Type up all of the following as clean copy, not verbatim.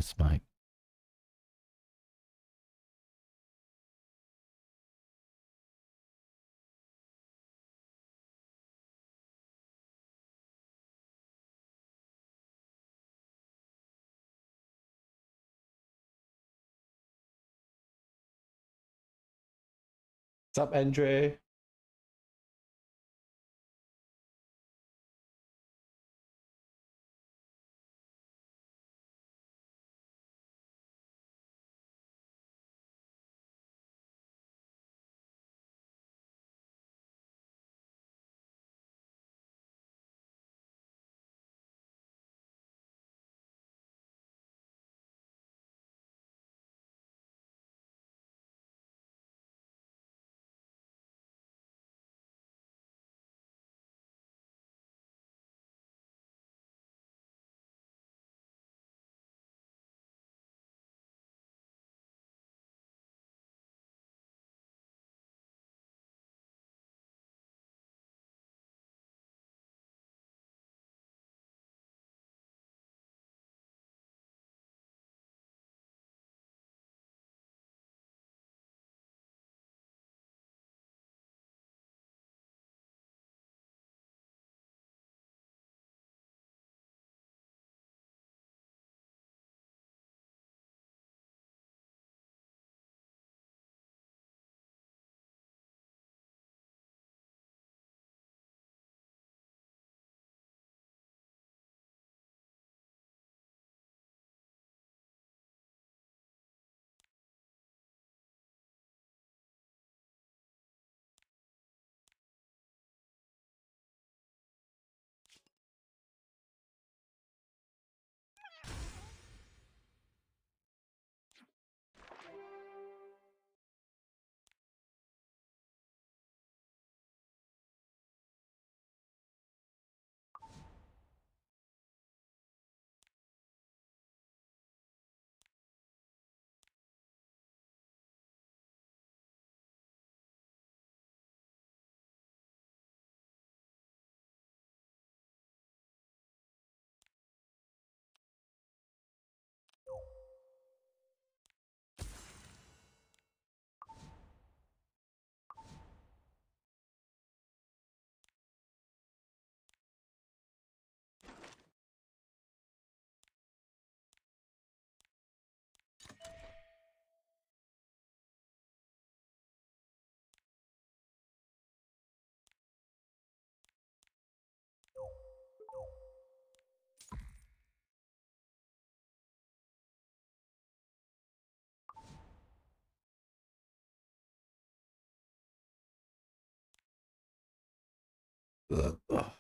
test mic. What's up, Andre? Ugh.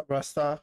up, Rasta?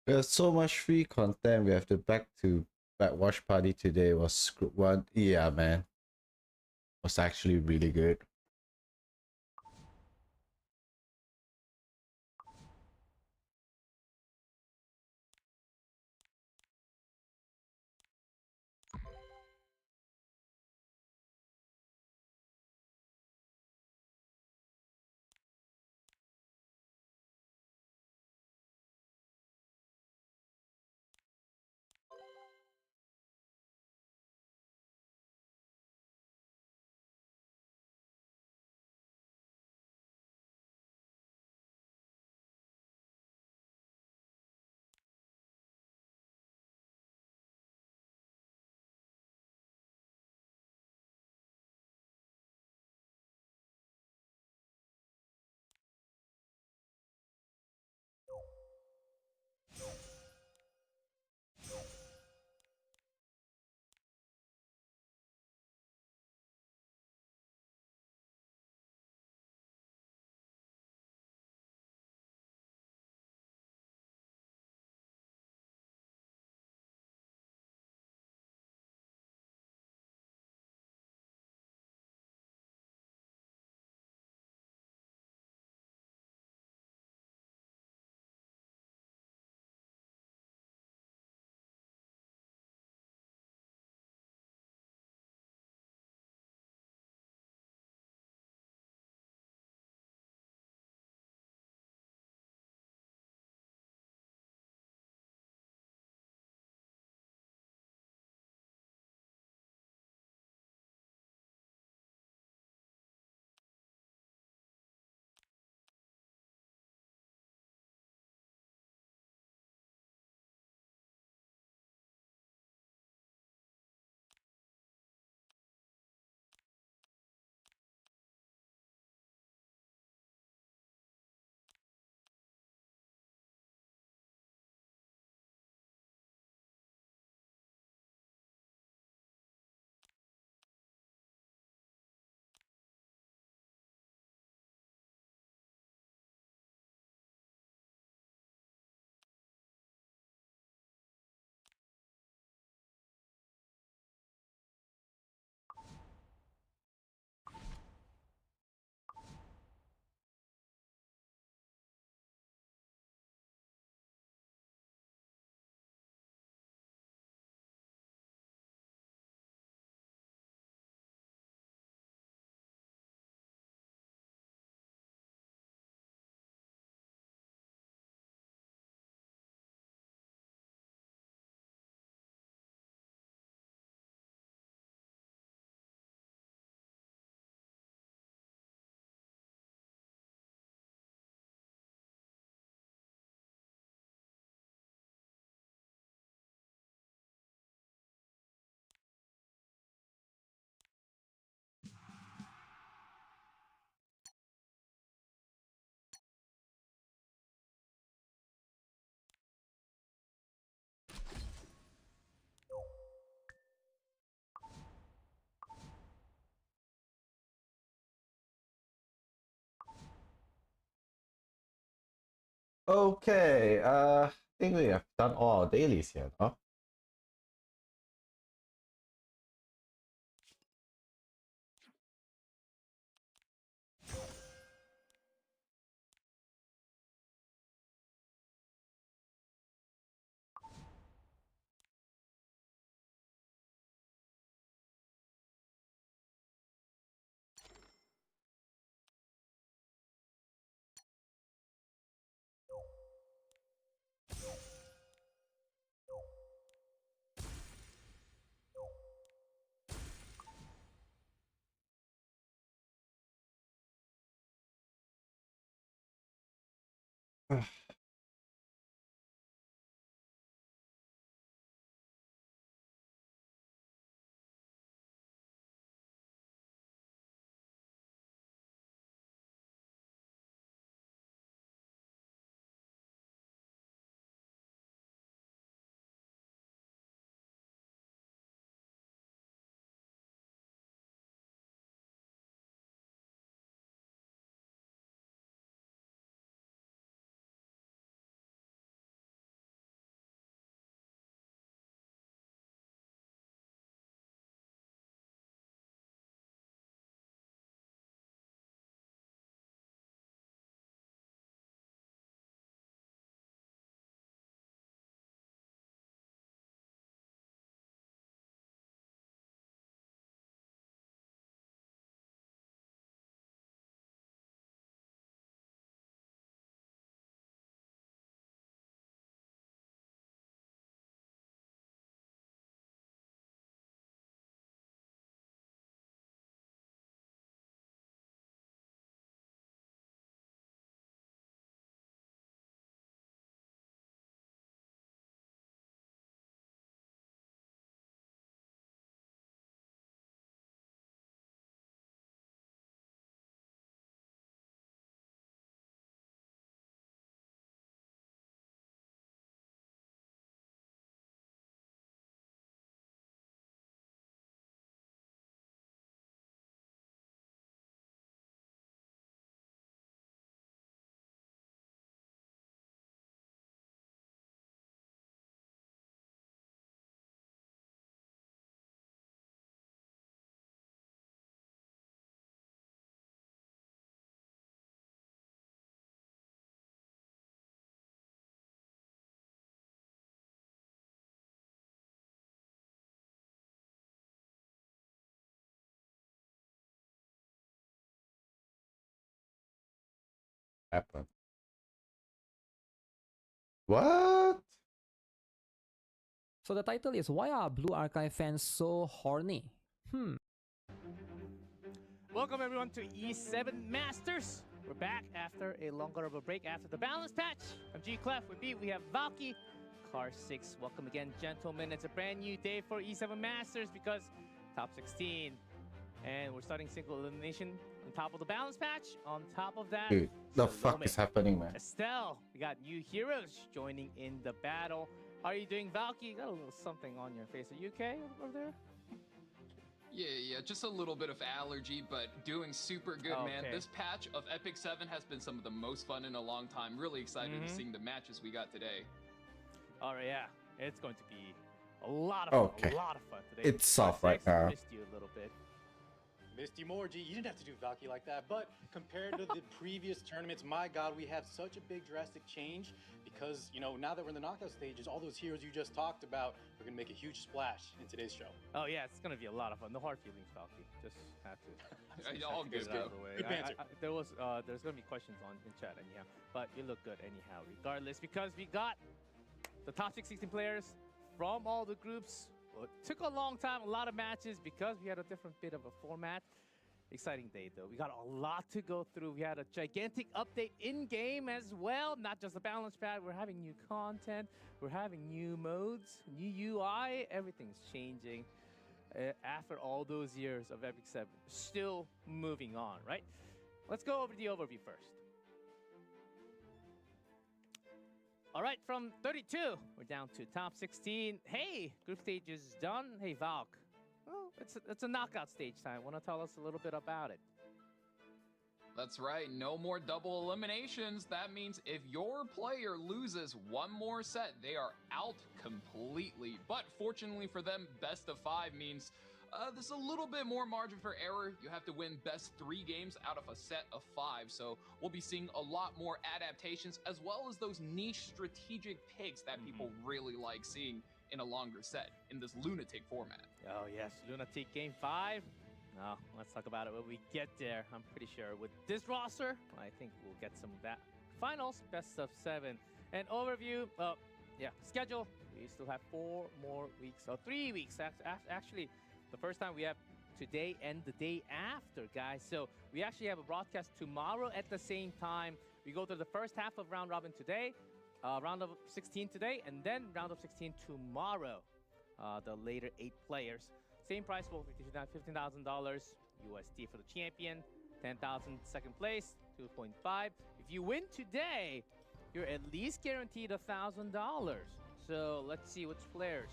There's so much free content. We have to back to back watch party today. Was group one. Yeah, man. Was actually really good. Okay, I think we have done all our dailies here, no? Happened. What? So the title is Why Are Blue Archive Fans So Horny? Welcome everyone to E7 Masters. We're back after a longer of a break after the balance patch. I'm G Clef. With me we have Valky, Car 6. Welcome again, gentlemen. It's a brand new day for E7 Masters because top 16. And we're starting single elimination on top of the balance patch. On top of that, Dude, the Salome, fuck is happening, man? Estelle, we got new heroes joining in the battle. How are you doing, Valky? You got a little something on your face. Are you okay over there? Yeah, just a little bit of allergy, but doing super good, man. This patch of Epic 7 has been some of the most fun in a long time. Really excited to see the matches we got today. All right, yeah. It's going to be a lot of fun. Okay. A lot of fun today. It's soft right now. Missed you a little bit. Missed you more, G. You didn't have to do Valky like that. But compared to the previous tournaments, my God, we have such a big drastic change because, you know, now that we're in the knockout stages, all those heroes you just talked about are going to make a huge splash in today's show. Oh, yeah, it's going to be a lot of fun. No hard feelings, Valky. Just have to. All good, get it out of the way. Good banter. There's going to be questions in chat, anyhow. But you look good anyhow, regardless, because we got the top 16 players from all the groups. Well, it took a long time, a lot of matches, because we had a different bit of a format. Exciting day, though. We got a lot to go through. We had a gigantic update in-game as well. Not just the balance pad. We're having new content. We're having new modes, new UI. Everything's changing after all those years of Epic 7. Still moving on, right? Let's go over the overview first. All right, from 32, we're down to top 16. Hey, group stage is done. Hey, Valk. Well, it's a knockout stage time. Want to tell us a little bit about it? That's right, no more double eliminations. That means if your player loses one more set, they are out completely. But fortunately for them, best of 5 means there's a little bit more margin for error. You have to win best 3 games out of a set of 5. So we'll be seeing a lot more adaptations as well as those niche strategic picks that people really like seeing in a longer set in this Lunatic format. Oh, yes, Lunatic Game 5. Now, let's talk about it when we get there. I'm pretty sure with this roster, I think we'll get some of that. Finals, best of 7. And overview, schedule. We still have 4 more weeks, or 3 weeks. Actually, the first time we have today and the day after, guys. So we actually have a broadcast tomorrow at the same time. We go through the first half of round robin today, round of 16 today, and then round of 16 tomorrow. The later 8 players. Same price for $15,000 USD for the champion, 10,000 second place, 2.5. If you win today, you're at least guaranteed $1,000. So let's see which players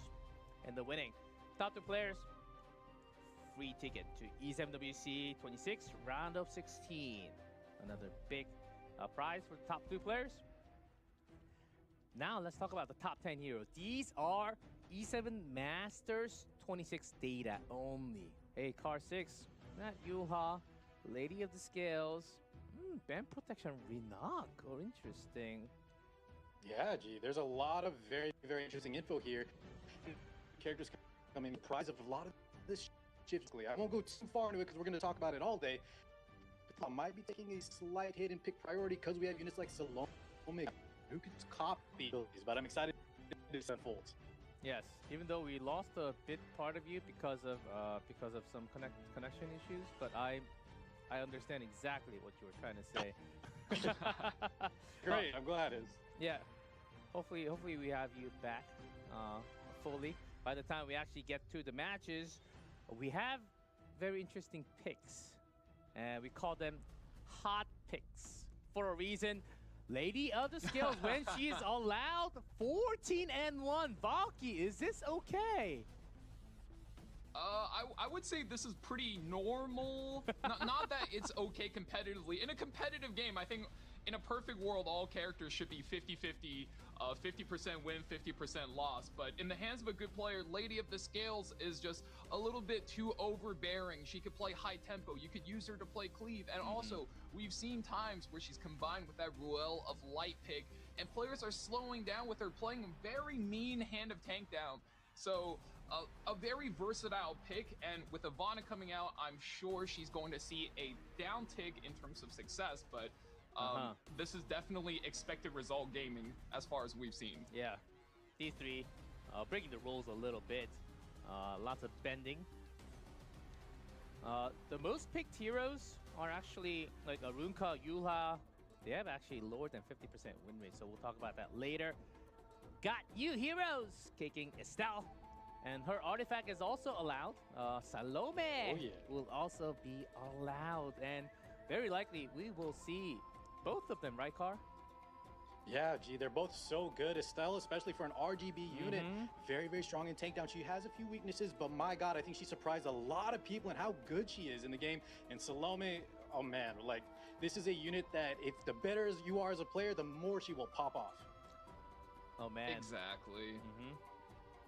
and the winning. Top 2 players, free ticket to E7WC 26 round of 16. Another big prize for the top 2 players. Now let's talk about the top 10 heroes. These are E7 Masters 26 data only. Hey, Car 6, Matt Yuha, Lady of the Scales, Band Protection Renog. Oh, interesting. Yeah, gee, there's a lot of very, very interesting info here. Characters coming prize of a lot of this shit. I won't go too far into it because we're going to talk about it all day. But I might be taking a slight hit in pick priority because we have units like Salome who can copy these, but I'm excited to this unfolds. Yes, even though we lost a bit part of you because of some connection issues, but I understand exactly what you were trying to say. Great, I'm glad it is. Yeah, hopefully we have you back fully by the time we actually get to the matches. We have very interesting picks, and we call them hot picks for a reason. Lady of the Scales, when she is allowed 14-1. Valky, is this okay? I would say this is pretty normal. Not that it's okay competitively. In a competitive game, I think in a perfect world, all characters should be 50-50, 50% win, 50% loss. But in the hands of a good player, Lady of the Scales is just a little bit too overbearing. She could play high tempo. You could use her to play cleave. And also, we've seen times where she's combined with that Ruel of Light pick, and players are slowing down with her, playing a very mean Hand of Tank down. So a very versatile pick, and with Ivana coming out, I'm sure she's going to see a downtick in terms of success, but this is definitely expected result gaming as far as we've seen. Yeah, these 3 breaking the rules a little bit. Lots of bending. The most picked heroes are actually like Arunka, Yuha. They have actually lower than 50% win rate, so we'll talk about that later. Got you heroes kicking Estelle, and her artifact is also allowed. Salome will also be allowed, and very likely we will see both of them, right, Car? Yeah, gee, they're both so good. Estelle, especially for an RGB unit, very, very strong in takedown. She has a few weaknesses, but my God, I think she surprised a lot of people in how good she is in the game. And Salome, oh man, like, this is a unit that if the better you are as a player, the more she will pop off. Oh man. Exactly.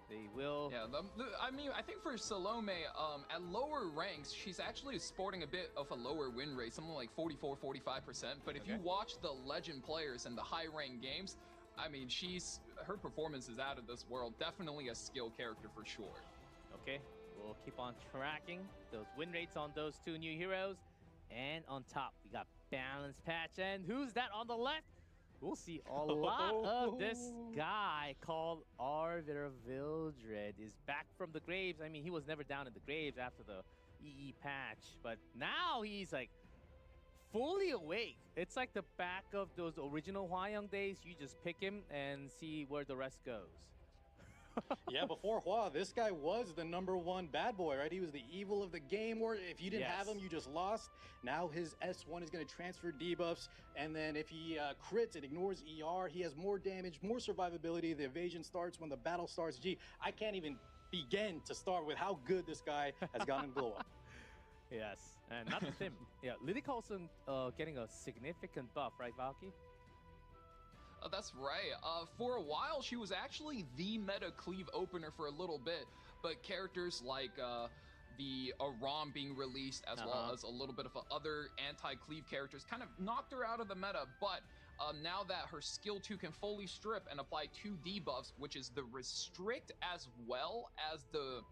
They will. Yeah, I mean, I think for Salome, at lower ranks, she's actually sporting a bit of a lower win rate, something like 44-45%. But if you watch the legend players and the high rank games, I mean, her performance is out of this world. Definitely a skill character for sure. Okay, we'll keep on tracking those win rates on those 2 new heroes. And on top, we got Balance Patch. And who's that on the left? We'll see a lot of this guy called Arbiter Vildred is back from the graves. I mean, he was never down in the graves after the EE patch, but now he's like fully awake. It's like the back of those original Hwayoung days. You just pick him and see where the rest goes. Yeah, before Hua, this guy was the #1 bad boy, right? He was the evil of the game, or if you didn't have him, you just lost. Now his S1 is going to transfer debuffs, and then if he crits, it ignores ER. He has more damage, more survivability. The evasion starts when the battle starts. Gee, I can't even begin to start with how good this guy has gotten glow up. Yes, and not just him. Yeah, Liddy Coulson getting a significant buff, right, Valky? That's right. For a while, she was actually the meta cleave opener for a little bit, but characters like the Aram being released, as well as a little bit of other anti-cleave characters, kind of knocked her out of the meta. But now that her skill 2 can fully strip and apply 2 debuffs, which is the restrict as well as the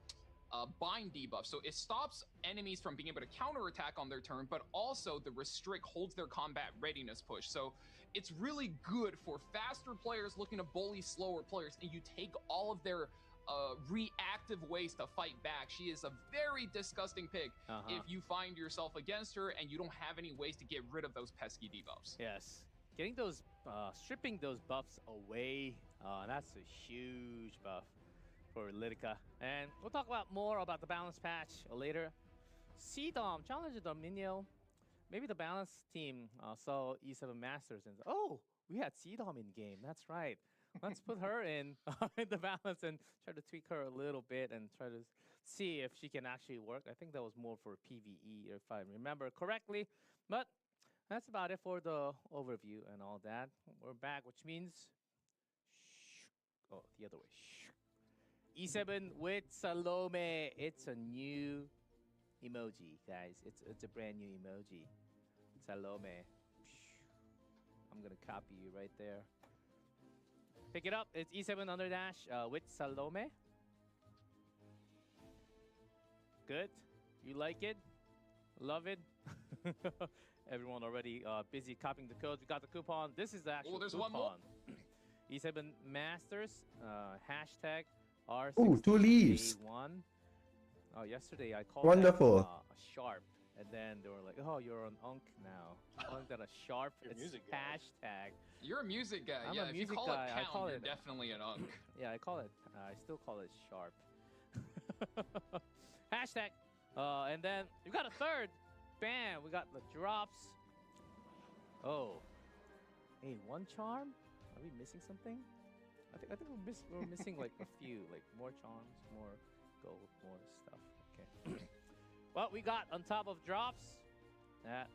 bind debuff. So it stops enemies from being able to counterattack on their turn, but also the restrict holds their combat readiness push. So it's really good for faster players looking to bully slower players, and you take all of their reactive ways to fight back. She is a very disgusting pig if you find yourself against her and you don't have any ways to get rid of those pesky debuffs. Yes. Getting those, stripping those buffs away, that's a huge buff for Lidica. And we'll talk about more about the balance patch later. C-Dom, Challenger Dominio. Maybe the balance team saw E7 Masters and oh, we had C-Dom in game. That's right. Let's put her in the balance and try to tweak her a little bit and try to see if she can actually work. I think that was more for PvE, if I remember correctly. But that's about it for the overview and all that. We're back, which means... Oh, the other way. E7 with Salome. It's a new emoji, guys. It's a brand new emoji. Salome. I'm going to copy you right there. Pick it up. It's E7 underdash with Salome. Good. You like it? Love it? Everyone already busy copying the codes. We got the coupon. This is the actual there's coupon. one more. E7 Masters, hashtag R6. Ooh, 2 leaves. One. Oh, yesterday I called Wonderful. that, a sharp. And then they were like, oh, you're an unk now. Calling that a sharp. You're a it's music guy. hashtag. You're a music guy. I'm yeah, a if music you call guy. it I count, call you're it- definitely an unk. Yeah, I call it. I still call it sharp. Hashtag. And then you got a third. Bam. We got the drops. Oh. Hey, one charm. Are we missing something? I think we're missing like a few, like more charms, more gold, more stuff. Okay. Well, we got on top of drops. That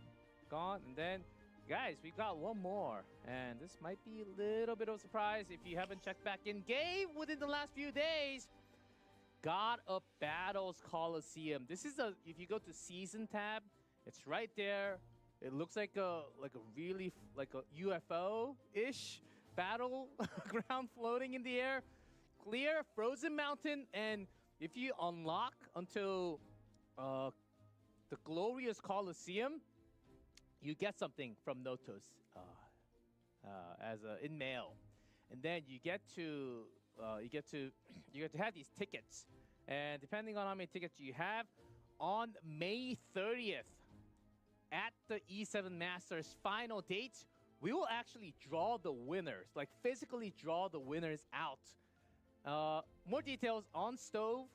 gone, and then. Guys, we got one more, and this might be a little bit of a surprise if you haven't checked back in game within the last few days. God of Battles Coliseum. This is if you go to Season tab, it's right there. It looks like a really like a UFO-ish battle ground floating in the air. Clear, frozen mountain, and if you unlock until the glorious Coliseum, you get something from Notos as in mail, and then you get to have these tickets, and depending on how many tickets you have, on May 30th, at the E7 Masters final date, we will actually draw the winners, like physically draw the winners out. More details on Stove.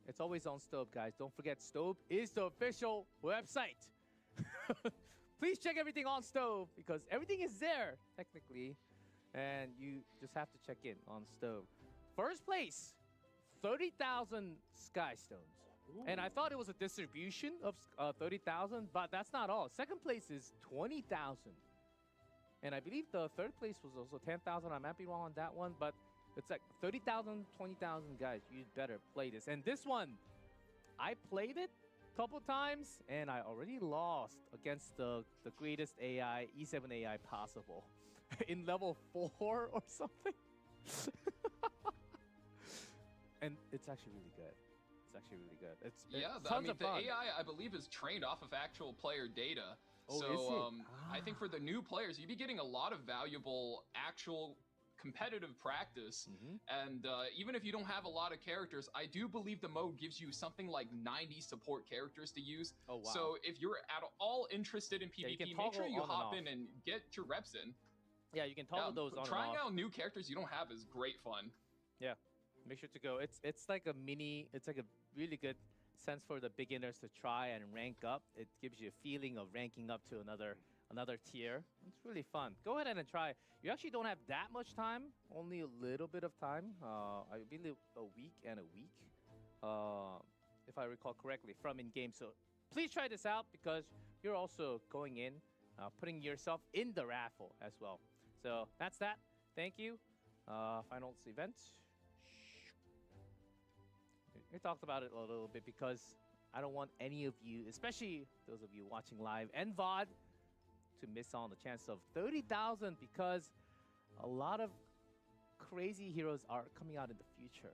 It's always on Stove, guys. Don't forget, Stove is the official website. Please check everything on Stove because everything is there, technically. And you just have to check in on Stove. First place, 30,000 Sky Stones. Ooh. And I thought it was a distribution of 30,000, but that's not all. Second place is 20,000. And I believe the third place was also 10,000. I might be wrong on that one, but it's like 30,000, 20,000 guys. You'd better play this. And this one, I played it couple times, and I already lost against the greatest AI, E7 AI possible in level 4 or something. And it's actually really good. It's actually really good. It's tons of the fun. AI, I believe, is trained off of actual player data. Oh, so is it? I think for the new players, you'd be getting a lot of valuable actual competitive practice. And even if you don't have a lot of characters, I do believe the mode gives you something like 90 support characters to use. Oh, wow. So if you're at all interested in Yeah, you PvP, can make sure toggle you on and hop off. in and get your reps in. Yeah, you can toggle those on Trying and off. out new characters you don't have is great fun. Yeah, make sure to go. It's like a it's like a really good sense for the beginners to try and rank up. It gives you a feeling of ranking up to another tier. It's really fun. Go ahead and try. You actually don't have that much time, only a little bit of time. I believe a week and a week, if I recall correctly, from in-game. So please try this out because you're also going in, putting yourself in the raffle as well. So that's that. Thank you. Finals event. We talked about it a little bit because I don't want any of you, especially those of you watching live and VOD, to miss on the chance of 30,000 because a lot of crazy heroes are coming out in the future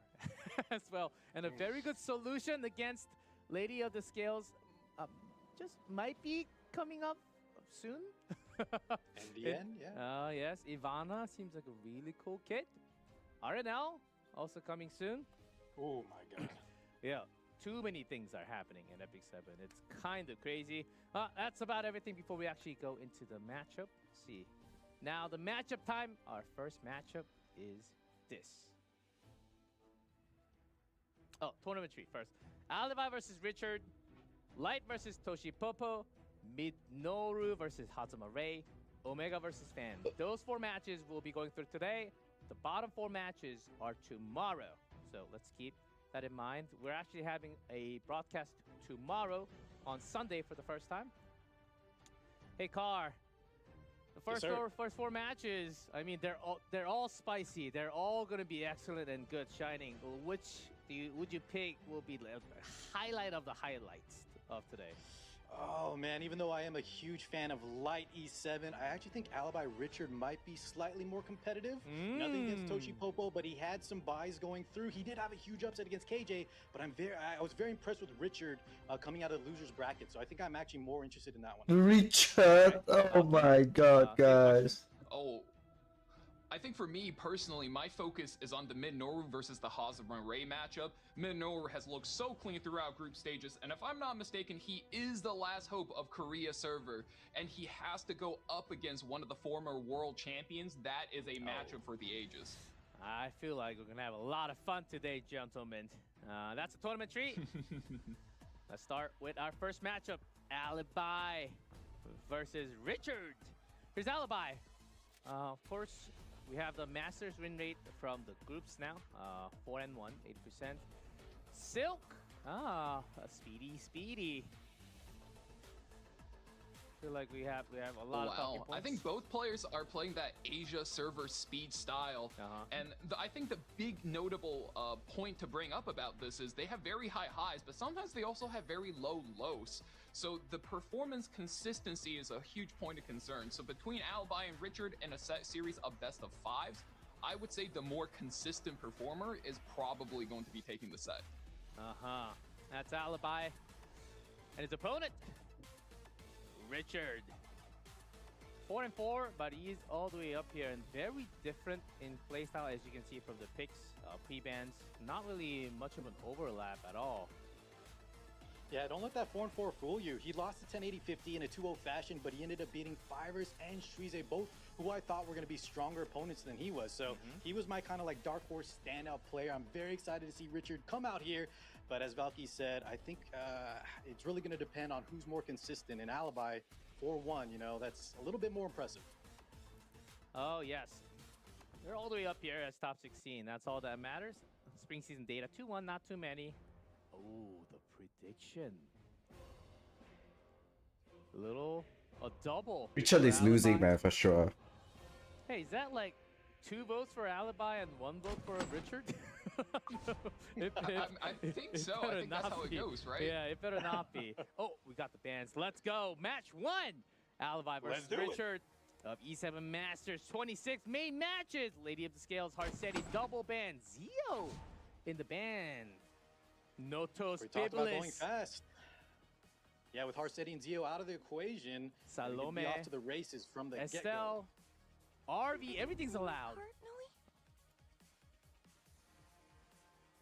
as well. And a very good solution against Lady of the Scales just might be coming up soon. NDN, yeah. Yes, Ivana seems like a really cool kid. RNL also coming soon. Oh my god. Yeah, too many things are happening in Epic 7. It's kind of crazy. That's about everything before we actually go into the matchup. Let's see. Now, the matchup time, our first matchup is this. Oh, tournament tree first. Alibi versus Richard. Light versus Toshipopo. Minoru versus Hazama Ray. Omega versus Fan. Those 4 matches we'll be going through today. The bottom 4 matches are tomorrow. So let's keep that in mind. We're actually having a broadcast tomorrow on Sunday for the first time. Hey, Car. The Yes, first four matches, I mean, they're all spicy. They're all going to be excellent and good, shining. Which would you pick will be the highlight of the highlights of today? Oh man, even though I am a huge fan of Light E7, I actually think Alibi Richard might be slightly more competitive. Nothing against Toshipopo, but he had some buys going through. He did have a huge upset against KJ, but I was very impressed with Richard coming out of the losers bracket. So I think I'm actually more interested in that one. Richard! Oh my god, guys. Oh, I think for me personally, my focus is on the Minoru versus the Hazama Ray matchup. Minoru has looked so clean throughout group stages, and if I'm not mistaken, he is the last hope of Korea server, and he has to go up against one of the former world champions. That is a matchup for the ages. I feel like we're gonna have a lot of fun today, gentlemen. That's a tournament treat. Let's start with our first matchup: Alibi versus Richard. Here's Alibi. Of course, we have the Masters win rate from the groups now. 4-1, 80%. Silk. Speedy. Feel like we have a lot of talking points. I think both players are playing that Asia server speed style, and I think the big notable point to bring up about this is they have very high highs, but sometimes they also have very low lows. So the performance consistency is a huge point of concern. So between Alibi and Richard in a set series of best of 5s, I would say the more consistent performer is probably going to be taking the set. That's Alibi. And his opponent, Richard. 4-4, but he's all the way up here and very different in playstyle, as you can see from the picks. Pre-bans, not really much of an overlap at all. Yeah, don't let that 4-4 fool you. He lost to 1080-50 in a 2-0 fashion, but he ended up beating Fivers and Shrize, both who I thought were going to be stronger opponents than he was. So he was my kind of like dark horse standout player. I'm very excited to see Richard come out here. But as Valky said, I think it's really going to depend on who's more consistent. In Alibi, 4-1, you know, that's a little bit more impressive. Oh, yes. They're all the way up here as top 16. That's all that matters. Spring season data, 2-1, not too many. Oh, the prediction. A double. Richard is Alibi. losing, man, for sure. Hey, is that like 2 votes for Alibi and 1 vote for Richard? I think so. I think that's how it goes, right? Yeah, it better not be. Oh, we got the bans. Let's go. Match 1. Alibi versus Richard of E7 Masters 26 main matches. Lady of the Scales, Harsetti, double ban. Zio in the ban. Notos, We talked about going Biblis. fast. Yeah, with Harsetti and Zio out of the equation, Salome, be off to the races from the get-go. Estelle, RV, everything's allowed.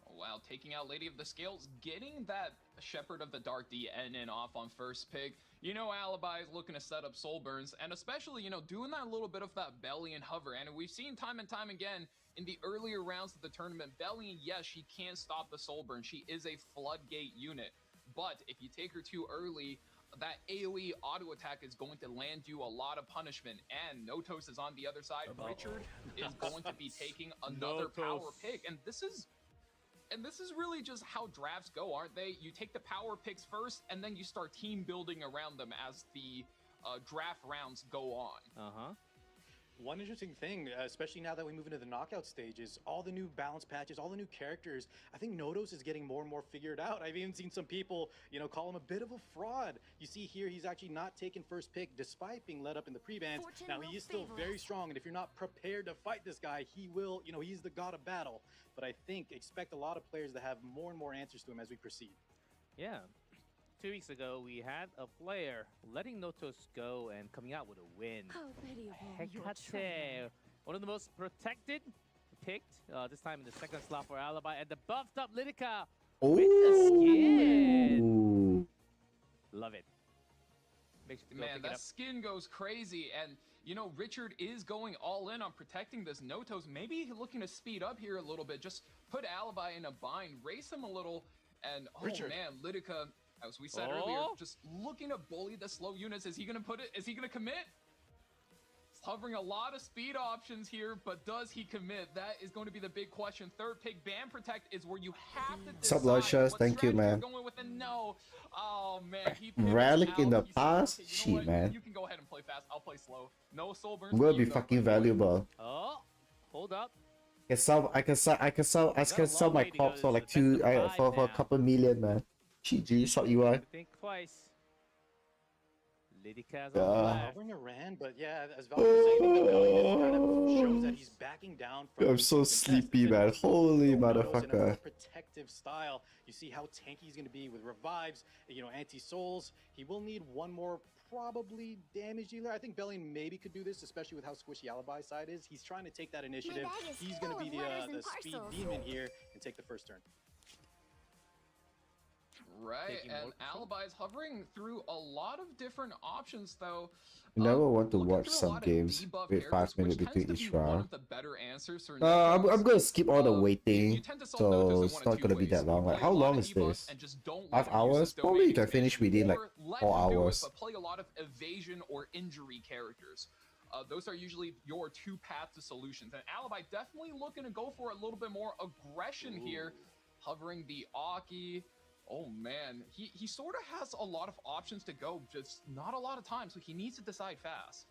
Wow, taking out Lady of the Scales, getting that Shepherd of the Dark DN off on first pick. You know, Alibi is looking to set up soul burns, and especially, you know, doing that little bit of that belly and hover. And we've seen time and time again in the earlier rounds of the tournament, Belly, yes, she can stop the soul burn. She is a floodgate unit. But if you take her too early, that AoE auto attack is going to land you a lot of punishment. And Notos is on the other side. Richard is going to be taking another power pick. And this is really just how drafts go, aren't they? You take the power picks first, and then you start team building around them as the draft rounds go on. One interesting thing, especially now that we move into the knockout stages, all the new balance patches, all the new characters, I think Notos is getting more and more figured out. I've even seen some people, you know, call him a bit of a fraud. You see here, he's actually not taking first pick despite being led up in the pre-bans. Now, he is still very strong, and if you're not prepared to fight this guy, he will, you know, he's the god of battle. But I think expect a lot of players to have more and more answers to him as we proceed. Yeah. 2 weeks ago, we had a player letting Notos go and coming out with a win. Hecate, one of the most protected picked. This time in the second slot for Alibi. And the buffed up Lidica with the skin. Ooh. Love it. Makes you go Man, pick it that up. skin goes crazy. And, you know, Richard is going all in on protecting this Notos. Maybe looking to speed up here a little bit. Just put Alibi in a bind, race him a little. And, oh Richard. man, Lidica, as we said earlier, just looking to bully the slow units. Is he going to put it? Is he going to commit? He's hovering a lot of speed options here, but does he commit? That is going to be the big question. Third pick, Ban Protect, is where you have to decide Sublicious, what thank you, strategy man. you're going with. And no. Oh, man. He pivots Relic in the out. He said, past? "Okay, you know Shit, what? man. You can go ahead and play fast. I'll play slow. No soul burns. I'm gonna for be you, though, fucking buddy boy." valuable. Oh, hold up. I can sell my corpse for like for a couple million, man. GG, shot UI. Think twice. Lidica's Yeah. on the left. Covering a Rand, but yeah, as Val was saying, I think the Valiant kind of shows that he's backing down from. I'm so the contest. sleepy, If man. he Holy goes in a more motherfucker. protective style. You see how tanky he's going to be with revives, you know, anti-souls. He will need one more probably damage dealer. I think Bellion maybe could do this, especially with how squishy Alibi side is. He's trying to take that initiative. bag is He's going to full be of letters the and speed parcels. demon here and take the first turn. Right, Taking more and control. Alibi is hovering through a lot of different options, though. You never want to Looking watch through a some lot of games debuff with 5 characters, minutes which between tends to each be one round. of the better answers for I'm Notos. gonna skip all the You waiting, tend to solve so Notos in it's one of not two gonna be ways. that long. You Like, play how a lot long of is debuffs this? and just don't 5 let him use hours? his domain Probably you can expansion, finish within like or let 4 him do it, hours. but play a lot of evasion or injury characters. Those are usually your two paths to solutions. And Alibi definitely looking to go for a little bit more aggression here. Hovering the Aki. Oh man, he sort of has a lot of options to go, just not a lot of time, so he needs to decide fast.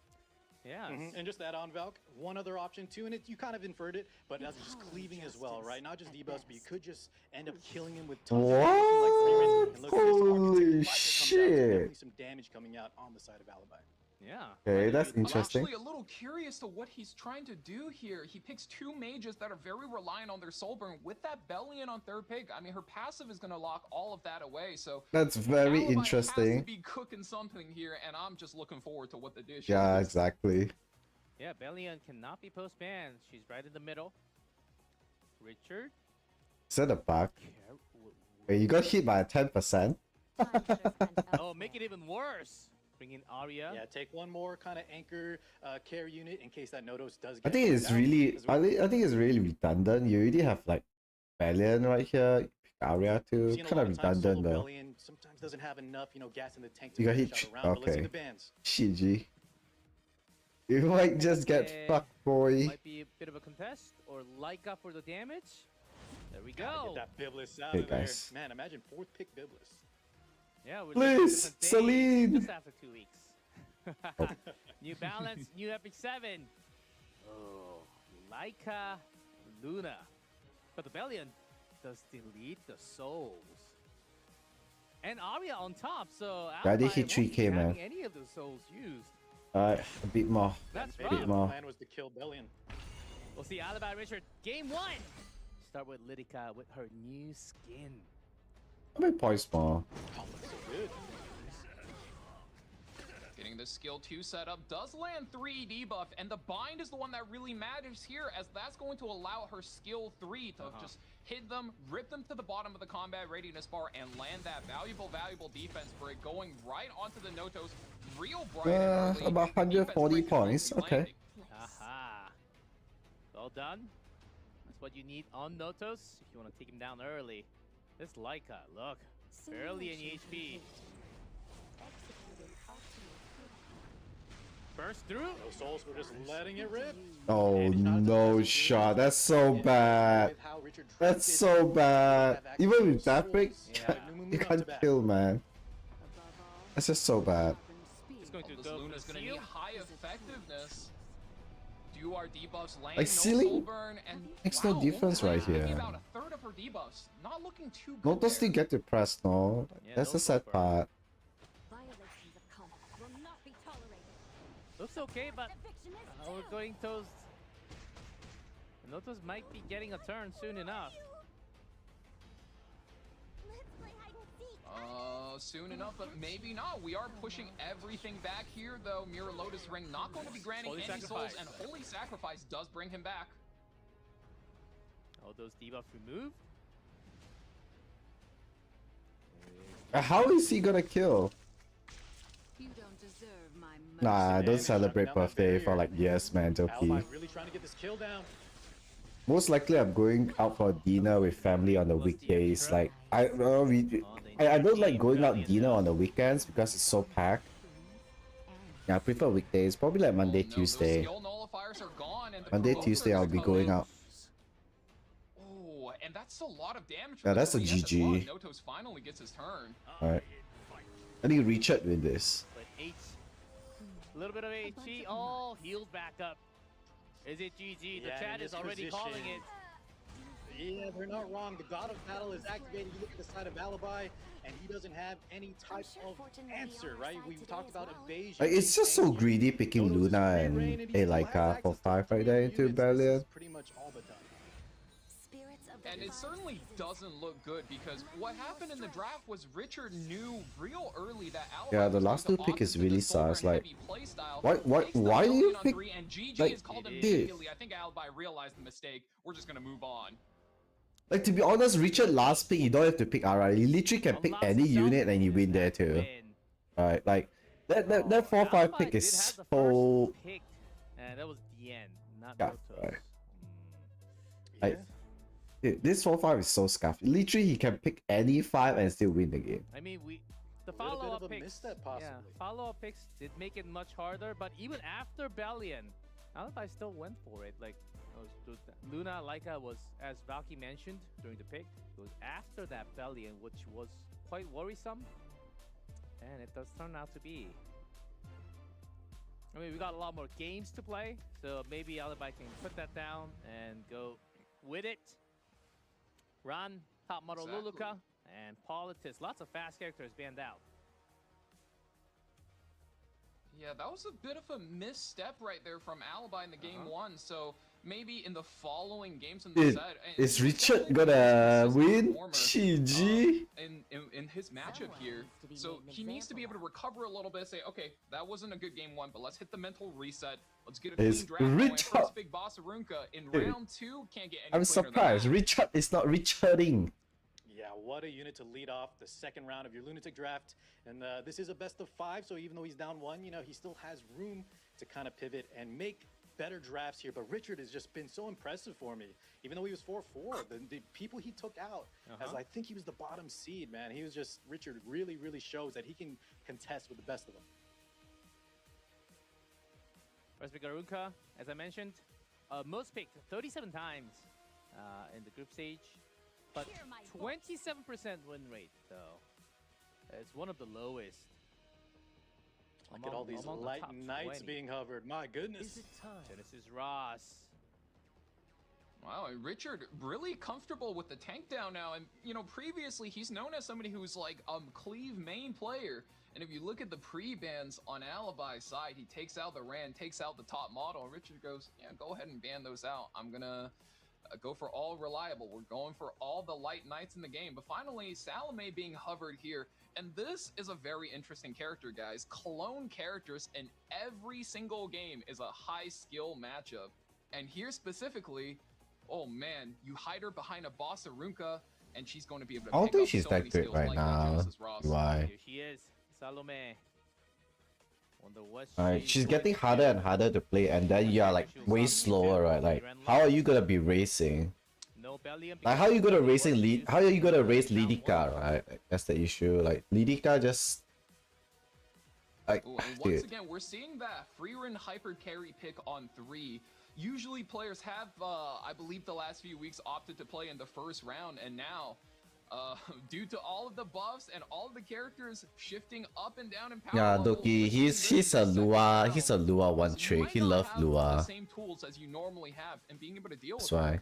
Yeah. And just to add on, Valk, one other option too, and you kind of inferred it, but that's just cleaving as well, right? Not just debuffs, but you could just end up killing him with tons of damage, What? and look at this Holy architect light that comes out, so shit. definitely some damage coming out on the side of Alibi. Yeah. Okay, that's I'm interesting. actually a little curious to what he's trying to do here. He picks two mages that are very reliant on their soul burn. With that Bellion on third pick, I mean, her passive is going to lock all of that away. So That's very Alibi has interesting. to be cooking something here, and I'm just looking forward to what the dish Yeah, is. exactly. Yeah, Bellion cannot be post-banned. She's right in the middle. Richard? Is that a bug? Care- Wait, you got hit by a 10%? Oh, make it even worse. Bring in Arya. Yeah, take one more kind of anchor care unit in case that Notos does get I think knocked it's down, really, as well. I think it's really redundant. You already have like Valiant right here, you pick Aria too. Seen a Kind lot of of times redundant solo though. Bellion sometimes doesn't have enough, you know, gas in the tank to You got finish hit. out a round, but let's see Okay. the bans. Shit, G. You might just get Okay. fucked, boy. Might be a bit of a contest. Or Laika for the damage. There we Gotta go. Get that Biblis out Hey, of there. guys. Man, imagine fourth pick Biblis. Yeah, we're Please, just a day Celine. Just after 2 weeks. New Balance, new Epic 7. Oh, Laika Luna. But the Bellion does delete the souls. And Arya on top, so Yeah, they Alibi hit won't 3K, be having man. any of the souls used. Alright, a bit more. That's Maybe rough. the more. plan was to kill Bellion. We'll see Alibi Richard, game 1. Start with Lidica with her new skin. How many points more? Oh, looks so good. Getting the skill 2 set up does land 3 debuff, and the bind is the one that really matters here, as that's going to allow her skill 3 to just hit them, rip them to the bottom of the combat readiness bar, and land that valuable defense break, going right onto the Notos. Real bright and early. About The defense 140 break points, finally okay. landing. Aha. Well done. That's what you need on Notos if you want to take him down early. This Laika, look, barely any HP. Burst through. No souls, we're just letting it rip. Oh Damage not to the no level shot, three. that's so And bad. with how Richard That's drafted, so bad. have Even access with to that souls. break, Yeah. you can't kill, man. That's just so bad. He's going to This go Luna's for going the to need seal. high effectiveness. Do our debuffs land? Like, no ceiling soul burn, and makes no wow, difference only right maybe here. about a third of her debuffs. Not looking too good. Notice there. they get depressed, no? Yeah, That's the those sad go for it. part. Violations of compact will not be tolerated. Looks okay, but Eviction is we're due. going toast. Notos might be getting a turn soon enough. Let's play hide and seek. Soon enough, but maybe not. We are pushing everything back here, though. Mirror Lotus Ring not going to be granting Holy any souls, Sacrifice. and Holy Sacrifice does bring him back. All those debuffs removed. How is he gonna kill? You don't deserve my mercy. Nah, don't Damage celebrate shutting down that birthday for barrier. like yes, man, Alibi Doki. really trying to get this kill down. Most likely, I'm going out for dinner with family on the weekdays. Like I don't like going out dinner on the weekends because it's so packed. Yeah, I prefer weekdays. Probably like Monday, Oh, no, those Tuesday. skill nullifiers are gone, and the Monday, provoker Tuesday, is I'll be going coming. out. Oh, and that's a lot of damage. For Yeah, the that's a Korean as GG. well. Notos finally gets his turn. Alright. I think Richard with this. But H, a little bit of HE. Oh, heals back up. Is it GG? The Yeah, chat in is this already calling position. it. Yeah, they're not wrong. The God of Battle is activated. You look at the side of Alibi, and he doesn't have any type of answer, right? We talked about evasion. Like, it's just so greedy picking Notos is Luna free and reign, he still has Laika for access to 5 right 3 there into units. This is Balian. pretty much all but done. Spirits of the And it five certainly seasons. doesn't look good because what happened in the draft was Richard knew real early that Alibi Yeah, the was last going two to pick is opt into really the Solar sus, like, heavy playstyle, why takes the do you Brilliant on pick, 3, and GG like, is called this? immediately. I think Alibi realized the mistake. We're just going to move on. Like, to be honest, Richard last pick, you don't have to pick RI. You literally can pick Unlocks any himself unit and you win there to too. win. Right, like, that Oh, 4-5 Alibi pick did is have the so... first pick, and that was the end, not Yeah, Notos. right. Yeah. Like, dude, this 4-5 is so scuffed. Literally, he can pick any 5 and still win the game. I mean, the A little bit follow-up of a picks, misstep, yeah, possibly. follow-up picks did make it much harder. But even after Balian, Alibi still went for it. Like Luna Laika was, as Valky mentioned during the pick, it was after that Balian, which was quite worrisome, and it does turn out to be. I mean, we got a lot more games to play, so maybe Alibi can put that down and go with it. Ran, top model Exactly. Luluka, and Politis. Lots of fast characters banned out. Yeah, that was a bit of a misstep right there from Alibi in the game 1. So maybe in the following games in the Dude, set, and is he's Richard definitely gonna a consistent win? performer, GG? in his matchup here. needs to be So made an he needs to be able to example recover a little bit. Say, okay, that wasn't a good game 1, but let's hit the mental reset. Let's get a Is clean draft going. Richard- First big boss Arunka in Dude, round 2. Can't get any I'm cleaner than surprised. that. Richard is not Richarding. Yeah, what a unit to lead off the second round of your Lunatic draft. And this is a best of 5, so even though he's down 1, you know, he still has room to kind of pivot and make better drafts here. But Richard has just been so impressive for me. Even though he was 4-4, the people he took out, as I think he was the bottom seed, man. He was just, Richard really, really shows that he can contest with the best of them. First pick Arunka, as I mentioned, most picked 37 times in the group stage, but Hear my 27% win rate though. It's one of the lowest. Look at all these among the light top knights 20. being hovered. My goodness. Genesis Ross. Wow, and Richard really comfortable with the tank down now. And, you know, previously he's known as somebody who's like a cleave main player. And if you look at the pre-bans on Alibi's side, he takes out the Rand, takes out the top model, and Richard goes, yeah, go ahead and ban those out. I'm gonna go for all reliable. We're going for all the light knights in the game. But finally, Salome being hovered here. And this is a very interesting character, guys. Clone characters in every single game is a high skill matchup. And here specifically, oh man, you hide her behind a boss Arunka, and she's going to be able to I don't pick think up she's so that many good skills right like that now. Genesis Ross. Why? Here she is, Salome. Wonder what Alright, she's going getting to harder do. and harder to play, and then you are like way slower, right? Like, how are you gonna be racing? No Balian Like, how are you gonna because racing he lead? used How are you gonna the race round Lidica, one. right? That's the issue. Like, Lidica just like, Ooh, and once dude. again, we're seeing that Freerun hyper carry pick on 3. Usually players have, I believe the last few weeks opted to play in the first round, and now, due to all of the buffs and all of the characters shifting up and down in power Yeah, levels, Doki, we're he's seeing this a in the second Lua. round. He's a Lua one So you trick. might He not loves have the Lua. same tools as you normally have, and being able to deal That's with why. them.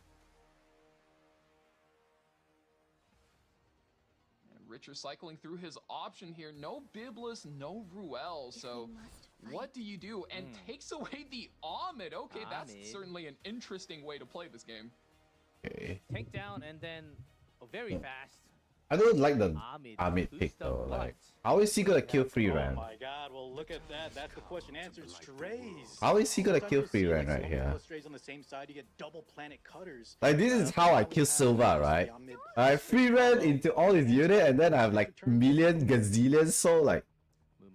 Richard cycling through his option here. No Biblis, no Ruel. So what do you do? And takes away the Ahmed. Okay, that's Ahmed. certainly an interesting way to play this game. Okay. Take down and then very fast. I don't like the Ahmed, Ahmed boost pick up though. what? Like, how is he gonna kill free Oh Ram? my god, well look at that. That's the question answered. Strays. How is he gonna Sometimes kill you'll see, free like, ran right so here? many strays on the same side, you get double planet cutters. Like this is how Now I we kill have Silva, the right? Yamid I free ran combo. into all his unit and then I have like million gazillion soul. Like,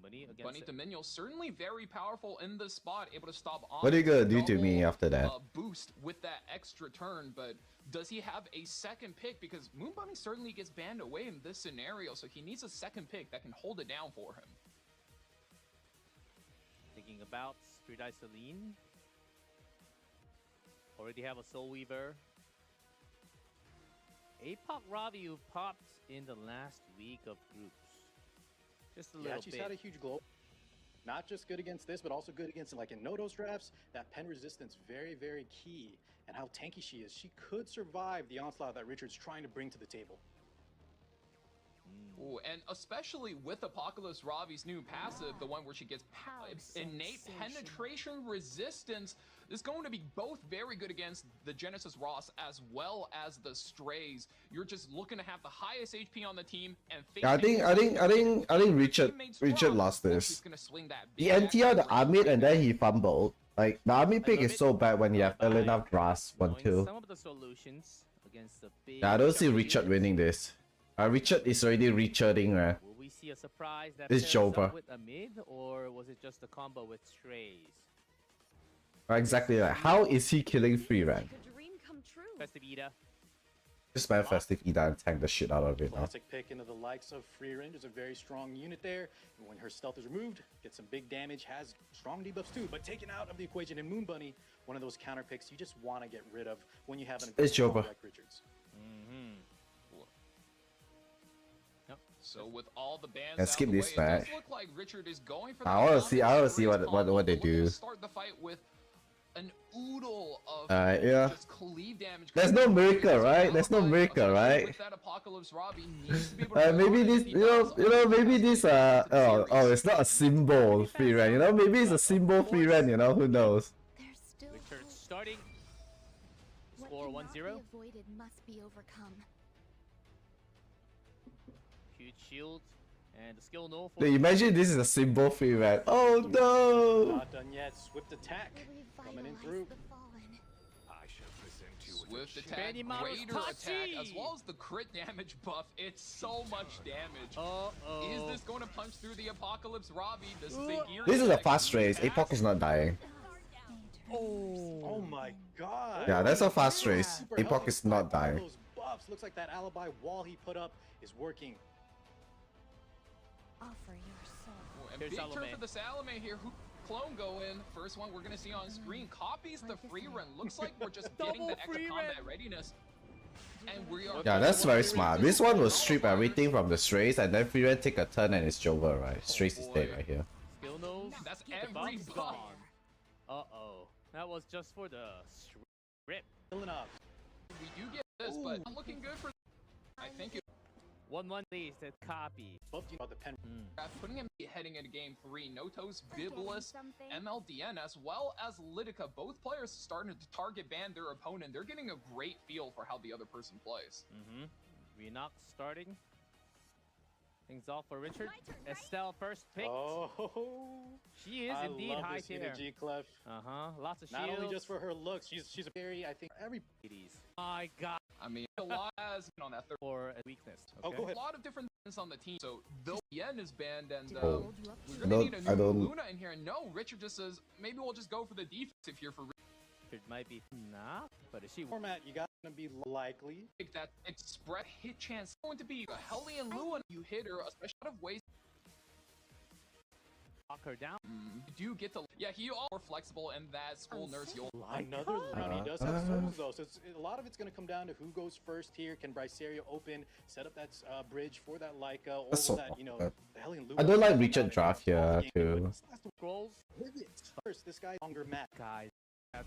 Bunny against Bunny it. Dominion certainly very powerful in this spot, able to stop on what are you gonna do to double, me after that? boost with that extra turn, but does he have a second pick? Because Moon Bunny certainly gets banned away in this scenario, so he needs a second pick that can hold it down for him. Thinking about Street Eye Celine. Already have a Soul Weaver. APOC Ravi who popped in the last week of groups. Just a little Yeah, she's bit. had a huge glow. Not just good against this, but also good against, like in Nodos drafts, that pen resistance very, very key. And how tanky she is. She could survive the onslaught that Richard's trying to bring to the table. Ooh, and especially with Apocalypse Ravi's new passive, the one where she gets innate penetration resistance, is going to be both very good against the Genesis Ross as well as the Strays. You're just looking to have the highest HP on the team and I think Richard lost this. He NTR the Amit and then he fumbled. Like the Amit pick is so bad when you have Elena Grass 1-2. Some of the solutions against the big Yeah, I don't see chunky Richard units. winning this. Richard is already Richarding, right? Will we see a surprise that It's pairs Jova. up with a mid, or was it just a combo with Strays? Exactly. Like, how is he killing free ran? Like a dream come true. Festive Ida. Just man festive Ida and tank the shit out of it now. Classic pick into the likes of Free Range. Is a very strong unit there. And when her stealth is removed, gets some big damage, has strong debuffs too. But taken out of the equation in Moon Bunny, one of those counter picks you just want to get rid of when you have an It's opponent Jova. like Richards. So with all the bans Yeah, out skip the way, this it does match. look like Richard is going for I the wanna see dominant what Strays combo, they but we're gonna do. Start the fight with an oodle of Yeah. just cleave damage. There's no miracle, right? There's no miracle, right? With that Apocalypse Robbie needs to be able to Maybe reload this, if he does. maybe this, it's not a symbol free ran, you know? Maybe it's a symbol free ran, you know? Who knows? There's still Richard hope. starting. What Score cannot 1-0. be avoided must be overcome. Huge shield. And the skill no for Dude, imagine this is a symbol free ran. Oh no! Not done yet. Swift attack coming in Revitalize through. the fallen. Swift attack, Benny Maru's greater attack, Tachi! as well as the crit damage buff. It's so much damage. Uh-oh. Is this going to punch through the Apocalypse Robbie? This is a gear This is a check. fast race. APOC is not dying. Oh my god. Yeah, that's a fast race. Super APOC healthy is not despite all dying. those buffs. Looks like that alibi wall he put up is working. Offer your soul. Ooh, and Here's big turn Salome. for the Salome here. Who clone go in? First one we're gonna see on screen. Copies the free run. Looks like we're just getting the Double extra free combat run. readiness. And we are. Yeah, that's very smart. This one will strip everything from the Strays and then free ran take a turn and it's over, right? Strays is dead right here. Skill knows. That's The every buff's buff. gone. Uh-oh. That was just for the strip. Killing up. We do get this, but not looking good for. I think it. 1-1 leads that copy. Buffed you about the pen. Putting him heading into game 3. Notos, Forgetting Biblis, something? MLDN, as well as Lidica. Both players starting to target ban their opponent. They're getting a great feel for how the other person plays. Renox starting. Things off for Richard. My turn, right? Estelle first pick. Oh, She is I indeed love high this tier. energy, Clef. Lots of Not shields. only just for her looks, she's a very, I think, every. My God. I mean, a lot has on that third. For a weakness. Oh, go A ahead. lot of different things on the team. So though Yen is banned and Did I Oh. hold you up we're to gonna don't- need a I new don't- Luna in here. And no, Richard just says maybe we'll just go for the defensive here for It might be enough, but is she Format, you got to be likely. Rick. That express hit chance is going to be a Hellion Luna. You hit her, especially out of ways. lock her down? You do get to. Yeah, he all more flexible and that school nurse. You'll. Another round. He does have souls though, so a lot of it's going to come down to who goes first here. Can Bryceria open, set up that bridge for that Leica, or That's will so that, you know, awkward. the Hellion Luna? I don't like come Richard out and draft stall the here, game, too. but this has to Scrolls? pivot. First, this guy longer match. Guys,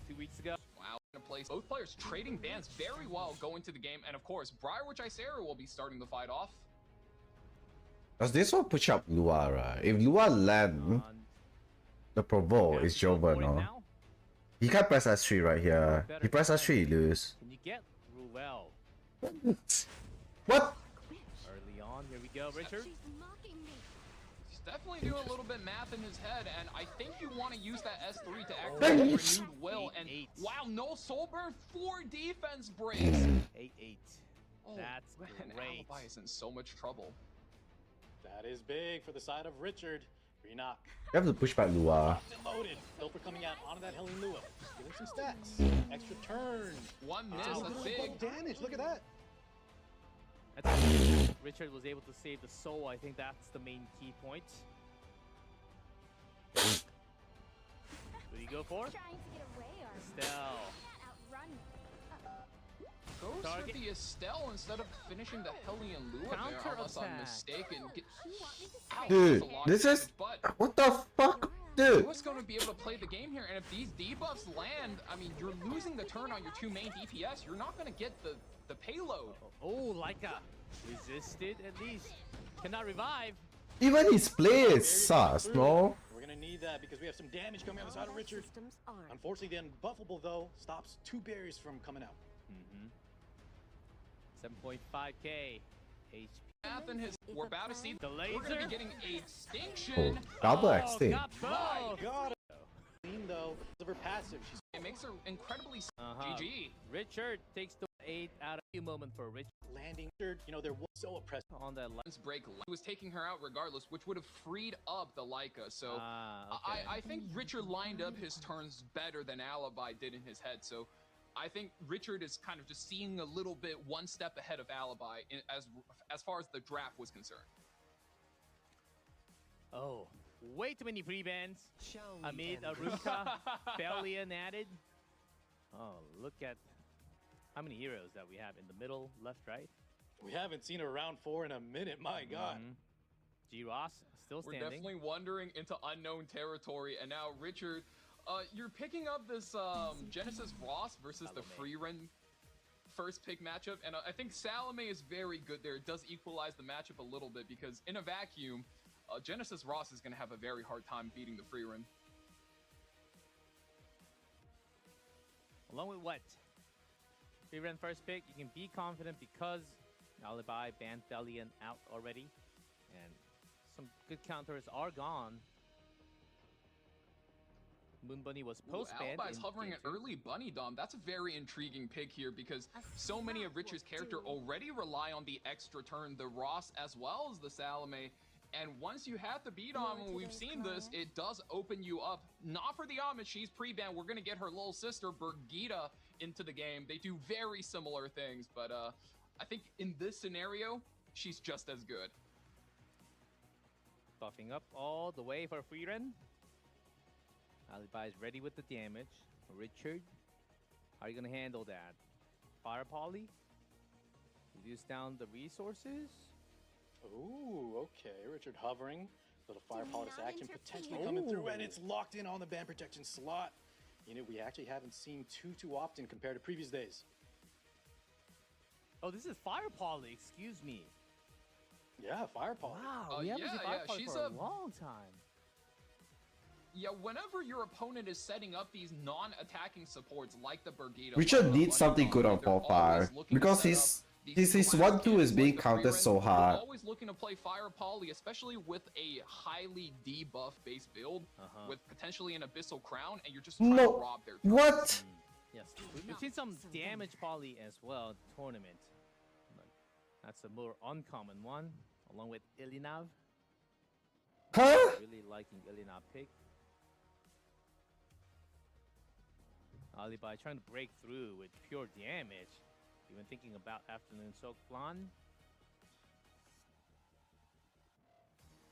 2 weeks ago. Wow, in a place. Both players trading bans very well going to the game, and of course, Briarwitch Isera will be starting the fight off. Does this one push up Lua, right? If Lua land, On the provoke is Jova, point no? now. He can't press S3 right here. He press S3, he lose. Can you get Ruel? What? Early on, here we go, Richard. She's mocking me. definitely doing a little bit math in his head, and I think you want to use that S3 to activate renewed will. And 8-8. wow, no soul burn, 4 defense breaks. 8-8. Oh, That's man, great. Alibi is in so much trouble. That is big for the side of Richard. Renock. You have to push back Lua. Locked and loaded. Pilfer coming out onto that Hellion Lua. Giving some stacks. Extra turn. One miss, Just that's a big. little damage. Look at that. Richard was able to save the soul. I think that's the main key point. Who do you go for? Trying to get away, are you? Estelle. Can't outrun me. Goes Target. for the Estelle instead of finishing the Hellion Lua there, unless I'm Counter-attack. mistaken. You want me to Ow, stay? Dude, that's a lot of this is damage, but what the fuck, dude. Lua's going to be able to play the game here, and if these debuffs land, I mean, you're losing the turn on your 2 main DPS. You're not going to get the payload. Oh, Laika. Resisted at least. Cannot revive. Even his play is sus, no? We're gonna need that because we have some damage coming on the side of Richard. Systems aren't. Unfortunately, the unbuffable though stops 2 barriers from coming out. 7.5k HP. Math in his, we're about to see, The we're going to laser. be getting a extinction. Double Oh, XT. got My both. God. Clean though of her passive. She's It makes her incredibly Uh-huh. GG. Richard takes the 8 out of a few moment for Richard landing. You know they're so oppressed. on that line. This break was taking her out regardless, which would have freed up the Leica. So Okay. I think Richard lined up his turns better than Alibi did in his head. So I think Richard is kind of just seeing a little bit one step ahead of Alibi as far as the draft was concerned. Oh, way too many free bands. Amid Aruka, Bellion added. Oh, look at how many heroes that we have in the middle, left, right. We haven't seen her round 4 in a minute. My God. G-Ross still We're standing. definitely wandering into unknown territory, and now Richard, you're picking up this Genesis Ross versus the free run first pick matchup, and I think Salome is very good there. It does equalize the matchup a little bit because in a vacuum, Genesis Ross is going to have a very hard time beating the free run. Along with what? Free run first pick, you can be confident because Alibi banned Bellion out already, and some good counters are gone. Moon Bunny was post-banned. Alibi's hovering an early Bunny Dom. That's a very intriguing pick here because so many of Richard's character already rely on the extra turn, the Ross as well as the Salome. And once you have the beat on, when we've seen this, it does open you up. Not for the Amish, she's pre-banned. We're going to get her little sister, Birgitta, into the game. They do very similar things, but I think in this scenario, she's just as good. Buffing up all the way for free run. Alibi is ready with the damage. Richard, how are you going to handle that? Fire Poly? Reduce down the resources? Ooh, okay. Richard hovering. Little fire Do polish not action potentially interfere. coming through, and it's locked in on the band protection slot. You know, we actually haven't seen too often compared to previous days. Oh, this is Fire Poly, excuse me. Yeah, fire polish. Wow, we haven't yeah, seen Fire yeah, Poly she's for a a- long time. Yeah, whenever your opponent is setting up these non-attacking supports like the Birgitta, Richard like the needs something Bunny good on Dom, they're 4-5 always looking to because set his up these his collateral 1-2 is kills being like the counted free so run. They're hard. always looking to play Fire Poly, especially with a highly debuff-based build, with potentially an Abyssal Crown, and you're just trying to No, rob their turn. what? Yes, we've seen some damage Poly as well in the tournament. But that's a more uncommon one, along with Ilinav. Huh? Really liking Ilinav pick. Alibi trying to break through with pure damage. Even thinking about Afternoon Soak Flan.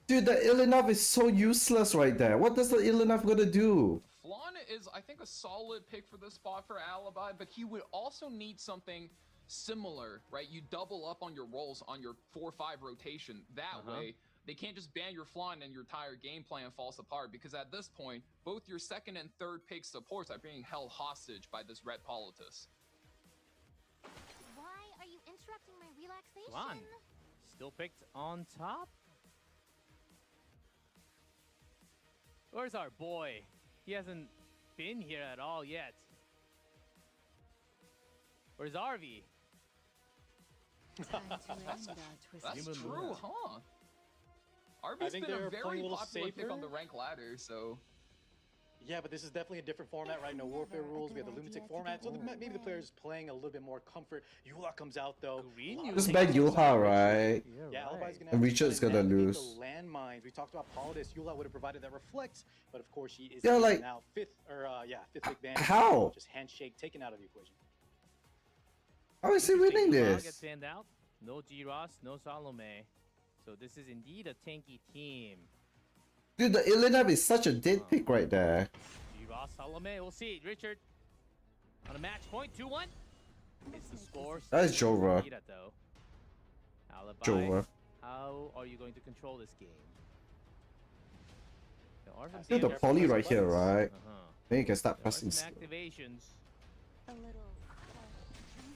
Dude, the Illinov is so useless right there. What does the Illinov gonna do? Flan is, I think, a solid pick for this spot for Alibi, but he would also need something similar, right? You double up on your rolls on your 4-5 rotation. That way, they can't just ban your Flan and your entire game plan falls apart, because at this point, both your second and third pick supports are being held hostage by this Red Politis. Why are you interrupting my relaxation? Flan still picked on top. Where's our boy? He hasn't been here at all yet. Where's Arvi? Time to end our twisted That's Human true, Luna. huh? Arby's think been a they're very playing a little popular pick on safer. the rank ladder, so Yeah, but this is definitely a different format, right? No warfare rules. We have the lunatic format, so maybe the players playing a little bit more comfort. Yula comes out though. Green A lot of Just using ban damage. Yuha, right? Yeah, Alibi's gonna And have to Richard's try to gonna navigate lose. the landmines. We talked about Politis. Yula would have provided that reflect, but of course she is Yeah, like- now fifth big ban. How? Just handshake taken out of the equation. How is he winning Gets this? banned out. No G-Ross, no Salome. So this is indeed a tanky team. Dude, the Ilinab is such a dead pick right there. G-Ross, Salome, we'll see. Richard on a match point, 2-1. Is the score. That is still Jova. Nikita, though. Alibi, Jova. how are you going to control this game? There are some Dude, the damage. poly right here, right? Uh-huh. Then you can start There are pressing. some activations. A little.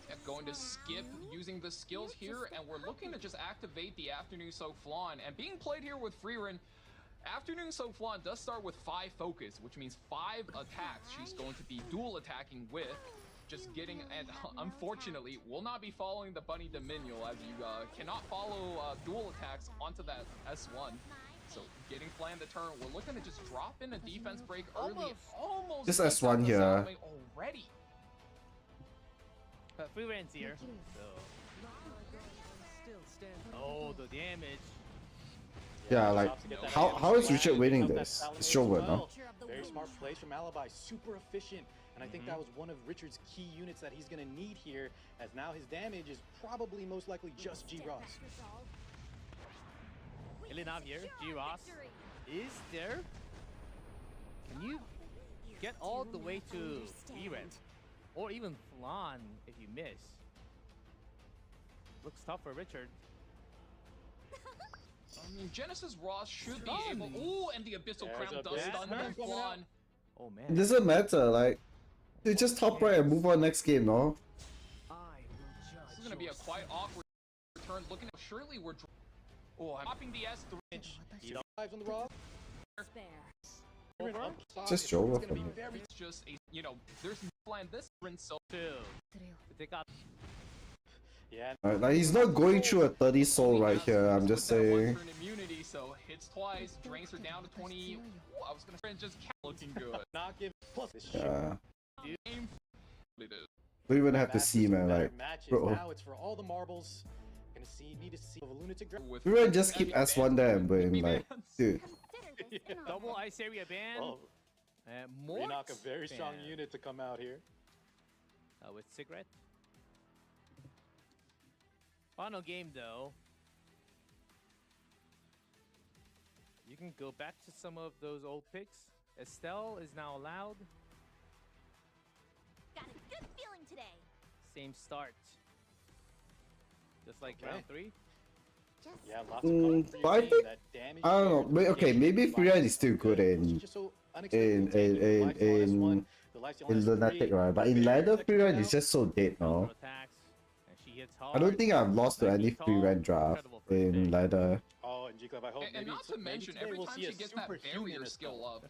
yeah, going to skip using the skills here, and we're looking to just activate the Afternoon Soak Flan. And being played here with Freerin, Afternoon Soak Flan does start with 5 focus, which means 5 attacks she's going to be dual attacking with. Just getting, and unfortunately, will not be following the Bunny Dominion as you cannot follow dual attacks onto that S1. So getting Flan the turn, we're looking to just drop in a defense break early. Almost Just takes S1 out the here. Salome already. Free Ran's here. So. Oh, the damage. Yeah, like, Drops to get that how damage. is Richard winning Picks up that this? Salome It's as Jova, well. no? Very smart plays from Alibi, super efficient. And I think that was one of Richard's key units that he's gonna need here, as now his damage is probably most likely just G-Ross. Ilinav here. G-Ross is there. Can you get all the way to Eren? Or even Flan if you miss. Looks tough for Richard. I mean, Genesis Ross should be Stun. able. Ooh, and the Abyssal There's Crown a does big stun smash the coming out. Flan. Oh man. It doesn't matter, like, they just top right and move on next game, no? This is gonna be a quite awkward turn. Looking at surely we're. Oh, I'm popping the S3. He dives on the rock. Spare. Freerin up top. Just It's Jova gonna for be me. very It's just a, there's no Flan this sprint so. Two. To take out. yeah. Like, he's not going through a 30 soul right here, I'm just With that saying. one-turn immunity, so hits twice, drains her down to 20. Ooh, I was gonna say just looking good. Not give plus this shit. Yeah. Game it is. Don't even have to Matches see, man, better like, matches. bro. Now it's for all the marbles. Need to see of a lunatic draft. With We would just keep heavy S1 there and bans, win, like, dude. Consider this an Double honor. ice area ban. Oh, More. Reenock, a very strong unit to come out here. With Cigarette. Final game though. You can go back to some of those old picks. Estelle is now allowed. Got a good feeling today. Same start. Just like Okay. round 3. Just Yeah, lots of cover for your but I team. think- That damage I don't know, share, but okay, mitigation, maybe five Freeride is is still good It's in just so unexpected in taking the life on this one. The life steal on in this Lunatic, three, right? But in very ladder, second Freeride round. is just so dead, no? Attacks, and she hits I hard. don't think I've lost to any free rent draft Incredible first in pick. ladder. Oh, and G-Club, I hope And maybe not to maybe mention, today every we'll time see she a gets that superhuman barrier Estelle. skill up.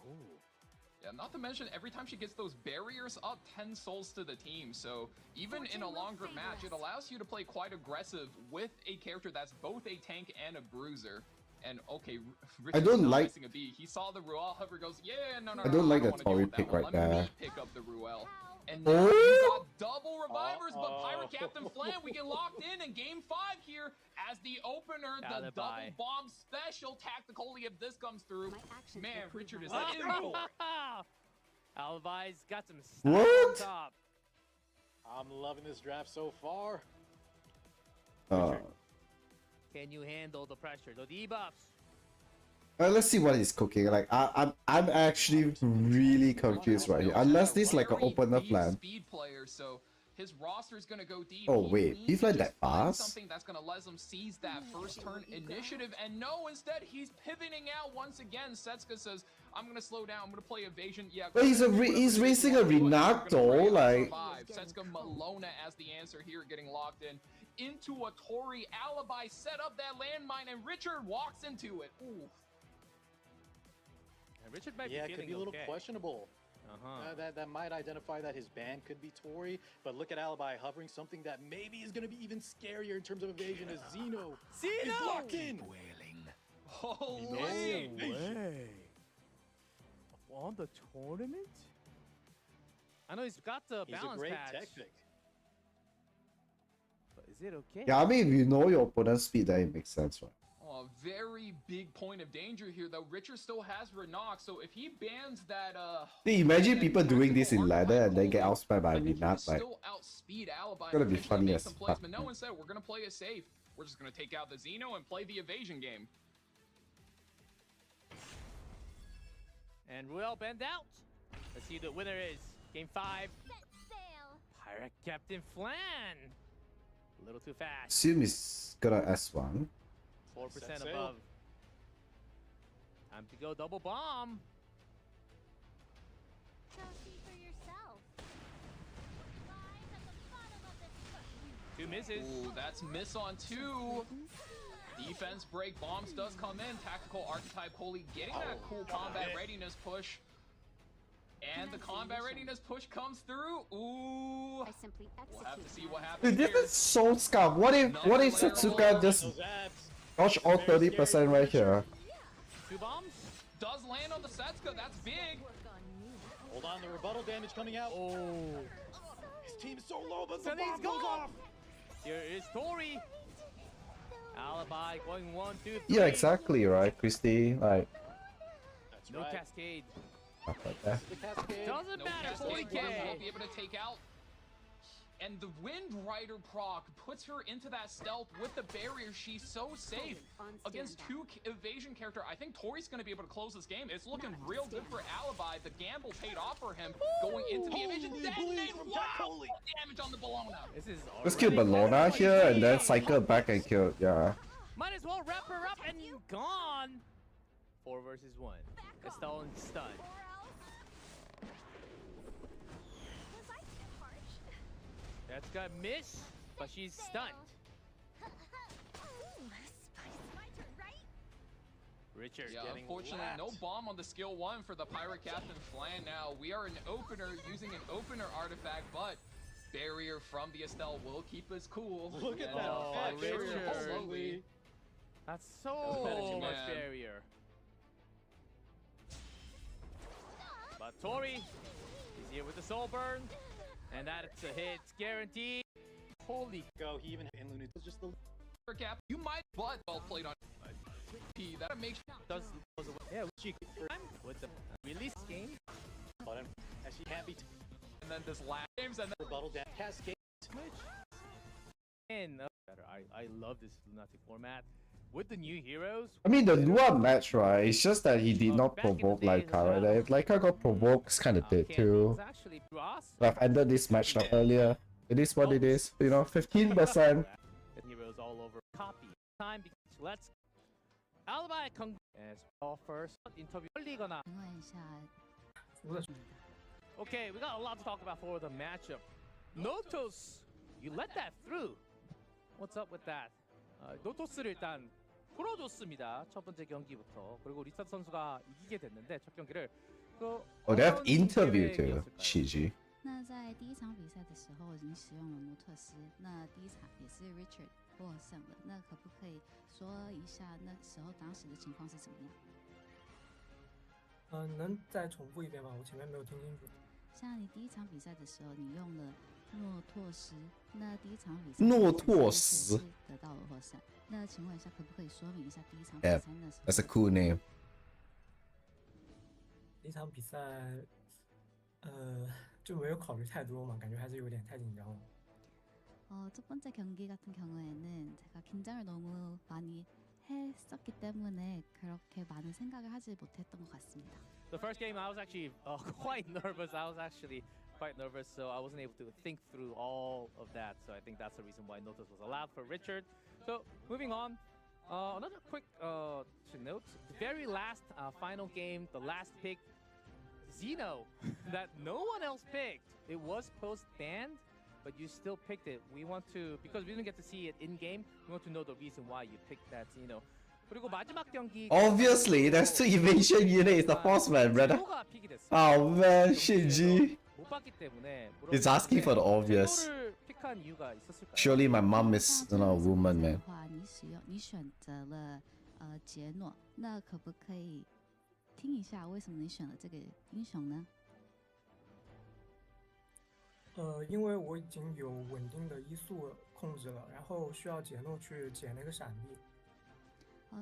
Ooh. Yeah, not to mention, every time she gets those barriers up, 10 souls to the team. So even in a longer match, it allows you to play quite aggressive with a character that's both a tank and a bruiser. And okay, Richard's don't not like- missing a beat. He saw the Ruel hover, goes, yeah, no, I don't like the wanna deal Tory with that pick one. right Let me there. pick up the Ruel. Ow. And now Oh! you got double revivers, but Uh-oh. Pirate Captain Flan, we get locked in game 5 here as the opener, the Alibi. double bomb special tactically if this comes through. My actions Man, will prove Richard my is words. in for it. Alibi's got some style What? on top. I'm loving this draft so far. Uh, Can you handle the pressure? The debuffs. let's see what he's cooking. Like, I'm actually really confused right here. Unless this is like an Very opener deep plan. Speed player, so his roster is gonna go deep. Oh, wait, needs he to fled just that find fast? Something that's gonna let him seize that first turn initiative, and no, instead he's pivoting out once again. Setsuka says, "I'm gonna slow down. I'm gonna play evasion." Yeah, But he's he's racing a Renato, like. Setsuka Malona as the answer here, getting locked in into a Tory. Alibi set up that landmine, and Richard walks into it. Ooh. And Richard might Yeah, be it could feeling be a little okay. questionable. That might identify that his ban could be Tory, but look at Alibi hovering something that maybe is going to be even scarier in terms of evasion as Zeno is locked in. Holy! On the tournament? I know he's got the He's a balance great patch. tech pick. But is it okay? Yeah, I mean, if you know your opponent's speed, then it makes sense, right? Oh, very big point of danger here, though. Richard still has Renok, so if he bans that, Dude, imagine that people doing this in tactical ladder and then get archetype outspeed by I think he Renat, would like, still outspeed Alibi. gonna and be potentially funny make as some plays, fuck. but no one said we're gonna play it safe. We're just gonna take out the Xeno and play the evasion game. And Ruel bend out. Let's see who the winner is. Game 5. Set sail. Pirate Captain Flan. A little too fast. assume he's gonna S1. 4% Set sail. above. Time to go double bomb. So see for yourself. Lies at the bottom of this 2 misses. Ooh, that's miss on 2. Defense break, bombs does come in. Tactical archetype Holy getting that cool combat readiness push. And the combat readiness push comes through. Ooh. I simply execute. We'll have to see what happens Dude, this here. is so scuff. What if Setsuka just Those abs. dodge all 30% right here? 2 bombs. Does land on the Setsuka, that's big. Work on me. Hold on, the rebuttal damage coming out. Oh. His team is so low, but the Sunny's bomb goes gone. off. Here is Tory. Alibi going 1, 2, 3. Yeah, exactly, right, Christy? Like, That's No right. cascade. stuff like that. The cascade. Doesn't No matter. cascade, 40K. won't be able to take out. And the Wind Rider proc puts her into that stealth with the barrier. She's so safe On against standby. 2 evasion character. I think Tori's going to be able to close this game. It's looking real good for Alibi. The gamble paid off for him going into the evasion. Holy Detonate! bleed from Wow! Jack Holy. Damage on the Bellona. This is Let's kill already- Bellona here and then cycle back and kill, yeah. Might as well wrap her up and gone. 4 versus 1. Estelle and stun. Or else. Was I too harsh? That's got miss, but she's stunned. Ooh, spice. My turn, right? Richard Yeah, getting unfortunately, no lapped. bomb on the skill 1 for the Pirate Captain Flan now. We are an opener using an opener artifact, but barrier from the Estelle will keep us cool. Look at And, that Oh, fat barrier Richard. slowly. That's so Oh, much man. barrier. But Tory is here with the soul burn, and that's a hit guaranteed. Holy Go, he even in Luna just the Pirate Cap, you might, but well played on P. That makes does goes away. yeah, she for With the release game. button as she can't be and then this last games and then rebuttal damage. Cascade. And better. I love this Lunatic format. With the new heroes. I mean, the Lua match, right? It's just that he did not Back in the provoke days Laika, as well. right? If Laika got provoked, kind of did Okay, too. it's actually Ross. I've ended this match up earlier. It is what it is, you know, 15%. Heroes all over. Copy. Time because let's Alibi as well first interview 걸리거나. Okay, we got a lot to talk about for the matchup. Notos, you let that through. What's up with that? 노토스를 일단 풀어줬습니다. 첫 번째 경기부터. 그리고 리차드 선수가 이기게 됐는데 첫 경기를. Oh, they have interview too, Shiji. 那在第一场比赛的时候已经使用了诺特斯，那第一场也是 Richard 获胜了。那可不可以说一下那时候当时的情况是怎么样？能再重复一遍吗？我前面没有听清楚。像你第一场比赛的时候，你用了诺托斯，那第一场比赛诺托斯得到了获胜。那请问一下，可不可以说明一下第一场比 Yeah, 赛那时候？ that's a cool name. 第一场比赛，就没有考虑太多嘛，感觉还是有点太紧张了。 첫 번째 경기 같은 경우에는 제가 긴장을 너무 많이 했었기 때문에 그렇게 많은 생각을 하지 못했던 것 같습니다. The first game, I was actually quite nervous. I was actually quite nervous, so I wasn't able to think through all of that. So I think that's the reason why Notos was allowed for Richard. So moving on, another quick to note: the very last final game, the last pick, Xeno, that no one else picked. It was post banned, but you still picked it. We want to, because we didn't get to see it in game. We want to know the reason why you picked that 그리고 마지막 경기 Obviously, that's the evasion unit is the force man, brother. 가 픽이 됐어요. Oh man, Shinji. 못 봤기 때문에 He's asking for the obvious. 제노를 픽한 이유가 있었을까요? Surely my mom is 那 not a 这个 woman, 的 man. 话，你选择了杰诺，那可不可以听一下为什么你选了这个英雄呢？因为我已经有稳定的移速控制了，然后需要杰诺去捡那个闪避。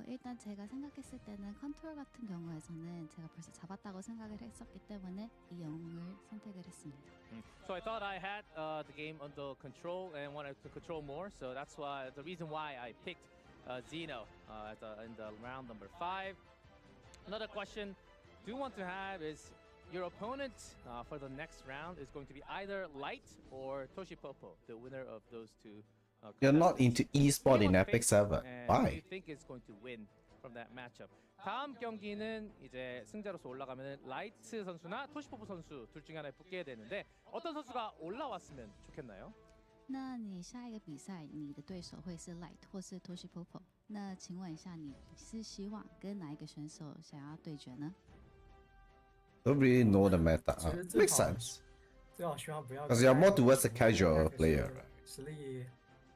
일단 제가 생각했을 때는 컨트롤 같은 경우에서는 제가 벌써 잡았다고 생각을 했었기 때문에 이 영웅을 선택을 했습니다. So I thought I had the game under control and wanted to control more. So that's why the reason why I picked Zeno in the round number 5. Another question I do want to have is your opponent for the next round is going to be either Light or Toshipopo, the winner of those two. You're not into esport in Epic 7. Who do you Why? think is going to win from that matchup? 다음 경기는 이제 승자로서 올라가면 라이트 선수나 토시포프 선수 둘 중에 하나에 붙게 되는데 어떤 선수가 올라왔으면 좋겠나요? 那你下一个比赛，你的对手会是 Light 或是 Toshipopo？ 那请问一下，你是希望跟哪一个选手想要对决呢？ Don't really know the meta. 其实最 Makes 好 sense. 最好希望不要。 Because you're more towards a casual player, right? 实力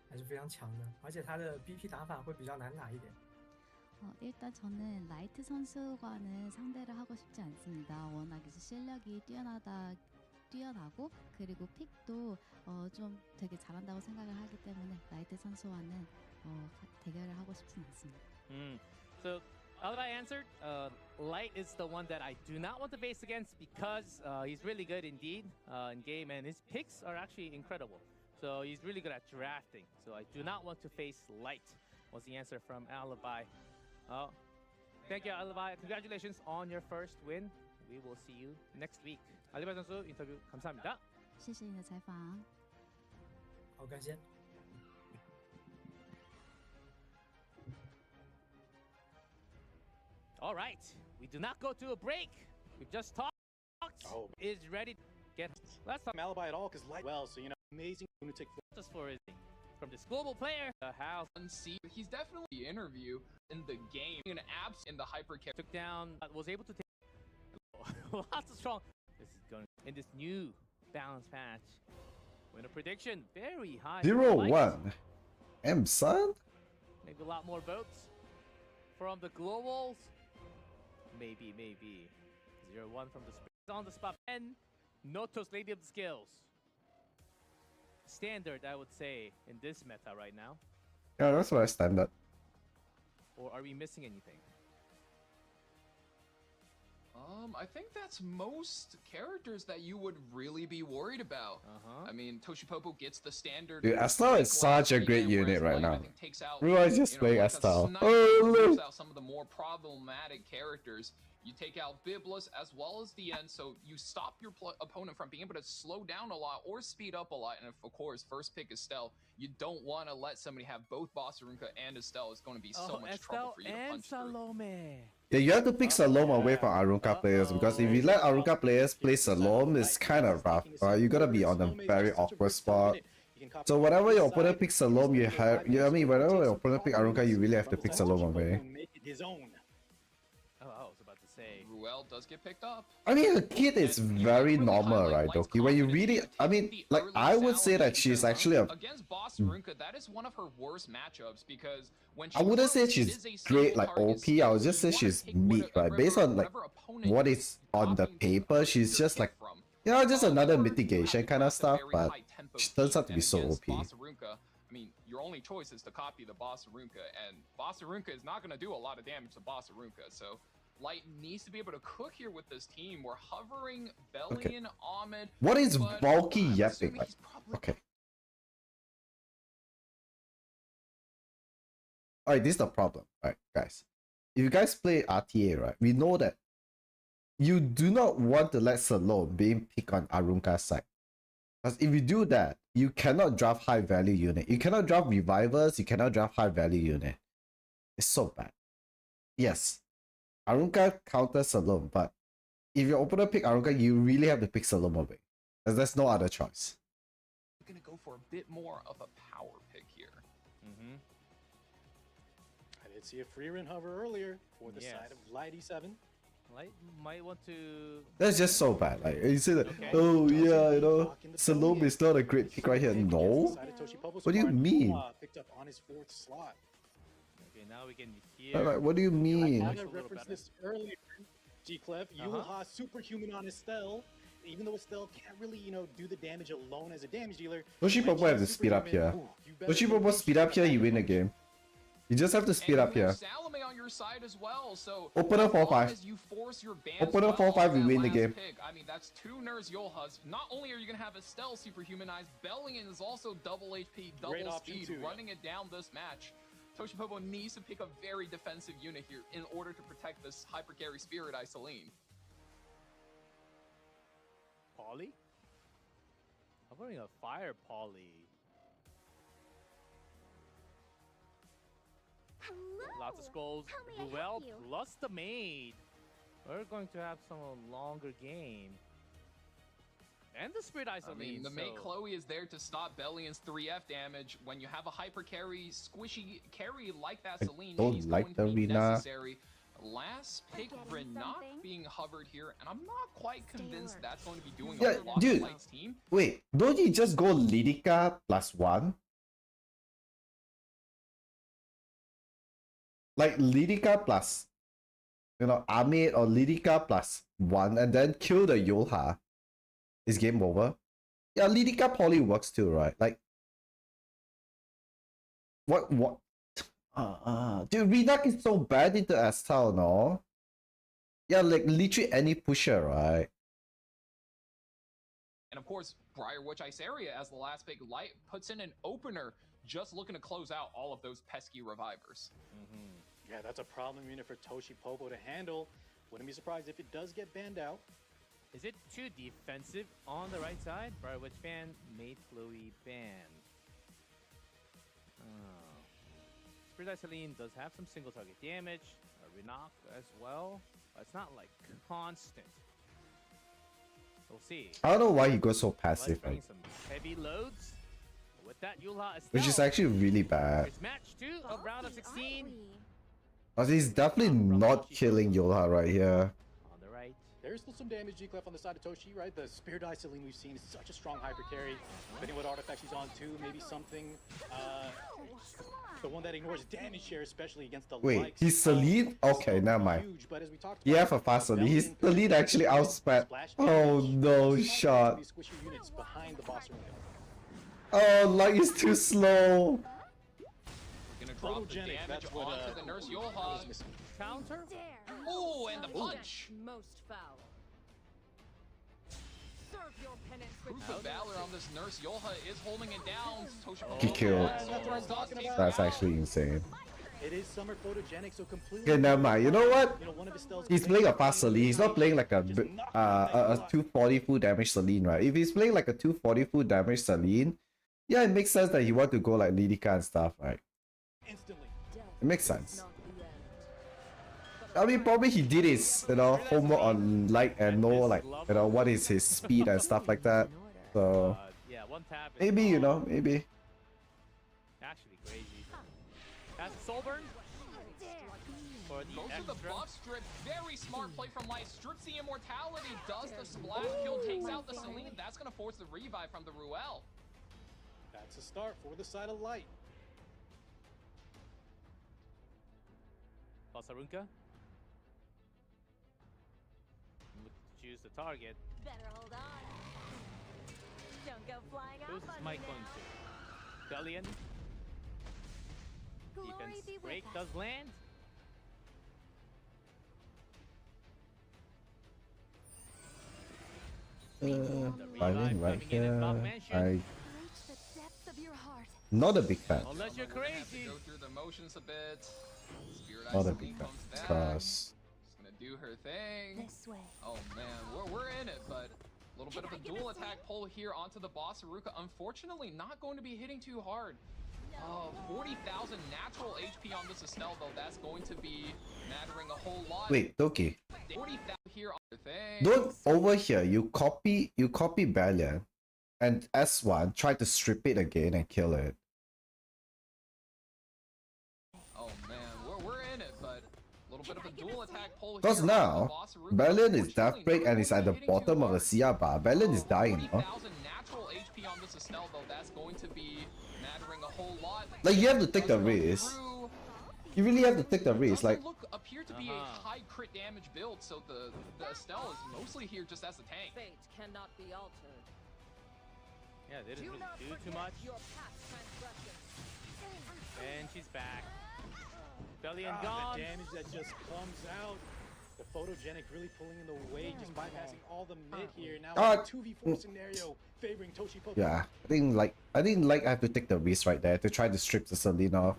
还是非常强的，而且他的 BP 打法会比较难打一点。 일단 저는 라이트 선수와는 상대를 하고 싶지 않습니다. 워낙 이제 실력이 뛰어나고 그리고 픽도 좀 되게 잘한다고 생각을 하기 때문에 라이트 선수와는 대결을 하고 싶진 않습니다. So, how I answered, Light is the one that I do not want to face against because he's really good indeed in game and his picks are actually incredible. So he's really good at drafting. So I do not want to face Light was the answer from Alibi. Thank you, Alibi. Congratulations on your first win. We will see you next week. 알리바이 선수 인터뷰 감사합니다. 谢谢你的采访。好，感谢。 All right, we do not go to a break. We've just talked. Oh. Is ready to get. Let's talk Alibi at all because light well, so amazing lunatic. just for his from this global player. How See, he's definitely the interview in the game. An abs in the hyper care. took down, was able to take lots of strong. This is going in this new balance patch. Win a prediction, very high. 0-1. M-Sun? Maybe a lot more votes from the globals. Maybe 0-1 from the on the spot. And Noto's Lady of the Skills. Standard, I would say, in this meta right now. Yeah, that's what I standard. Or are we missing anything? I think that's most characters that you would really be worried about. I mean, Toshipopo gets the standard. Dude, Estelle is such a great unit right now. Takes out, Everyone's just playing like a Estelle. sniper, Oh, takes look. out some of the more problematic characters. You take out Biblis as well as the end, so you stop your opponent from being able to slow down a lot or speed up a lot. And if, of course, first pick Estelle, you don't want to let somebody have both Bossarunka and Estelle. It's going to be so much trouble for you to punch through. Salome. Yeah, you have to pick Salome away from Arunka players because if you let Arunka players play Salome, it's kind of rough. You gotta be on a very awkward spot. So whatever your opponent picks Salome, you have. I mean, whenever your opponent pick Arunka, you really have to pick Salome away. Make it his own. Oh, I was about to say. Ruel does get picked up. I mean, the kid is very normal, right, Doki? When you read it, I mean, like, I would say that she's actually a. Against Bossarunka, that is one of her worst matchups because when she I wouldn't say works, it she's is a great, single like target OP. I would skill, just so say you wanna she's take meat, right? Based on like whatever opponent what is is on the stopping paper, she's your just pick like, from. you know, just another However, mitigation you kind have of a stuff, very but high-tempo she turns out to team, be so and against OP. Bossarunka, I mean, your only choice is to copy the Bossarunka, and Bossarunka is not going to do a lot of damage to Bossarunka, so Light needs to be able to cook here with this team. We're hovering Bellion, Ahmed. What is but bulky I'm yapping assuming like? he's probably Okay. Alright, this is the problem, right, guys? If you guys play RTA, right, we know that you do not want to let Salome being picked on Arunka's side. Because if you do that, you cannot draft high value unit. You cannot draft revivers, you cannot draft high value unit. It's so bad. Yes, Arunka counters Salome, but if your opponent pick Arunka, you really have to pick Salome away. Because there's no other choice. going to go for a bit more of a power pick here. I did see a free run hover earlier for the Yes. side of Light E7. Might want to. That's just so bad. Like you say that, Okay. oh yeah, you know, Salome is not a great pick right here. No. What do you mean? Picked up on his 4th slot. Okay, now we can hear. Like, what do you mean? I Looks a little referenced better. this earlier. G-Clef, Yulha superhuman on Estelle. Even though Estelle can't really, you know, do the damage alone as a damage dealer. Toshi when Popo have to she's speed up superhuman, here. ooh, you better Toshi be Popo patient speed up with here, that you win the damage. game. You just have to speed And up you here. have Salome on your side as well, so Open up as long 4-5. as you force your bans Open up well 4-5, on we that win the last game. pick, I mean, that's 2 Nurse Yolhas. Not only are you going to have Estelle superhumanized, Bellion is also double HP, Great double option speed, too, yeah. running it down this match. Toshi Popo needs to pick a very defensive unit here in order to protect this hyper carry Spirit Eye Celine. Polly? I'm running a fire Polly. Hello. Lots of scrolls. How may I Ruel help you? plus the maid. We're going to have some longer game. And the Spirit Eye I Celine. mean, the so... Mei Chloe is there to stop Bellion's 3F damage. When you have a hyper carry, squishy carry like that I Celine, don't she's like going to be the Rina. necessary. Last pick, Forgetting Renak something? being hovered here, and I'm not quite Stay convinced alert. that's going to be doing Yeah, a lot dude. for Light's team. Wait, don't you just go Lidica +1? Like Lidica plus, you know, Amit or Lidica +1 and then kill the Yulha. Is game over? Yeah, Lidica probably works too, right? Like, what? Dude, Renak is so bad into Estelle, no? Yeah, like literally any pusher, right? And of course, Briar Witch Ice Area as the last pick. Light puts in an opener, just looking to close out all of those pesky revivers. Yeah, that's a problem unit for Toshi Popo to handle. Wouldn't be surprised if it does get banned out. Is it too defensive on the right side? Briar Witch ban, made Chloe ban. Oh. Spirit Eye Celine does have some single target damage. Renak as well. But it's not like constant. We'll see. I don't know why he goes so Let's passive, bring right? some heavy loads. With that, Yulha Estelle. Which is actually really bad. It's match 2 of round of Bulky, aren't 16. we? But he's definitely not killing Yulha right here. On the right. There's still some damage G-Clef on the side of Toshi, right? The Spirit Eye Celine we've seen is such a strong hyper carry. Depending what artifact she's on too, maybe something. The one that ignores damage share, especially against the Wait, likes he's of Celine? Okay, Estelle, never mind. huge, but as we talked He about, have a fast Celine. His Bellion could Celine be actually outspent. splash Oh damage. no, These shot. squishy units behind the boss arena. Oh, Light is too slow. Gonna drop the Photogenic, damage that's what onto the Nurse was Yolha. missing. Counter? Dare. Oh, and the punch! Most foul. Serve your penance with Proof of Valor on this Nurse Yolha is holding it down. Toshi He killed. That's what I'm talking about. That's actually insane. It is summer photogenic, so completely. Okay, never mind. You know what? You know, one of Estelle's He's playing a fast Celine. He's not playing like a 240 full damage Celine, right? If he's playing like a 240 full damage Celine, yeah, it makes sense that he want to go like Lidica and stuff, right? instantly. It makes sense. I mean, probably he did his, you know, homework on Light and know, like, you know, what is his speed and stuff like that. So, Yeah, one tap. is maybe, you know, gone. maybe. Actually crazy. That's Soulburn for the Goes to the extra. buff strip. Very smart play from Light. Strips the immortality. Does the splash kill. Takes out the Celine. That's going to force the revive from the Ruel. That's a start for the side of Light. Pasarunka. Look to choose the target. Better hold on. Don't go flying Who's off on Mike me going now. to? Bellion. Glory Defense be with break us. does land. Fighting right here. I Reach the depths of your heart. not a big fan. Unless you're We're gonna have to crazy. go through the motions a bit. Spirit Eye Not a Celine big fan. comes back. Because She's gonna do her thing. This way. Oh man, we're in it, but a little bit of a dual attack pull here onto the boss Aruka. Unfortunately, not going to be hitting too hard. 40,000 natural HP on this Estelle, though. That's going to be mattering a whole lot. wait, Doki. 40,000 here on her thing. Don't over here. You copy Bellion, and S1 try to strip it again and kill it. Oh man, we're in it, but a little bit of a dual attack pull kill Because here off the now, boss Aruka. Berlin is Death Unfortunately, Break not and is at the hitting too bottom of the hard. CR bar. Berlin is dying, no? 40,000 natural HP on this Estelle, though. That's going to be mattering a whole lot. Like, you have to take Does the go risk. through. You really have to take the risk. Like, Doesn't appear to be a high crit damage build, so the Estelle is mostly here just as a tank. Fate cannot be altered. Yeah, they didn't Do not really do too forget much. your past transgressions. And she's back. Belly and The gone. damage that just comes out. The photogenic really pulling in the way, just bypassing all the mid here. Now Ah, 2v4 scenario favoring Toshi Popo. yeah, I didn't like I have to take the risk right there to try to strip the Celine off.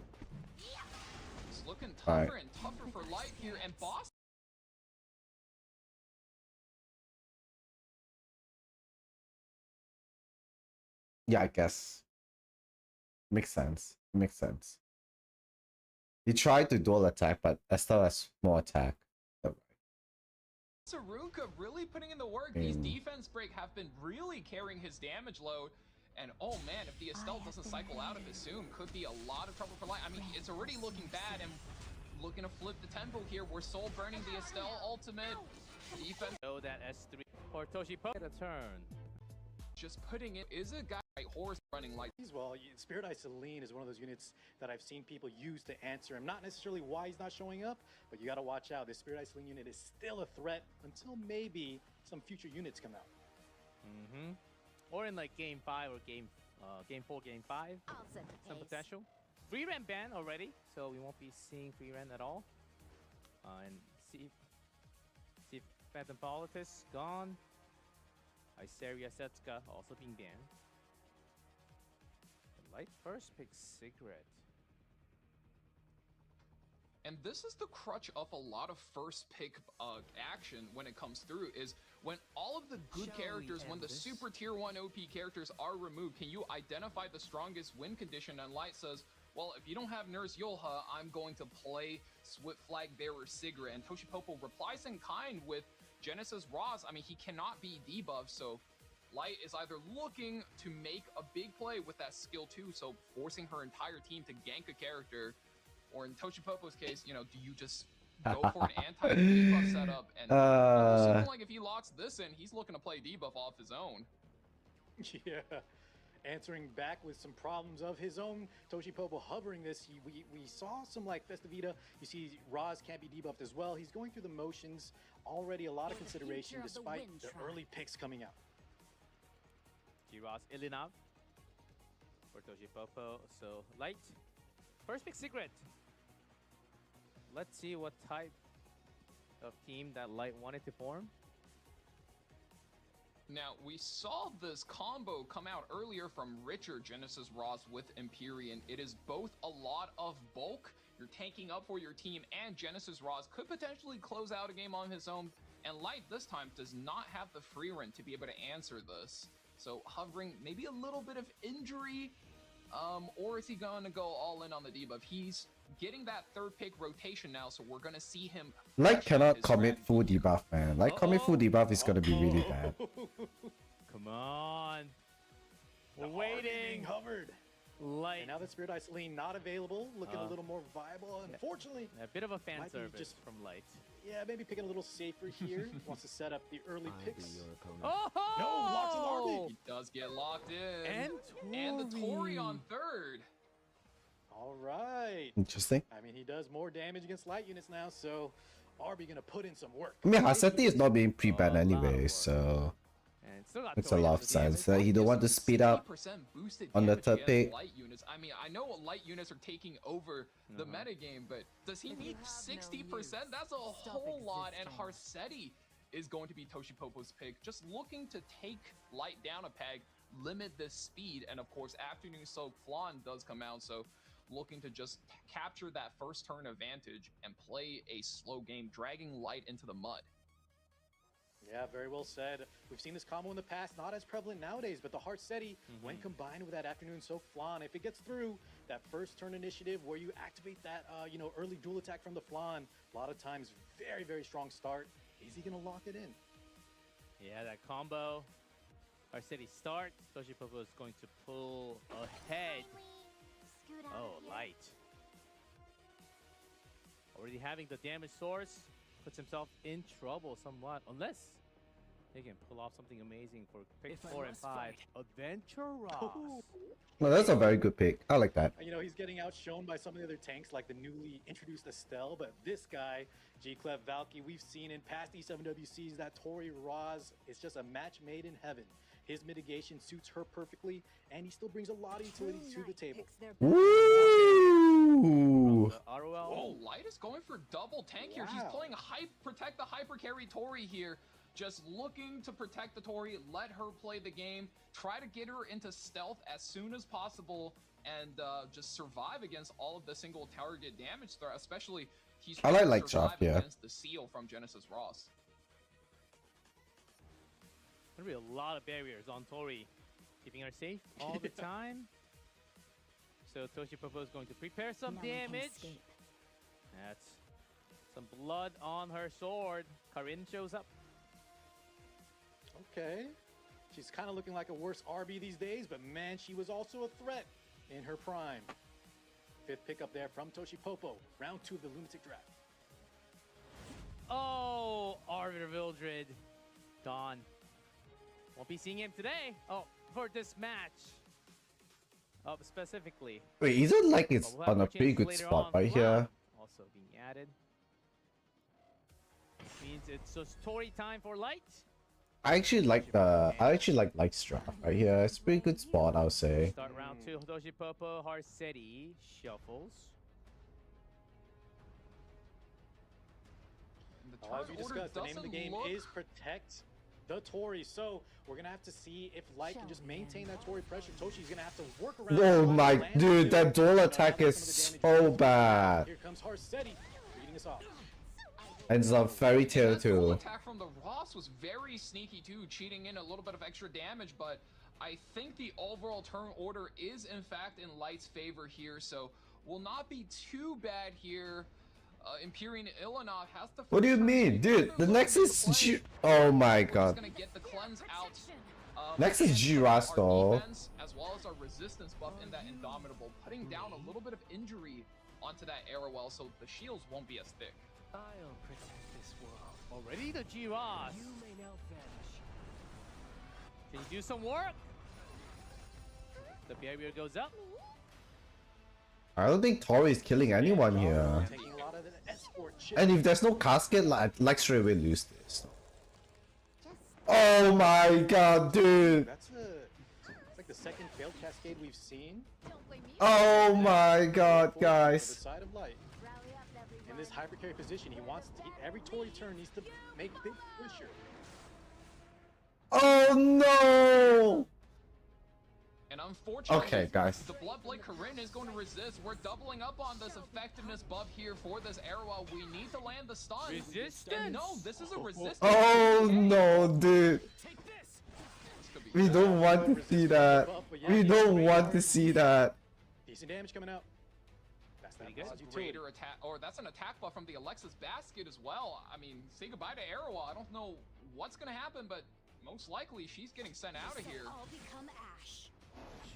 It's looking tougher Alright. and tougher for Light here, and Boss. Yeah, I guess. Makes sense. Makes sense. He tried to dual attack, but Estelle has more attack. Saruka really putting in the work. These Mm. defense break have been really carrying his damage load. And oh man, if the Estelle doesn't cycle out of it soon, could be a lot of trouble for Light. I mean, it's already looking bad and looking to flip the tempo here. We're soul burning the Estelle ultimate. Defense So that S3 for Toshi Popo. Get a turn. just putting it is a guy like horse running like As well, Spirit Eye Celine is one of those units that I've seen people use to answer him. Not necessarily why he's not showing up, but you got to watch out. This Spirit Eye Celine unit is still a threat until maybe some future units come out. Mm-hmm. Or in like game 5 or game 4, game 5. I'll set the Some pace. potential. Free rent ban already, so we won't be seeing free rent at all. And see Phantom Politis gone. Iseria Setsuka also being banned. And Light first picks Cigarette. And this is the crutch of a lot of first pick action when it comes through is when all of the good characters, when the super tier 1 OP characters are removed, can you identify the strongest win condition? And Light says, well, if you don't have Nurse Yolha, I'm going to play Swift Flag Bearer Sigrid. And Toshi Popo replies in kind with Genesis Ross. I mean, he cannot be debuffed, so Light is either looking to make a big play with that skill 2, so forcing her entire team to gank a character, or in Toshi Popo's case, you know, do you just go for an anti-debuff setup? And assuming like if he locks this in, he's looking to play debuff off his own. Yeah. Answering back with some problems of his own. Toshi Popo hovering this. We saw some like Festivita. You see Roz can't be debuffed as well. He's going through the motions. Already a lot of consideration despite the early picks coming out. G-Ross Ilinov for Toshi Popo. So Light. First pick Secret. Let's see what type of team that Light wanted to form. Now, we saw this combo come out earlier from Richard Genesis Ross with Empyrean. It is both a lot of bulk, you're tanking up for your team, and Genesis Ross could potentially close out a game on his own. And Light this time does not have the free rent to be able to answer this. So hovering, maybe a little bit of injury, or is he going to go all in on the debuff? He's getting that third pick rotation now, so we're going to see him. Light cannot commit full debuff, man. Like, commit full debuff is gonna be really bad. Come on. We're Being waiting. hovered. Light. And now that Spirit Eye Celine not available, looking a little more viable. Unfortunately, A bit of a fan might be service just- from Light. yeah, maybe picking a little safer here. Wants to set up the early picks. Oh! No, locks his army. He does get locked in. And the Tourney on third. All right. Interesting. I mean, he does more damage against light units now, so Arby gonna put in some work. I mean, Haseti is not being pre-banned anyway, so And still got makes a Tourney lot on of the sense. damage. He don't want to speed up 60% boosted on the damage third against pick. light units. I mean, I know light units are taking over the meta game, but does he If you need have 60%? no use, That's a stop whole lot, and existing. Harsetti is going to be Toshi Popo's pick. Just looking to take light down a peg, limit this speed, and of course, Afternoon Soak Flan does come out, so looking to just capture that first turn advantage and play a slow game, dragging light into the mud. Yeah, very well said. We've seen this combo in the past, not as prevalent nowadays, but the Harsetti, when combined with that Afternoon Soak Flan, if it gets through that first turn initiative where you activate that, early dual attack from the Flan, a lot of times very, very strong start. Is he gonna lock it in? Yeah, that combo. Our city start. Toshi Popo is going to pull ahead. Scoot out Oh, of here. Light. Already having the damage source. puts himself in trouble somewhat, unless they can pull off something amazing for pick 4 and 5. Adventure Ross. Well, that's a very good pick. I like that. You know, he's getting outshone by some of the other tanks, like the newly introduced Estelle, but this guy, G-Clef Valky, we've seen in past E7WCs that Tory Roz is just a match made in heaven. His mitigation suits her perfectly, and he still brings a lot of utility to the table. Woo! ROL. Oh, Light is going for double tank here. He's Wow. playing protect the hyper carry Tori here. Just looking to protect the Tori, let her play the game, try to get her into stealth as soon as possible, and just survive against all of the single target damage threat, especially he's I trying like to survive Chop, yeah. against the seal from Genesis Ross. Gonna be a lot of barriers on Tori, keeping her safe all the time. So Toshipopo is going to prepare some damage. That's some blood on her sword. Karin shows up. Okay. She's kind of looking like a worse RB these days, but man, she was also a threat in her prime. Fifth pickup there from Toshipopo. Round 2 of the Lunatic Draft. Oh, Arbiter Vildred. Gone. Won't be seeing him today. Oh, for this match. Specifically. Wait, isn't like it's But we'll have on a more pretty changes good later spot on. right here? Cloud also being added. Means it's just Tory time for Light. I actually like Light's draft right here. It's a pretty good spot, I would say. Start round 2. Toshipopo, Harsetti shuffles. And the As we turn order discussed, the name of the doesn't game look is Protect the Tory. So we're gonna have to see if Light can just maintain that Tory pressure. Toshi's gonna have to work around. Oh it, my land dude, it, that dual you know, attack have is some of the damage so resistance. bad. Here comes Harsetti leading us off. And it's a fairy tale that dual too. attack from the Ross was very sneaky too, cheating in a little bit of extra damage, but I think the overall turn order is in fact in Light's favor here, so will not be too bad here. Empyrean Ilanov has to. What do you mean, dude? The Nexus G. Oh my We're just god. gonna get the cleanse out. Nexus and G-Ras our though. defense, as well as our resistance buff in that Indomitable, putting down a little bit of injury onto that Arrowell, so the shields won't be as thick. I'll protect this world. Already the G-Ross. You may now vanish. Can you do some work? The barrier goes up. I don't think Tori is killing anyone here. Taking a lot of the escort chip. And if there's no casket, like straight away lose this. Oh my god, dude. That's it's like the second failed cascade we've seen. Don't blame me. Oh my god, For guys. the side of Light. Rally up, everyone. In this hyper carry position, he wants to, every Tory turn needs to make big pressure. Oh no! And unfortunately, Okay, guys. the Bloodblade Corinne is going to resist. We're doubling up on this effectiveness buff here for this Arrow. We need to land the stun. Resistance. And no, this is a resistance. Oh Okay. no, dude. Take this. This could be We bad. don't want to see that. We don't want to see that. Decent damage coming out. That's that Pretty good. boss utility. Greater attack, or that's an attack buff from the Alexis basket as well. I mean, say goodbye to Arrow. I don't know what's gonna happen, but most likely she's getting sent out of here. All become ash.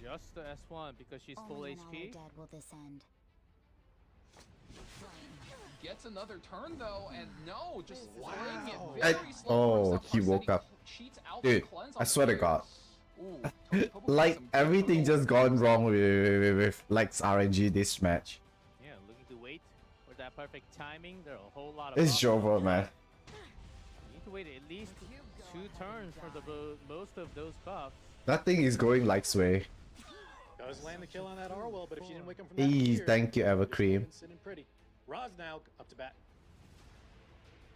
Just the S1 because she's full HP. dead will this end. Gets another turn though, and no, just Wow. playing it I- very slow. oh, First up, he woke Arsetti up. cheats out Dude, the cleanse I on swear to the God. players. Ooh, Topo got Like some everything good just gone wrong with Lex RNG this match. Yeah, looking to wait for that perfect timing. There are a whole lot of. It's buffs. Jovo, man. You need to wait at least 2 turns for the most of those buffs. That thing is going Lex way. Does land the kill on that Arwell, but if she didn't wake him from that Eee, fear, thank you, she'd be Evercream. sitting pretty. Roz now up to bat.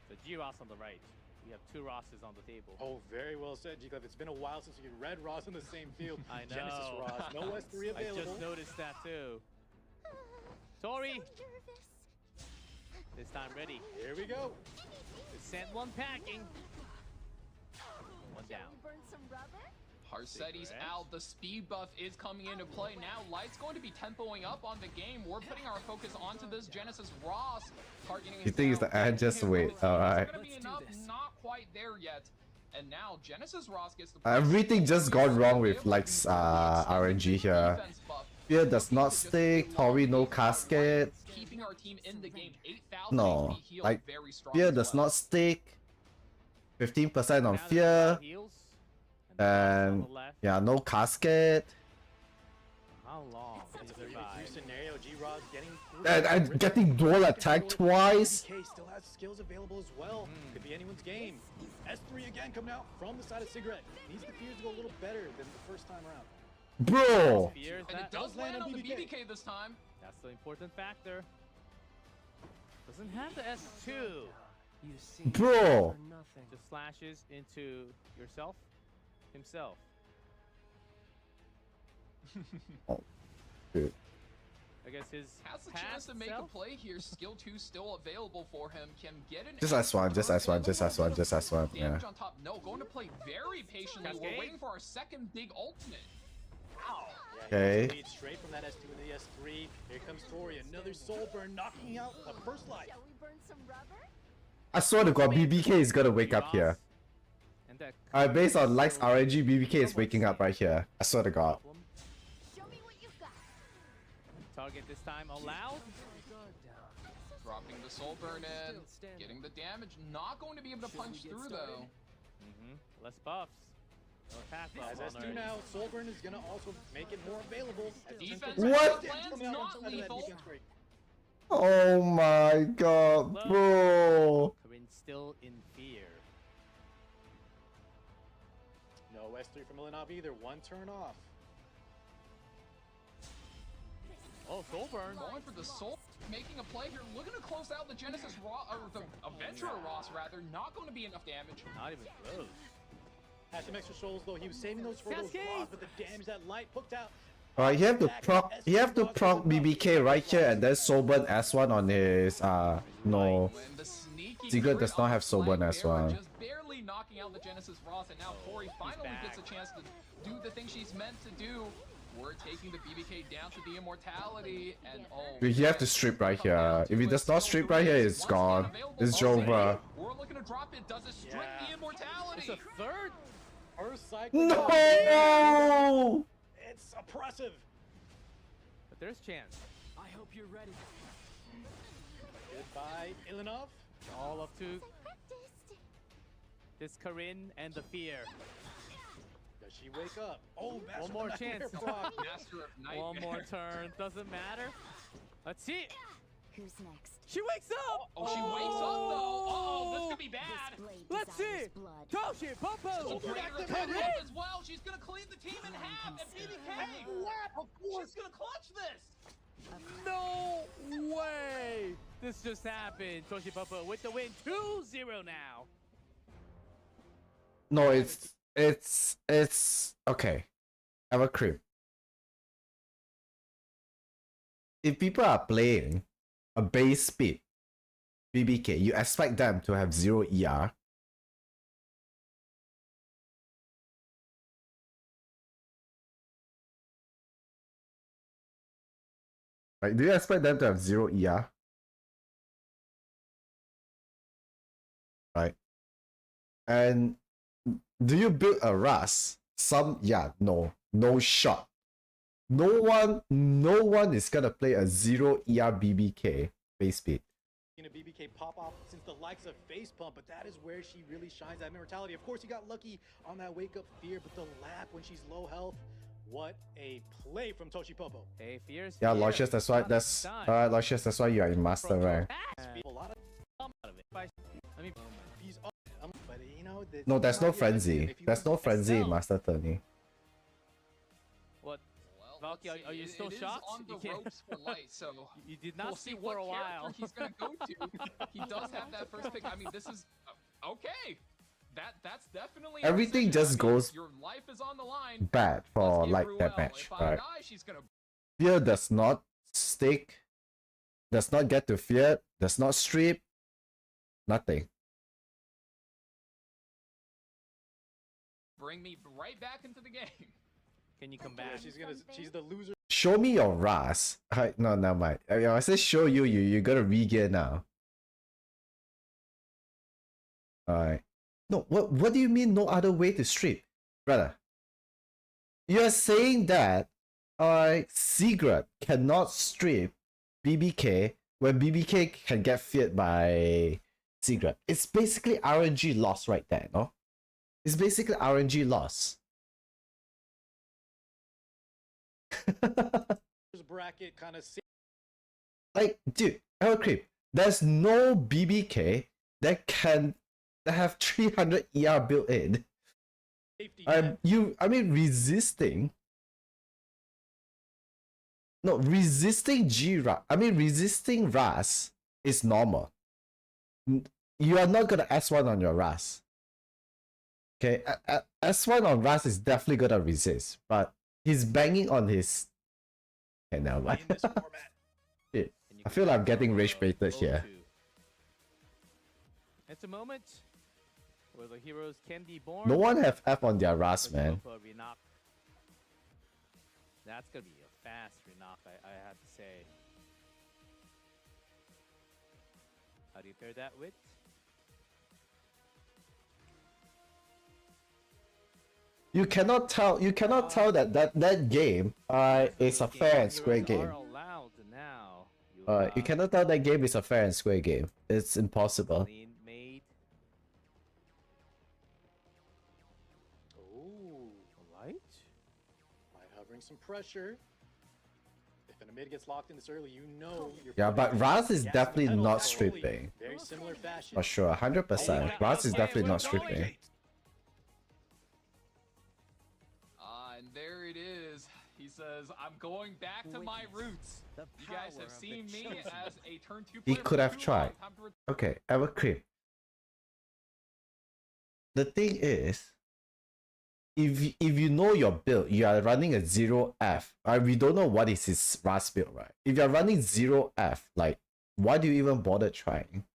The G-Ross on the right. We have 2 Rosses on the table. Oh, very well said, G-Clef. It's been a while since we read Roz in the same field. I know. Genesis Roz, no S3 I available. just noticed that too. Tori, Nervous. this time ready. Here we go. The sent one packing. One down. Burn some rubber? Harsetti's Cigarette. out. The speed buff is coming into play now. Light's going to be tempoing up on the game. We're putting our focus onto this Genesis Ross. Targeting You think it's the ad? Just wait. Alright. It's gonna be enough. Not quite there yet. And now Genesis Ross gets the Everything just gone wrong with Lex RNG here. defense buff Fear does not Just stick. love Tori no being part right, casket. keeping our team in the game. 8,000 No, HP heal, like very strong fear as does well. not stick. 15% on Now there's a lot fear. of heals, and the rest on And the left. yeah, no casket. How long can you survive? Scenario, G-Rod's getting And getting dual attack twice. BBK still has skills available as well. Could be anyone's game. S3 again coming out from the side of Cigarette. Needs the fears to go a little better than the first time around. Bro! Fears And that. it does land on the BBK this time. That's the important factor. Doesn't have the S2. You see, Bro! for nothing. Just slashes into yourself, himself. Oh, dude. I guess his Has the past chance to make self? a play here. Skill 2 still available for him. Can get an Just S1, just S1, just S1, just S1. Yeah. damage on top. No, going to play very patiently. We're Cascade? waiting for our second big ultimate. Wow. Okay. Lead straight from that S2 and the S3. Here comes Tori, another soul burn, knocking out the first life. Shall we burn some rubber? I swear to god, BBK is gonna wake up here. And that Based on likes still RNG, BBK is waking up right here. I swear to god. problem. Show me what you've got. Target this time allowed. Dropping the soul burn in. Getting the damage. Not going to be able to punch through though. Less buffs. No attack As buffs on S2 already. now, soul burn is gonna also make it more available. As he Defense turns What? around, Lands coming out not on top of that lethal. defense break. Oh my god, bro. Corinne still in fear. No S3 from Milanov either. One turn off. Oh, soul burn. Going for the soul, making a play here, looking to close out the Genesis Ross, or the Adventurer Ross rather. Not going to be enough damage. Not even close. Had some extra souls though. He was saving those for those Cascade! Ross, but the damage that light poked out. Alright, you have to proc BBK right here and then Soulburn S1 on his no. When the sneaky Secret crit does not on have the Soulburn flank as there, well. Just barely knocking out the Genesis Ross, and now Tori finally back. gets a chance to do the thing she's meant to do. We're taking the BBK down to the immortality, and oh, You have to strip right here. If he does not strip right here, it's gone. It's over. We're looking to drop it. Does it strip the It's immortality? a third. First cycle. No! It's oppressive. But there's chance. I hope you're ready. Goodbye, Ilinov. All up to Practiced. this Corinne and the fear. Does she wake up? Oh, Master One more of the Nightmare chance. proc. Master of Nightmare. One more turn. Doesn't matter. Let's see. Who's next? She wakes up. Oh, she wakes up though. Oh, this could be bad. This blade Let's see. desires blood. Toshi Popo. Protective Corinne. head as well. She's gonna clean the team in half. And BBK, she's gonna clutch this. No way. This just happened. Toshi Popo with the win. 2-0 now. No, it's okay. I have a crib. If people are playing a base speed BBK, you expect them to have 0 ER. Like, do you expect them to have 0 ER? Right. And do you build a Rust? No shot. No one is gonna play a 0 ER BBK base speed. A BBK pop off since the likes of Face Pump, but that is where she really shines that immortality. Of course, he got lucky on that wake up fear, but the lap when she's low health. What a play from Toshi Popo. Hey, fears. Yeah, fear. Lucius, that's why Lucius, that's why you are in master rank. A lot of Out of it. I mean, he's up, but you know, No, there's no yeah, frenzy. if he There's was no frenzy in SL, Master Tourney. what? Well, Valky, let's are see. you still It is shocked? on the You can't- ropes for light, so You did not we'll see speak what for a character while. he's gonna go to. He does have that first pick. I mean, this is okay. That's definitely an Everything decision. just I mean, goes your life is on the line. Bad for Let's give like Ruel, that match. If I Alright. die, she's gonna Fear does not stick, does not get to fear, does not strip, nothing. bring me right back into the game. Can you come yeah, back? she's the loser. Show me your Ras. No, never mind. I said show you, you gotta re-gear now. Alright. No, what do you mean no other way to strip? Brother. You're saying that Secret cannot strip BBK when BBK can get feared by Secret. It's basically RNG loss right there, no? It's basically RNG loss. Bracket kind of Like, dude, Creep, there's no BBK that have 300 ER built in. Resisting. No, resisting resisting Ras is normal. You are not gonna S1 on your Ras. Okay, S1 on Ras is definitely gonna resist, but he's banging on his. Okay, never mind. Shit, I feel like I'm getting rage baited here. It's a moment where the heroes can be born. No one have F on their Ras, man. That's gonna be a fast knock, I have to say. How do you pair that with? You cannot tell that game is a fair and square game. You cannot tell that game is a fair and square game. It's impossible. Oh, light hovering some pressure. If an mid gets locked in this early, you know you're. Yeah, but Raz is definitely not stripping. Very similar fashion. For sure, 100%. Raz is definitely not stripping. And there it is. He says, "I'm going back to my roots." You guys have seen me as a turn 2 player. He could have tried. Okay, Evercreep. The thing is, if you know your build, you are running a 0F. We don't know what is his Ras build, right? If you're running 0F, like, why do you even bother trying?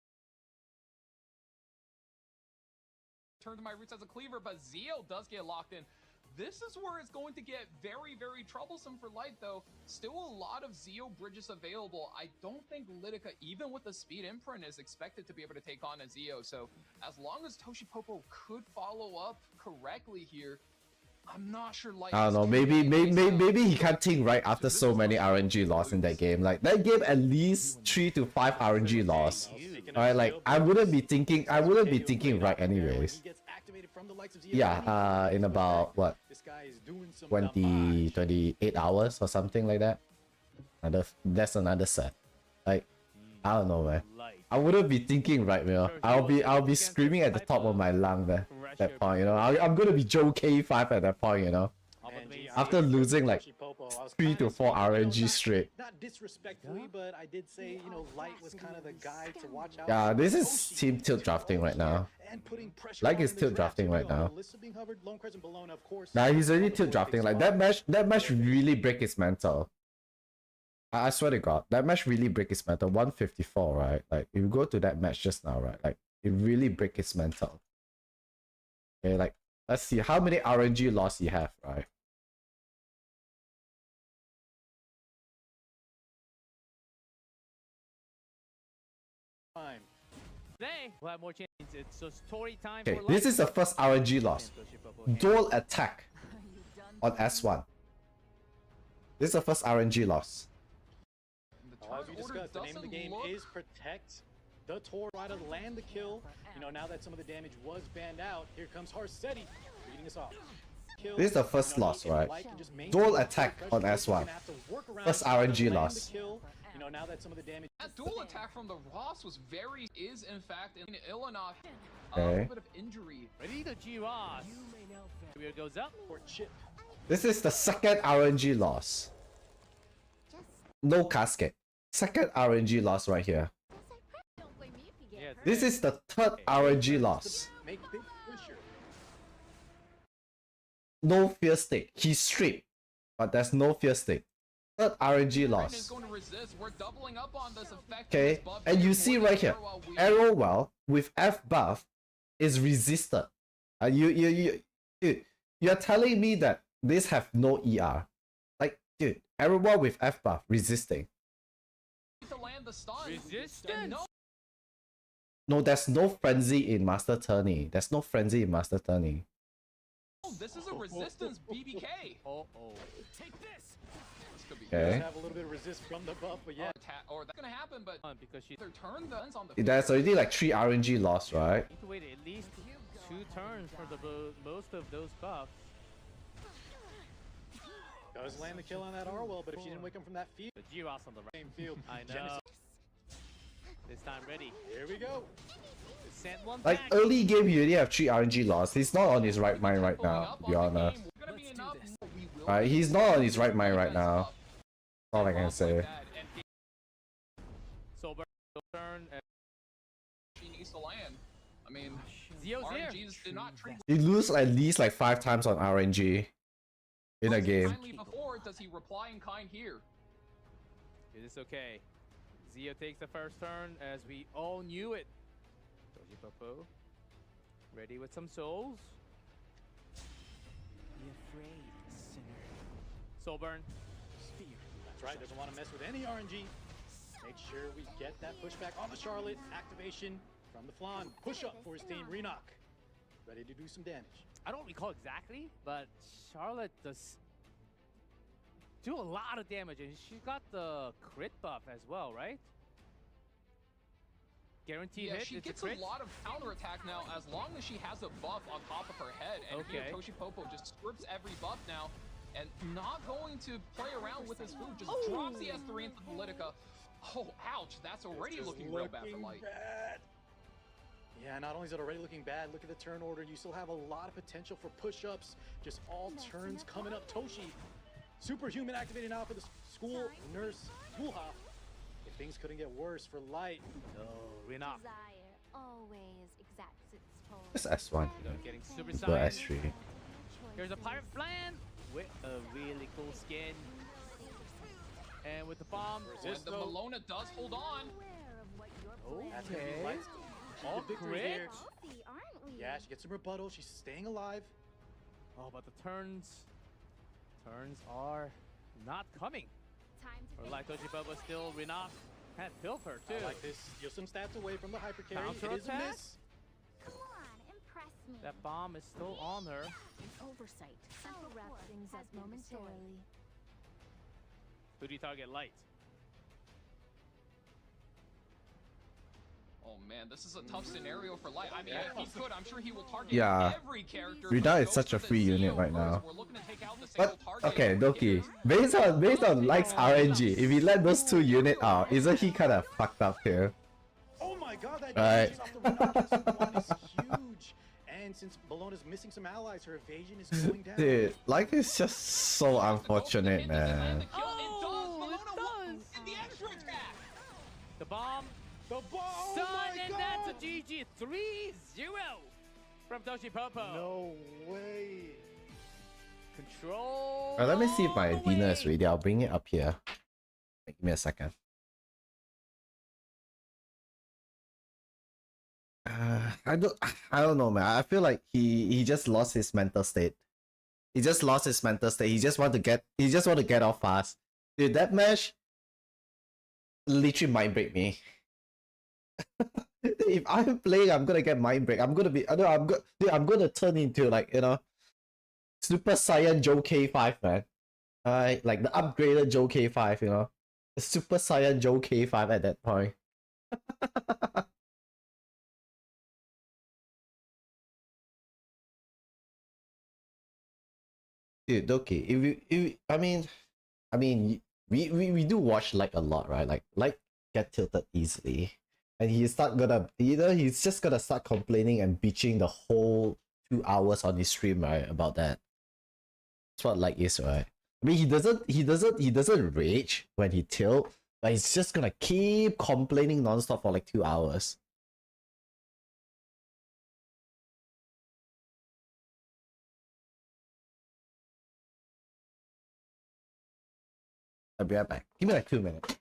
Turn to my roots as a cleaver, but Zeo does get locked in. This is where it's going to get very, very troublesome for Light, though. Still a lot of Zeo bridges available. I don't think Lidica, even with the speed imprint, is expected to be able to take on a Zeo. So as long as Toshipopo could follow up correctly here, I'm not sure Light. I don't know. Maybe he can't think right after so many RNG loss in that game. Like that game, at least 3 to 5 RNG loss. Alright, like I wouldn't be thinking right anyways. Yeah, in about what 28 hours or something like that. That's another set. Like I don't know, man. I wouldn't be thinking right, man. I'll be screaming at the top of my lung there. That point, you know. I'm gonna be Joe K5 at that point, you know. After losing like 3 to 4 RNG straight. Not disrespectfully, but I did say, you know, Light was kind of the guy to watch out. Yeah, this is team tilt drafting right now. Like is tilt drafting right now. Nah, he's already tilt drafting. Like that match really break his mental. I swear to God, that match really break his mental. 154, right? Like if you go to that match just now, right? Like it really break his mental. Okay, like let's see how many RNG loss he have, right? Today, we'll have more chances. It's so story time. Okay, this is the first RNG loss. Dual attack on S1. This is the first RNG loss. As we discussed, the name of the game is protect the Tor Rider, land the kill. You know, now that some of the damage was banned out, here comes Harsetti leading us off. This is the first loss, right? Dual attack on S1. First RNG loss. You know, now that some of the damage. That dual attack from the Ross was is in fact in ill enough. Okay. A little bit of injury. Ready to G-Ross. Here goes up. This is the second RNG loss. No casket. Second RNG loss right here. This is the third RNG loss. No fear stick. He stripped, but there's no fear stick. Third RNG loss. Okay, and you see right here, Arrow Well with F buff is resisted. You're telling me that this have no ER? Like, dude, Arrow Well with F buff resisting. Resistance. No, there's no frenzy in Master Tourney. There's no frenzy in Master Tourney. This is a resistance BBK. Oh. Take this. This could be Okay. Have a little bit of resist from the buff, but yeah. or that's gonna happen, but Because she their turn the on the There's already like 3 RNG lost, right? need to wait at least 2 turns for the most of those buffs. Does land the kill on that Arwell, but if she didn't wake him from that field, The G-Ross on the right. same field. I know. Genesis, This time ready. here we go. Sent one Like back. early game, he already have 3 RNG lost. He's not on his right mind right Pulling now, up to be on the honest. game. We're gonna be Let's do enough. this. We will Right, he's not on his right mind right now. Defense That's all I can up say. like that, and Sober turn. she needs to land. I mean, Zio's here. RNGs did not treat He lose at least like 5 times on RNG in a game. kindly before. Does he reply in kind here? It is okay. Zio takes the first turn as we all knew it. Doji Popo. Ready with some souls. Be afraid, sinner. Soulburn. That's right, doesn't want to mess with any RNG. Make sure we get that pushback on the Charlotte. Activation from the Flan. Push up for his team, Renok. Ready to do some damage. I don't recall exactly, but Charlotte does do a lot of damage, and she got the crit buff as well, right? Guaranteed Yeah, hit. she it's gets a a crit. lot of counterattack now as long as she has a buff on top of her head. And here Okay. Toshi Popo just strips every buff now and not going to play around with his food. Just drops the S3 into Politica. Oh, ouch. That's already It's just looking real bad for Light. bad. Yeah, not only is it already looking bad, look at the turn order. You still have a lot of potential for push-ups. Just all turns coming up. Toshi, superhuman activated now for the school nurse schoolhouse. If things couldn't get worse for Light. Oh, Renok. Desire always exacts its toll. It's S1. Getting Super Go Saiyan. S3. Here's a Pirate Flan with a really cool skin. And with the bomb. And the Malona does hold on. Aware of what your Oh, plan That's gonna be Okay. Light's All victory crit. here. healthy, aren't we? Yeah, she gets some rebuttal. She's staying alive. Oh, but the turns are not coming. Time to Or like Toji Bubba still Renok had Pilfer too. I like this. Steal some stats away from the hyper carry. It Counter is a attack? miss. Come on, impress me. That bomb is still on her. Oversight. I'll wrap things up momentarily. Who do you target Light? Oh man, this is a tough scenario for Light. I mean, if he could, I'm sure he will target Yeah. every character. Rida but is goes such a for the free unit Zio right first. now. We're looking to take out the But single target. okay, Doki. Based on Light's RNG, if he let those 2 units out, isn't he kind of fucked up here? Oh my god, that Right. damage off the Renok one is huge. And since Bologna's missing some allies, her evasion is going down. Dude, like it's just so unfortunate, man. Oh, it Malona does. and the extra attack. The bomb. The ball! Son, Oh my and god! that's a GG 3-0 from Toshi Popo. No way. Control. Let me see if my all the dinner is way. ready. I'll bring it up here. Give me a second. I don't know, man. I feel like he just lost his mental state. He just lost his mental state. He just want to get off fast. Dude, that match literally mind break me. If I'm playing, I'm gonna get mind break. I'm gonna turn into like, you know, Super Saiyan Joe K5, man. Like the upgraded Joe K5, you know. The Super Saiyan Joe K5 at that point. Dude, okay. I mean, we do watch like a lot, right? Like get tilted easily, and he's just gonna start complaining and bitching the whole 2 hours on his stream, right? About that. That's what like is, right? I mean, he doesn't rage when he tilt, but he's just gonna keep complaining nonstop for like 2 hours. I'll be right back. Give me like 2 minutes.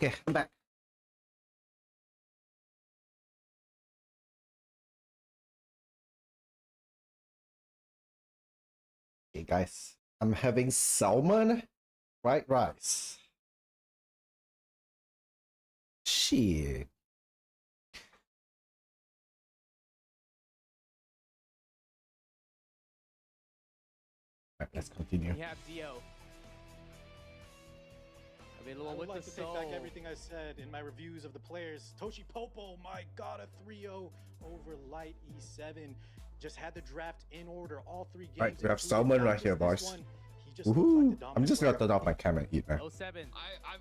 Okay, I'm back. Hey guys, I'm having salmon fried rice. Shit. Alright, let's continue. We have Dio. Available I would with like the to take soul. back everything I said in my reviews of the players. Toshi Popo, my god, a 3-0 over Light E7. Just had the draft in order, all 3 games. Right, we have including salmon not right just here, this boys. one, he just looked like the Woohoo! I'm dominant just gonna player. turn off my camera heat, man. 07.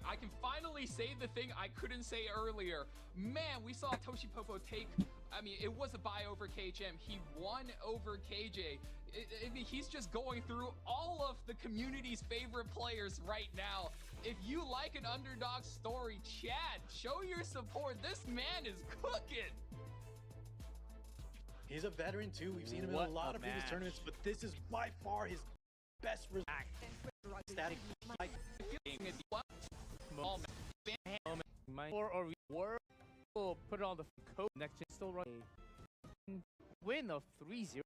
I can finally say the thing I couldn't say earlier. Man, we saw Toshi Popo take, I mean, it was a buy over KHM. He won over KJ. I mean, he's just going through all of the community's favorite players right now. If you like an underdog story, chat, show your support. This man is cooking. He's a veteran too. We've seen him What in a lot a of previous match. tournaments, but this is by far his best result. Static fight. Or we'll put it on the code next gen. Still running. Win of 3-0.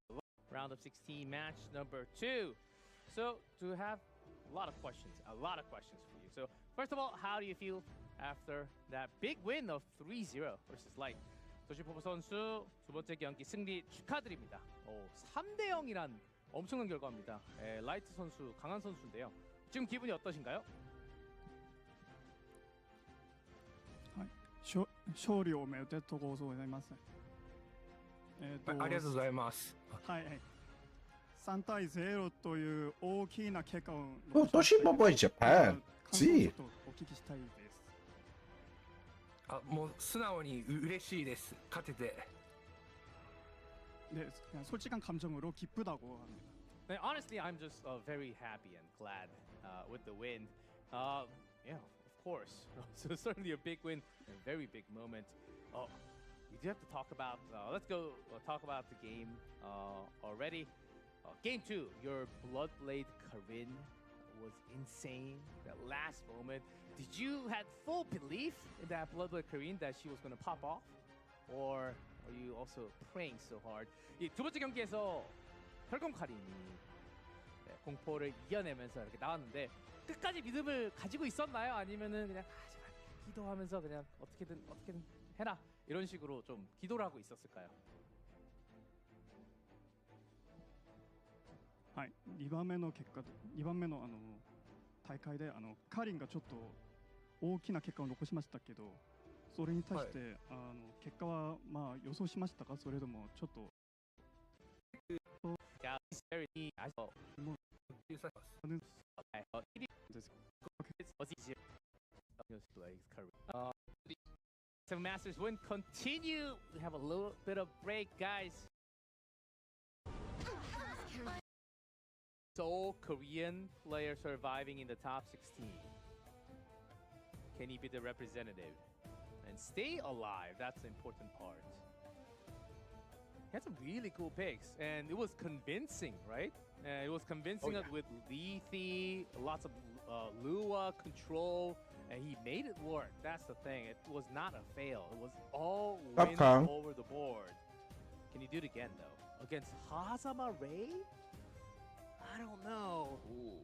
Round of 16 match number 2. So to have a lot of questions for you. So first of all, how do you feel after that big win of 3-0 versus Light? 도시포포 선수 두 번째 경기 승리 축하드립니다. 3대 0이란 엄청난 결과입니다. 라이트 선수 강한 선수인데요. 지금 기분이 어떠신가요? 勝利をおめでとうございます。ありがとうございます。はいはい。3対0という大きな結果を Oh, Toshi Popo in Japan. 感想を See. ちょっとお聞きしたいです。もう素直に嬉しいです。勝てて。 네, 그냥 솔직한 감정으로 기쁘다고 합니다. Honestly, I'm just very happy and glad with the win. Yeah, of course. So certainly a big win, a very big moment. We do have to talk about. Let's go talk about the game already. Game 2, your Bloodblade Karin was insane. That last moment. Did you had full belief in that Bloodblade Karin that she was going to pop off, or are you also praying so hard? 이 두 번째 경기에서 혈검 카린이 공포를 이겨내면서 이렇게 나왔는데 끝까지 믿음을 가지고 있었나요? 아니면은 그냥 제발 기도하면서 그냥 어떻게든 해라 이런 식으로 좀 기도를 하고 있었을까요? はい、2番目の大会でカリンがちょっと大きな結果を残しましたけど、それに対して、結果はまあ予想しましたか？それともちょっと Yeah, it's very I saw. What's easier? Seven Masters win. Continue. We have a little bit of break, guys. Sole Korean player surviving in the top 16. Can he be the representative and stay alive? That's the important part. He had some really cool picks, and it was convincing, right? It was convincing with Lethe, lots of Lua control, and he made it work. That's the thing. It was not a fail. It was all wins over the board. Can he do it again, though? Against Hazama Ray? I don't know. Ooh.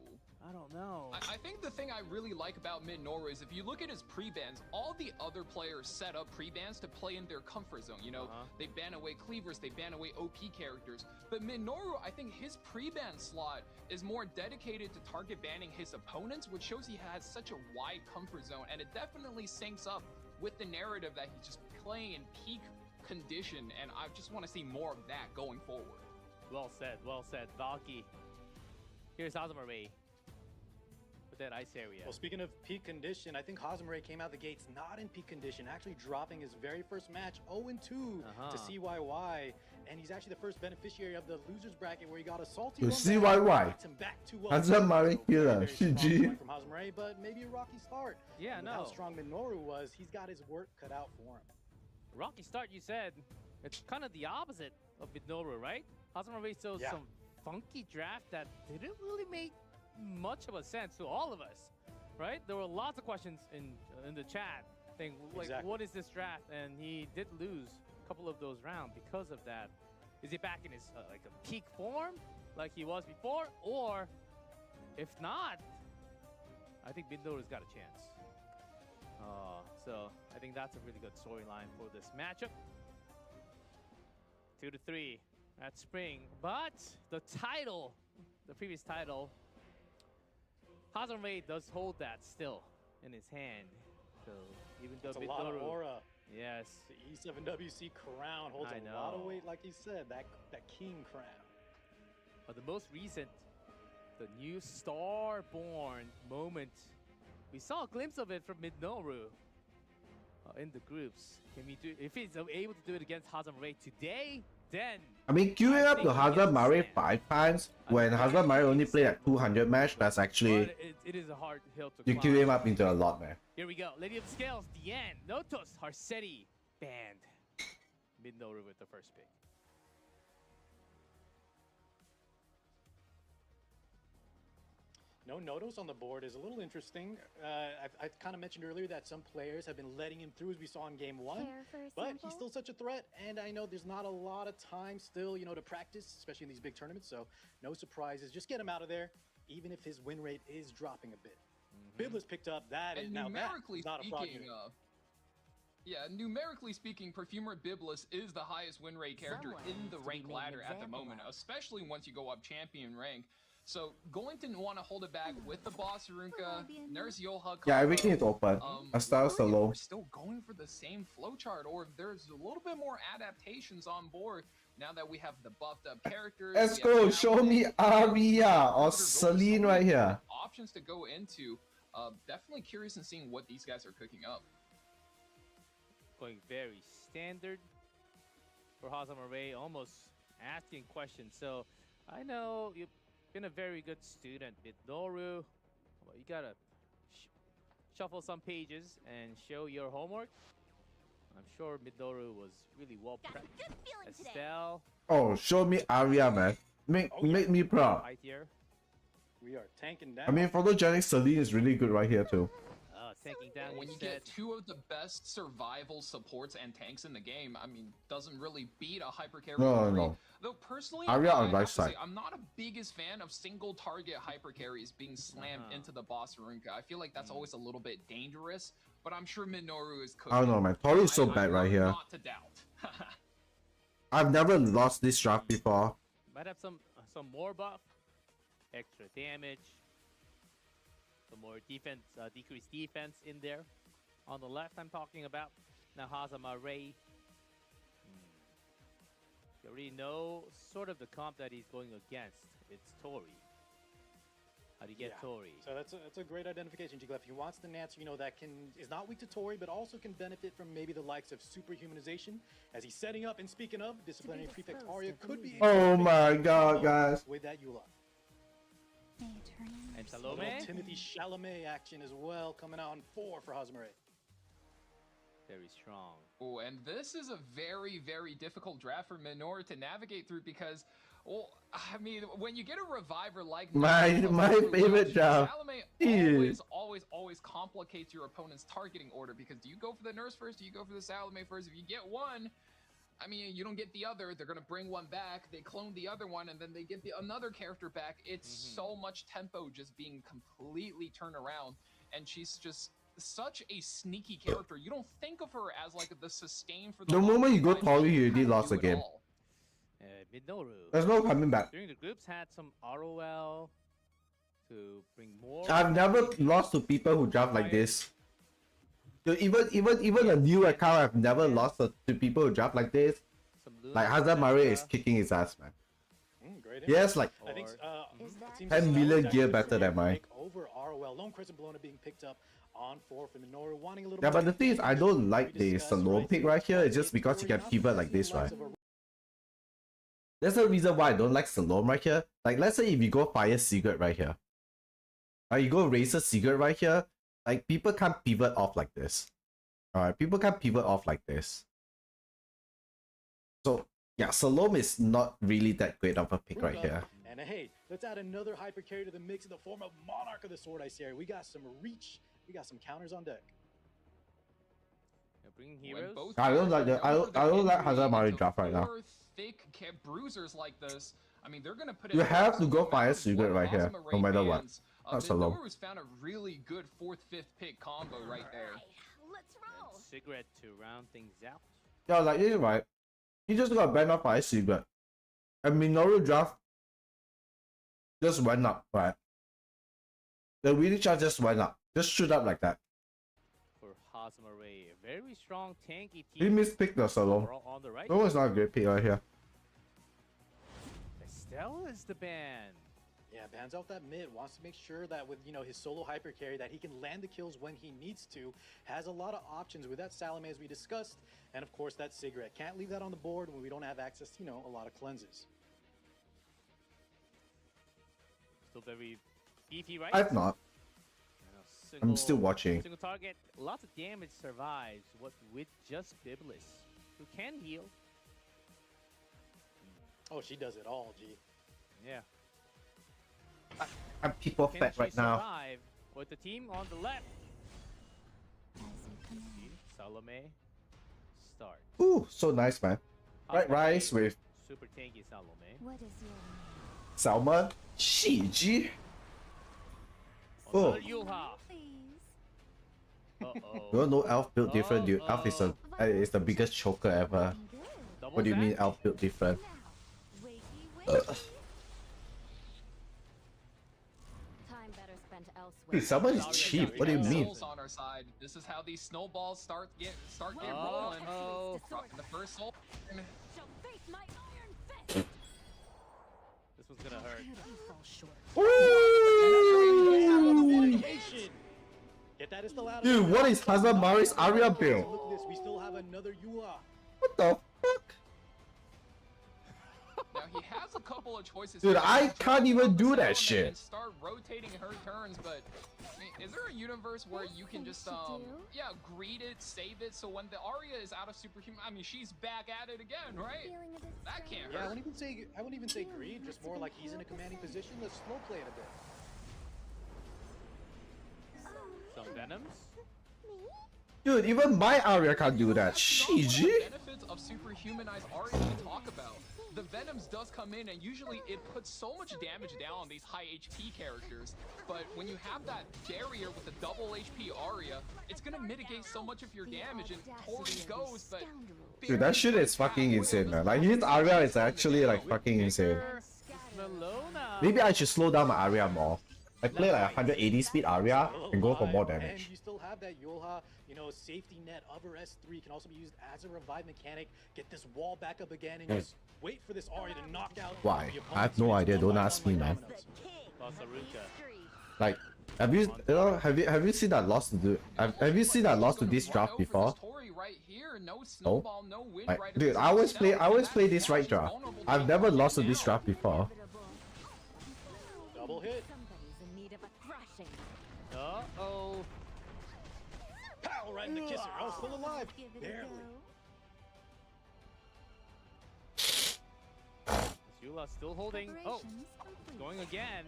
I don't know. I think the thing I really like about Minoru is if you look at his pre-bans, all the other players set up pre-bans to play in their comfort zone. You know, they ban away cleavers, they ban away OP characters. But Minoru, I think his pre-ban slot is more dedicated to target banning his opponents, which shows he has such a wide comfort zone. And it definitely syncs up with the narrative that he's just playing in peak condition. And I just want to see more of that going forward. Well said, Valky. Here's Hazama Ray. That ice area. Well, speaking of peak condition, I think Hazama came out the gates not in peak condition, actually dropping his very first match 0-2 to CYY, and he's actually the first beneficiary of the losers bracket where he got assaulted. To CYY. Hazama here, CG. From Hazama, but maybe a rocky start. Yeah, no. How strong Minoru was, he's got his work cut out for him. Rocky start, you said. It's kind of the opposite of Minoru, right? Hazama showed some funky draft that didn't really make much of a sense to all of us. right? There were lots of questions in the chat saying, like, Exactly. what is this draft? And he did lose a couple of those rounds because of that. Is he back in his like a peak form like he was before? Or if not, I think Minoru's got a chance. So I think that's a really good storyline for this matchup. 2-3 at Spring. But the title, the previous title, Hazard does hold that still in his hand. So even though It's a lot of aura. Yes. The E7WC crown holds I a lot of know. weight, like he said, that king crown. But the most recent, the new Starborn moment, we saw a glimpse of it from Minoru in the groups. Can we do? If he's able to do it against Hazard today, then I mean, queuing up to think he Hazard gets Mari stand. 5 times when Hazard Mari only played at 200 match, that's actually, but it is a hard hill to you climb. queue him up into a lot, man. Here we go. Lady of the Scales, Diane, Notos, Harsetti, banned. Minoru with the first pick. No Notos on the board is a little interesting. I kind of mentioned earlier that some players have been letting him through, as we saw in game 1. Care for a But sample? he's still such a threat, and I know there's not a lot of time still, to practice, especially in these big tournaments. So no surprises. Just get him out of there, even if his win rate is dropping a bit. Biblis picked up. That is And now numerically not a fraud speaking, unit. numerically speaking, Perfumer Biblis is the highest win rate character Someone in needs the to be rank made an ladder at the example moment, of. especially once you go up champion rank. So going to want to hold it back with the boss Runka, Nurse Yoha. Yeah, everything is open. A style really, if solo. we're still going for the same flowchart, or if there's a little bit more adaptations on board now that we have the buffed up characters. Let's we have go, show me Arya or Celine right here. Options to go into. Definitely curious in seeing what these guys are cooking up. Going very standard for Hazamare, almost asking questions. So I know you've been a very good student, Minoru. Well, you gotta shuffle some pages and show your homework. I'm sure Minoru was really well Got a prepped. good feeling today. Estelle, Oh, show me Arya, man. Make me proud. right here. We are tanking down. I mean, photogenic Celine is really good right here too. Taking down When you said, get two of the best survival supports and tanks in the game, I mean, doesn't really beat a hyper carry. No. Though personally, Arya on I right have to say, side. I'm not a biggest fan of single target hyper carries being slammed into the boss Runka. I feel like that's always a little bit dangerous, but I'm sure Minoru is cooking. I don't know, man. Tori is so bad right here. Not to doubt. I've never lost this draft before. might have some more buff, extra damage, some more defense, decreased defense in there. On the left, I'm talking about now Hazamare. You already know sort of the comp that he's going against. It's Tory. How do you get Tory? So that's a great identification, Jigglypuff. He wants the Nancy, that is not weak to Tori, but also can benefit from maybe the likes of superhumanization. As he's setting up, and speaking of, disciplinary prefect Arya could be. Oh my god, guys. With that Eula. And Little Salome? Timothy Chalamet action as well, coming out on 4 for Hazamare. Very strong. Oh, and this is a very, very difficult draft for Minoru to navigate through because, well, I mean, when you get a reviver like My favorite draft. Salome always complicates your opponent's targeting order because do you go for the nurse first? Do you go for the Salome first? If you get one, I mean, you don't get the other. They're gonna bring one back. They clone the other one, and then they get another character back. It's so much tempo just being completely turned around, and she's just such a sneaky character. You don't think of her as like the sustain for The moment you go Tori, you already lost the do it game. all. Minoru. There's no coming back. During the groups, had some ROL to bring more. I've never lost to people who draft like this. So even a new account, I've never lost to people who draft like this. Like Hazard Mari is kicking his ass, man. Great. Yes, like I think Is that- 10 million gear better than mine. Over ROL. Lone Crescent Bologna being picked up on 4 for Minoru, wanting a little Yeah, more but the thing is, I don't like we the discussed, Salome right? pick right here. It's just because you can pivot like this, right? That's the reason why I don't like Salome right here. Like, let's say if you go Fire Secret right here. Or you go Razor Secret right here. Like, people can't pivot off like this. Alright, people can't pivot off like this. So, yeah, Salome is not really that great of a pick right here. And hey, Let's add another hyper carry to the mix in the form of Monarch of the Sword Ice area. We got some reach. We got some counters on deck. Bringing When heroes. both I don't heroes like are the I known don't for I their don't like injury Hazard Mari into draft right now. four thick bruisers like this, I mean, they're gonna put You it have hard. to So go no fire matter Secret what right here, Cosmo no Ray matter what. bans, Not so long. Minoru's found a really good 4th, 5th pick combo right there. Let's roll. And Cigarette to round things out. Yeah, like this, right? He just got banned off Fire Secret. And Minoru draft just went up, right? The winning chart just went up. Just shoot up like that. For Hazamaray, a very strong tanky He team. mispicked the solo. Overall on the right. No, it's not a great pick right here. Estelle is the ban. Yeah, bans out that mid, wants to make sure that with, you know, his solo hyper carry that he can land the kills when he needs to. Has a lot of options with that Salome as we discussed, and of course that cigarette. Can't leave that on the board when we don't have access to, you know, a lot of cleanses. Still very beefy, right? I've not. You know, I'm still watching. Single target, lots of damage survives. What with just Biblis, who can heal. Oh, she does it all, G. Yeah. I'm people Can fat she right now. survive with the team on the left? As you command. See, Salome, start. Ooh, so nice, man. Right, rice with Super tanky Salome. What is your name? salmon. Shiji. Oh. Another Yulha. Please. Uh-oh. You don't know Elf built different, dude. Elf is the biggest choker ever. Good. Double What do you mean back. Elf built different? Now, wakey, wakey. Time better spent elsewhere. Dude, salmon is Sorry, cheap. sorry, What do you sorry. mean? Souls on our side. This is how these snowballs start get Uh-oh. rolling. Dropping the first soul. Shall face my iron fist. This one's gonna hurt. You fall short. Dedication. Get that Estelle out of Dude, there. what is Hazard Mari's Aria build? Look at this, we still have another Yula. What the fuck? Now he has a couple of choices. Dude, here. I He can can't jump even on the do that Salome shit. and start rotating her turns, but I mean, is there a universe where you can just greed it, save it, so when the Arya is out of superhuman, I mean she's back at it again, right? Feeling a bit That strange. can't Yeah, I hurt. wouldn't even say greed, just more like he's in a commanding position. Let's slow play it a bit. Some Venoms. Dude, even my Aria can't do that. That's not one of Shiji? the benefits of superhumanized Arya we talk about. The Venoms does come in and usually it puts so much damage down on these high HP characters, but when you have that barrier with the double HP Arya, it's gonna mitigate so much of your damage and Tourney goes, but Dude, that shit is fucking insane, man. Like, his Aria is actually, like, fucking insane. Malona. Maybe I should slow down my Aria more. I play like 180 speed Aria and go for more And damage. you still have that Yulha, you know, safety net of her S3 can also be used as a revive mechanic. Get this wall back up again and just wait for this Arya to knock out Why? the I have no opponents. idea, It's don't one by ask one me, like man. dominoes. Lost Aruka. Like, have you seen that loss to have you seen that loss to this draft before? Oh, like, dude, I always play this right draft. I've never lost to this draft before. Double hit. Somebody's in need of a thrashing. Uh-oh. Pow, right in the kisser. Oh, still alive. Give it a Barely. Yula still holding. Oh, Preparations complete. going again.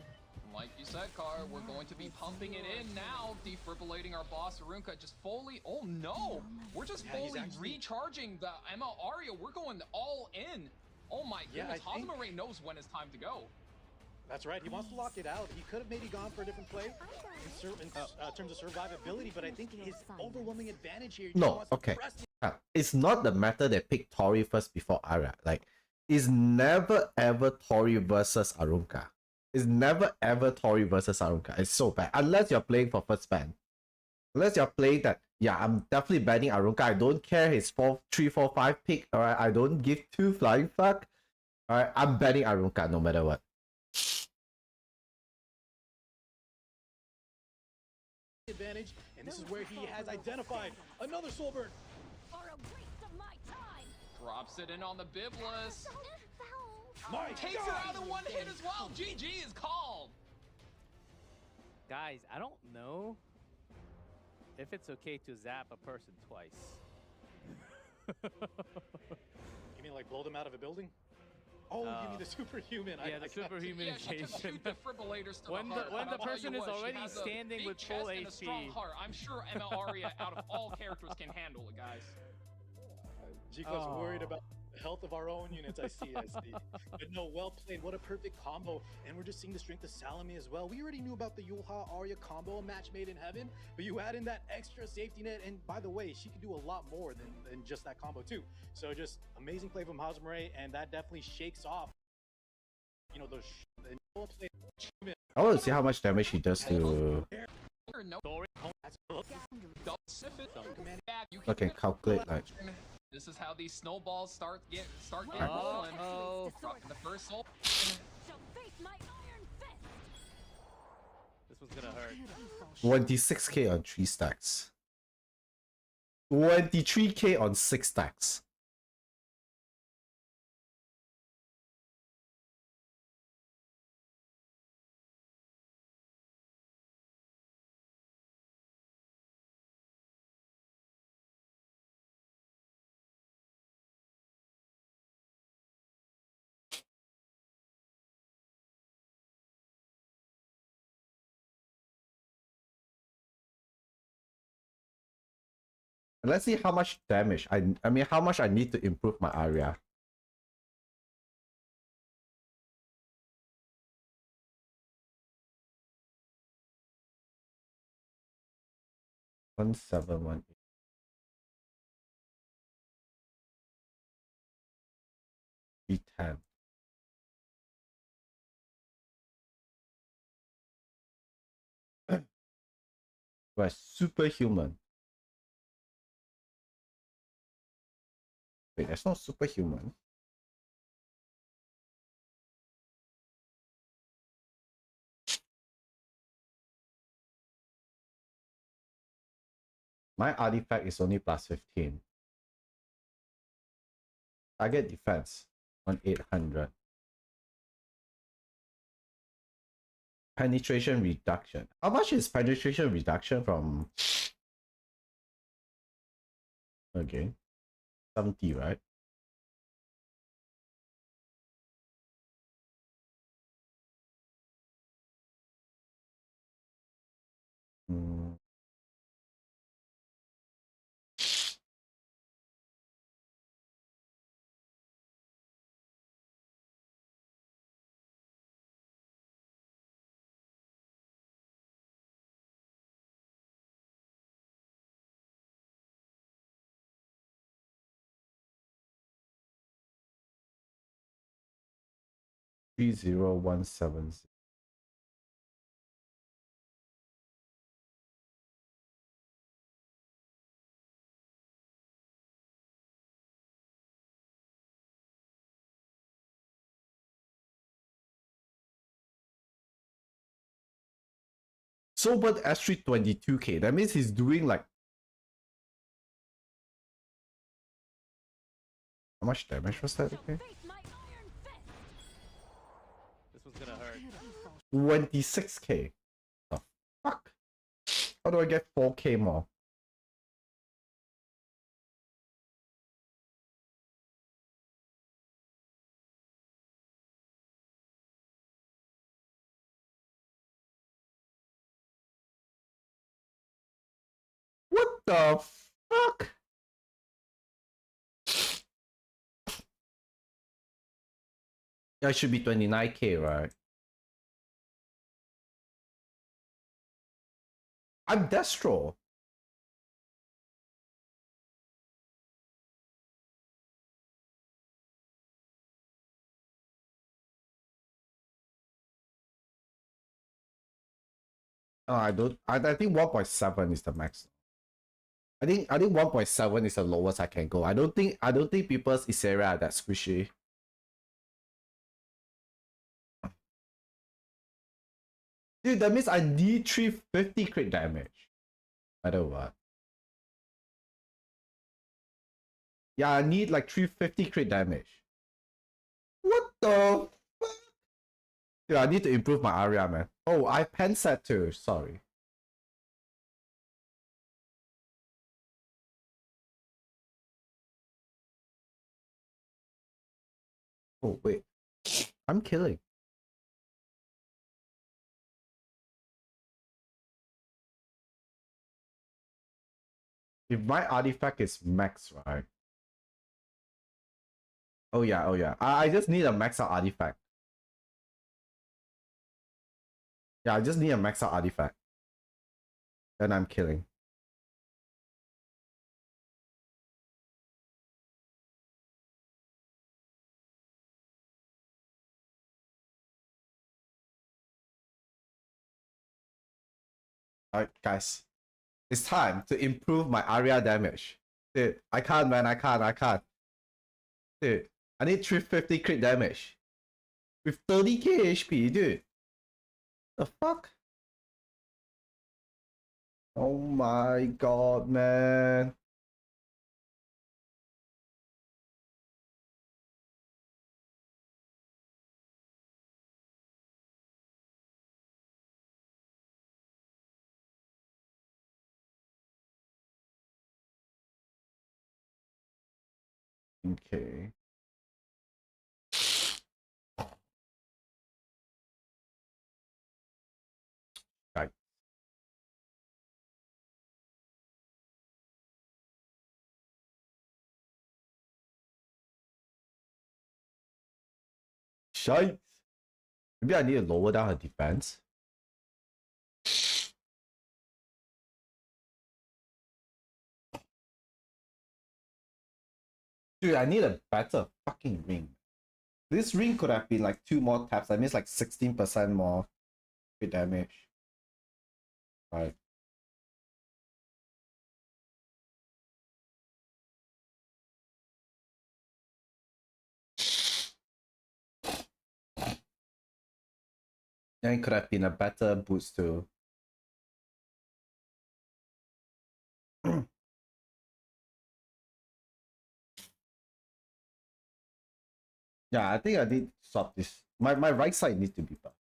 Like you said, Car, we're going to be pumping it in now, defibrillating our boss Arunka just fully. Oh no, we're just Yeah, he's fully actually- recharging the Emma Arya. We're going all in. Oh my Yeah, goodness, I think- Hazamaray knows when it's time to go. That's right. He wants to lock it out. He could have maybe gone for a different play in terms of survivability, but I think his overwhelming advantage here. he just No, wants to okay. press the- It's not the matter they pick Tori first before Aria. Like, it's never ever Tori versus Arunka. It's never ever Tori versus Arunka. It's so bad. Unless you're playing for first ban. Unless you're playing that, yeah, I'm definitely banning Arunka. I don't care his 3, 4, 5 pick. Alright, I don't give two flying fuck. Alright, I'm banning Arunka no matter what. advantage, and this is where he has identified another soul burn. Or a waste of my time. Drops it in on the Biblis. My Takes it out in one hit as well. GG is called. Guys, I don't know if it's okay to zap a person twice. You mean like blow them out of a building? Oh, you mean the superhuman? Yeah, the Yeah, she can superhumanization. shoot defibrillators to When the the- heart. when but the I'll tell person you is what, she already has a standing big with full chest and a strong HP. heart. I'm sure Emma Aria, out of all characters, can handle it, guys. G-Club's worried Oh. about the health of our own units. I see. But no, well played. What a perfect combo. And we're just seeing the strength of Salome as well. We already knew about the Yulha Arya combo, a match made in heaven, but you add in that extra safety net. And by the way, she can do a lot more than just that combo too. So just amazing play from Hazmare, and that definitely shakes off, the play. I want to see how much damage he does to. Okay, calculate like. This is how these snowballs start getting Alright. rolling. Oh. Dropping the first soul. Shall face my iron fist. This one's gonna hurt. 26k on 3 stacks. 23k on 6 stacks. Let's see how much damage I mean how much I need to improve my area. One seven one eight. B10. We're superhuman. Wait, that's not superhuman. My artifact is only plus 15. Target defense on 800. Penetration reduction. How much is penetration reduction from? Okay. 70, right? Hmm. Three zero one seven. So but actually 22k. That means he's doing like how much damage was that? Okay. Face my iron fist. This one's gonna hurt. 26k. The fuck? How do I get 4k more? What the fuck? Yeah, it should be 29k, right? I'm Destro. I don't. I think 1.7 is the max. I think 1.7 is the lowest I can go. I don't think people's Isera are that squishy. Dude, that means I need 350 crit damage. I don't know what. Yeah, I need like 350 crit damage. What the fuck? Dude, I need to improve my area, man. Oh, I pen set too. Sorry. Oh, wait. I'm killing. If my artifact is max, right? Oh yeah, oh yeah. I just need a max out artifact. Yeah, I just need a max out artifact. Then I'm killing. Alright, guys. It's time to improve my area damage. Dude, I can't, man. I can't. Dude, I need 350 crit damage. With 30k HP, dude. The fuck? Oh my god, man. Okay. Right. Shite. Maybe I need to lower down her defense. Dude, I need a better fucking ring. This ring could have been like 2 more taps. I missed like 16% more crit damage. Right. Then it could have been a better boost too. Yeah, I think I did swap this. My right side needs to be buffed.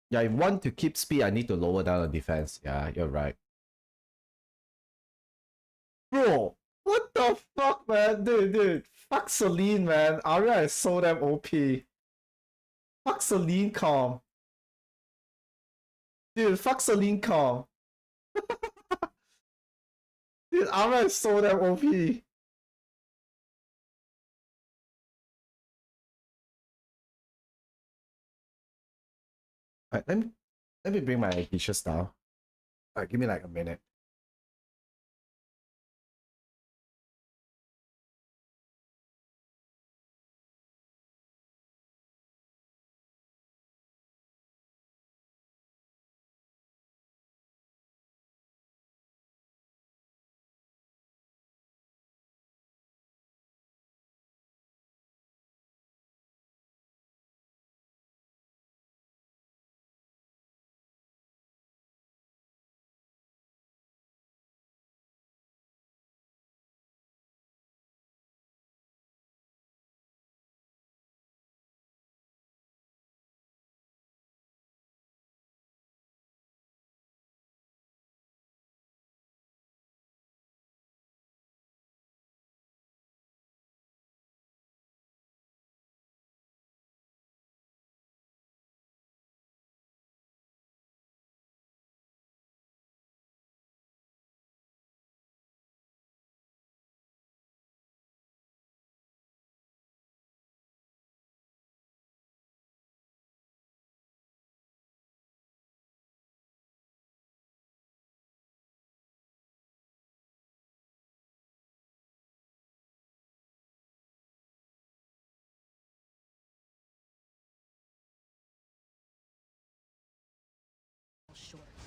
Yeah, if I want to keep speed, I need to lower down the defense. Yeah, you're right. Bro, what the fuck, man? Dude. Fuck Celine, man. Aria is so damn OP. Fuck Celine calm. Dude, fuck Celine calm. Dude, Aria is so damn OP. Alright, let me bring my dishes down. Alright, give me like a minute.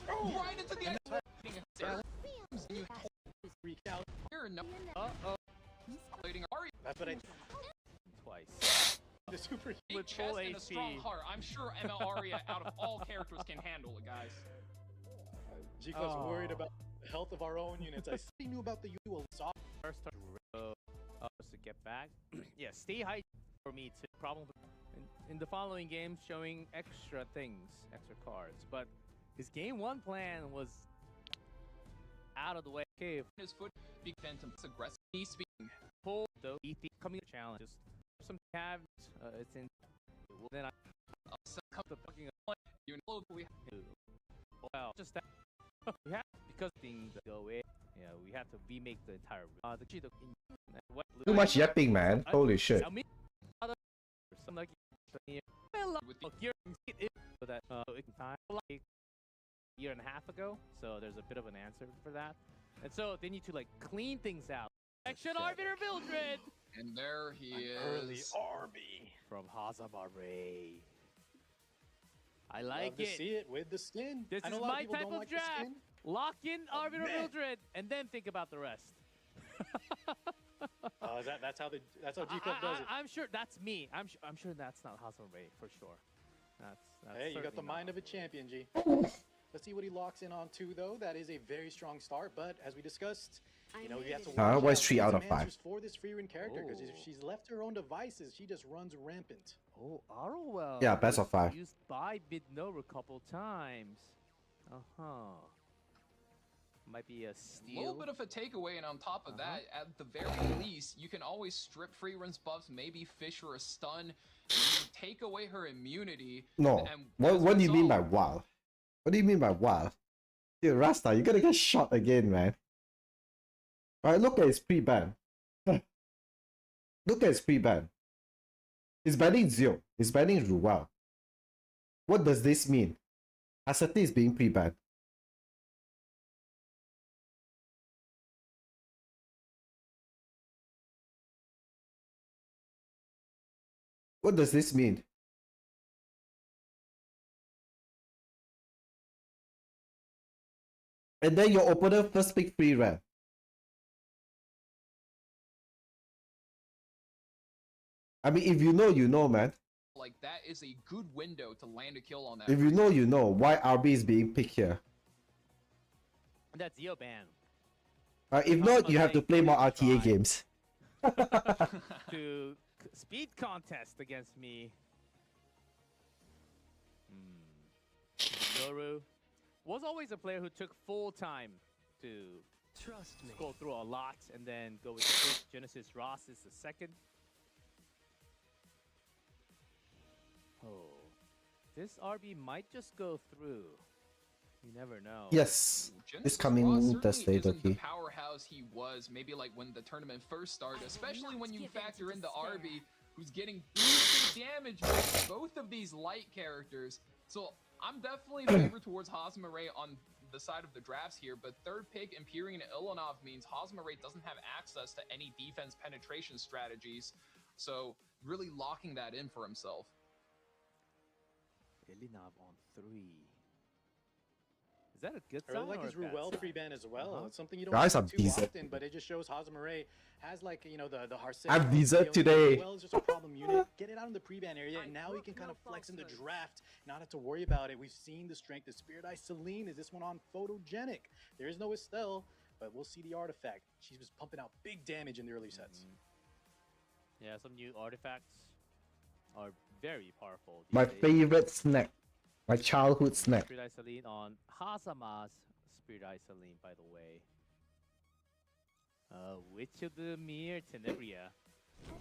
Right into the you freaked out. Here, no. That's what I Twice. the super With full and a strong heart. I'm sure Emma Aria, out of all characters, can handle it, guys. Jico's worried about the health of our own units. I still knew about the usual soft First to get back. Yeah, stay high for me too. Problem in the following games showing extra things, extra cards, but his game 1 plan was out of the way. Okay, his foot, big phantom, aggressive. He's speaking. Pull though. ET coming to challenge. Just some cabs. It's in. Well, then I. Come to fucking you know we. Well, just that. We have because things go in. Yeah, we have to remake the entire. Too much yapping, man. Holy shit. Some like that time like a year and a half ago. So there's a bit of an answer for that. And so they need to like clean things out. Action Arbiter Mildred! And there he is. Early Arby. From Hazamare. I like Love to see it with the skin. This I know is a lot my people type don't of like the draft. skin. Lock in Arbiter man. Mildred and then think about the rest. That's how G Club does it. I'm sure that's me. I'm sure that's not Hazamare for sure. That's Hey, you got the certainly mind not. of a champion, G. Let's see what he locks in on too, though. That is a very strong start, but as we discussed, you know, you have to watch why is out 3 out of some 5? answers for this free run character, because if Oh. she's left to her own devices, she just runs rampant. Oh, Arrowell. Yeah, best was of 5. Used by Midnova a couple times. Might be a A steal. little bit of a takeaway, and on top of that, at the very least, you can always strip free runs buffs, maybe fish her a stun, you take away her immunity. No. And What do you mean by result- wow? What do you mean by wow? Dude, Rasta, you're gonna get shot again, man. Alright, look at his pre-ban. Look at his pre-ban. He's banning Zio. He's banning Ruel. What does this mean? Asati is being pre-banned. What does this mean? And then your opponent first pick free ran. I mean, if you know, you know, man. Like, that is a good window to land a kill on that. If you know, you know. Why RB is being picked here? That's Zio ban. If not, you have to play more RTA games. To speed contest against me. Noru was always a player who took full time to scroll through a lot and then go with the first. Genesis Ross is the second. Oh, this RB might just go through. You never know. Yes. Genesis It's coming Ross certainly Thursday, isn't the Doki. powerhouse he was, maybe like when the tournament first started, especially when you factor in the RB, who's getting boosted damage with both of these light characters. So I'm definitely favored towards Hazamare on the side of the drafts here, but third pick Empyrean Ilanov means Hazamare doesn't have access to any defense penetration strategies, so really locking that in for himself. Ilinov on 3. Is that a good I sign really like or his a bad Ruel sign? pre-ban as well. It's something you don't Guys see are too decent. often, but it just shows Hazamare has, like, you know, the Harsei. I'm decent today. Ruel is just a problem unit. Get it out in the pre-ban area, and now he can kind of flex in the draft, not have to worry about it. We've seen the strength of Spirit Eye Celine. Is this one on photogenic? There is no Estelle, but we'll see the artifact. She's just pumping out big damage in the early sets. Yeah, some new artifacts are very powerful. My these days. favorite snack. My childhood snack. Spirit Eye Celine on Hazama's Spirit Eye Celine, by the way. Witch of the Mere Tenebria.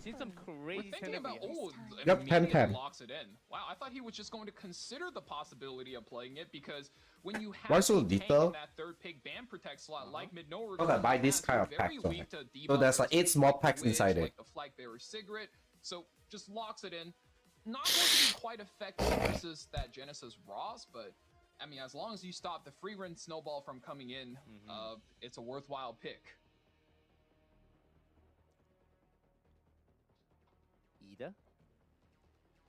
Seen some We're crazy thinking about, Tenebria. Yep, immediately 10-10. locks it in. Wow, I thought he was just going to consider the possibility of playing it, because when you have Why so a tank little? in that third pick ban protect slot like Midnora, Because I buy this kind of very packs, weak to So debuff there's like 8 small packs Witch, inside it. like the Flag Bearer Cigarette, so just locks it in. Not going to be quite effective versus that Genesis Ross, but I mean, as long as you stop the free run snowball from coming in, it's a worthwhile pick. Ida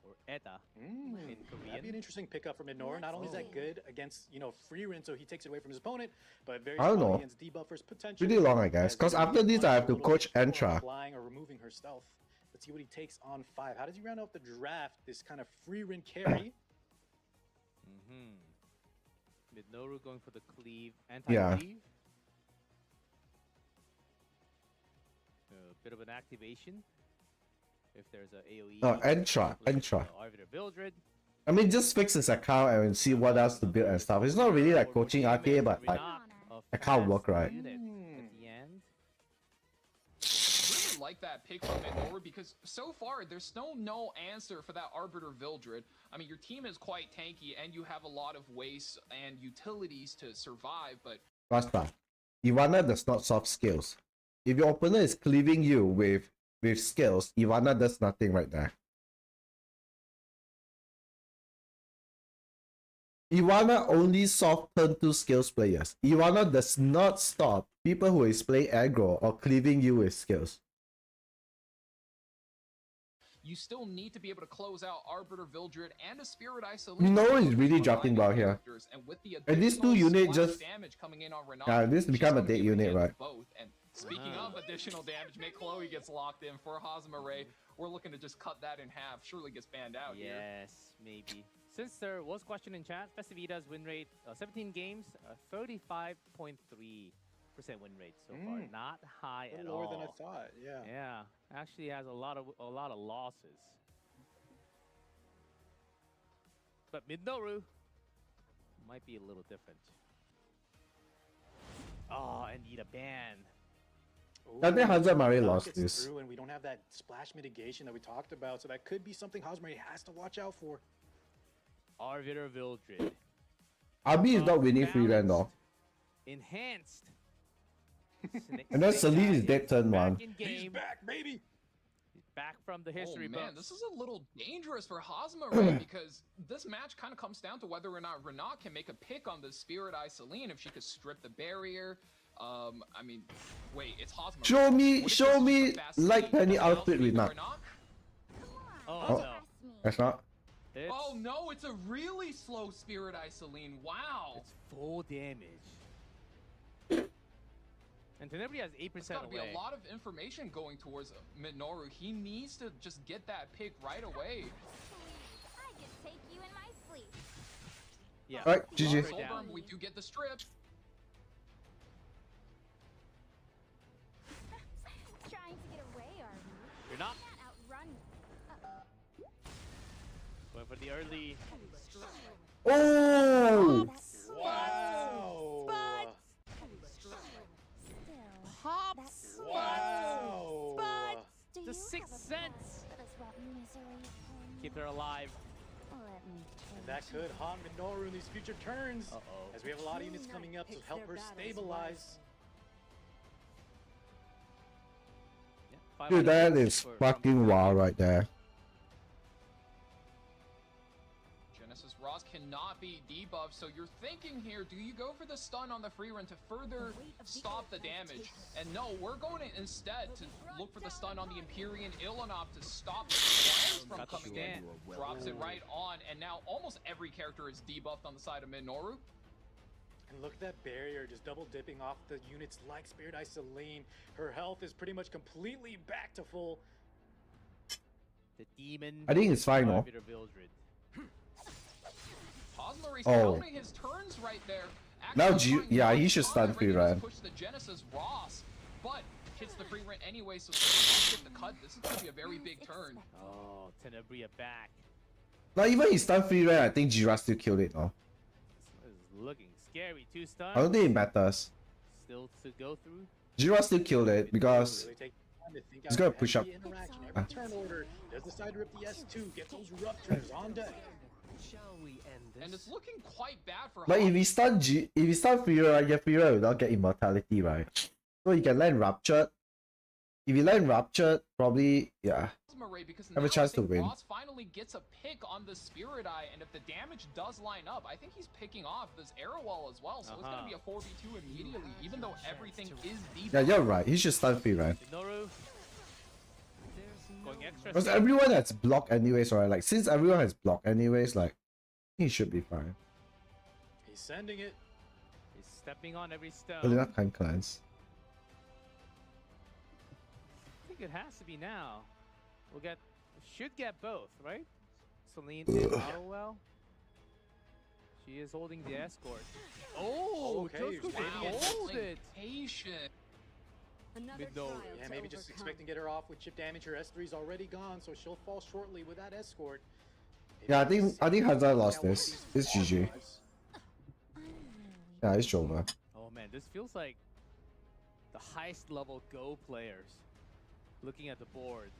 or Eda in That'd be an Korean. interesting pickup for Midnora. Not only is that good against, you know, free rin, so he takes it away from his opponent, but very I don't strong know. against debuffers potentially. Pretty long, I guess. as Because he after this, I have to punishes a little coach bit more Entra. Flying or removing her stealth. Let's see what he takes on 5. How does he round out the draft? This kind of free rin carry. Midnoru going for the cleave, Yeah. anti-cleave. A bit of an activation. If there's a AoE. Entra. Arbiter Mildred. I mean, just fix his account and see what else to build and stuff. It's not really like coaching RTA, but like, Knock a account work, fast right? unit at the end. Really like that pick from Minoru because so far there's still no answer for that Arbiter Vildred. I mean, your team is quite tanky and you have a lot of waste and utilities to survive, but Rasta, Ivana does not solve skills. If your opponent is cleaving you with skills, Ivana does nothing right there. Ivana only solve turn 2 skills players. Ivana does not stop people who is playing aggro or cleaving you with skills. you still need to be able to close out Arbiter Vildred and a Spirit Isolation. Minoru is really dropping ball here. And with the And these two units just damage coming in on Renata, yeah, this become a dead unit, right? both. And speaking of additional damage, make Chloe gets locked in for Hosmer Ray. We're looking to just cut that in half. Surely gets banned out here. Yes, maybe. Since there was question in chat, Festivita's win rate, 17 games, 35.3% win rate so far. Not high at all. Lower than I thought. Yeah. Yeah, actually has a lot of losses. But Minoru might be a little different. Oh, and need a ban. I think Hansa Mari Now lost gets this. through and we don't have that splash mitigation that we talked about, so that could be something Hosmer has to watch out for. Arbiter Vildred. Abi is not winning free run though. Enhanced. And then Celine is dead turn Back 1. in game. He's back, baby! He's back from the history man, books. this is a little dangerous for Hosmer Ray because this match kind of comes down to whether or not Renat can make a pick on the Spirit Eye Celine, if she could strip the barrier. I mean, wait, it's Hosmer. Show me, What if show this is me just a fast like Celine? Penny Does it outfit outfit Renat. Renat? Oh, Oh. no. That's not. It's, Oh no, it's a really slow Spirit Eye Celine. Wow. it's full damage. And Tenebri has 8% There's gotta away. be a lot of information going towards Minoru. He needs to just get that pick right away. I just take you in my sleep. Yeah. Alright, GG. Soul Burn, we do get the strip. Trying to get away, are you? You're not Can't outrun me. going for the early. Oh! Wow! Still, Pops! Wow! do you The have 6th a sense! plan to swap misery for Keep her alive. Let me And that could haunt Minoru in these future turns, Uh-oh. as we have a lot of units coming up to help her stabilize. Yeah, Dude, 500 that points is for- fucking from- wow right there. Genesis Ross cannot be debuffed, so you're thinking here, do you go for the stun on the free run to further stop the damage? And no, we're going to instead to look for the stun on the Empyrean Ilonov to stop the flames from Got the coming in. stand. Drops it right on, and now almost every character is debuffed on the side of Minoru. And look at that barrier, just double dipping off the units like Spirit Eye Celine. Her health is pretty much completely back to full. The demon. I think it's fine, no? Arbiter Vildred. Hosmer is Oh. counting his turns right there. Now Actually G- trying yeah, one he should shot stun and free ready to run. Push the Genesis Ross, but hits the free run anyway, so get the cut. This is going to be a very big turn. Oh, Tenebria back. Now even he stun free run, I think Jira still killed it now. This is looking scary. 2 stuns. I don't think it matters. Still to go through. Jira still killed it because Really take time to think He's out gonna every push up. interaction, every turn order. Does decide to rip the S2, get those ruptures on deck. Shall we end this? And it's looking quite bad for but if Hosmer. he stun if he stun free run, get free run without get immortality, right? So you can land ruptured. If you land ruptured, probably yeah. Ray, because Have a now chance I think to win. Ross finally gets a pick on the Spirit Eye, and if the damage does line up, I think he's picking off this arrow wall as well. So it's going to be a 4v2 immediately, even though everything is debuffed. Yeah, you're right. He should stun free run. Minoru. Going extra. Because safe. everyone has blocked anyways, right? Like since everyone has blocked anyways, like he should be fine. He's sending it. He's stepping on every stone. But enough time clans. I think it has to be now. Should get both, right? Celine and Otto. She is holding the escort. Oh, Okay, just wow. hold it. Patient. Minoru. Yeah, maybe just expecting to get her off with chip damage. Her S3's already gone, so she'll fall shortly with that escort. Yeah, I think Hansa lost this. It's GG. Yeah, it's over. Oh man, this feels like the highest level Go players. Looking at the board.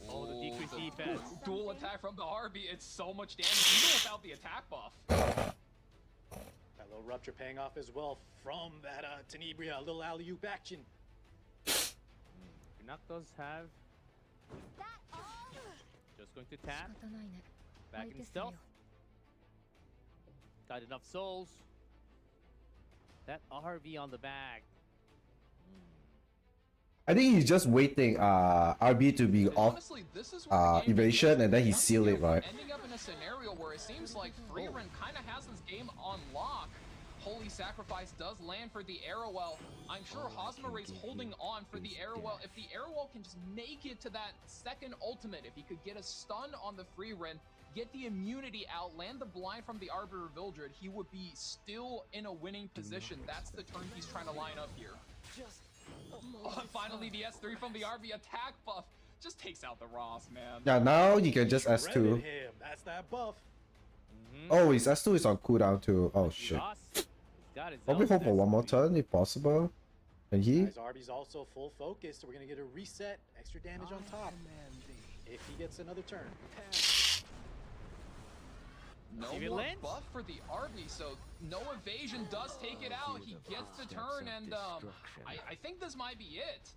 Oh, the decreased defense. Dual attack from the Harvey. It's so much damage even without the attack buff. That little rupture paying off as well from that Tenebria, a little alley-oop action. Knock does have. Just going to tap. Back in stealth. Got enough souls. That RV on the back. I think he's just waiting RB to be off Honestly, this is where the game evasion begins. and then he Once seal again, it, we're right? Ending up in a scenario where it seems like Freerun kind of has this game on lock. Holy Sacrifice does land for the Arrowell. I'm sure Hosmeray's holding on for the Arrowell. If the Arrowell can just make it to that second ultimate, if he could get a stun on the Freerun, get the immunity out, land the blind from the Arbiter Vildred, he would be still in a winning position. That's the turn he's trying to line up here. Oh, finally, the S3 from the RB attack buff just takes out the Ross, man. Yeah, now you can just Shredded S2. him. That's that buff. Oh, his S2 is on cooldown too. Oh shit. Ross, got his Probably own hope for one more S3. turn if possible. And he? Guys, RB's also full focus, so we're gonna get a reset, extra damage on top. If he gets another turn. No Even more Lance? buff for the RB, so no evasion does take it out. He gets the turn, and I think this might be it.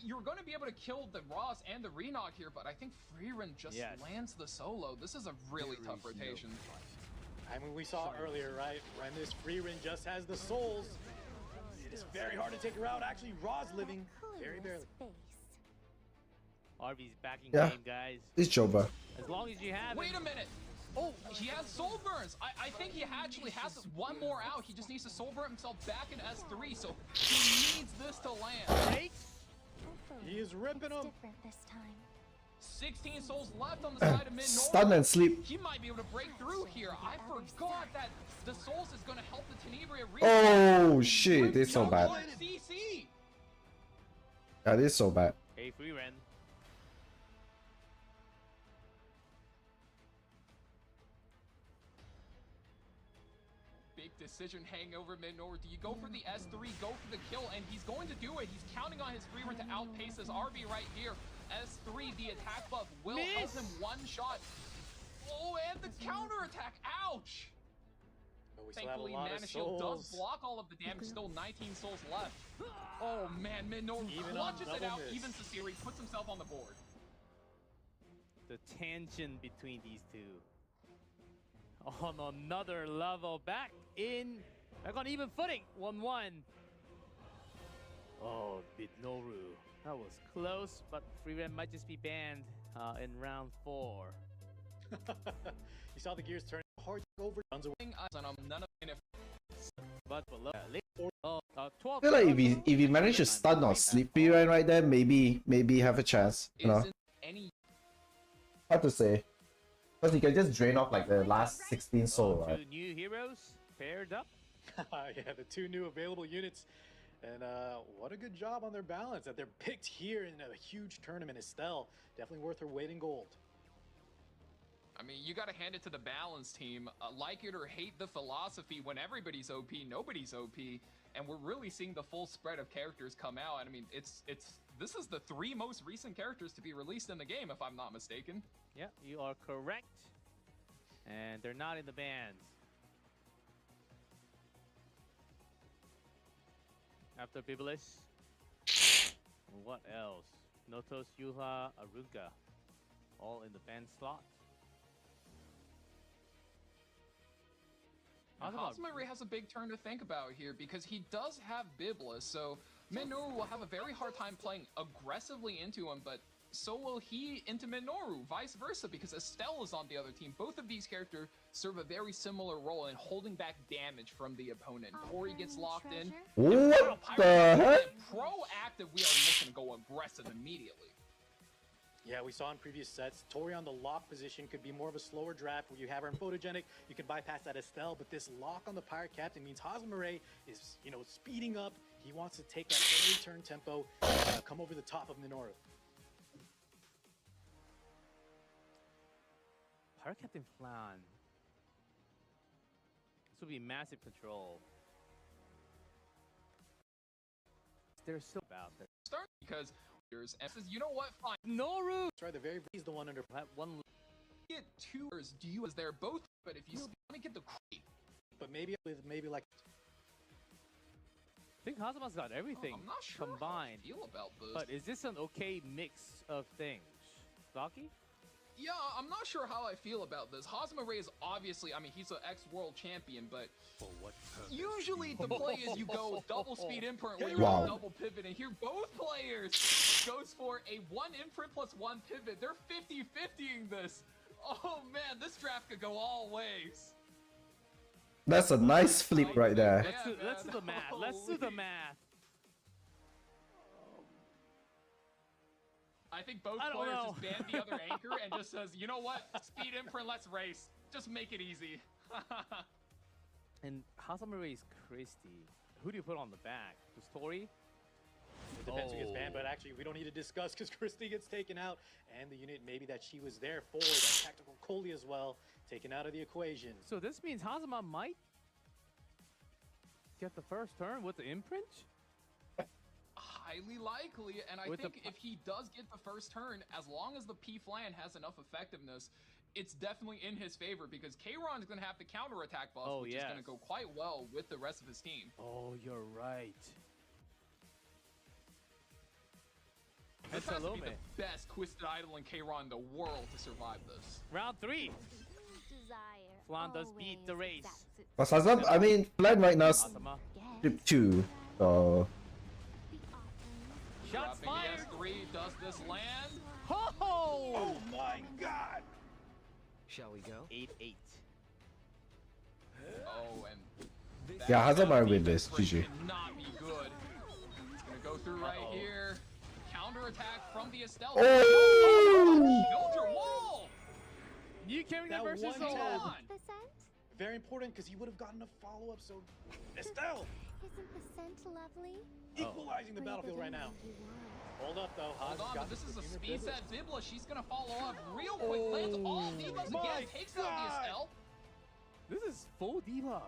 You're going to be able to kill the Ross and the Renok here, but I think Freerun just lands the solo. This is a really tough rotation. I mean, we saw earlier, right? When this Freerun just has the souls, it is very hard to take her out. Actually, Raw's living very barely. RV's backing Yeah. game, guys. It's Joba. As long as you have Wait it. a minute. Oh, he has soul burns. I think he actually has one more out. He just needs to soul burn himself back in S3, so he needs this to land. Breaks. He is ripping him. Different this time. 16 souls left on the side of mid-north. Stun and sleep. He might be able to break through here. I forgot that the souls is going to help the Tenebria. Oh shit, this is so bad. CC. Yeah, this is so bad. Hey, Freerun. Big decision hanging over mid-north. Do you go for the S3, go for the kill, and he's going to do it. He's counting on his Freerun to outpace his RB right here. S3, the attack buff will help him one shot. Oh, and the counter attack. Ouch! But we still have a Thankfully, lot of Mana Shield does souls. block all of the damage. Still 19 souls left. Oh man, mid-north Even on clutches it double out. miss. Even Sasiri puts himself on the board. The tension between these two. On another level. Back on even footing. 1-1. Oh, Bitnoru. That was close, but Freerun might just be banned in round 4. You saw the gears turn hard over. Runs away. None of it. But below. 12. I feel like if he managed to stun or sleep Freerun right there, maybe have a chance. You know, Isn't any hard to say. Because he can just drain off like the last 16 soul, right? Two new heroes paired up. Yeah, the two new available units. And what a good job on their balance that they're picked here in a huge tournament. Estelle, definitely worth her weight in gold. I mean, you got to hand it to the balance team. Like it or hate the philosophy, when everybody's OP, nobody's OP, and we're really seeing the full spread of characters come out. I mean, this is the 3 most recent characters to be released in the game, if I'm not mistaken. Yeah, you are correct. And they're not in the bans. After Biblis, what else? Notos, Yuha, Aruga, all in the ban slot. Hosmere has a big turn to think about here because he does have Biblis, so Minoru will have a very hard time playing aggressively into him, but so will he into Minoru, vice versa, because Estelle is on the other team. Both of these characters serve a very similar role in holding back damage from the opponent. Corey gets locked in. What the heck? Proactive, we are looking to go aggressive immediately. Yeah, we saw in previous sets, Tori on the lock position could be more of a slower draft where you have her in photogenic, you can bypass that Estelle, but this lock on the Pirate Captain means Hosmere is, speeding up. He wants to take that early turn tempo, come over the top of Minoru. Pirate Captain Flan. This will be massive control. they're still about there. Start because and says, you know what? Fine. Noru. That's right. He's the one under. That one. Get two. Do you as they're both? But if you want to get the creep, But maybe like. I think Hazuma's got everything I'm not sure combined. how I feel about this. But is this an okay mix of things? Zaki? Yeah, I'm not sure how I feel about this. Hazama Ray is obviously, I mean, he's an ex-world champion, but usually the play is you go double speed imprint where you Wow. double pivot, and here both players goes for a 1 imprint plus 1 pivot. They're 50-50ing this. Oh man, this draft could go all ways. That's a nice flip right there. Let's do the math. Let's do the math. I think both I don't players know. just ban the other anchor and just says, you know what? Speed imprint, let's race. Just make it easy. And Hazama Ray is Christy. Who do you put on the back? Does Tori? It depends who gets banned, but actually we don't need to discuss because Christy gets taken out, and the unit maybe that she was there for, that tactical Coley as well, taken out of the equation. So this means Hazama might get the first turn with the imprint? Highly likely, and I With think if he does get the first turn, as long as the P flan has enough effectiveness, it's definitely in his favor because K-Ron's going to have the counterattack buff, which is going to go quite well with the rest of his team. Oh, you're right. This has to be the best Twisted Idol and K-Ron in the world to survive this. Round 3. Desire. Flan does beat the race. But Hazam, I mean, Flan right now Hazama. strip 2. So Shots Dropping fired. S3, does this land? Ho! Oh my god! Shall we go? 8-8. Oh, and yeah, that Hazam might win defense this. break GG. cannot be good. It's gonna go through right here. Counterattack from the Estelle. Oh! Build your wall! New character That versus one Zolan. tap. The scent? Very important because he would have gotten a follow-up, so Estelle Isn't the scent lovely? equalizing the battlefield right now. Hold up though, Hold on, got but this is a Junior speed Bibbles. set Bibla. She's gonna follow up real quick. Lands all divas my again. Takes out the God. Estelle. This is full debuff.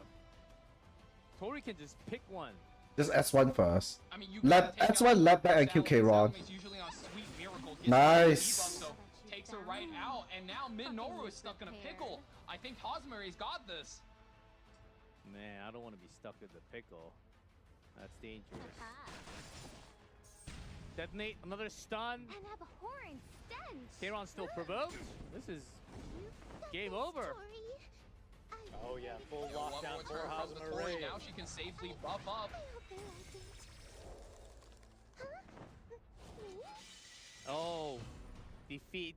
Tori can just pick one. Just S1 first. I mean, you Lap gotta take S1 out lap back and Estelle. kill K-Ron. Estelle is usually on Sweet Miracle. Gets Nice. the debuff, so takes her right out, and now Minoru is stuck in a pickle. I think Hosmary's got this. Man, I don't want to be stuck in the pickle. That's dangerous. Detonate another stun. And abhorrent stench. K-Ron still provoked. This is game over. Oh yeah, full Yeah, one lockdown more for turn from the Hazama Tory. Ray. Now she can safely buff up. Oh, defeat.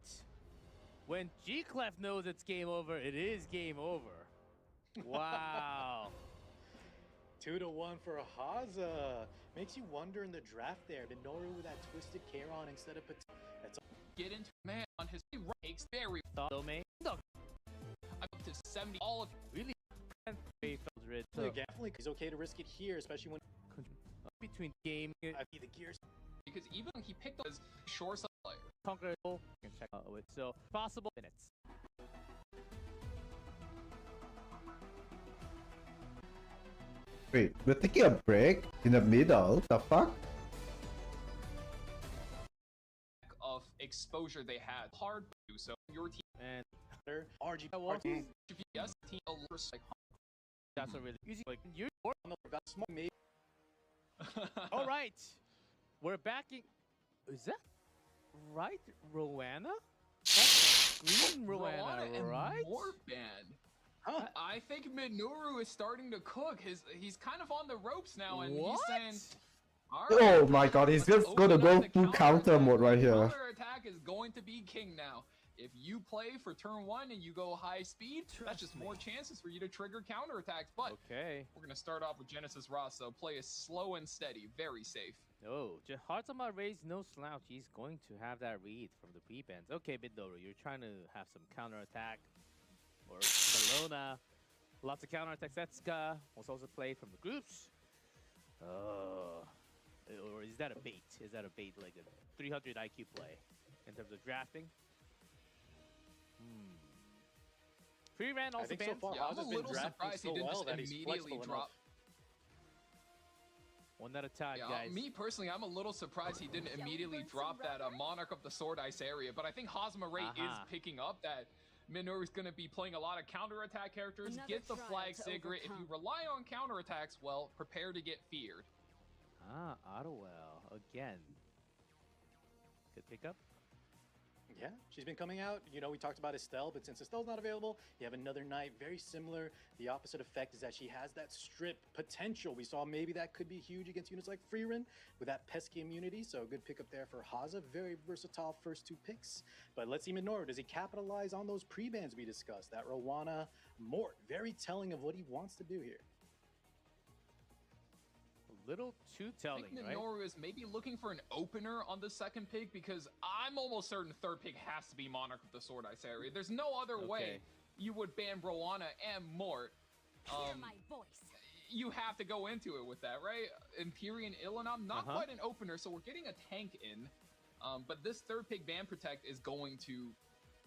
When G-Clef knows it's game over, it is game over. Wow. 2-1 for Haza. Makes you wonder in the draft there. Minoru with that twisted K-Ron instead of that's Get into man on his takes very Domain. up to 70. All of Really? Red. definitely he's okay to risk it here, especially when Between game, I see the gears. because even when he picked up his short side player. Conquer, can check out with so possible minutes. Wait, we're taking a break in the middle? The fuck? Of exposure they had. Hard to do so. Your team And RG GPS team alerts like that's a really easy. Like you. on the small maybe. All right, we're backing. Is that right, Rowana? That's Green Rowana, and right? Warband. Huh? I think Minoru is starting to cook. He's kind of on the ropes now, and What? he's saying, "All Oh right, my god, he's let's just gonna open up go the full counter mode right here. Counter attack is going to be king now. If you play for turn 1 and you go high speed, that's just more chances for you to trigger counter attacks. But Okay. we're gonna start off with Genesis Ross, so play is slow and steady, very safe. Oh, Hazama Ray's no slouch. He's going to have that read from the pre-bans. Okay, Midoro, you're trying to have some counter attack. Or Bologna. Lots of counter attacks. Setsuka was also played from the groups. Or is that a bait? Is that a bait like a 300 IQ play in terms of drafting? Free ran I also think so banned. far Yeah, I'm a Haza's been little drafting surprised he so didn't well just that he's immediately flexible drop. One at a time, Yeah, guys. me personally, I'm a little surprised he didn't immediately drop that Monarch of the Sword Ice area, but I think Hosmaray is picking up that Minoru is going to be playing a lot of counterattack characters. Another Get the trial flag to Sigrid. If you overcome. rely on counterattacks, well, prepare to get feared. Ottowell again. Good pickup. Yeah, she's been coming out. You know, we talked about Estelle, but since Estelle's not available, you have another knight, very similar. The opposite effect is that she has that strip potential. We saw maybe that could be huge against units like Freerin with that pesky immunity. So a good pickup there for Haza. Very versatile first 2 picks. But let's see Minoru. Does he capitalize on those pre-bans we discussed? That Rowana Mort, very telling of what he wants to do here. A little too I telling, think right? Minoru is maybe looking for an opener on the second pick because I'm almost certain third pick has to be Monarch of the Sword Ice area. There's no other way you would ban Rowana and Mort. Hear my voice. You have to go into it with that, right? Empyrean Illinam, not quite an opener, so we're getting a tank in. But this third pick ban protect is going to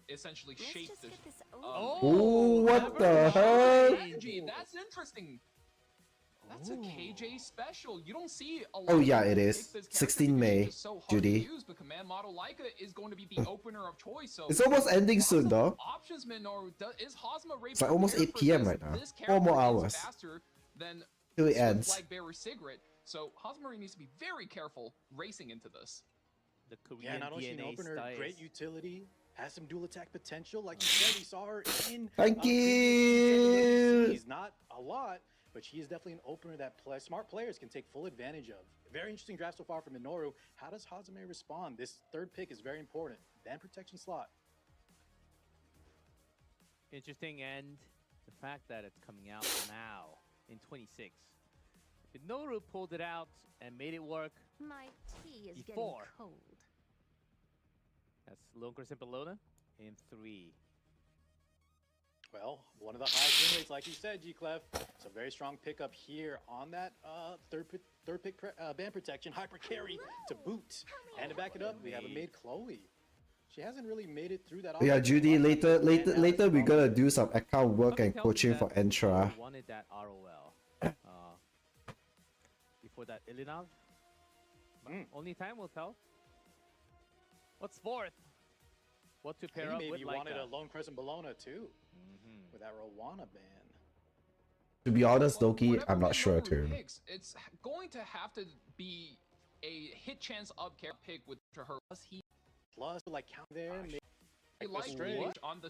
essentially Let's shape just this. get this Oh, what the heck? Strategy. That's interesting. That's a KJ special. You don't see a lot. Oh of yeah, people it pick is. this character 16 because May, it's just so hard Judy. to use, but Command Model Leica is going to be the opener of choice. So It's almost ending soon, though. options, Minoru. Is Hosmaray It's like almost prepared 8 for PM this? right now. This 4 more character is hours faster than till it Swift ends. Flag Bearer Sigrid. So Hosmaray needs to be very careful racing into this. The Korean Yeah, not only an DNA opener, style. great utility, has some dual attack potential. Like you said, we saw her in. Thank previous you. She's not a lot, but she is definitely an opener that smart players can take full advantage of. Very interesting draft so far from Minoru. How does Hosmaray respond? This third pick is very important. Ban protection slot. Interesting, and the fact that it's coming out now in 26. Minoru pulled it out and made it work. My tea is Before. getting cold. That's Lone Crescent Bellona in 3. Well, one of the high win rates, like you said, G-Clef. So very strong pickup here on that third pick ban protection. Hyper carry to boot. And to back it up, we have a made Chloe. She hasn't really made it through that. Yeah, offense. Judy, later we're gonna do some account work Something and tells me coaching that for Entra. Minoru wanted that ROL. Before that Ilinav. Only time will tell. What's fourth? What to pair He up maybe with like wanted a Lone Crescent Bellona too, with that Rowana ban. To be honest, Well, Loki, whatever I'm not sure Minoru too. picks, it's going to have to be a hit chance up pick with her. Plus, he Plus, like count there, maybe like straight. on the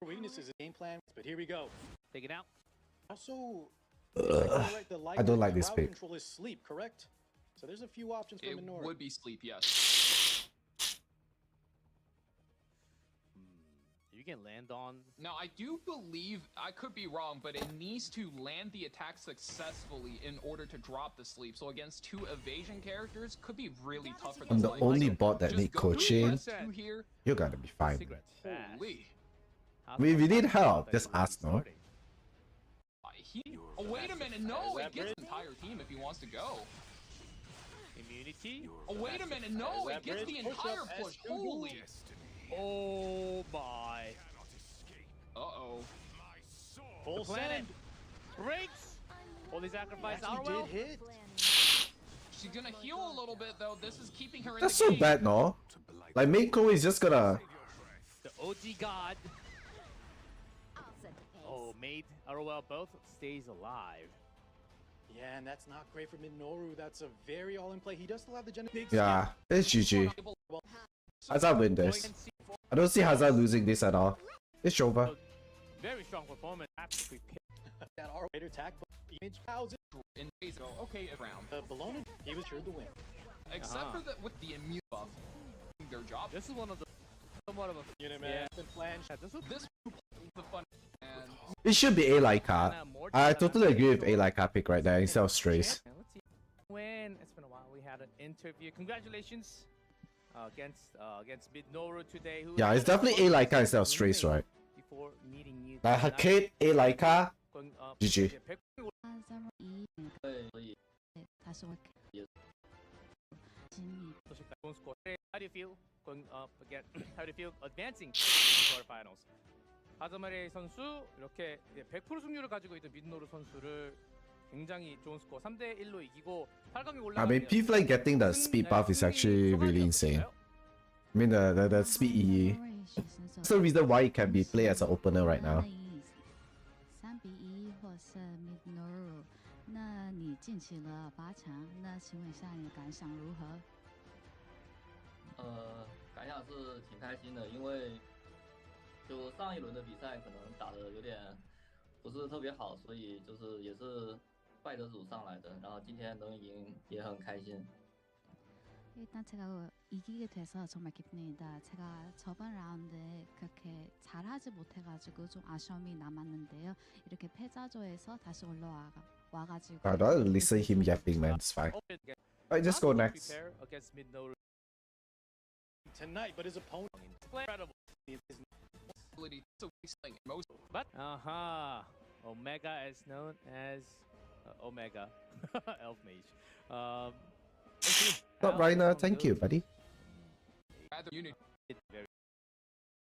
weaknesses in game plan. But here we go. Take it out. Also, Ugh, the I don't like this route pick. control is sleep, correct? So there's a few options for It Minoru. would be sleep, yes. You can land on. Now, I do believe, I could be wrong, but it needs to land the attack successfully in order to drop the sleep. So against 2 evasion characters, could be really tough for I'm the the only bot that Just need go coaching. press 2 here. You're gonna be fine. Cigarette fast. Holy. How's I mean, if you the need fast help, that just he was ask, no? starting? Oh, wait a minute. No, it gets the entire team if he wants to go. Immunity. Oh, wait a minute. No, it gets the entire push. Holy. Oh my. Uh-oh. Full Planet send. breaks. Holy sacrifice. Actually ROL. did hit. She's gonna heal a little bit, though. This is keeping her in That's the so game. bad, no? Like, Mako is just gonna. The OG god. I'll set the pace. Oh, made ROL both stays alive. Yeah, and that's not great for Minoru. That's a very all-in play. He does still have the big Yeah, it's GG. Well, Hazard win this. I don't see Hazard losing this at all. It's over. Very strong performance. Absolutely. that R-rated attack, but image thousand In days ago, okay, around. Bellona, he was sure to win. Except for the with the immune buff, their job. This is one of the somewhat of a Unit man, yeah. been flanched. Yeah, this was This the fun and It should be A Laika. I totally agree with A Laika pick right there instead of Strays. Let's see when it's been a while. We had an interview. Congratulations against Minoru today. Who Yeah, it's definitely A Laika instead of Strays, right? Before meeting you. Like Hakate, A Laika, GG. 한삼 이 네, 다시 올게. How do you feel going up again? How do you feel advancing to the quarterfinals? 하자마레 선수 이렇게 100% 승률을 가지고 있던 민노루 선수를 굉장히 좋은 스코어 3대 1로 이기고 8강에 I 올라가네요. mean, P-Flag getting the speed buff is actually really insane. I mean, the speed EE. That's the reason why it can be played as an opener right now. 3比1获胜 Midnoro。那你晋级了8强，那请问一下你的感想如何？感想是挺开心的，因为就上一轮的比赛可能打的有点不是特别好，所以就是也是败者组上来的，然后今天能赢也很开心。 일단 제가 이기게 돼서 정말 기쁩니다. 제가 저번 라운드에 그렇게 잘하지 못해가지고 좀 아쉬움이 남았는데요. 이렇게 패자조에서 다시 와가지고. I don't listen to him yapping, man. It's fine. Alright, just go next. Tonight, but his opponent Incredible. But Omega is known as Omega Elf Mage. Stop, Reiner. Thank you, buddy.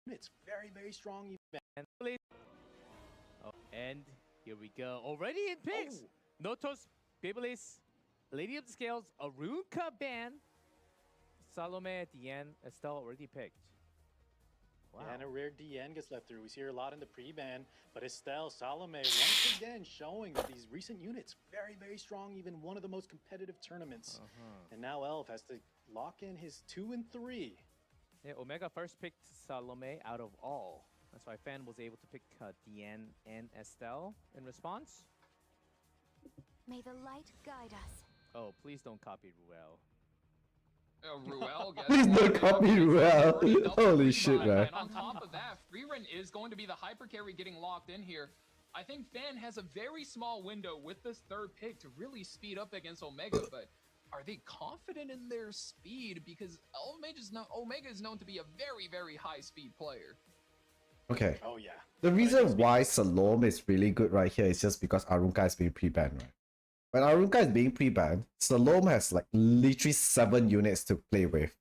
it's very strong. And here we go. Already in picks. Notos, Biblis, Lady of the Scales, Arunka Ban, Salome, Diane, Estelle already picked. Wow. Yeah, and a rare DN gets left through. We see her a lot in the pre-ban, but Estelle, Salome, once again showing that these recent units very strong, even one of the most competitive tournaments. And now Elf has to lock in his 2 and 3. Yeah, Omega first picked Salome out of all. That's why Fan was able to pick Diane and Estelle in response. May the light guide us. Oh, please don't copy Ruel. Ruel gets Please don't copy Ruel. Holy shit, man. And on top of that, Freerun is going to be the hyper carry getting locked in here. I think Fan has a very small window with this third pick to really speed up against Omega, but are they confident in their speed? Because Omega is known to be a very high speed player. Okay. Oh yeah. The reason why Salome is really good right here is just because Arunka is being pre-banned, right? When Arunka is being pre-banned, Salome has like literally 7 units to play with.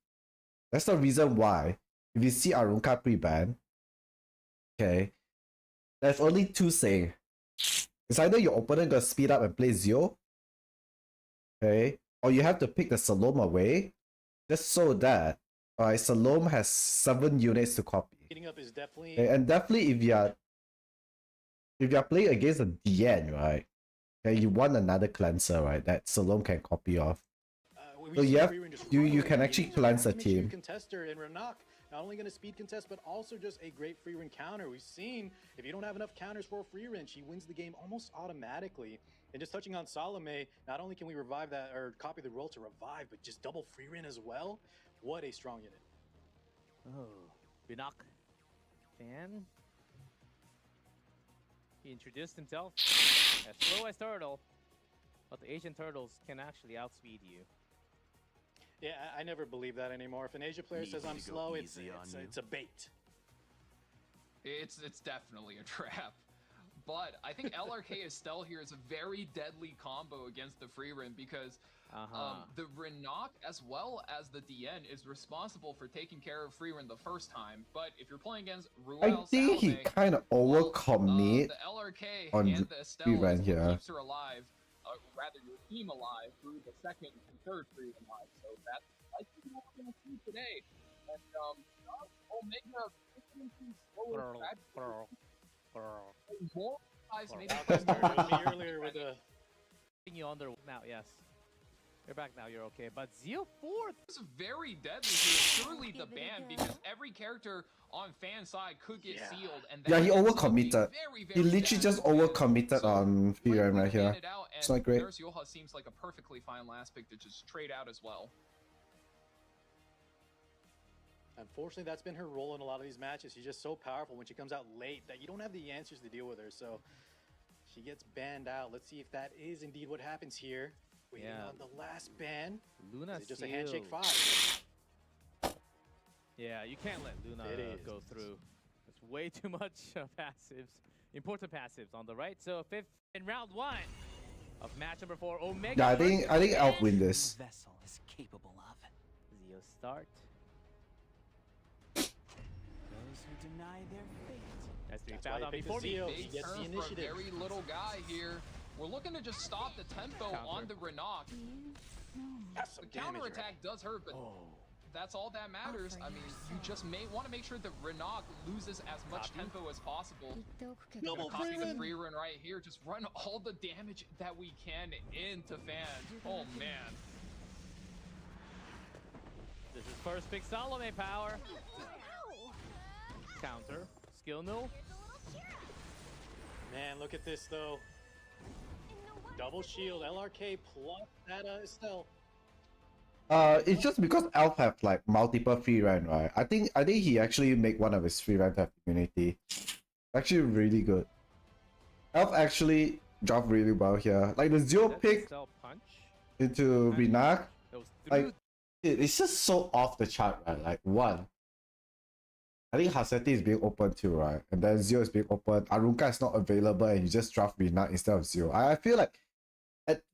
That's the reason why, if you see Arunka pre-banned, okay, there's only 2 saying. It's either your opponent gonna speed up and play Zio, okay, or you have to pick the Salome away, just so that Salome has 7 units to copy. Getting up is definitely Okay, and definitely if you're playing against a DN, right? Okay, you want another cleanser, right? That Salome can copy off. So you can actually cleanse the team. Contester in Renak, not only going to speed contest, but also just a great free run counter. We've seen if you don't have enough counters for a free run, she wins the game almost automatically. And just touching on Salome, not only can we revive that or copy the roll to revive, but just double free run as well. What a strong unit. Oh, Binak Fan. He introduced himself as slow as Turtle, but the Asian Turtles can actually outspeed you. Yeah, I never believe that anymore. If an Asia player says I'm slow, it's a bait. It's definitely a trap. But I think LRK Estelle here is a very deadly combo against the free run because the Renak as well as the DN is responsible for taking care of free run the first time. But if you're playing against Ruel, I think he kind of overcommit the LRK on and the Estelle free is run what here. keeps her alive, rather your team alive through the second and third free run live. So that's likely what we're going to see today. And Omega more guys maybe earlier with a you on there now, yes. You're back now, you're okay. But Zio 4th is very deadly here. Surely the ban because every character on Fan side could get sealed and Yeah, he that overcommitted. He literally just overcommitted on free run right here. It's not great. Nurse Yoha seems like a perfectly fine last pick to just trade out as well. Unfortunately, that's been her role in a lot of these matches. She's just so powerful when she comes out late that you don't have the answers to deal with her. So she gets banned out. Let's see if that is indeed what happens here. Waiting on the last ban. Luna is it just sealed. a handshake 5? Yeah, you can't let Luna go through. It's way too much passives. Important passives on the right. So 5th in round 1 of match number 4. Omega. Yeah, I think Elf win this. Vessel is capable of. Zio start. Those who deny their fate. That's to be That's found why out he picked before the Zio. me. He gets the For a initiative. very little guy here. We're looking to just stop the tempo on the Renok. The counterattack does hurt, but that's all that matters. I mean, you just want to make sure that Renok loses as much tempo as possible. Copy the free run right here. Just run all the damage that we can into Fan. Oh man. This is first pick Salome power. Counter. Skill no. Man, look at this though. Double shield, LRK plus that Estelle. It's just because Elf have like multiple free run, right? I think he actually make one of his free run to have immunity. Actually really good. Elf actually dropped really well here. Like the zero pick into Renak. Like it's just so off the chart, right? Like one. I think Haseti is being open too, right? And then Zio is being open. Arunka is not available and you just draft Renak instead of Zio. I feel like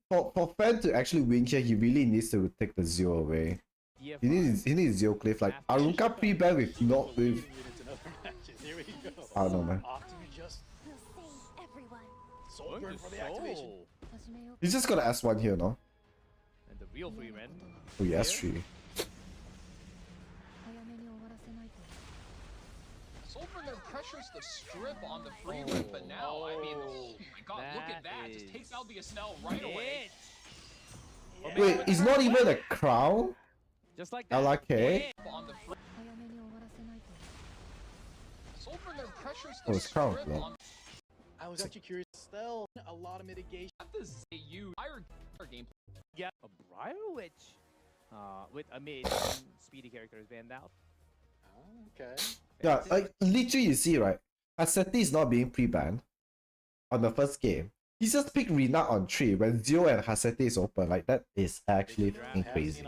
for Fan to actually win here, he really needs to take the Zio away. He needs Zio Cliff. Like Arunka pre-ban with not with. I don't know, man. He's just gonna S1 here, no? And the real free run. Oh, yeah, S3. Solver pressures the strip on the free run, but now, I mean, oh my god, look at that. Just takes out the Estelle right away. Wait, it's not even a crown? Just like that. LRK? Oh, it's crown. I was actually curious. Estelle, a lot of mitigation. Yeah, a Briar Witch. With a mid speedy character is banned out. Oh, okay. Yeah, like literally you see, right? Haseti is not being pre-banned on the first game. He just picked Renak on 3 when Zio and Haseti is open. Like that is actually fucking crazy.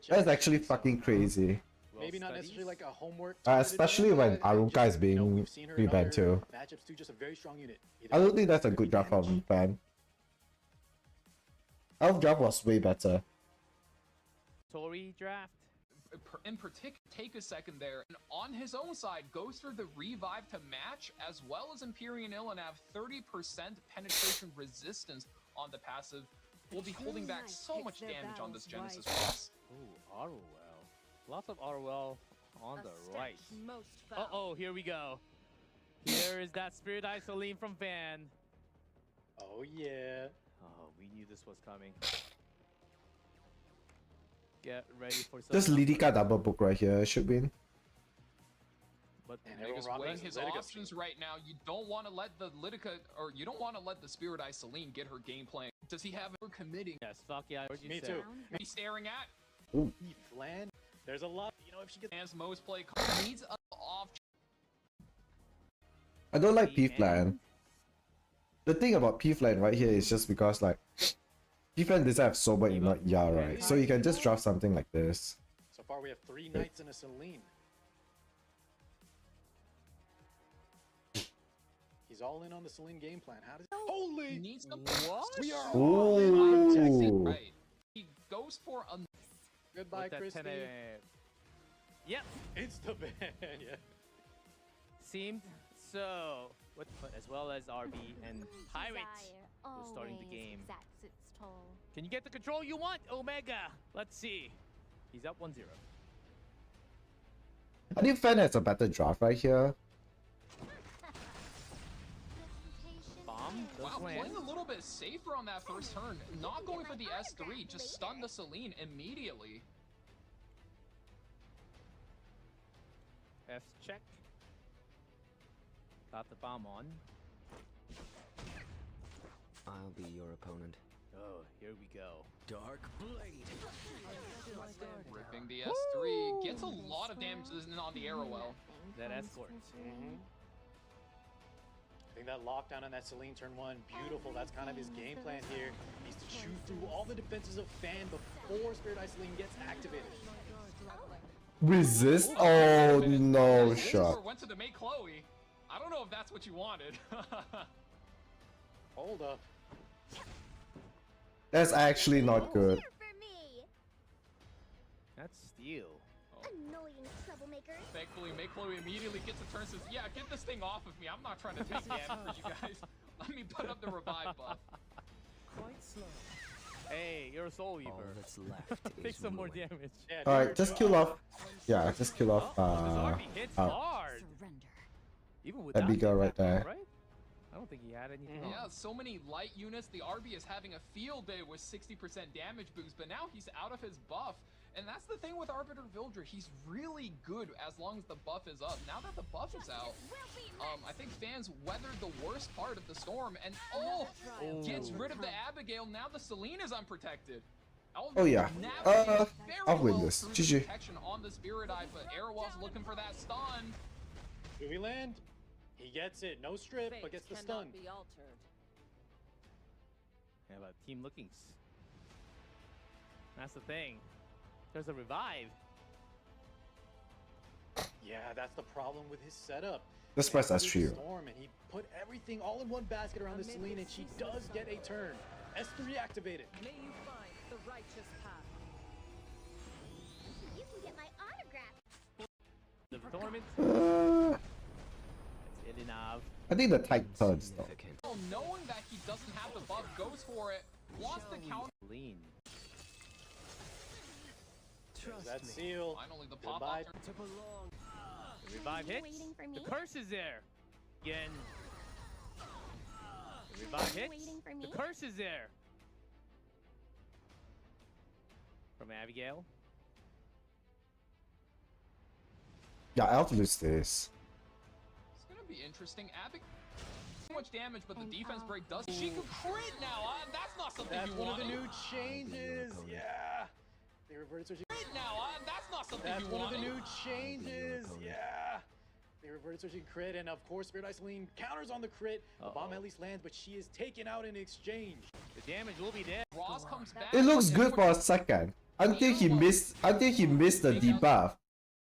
That's actually fucking crazy. Maybe not necessarily like a homework. Especially when Arunka is being pre-banned too. Matchups too, just a very strong unit. I don't think that's a good draft from Fan. Elf draft was way better. Tory draft. In particular, take a second there, and on his own side, goes for the revive to match, as well as Empyrean Ilan have 30% penetration resistance on the passive. Will be holding back so much damage on this Genesis boss. Ooh, Arwell. Lots of Arwell on the right. Uh-oh, here we go. Here is that Spirit Eye Celine from Van. Oh, yeah. Oh, we knew this was coming. Get ready for some. Just Lidica double book right here should win. But Mega's weighing his options right now. You don't want to let the Lidica, or you don't want to let the Spirit Eye Celine get her game plan. Does he have her committing? Yes, fuck yeah. Me too. He's staring at. Ooh. Flan. There's a lot. You know, if she gets as most play needs a off. I don't like P-Flan. The thing about P-Flan right here is just because like P-Flan doesn't have sober in not Ya, right? So you can just draft something like this. So far we have 3 Knights and a Celine. He's all in on the Celine game plan. How does holy needs a what? We are Ooh. Right. He goes for a goodbye, Christy. Yep. It's the ban, yeah. Seemed so. What, as well as RB and Pirates who's starting the game. Can you get the control you want, Omega? Let's see. He's up 1-0. I think Fan has a better draft right here. Bomb. Wow, playing a little bit safer on that first turn. Not going for the S3, just stun the Celine immediately. S check. Got the bomb on. I'll be your opponent. Oh, here we go. Dark Blade. Ripping the S3. Gets a lot of damage on the Arrowell. That escort. I think that lockdown on that Celine turn 1, beautiful. That's kind of his game plan here. He needs to chew through all the defenses of Fan before Spirit Eye Celine gets activated. Resist? Oh no, shot. Went to the Make Chloe. I don't know if that's what you wanted. Hold up. That's actually not good. That's steal. Annoying troublemaker. Thankfully, Make Chloe immediately gets a turn and says, yeah, get this thing off of me. I'm not trying to take damage for you guys. Let me put up the revive buff. Quite slow. Hey, you're a soul weaver. All that's left Take is some more ruin. damage. Yeah, Alright, just kill off. Yeah, just kill off. This RB hits hard. Surrender. Even without Abigail the right impact, there. right? I don't think he had anything. Mhm. Yeah, so many light units. The RB is having a field day with 60% damage boost, but now he's out of his buff. And that's the thing with Arbiter Vildra. He's really good as long as the buff is up. Now that the buff is out, I think fans weathered the worst part of the storm and gets rid of the Abigail. Now the Celine is unprotected. Oh yeah. I'll win this. GG. Protection on the Spirit Eye, but Airwall's looking for that stun. Do we land? He gets it. No strip, but gets the stun. Be altered. Yeah, but Team Lookings. That's the thing. There's a revive. Yeah, that's the problem with his setup. Let's press There's S3. Storm, and he put everything all in one basket around the Celine, and she does get a turn. S3 activated. May you find the righteous path. You can get my autograph. The tournament. That's Ilinav. I think the tight turns though. Significant. Well, knowing that he doesn't have the buff, goes for it. Wants the counter. Lean. There's that seal. Finally, the pop Goodbye. off. The revive hits. Waiting for me? The curse is there. Again. The revive hits. Waiting for me? The curse is there. From Abigail. Yeah, I'll have to lose this. It's gonna be interesting. Abigail. So much damage, but the defense break does. She could crit now. That's not something That's you one of want. the new changes. Yeah. They reverted switching. Crit now. That's not something That's you one of want. the new changes. Yeah. They reverted switching crit, and of course, Spirit Iceline counters on the crit. The bomb at least lands, but she is taken out in exchange. The damage will be there. Ross comes back. It looks good for a second. Until he missed the debuff.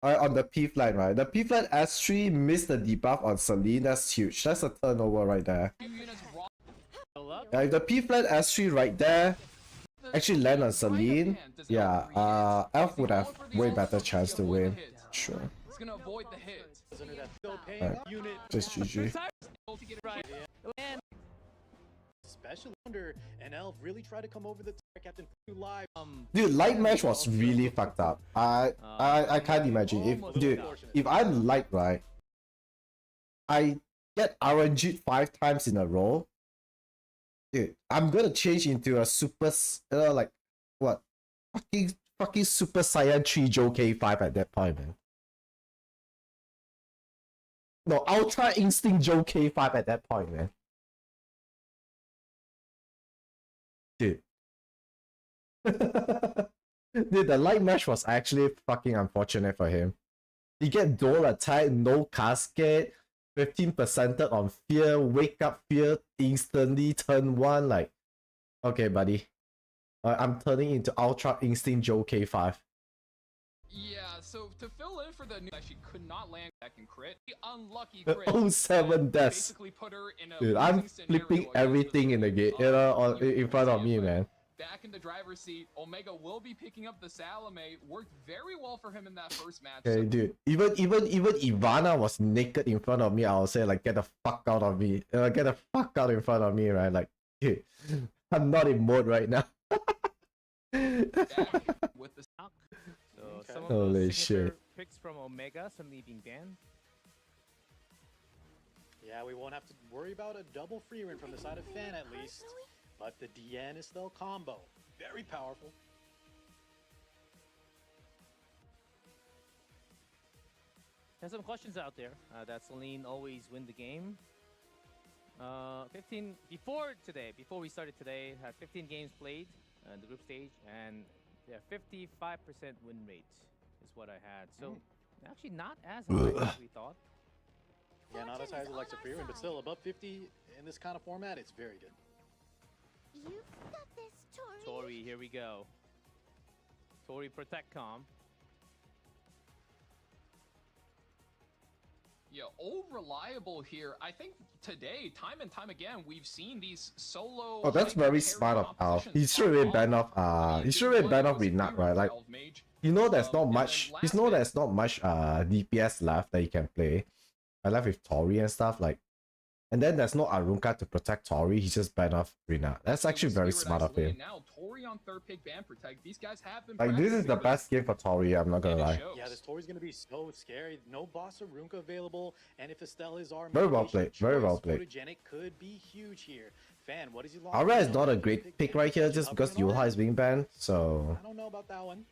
On the P flight, right? The P flight S3 missed the debuff on Celine. That's huge. That's a turnover right there. Yeah, if the P flight S3 right there actually land on Celine, yeah, Elf would have way better chance to win. Sure. It's gonna avoid the hit. Under that still paying Alright. unit, Just GG. To get it right. Land. especially under and Elf really tried to come over the Captain live. Dude, light match was really fucked up. I can't imagine if dude, if I'm light, right, I get RNG'd 5 times in a row. Dude, I'm gonna change into a super like what fucking Super Saiyan 3 Joe K5 at that point, man. No, Ultra Instinct Joe K5 at that point, man. Dude. Dude, the light match was actually fucking unfortunate for him. He get dual attack, no casket, 15% on fear, wake up fear instantly, turn 1, like, okay, buddy. I'm turning into Ultra Instinct Joe K5. Yeah, so to fill in for the new, she could not land back in crit. The unlucky crit. 07 deaths. Basically put her in a Dude, I'm losing scenario flipping against everything in the game, in front of me, but man. Back in the driver's seat, Omega will be picking up the Salome. Worked very well for him in that first match. Okay, dude. Even Ivana was naked in front of me. I'll say like, get the fuck out of me. Get the fuck out in front of me, right? Like, dude, I'm not in mode right now. Back with the So Okay. some of Holy those signature shit. picks from Omega suddenly being banned. Yeah, we won't have to worry about a double free win from the side of Fan at least. But the DN is still combo. Very powerful. There's some questions out there that Celine always win the game. 15 before we started today, had 15 games played in the group stage, and yeah, 55% win rate is what I had. So actually not as high as we thought. Yeah, not as high as Alexa free win, but still above 50 in this kind of format, it's very good. You've got this, Tory. Tory, here we go. Tory protect com. Yeah, all reliable here. I think today, time and time again, we've seen these solo. Oh, that's very smart of Alf. He should have banned off he should have banned off Renat, right? Like, you know there's not much DPS left that you can play. I left with Tory and stuff, like, And then there's no Arunka to protect Tori. He just banned off Rina. That's actually very smart of him. Now Tory on third pick ban protect. These guys have been Like, this is the best game for Tori, I'm not gonna lie. Yeah, this Tori's gonna be so scary. No boss Arunka available, and if Estelle is our Very well mitigation played, very well choice, played. Photogenic could be huge here. Fan, what is he lost? Aura is not a great pick right here just because Yulha is being banned, so I don't know about that one.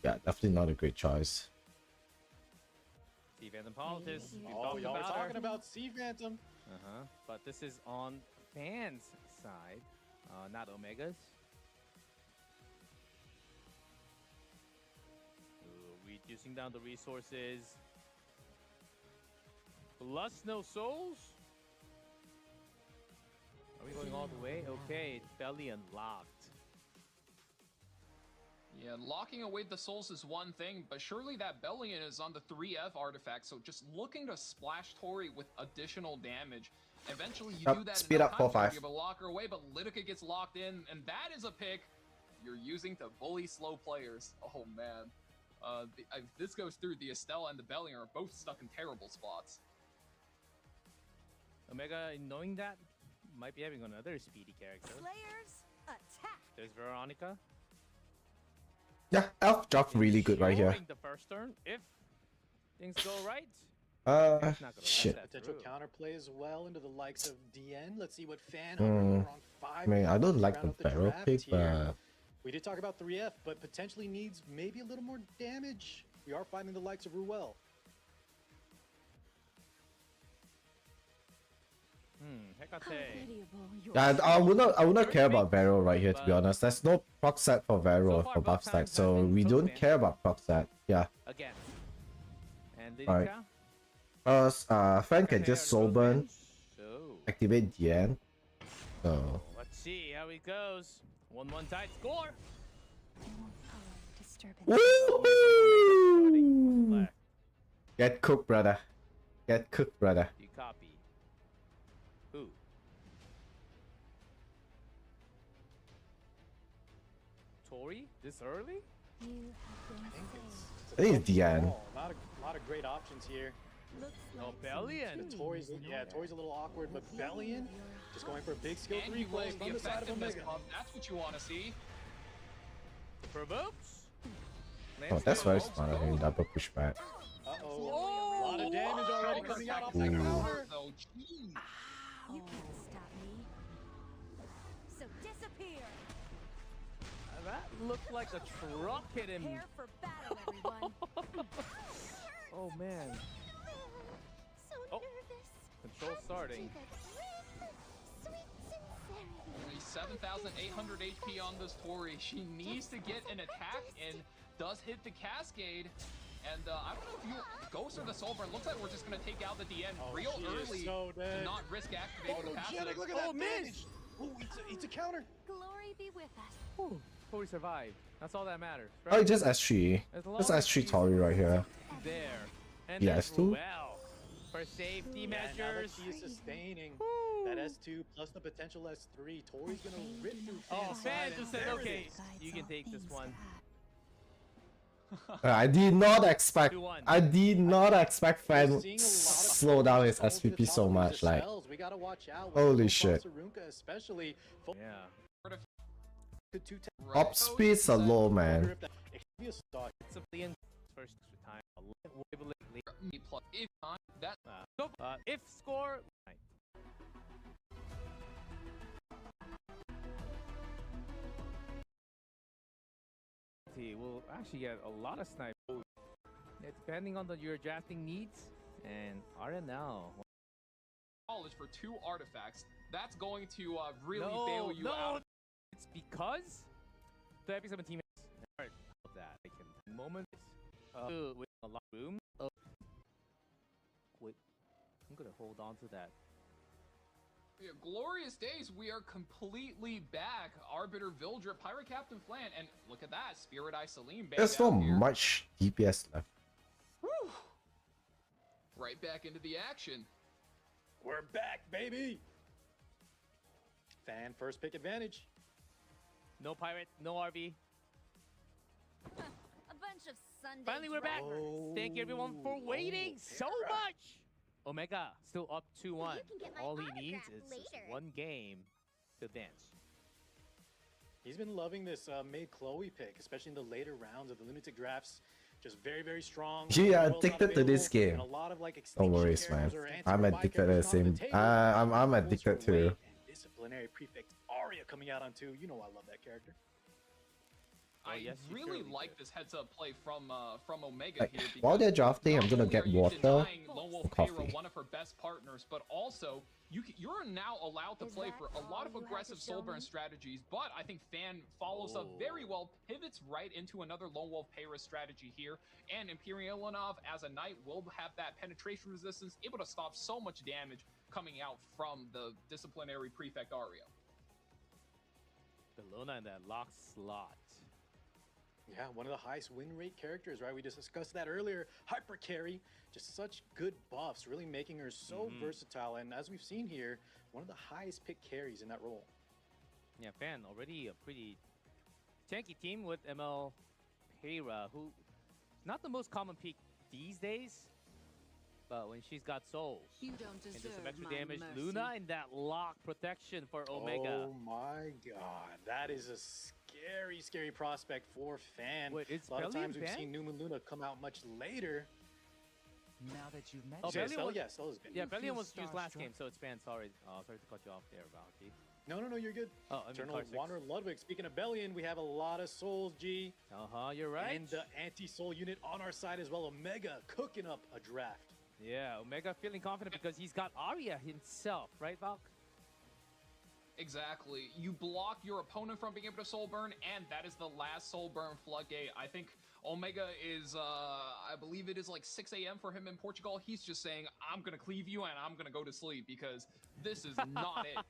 yeah, definitely not a great choice. Sea Phantom Politics. Oh, y'all were talking about Sea Phantom. But this is on fans' side, not Omega's. Reducing down the resources. Plus no souls. Are we going all the way? Okay, belly unlocked. Yeah, locking away the souls is one thing, but surely that Bellion is on the 3F artifact, so just looking to splash Tori with additional damage. Eventually, you do that speed enough up times, 4-5. you're able to lock her away, but Lidica gets locked in, and that is a pick you're using to bully slow players. Oh, man. If this goes through, the Estelle and the Bellion are both stuck in terrible spots. Omega, knowing that, might be having another speedy character. Players, attack! There's Veronica. Yeah, Elf job really good right here. The first turn, if things go right. Shit. Potential counterplay as well into the likes of DN. Let's see what Fan Hmm. on 5. I mean, I don't like the round up barrel draft pick, here. but We did talk about 3F, but potentially needs maybe a little more damage. We are fighting the likes of Ruel. yeah, I would not care about Vero right here, to be honest. There's no proc set for Vero for buff stack, so we don't care about proc set. Yeah. Again. And Alright. Fan can just soul burn, activate DN. So Let's see how it goes. 1-1 tight score. woo! Get cooked, brother. Get cooked, brother. You copy. Who? Tori? This early? I think it's DN. Not a lot of great options here. Oh, Bellion. Tori's a little awkward, but Bellion just going for a big skill And 3 he play rolls from the the side of effectiveness Omega. buff. That's what you want to see. Provokes. Oh, that's very smart of him. Double pushback. Uh-oh. A lot of damage already coming out off the counter. Oh, jeez. You can't stop me. So disappear. That looked like a truck hit him. Prepare for battle, everyone. Oh, man. So Oh. nervous. Control starting. Only 7,800 HP on this Tori. She needs to get an attack in. Does hit the Cascade. And I don't know if you Ghost or the Soul Burn. Looks like we're just going to take out the DN real she is early so to dead. not risk activating the passive. Photogenic, look at that damage. Oh, it's a counter. Glory be with us. Whew. Tori survived. That's all that matters. Oh, Right? just S3. As long Just as S3 she's Tori right here. There. And Yeah, there's S2? Ruel. For safety Yeah, now that measures. she is sustaining that S2 plus the potential S3, Tori's gonna rip through Oh, Fan's Fan side, just and said, there it okay, is. you can take this one. I did not expect. 2-1. I did not expect Fan We're seeing a lot of slow down his over the SVP top so of these much. Like, Estelles. We gotta watch out. holy shit. Sarunka especially. Yeah. Op speeds are low, man. It's a billion first time. If not, that If score. We'll actually get a lot of snipers. Yeah, depending on your drafting needs and RNL. college for 2 artifacts. That's going to really No, bail you no, out. it's because the episode team is that I can moment with a lot of room. Wait, I'm gonna hold on to that. Yeah, glorious days. We are completely back. Arbiter Vildra, Pirate Captain Flan, and look at that, Spirit Eye Salim. There's not much DPS left. Whew. Right back into the action. We're back, baby. Fan first pick advantage. No pirate, no RV. A bunch of Sunday Finally, we're back. drivers. Thank you everyone for waiting so much. Omega still up 2-1. Well, you can get my All he needs autograph is just later. one game to advance. He's been loving this Mei Chloe pick, especially in the later rounds of the Lunatic drafts. Just very, very strong. You are Roll's not addicted to this available, game. and a lot of, like, Don't extinction worry, characters man. or I'm anti-revive addicted to the characters not on same. table. I'm Pulls addicted her too. weight, and Disciplinary Prefect Arya coming out on 2. You know I love that character. I yes, you really surely like did. this heads-up play from Omega Like, here. while they're because drafting, I'm not gonna only get are you water denying Lone Wolf and Payra, coffee. one of her best partners, but also you're now allowed to Is play that for a lot all of you had to aggressive show soul burn me? strategies. But I think Fan follows up very well, pivots right into another Lone Wolf Payra strategy here, and Imperial Ilanov as a knight will have that penetration resistance, able to stop so much damage coming out from the disciplinary prefect Arya. Bellona in that lock slot. Yeah, one of the highest win rate characters, right? We just discussed that earlier. Hyper carry, just such good buffs, really making her so versatile. And as we've seen here, one of the highest pick carries in that role. Yeah, Fan already a pretty tanky team with ML Payra, who not the most common pick these days, but when she's got souls You don't and deserve does some extra my damage, mercy. Luna in that lock protection for Omega. Oh my god, that is a scary, scary prospect for Fan. Wait, it's a lot of Belly times and we've Fan? seen New Moon Luna come out much later. Now that you've met Oh, Yeah, Belly Stella, was- yeah, Stella's been. Yeah, You Bellion feel was used last starstruck? game, so it's Fan. Sorry, sorry to cut you off there, Valky. No, you're good. Oh, I mean, Eternal Card 6. Wanderer Ludwig. Speaking of Bellion, we have a lot of souls, G. You're right. And the anti-soul unit on our side as well. Omega cooking up a draft. Yeah, Omega feeling confident because he's got Arya himself, right, Valk? Exactly. You block your opponent from being able to soul burn, and that is the last soul burn floodgate. I think Omega is, I believe it is like 6 a.m. for him in Portugal. He's just saying, I'm going to cleave you and I'm going to go to sleep because this is not it.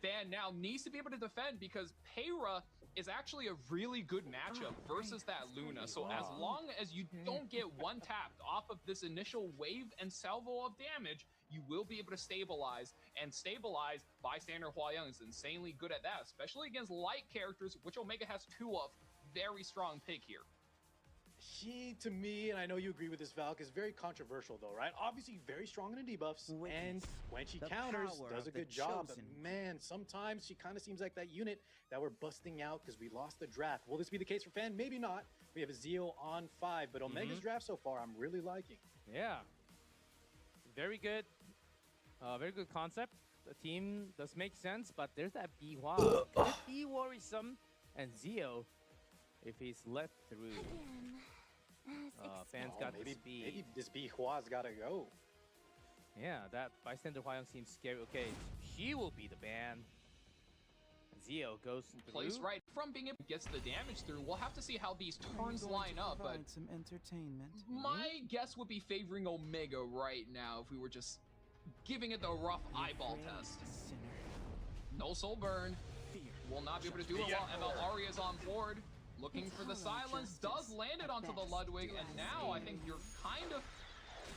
Fan now needs to be able to defend because Payra is actually a really good matchup versus that Luna. So as long as you don't get one tapped off of this initial wave and salvo of damage, you will be able to stabilize, and stabilize bystander Huayang is insanely good at that, especially against light characters, which Omega has 2 of. Very strong pick here. She, to me, and I know you agree with this, Valk, is very controversial though, right? Obviously very strong in the debuffs, and when she the counters, power does a of the good job. But chosen. man, sometimes she kind of seems like that unit that we're busting out because we lost the draft. Will this be the case for Fan? Maybe not. We have a Zeo on 5, but Omega's draft so far, I'm really liking. Yeah. Very good. Very good concept. The team does make sense, but there's that Bihua. Could be worrisome. And Zeo, if he's let through, Fan's got the speed. Maybe this Bihua's got to go. Yeah, that bystander Huayang seems scary. Okay, she will be the ban. Zeo goes Plays through. right from being able to get the damage through. We'll have to see how these turns line up, but some entertainment. my guess would be favoring Omega right now if we were just giving it the rough eyeball test. No soul burn. Will not be able to do it while ML Arya is on board. Looking for the silence. Does land it onto the Ludwig, and now I think you're kind of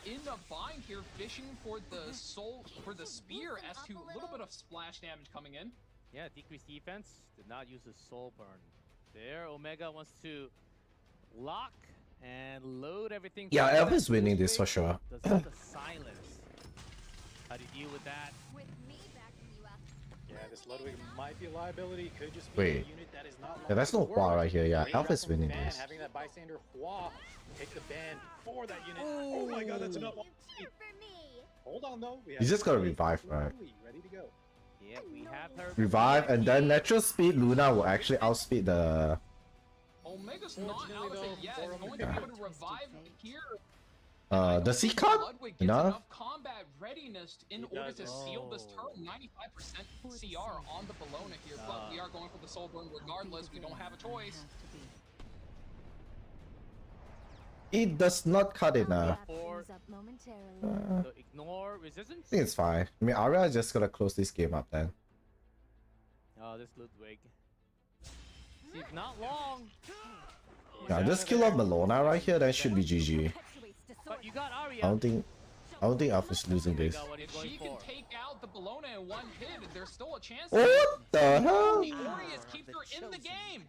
in the bind here, fishing for the soul, for the spear, as to a little bit of splash damage coming in. Yeah, decreased defense. Did not use the soul burn. There, Omega wants to lock and load everything. Yeah, through Elvis that winning boost this for wave. sure. Does have the silence. How do you deal with that? With me backing you up. Yeah, this Ludwig might be a liability. Could just be Wait. a unit that is not. Yeah, that's no long Hua for right here. Yeah, Great draft Elvis from winning Fan, this. Having that bystander Hua take the ban for that unit. Oh my god, that's enough. Here for me. Hold on though. We You have just gotta Ludwig revive, right? ready to go. Yeah, we have her. Revive, and then natural speed Luna will actually outspeed the. Omega's not out of it yet. for Going to be able to revive here. Does he cut? Ludwig gets Enough? enough combat readiness in He order to does. seal this turn. 95% CR on the Bellona here, but we are going for the soul burn regardless. We don't have a choice. It does not cut enough. Or Things up momentarily. so ignore resistance. I think it's fine. I mean, Arya is just gonna close this game up then. Oh, this Ludwig. See, not long. Yeah, just kill off Melona right here. That should be GG. But you got Arya. I don't think Alpha's losing this. Got what he's If going she can for. take out the Bellona in one hit, there's still a chance. What the hell? The Aureus keeps her in the game.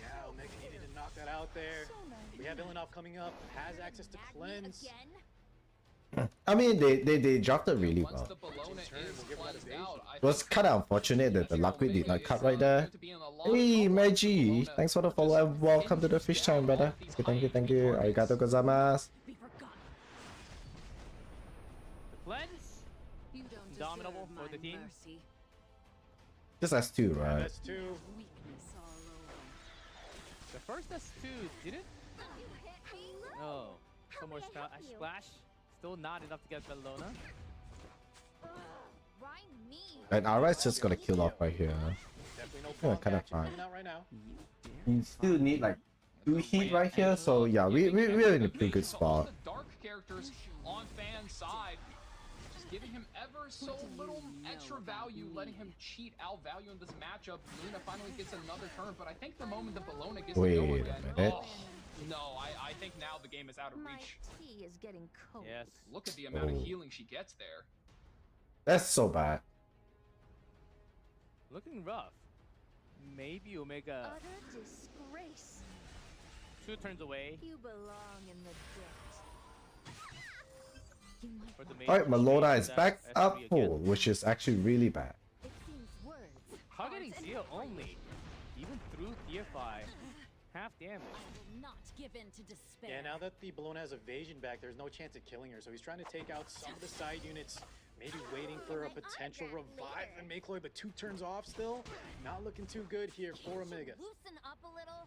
Yeah, Omega needed to knock that out there. We have Ilanov coming up. Has access to Nag me cleanse. again. I mean, they drafted really Once well. the Bologna is cleansed out, I It was think kind of unfortunate that the Luckwick did not cut right there. Hey, Meiji, thanks for the follow and welcome to the fish time, brother. Thank you. Arigato gozaimasu. The cleanse, indomitable for the team. Just S2, right? That's two. The first S2 didn't. Oh, some more splash. Still not enough to get Bellona. And Alri's just got to kill off right here. Definitely Yeah, no kind of fine. coming out right now. You still need like 2 heat right here, so yeah, we're in a pretty good spot. The dark characters on Fan's side, just giving him ever so little extra value, letting him cheat out value in this matchup. Luna finally gets another turn, but I think the moment the Bologna gets to go Wait again, a minute. oh, no, I think now the game is out of reach. Tea is getting cold. Yes. Look at the amount Oh. of healing she gets there. That's so bad. Looking rough. Maybe Omega Utter disgrace. 2 turns away You belong in the dirt. You might for the main. Alright, Melona is that back SB up again. full, which is actually really bad. It seems words. Targeting Zio only, even through TFI, half damage. will not give in to despair. Yeah, now that the Bologna has evasion back, there's no chance of killing her, so he's trying to take out some of the side units, maybe waiting for a potential revive and make Chloe, but 2 turns off still. Not looking too good here for Omega. Loosen up a little.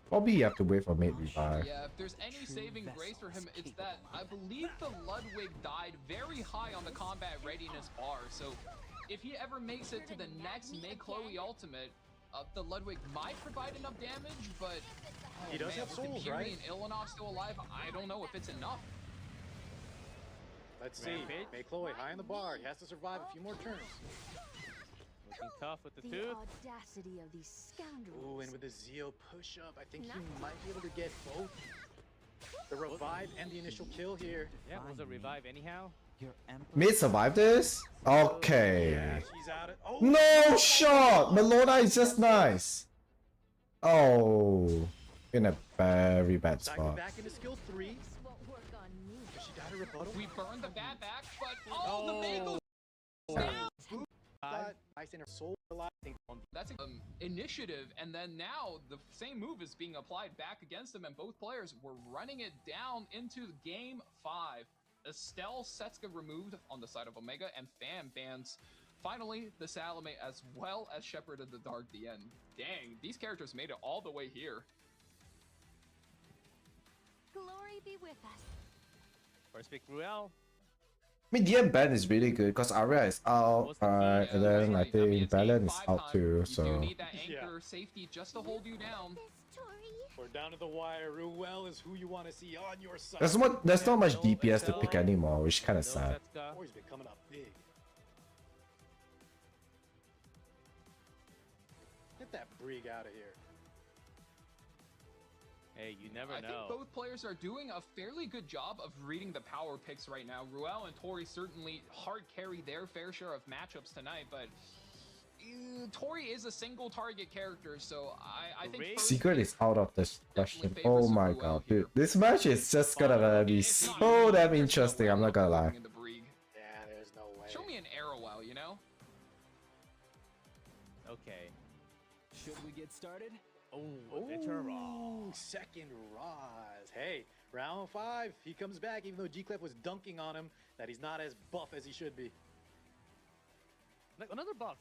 Probably you have to wait for mate revive. Yeah, if there's any saving grace for him, it's that I believe the Ludwig died very high on the combat readiness bar. So if he ever makes it to the next Make Chloe Ultimate, the Ludwig might provide enough damage, but He does have with souls, Imperi right? and Ilanov still alive, I don't know if it's enough. Let's see. Rampage. May Chloe high on the bar. He has to survive a few more turns. Looking tough with the The tooth. audacity of these scoundrels. Ooh, and with the Zio push up, I think he might be able to get both the revive and the initial kill here. Yeah, was a revive anyhow. Your emperor. Mate survive this? Okay. Yeah, she's out of. Oh, No shot! Melona is just nice. Oh, in a very bad Cycle spot. back into skill 3. This won't work on me. She got a rebuttal. We burned the bat back, but oh, the man goes down. Got ice in her soul alive. That's initiative, and then now the same move is being applied back against him, and both players were running it down into game 5. Estelle Setska removed on the side of Omega, and Fan bans finally the Salome as well as Shepherd of the Dark the end. Dang, these characters made it all the way here. Glory be with us. First pick Ruel. I mean, DM Ben is really good because Arya is out, and then I think Belen is out too, You do so. need that anchor safety just to hold you down. This Tory. We're down to the wire. Ruel is who you want to see on your side. There's not much DPS to pick anymore, which is kind of No sad. Setska. Tory's been coming up big. Get that Brig out of here. Hey, you never I know. think both players are doing a fairly good job of reading the power picks right now. Ruel and Tori certainly hard carry their fair share of matchups tonight, but Tori is a single target character, so I think Secret is out of this question. Oh my god, dude. This match is just gonna be so damn interesting, I'm not gonna lie. Yeah, there's no way. Show me an arrow well, you know? Okay. Should we get started? Oh, it's a raw. Second Roz. Hey, round 5. He comes back, even though G-Clef was dunking on him that he's not as buff as he should be. Like another buff.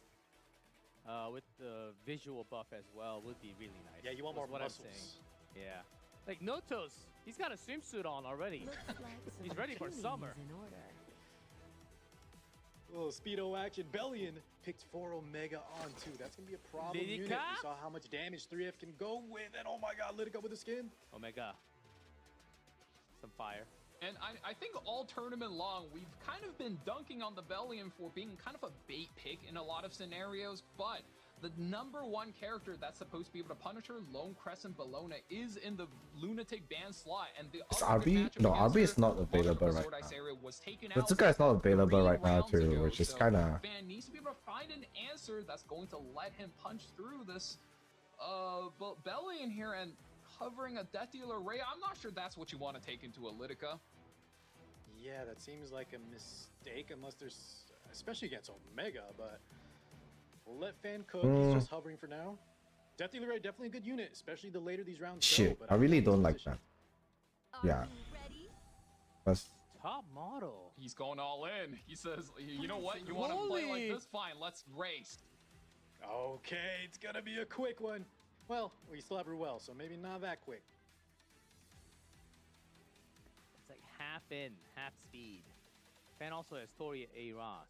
With the visual buff as well would be really nice. Yeah, you want That's more what muscles. I'm saying. Yeah. Like Notos, he's got a swimsuit on already. Looks like He's some ready for killings summer. in order. Little speedo action. Bellion picked 4 Omega on 2. That's going to be a problem Lidica? unit. We saw how much damage 3F can go with. And oh my god, Lidica with the skin. Omega. Some fire. And I think all tournament long, we've kind of been dunking on the Bellion for being kind of a bait pick in a lot of scenarios, but the #1 character that's supposed to be able to punish her, Lone Crescent Bologna, is in the Lunatic ban slot, and the Is other good RB? matchup No, against RB is her, not Marshall available Resort right now. Iceria, was taken But out Zuka is not available 3 right now rounds too, ago, which is so kinda. Fan needs to be able to find an answer that's going to let him punch through this Bellion here, and hovering a Death Dealer Ray, I'm not sure that's what you want to take into a Lidica. Yeah, that seems like a mistake unless there's, especially against Omega, but we'll let Fan cook. He's just hovering for now. Definitely right, definitely a good unit, especially the later these rounds go. Shit, But I really like his don't like position. that. Yeah. That's Top model. He's going all in. He says, you know what? You want to play like this? Fine, let's race. Okay, it's gonna be a quick one. Well, we still have Ruel, so maybe not that quick. It's like half in, half speed. Fan also has Tourney A Ross.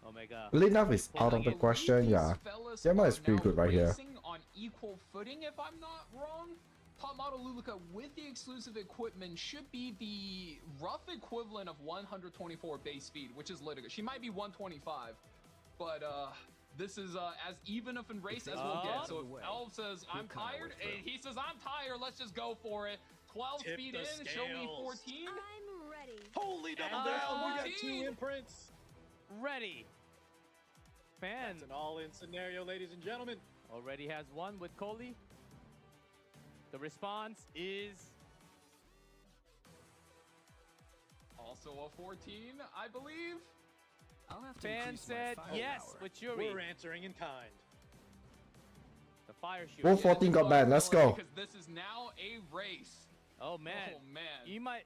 Omega. really enough is out of the question. Yeah. Yama is pretty good right here. Racing on equal footing, if I'm not wrong. Top model Luluka with the exclusive equipment should be the rough equivalent of 124 base speed, which is Litica. She might be 125, but this is as even of a race as we'll get. So if Elf says, I'm tired, and he says, I'm tired, let's just go for it. 12 Tip speed the in, show me scales. 14. I'm ready. Holy double And down! We got 14. 2 imprints. Ready. Fan It's an all-in scenario, ladies and gentlemen. already has one with Coley. The response is Also a 14, I believe. I'll have to Fan increase my said firepower. yes with Yuri. We're answering in kind. The fire shoot. Wolf 14 got banned. Let's go. Because this is now a race. Oh man. Oh man. You might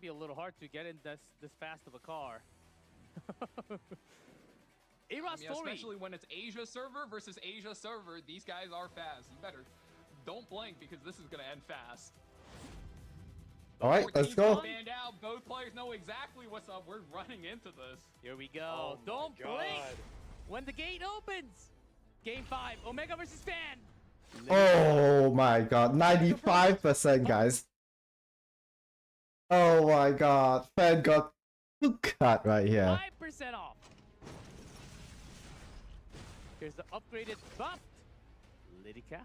be a little hard to get in this fast of a car. Eros story. Especially when it's Asia server versus Asia server, these guys are fast. You better don't blink because this is gonna end fast. All right, let's go. Stand out. Both players know exactly what's up. We're running into this. Here we go. Oh my Don't blink God. when the gate opens. Game 5, Omega versus Fan. Oh my god, 95%, guys. Oh my god, Fan got cut right here. 5% off. Here's the upgraded buff. Litica.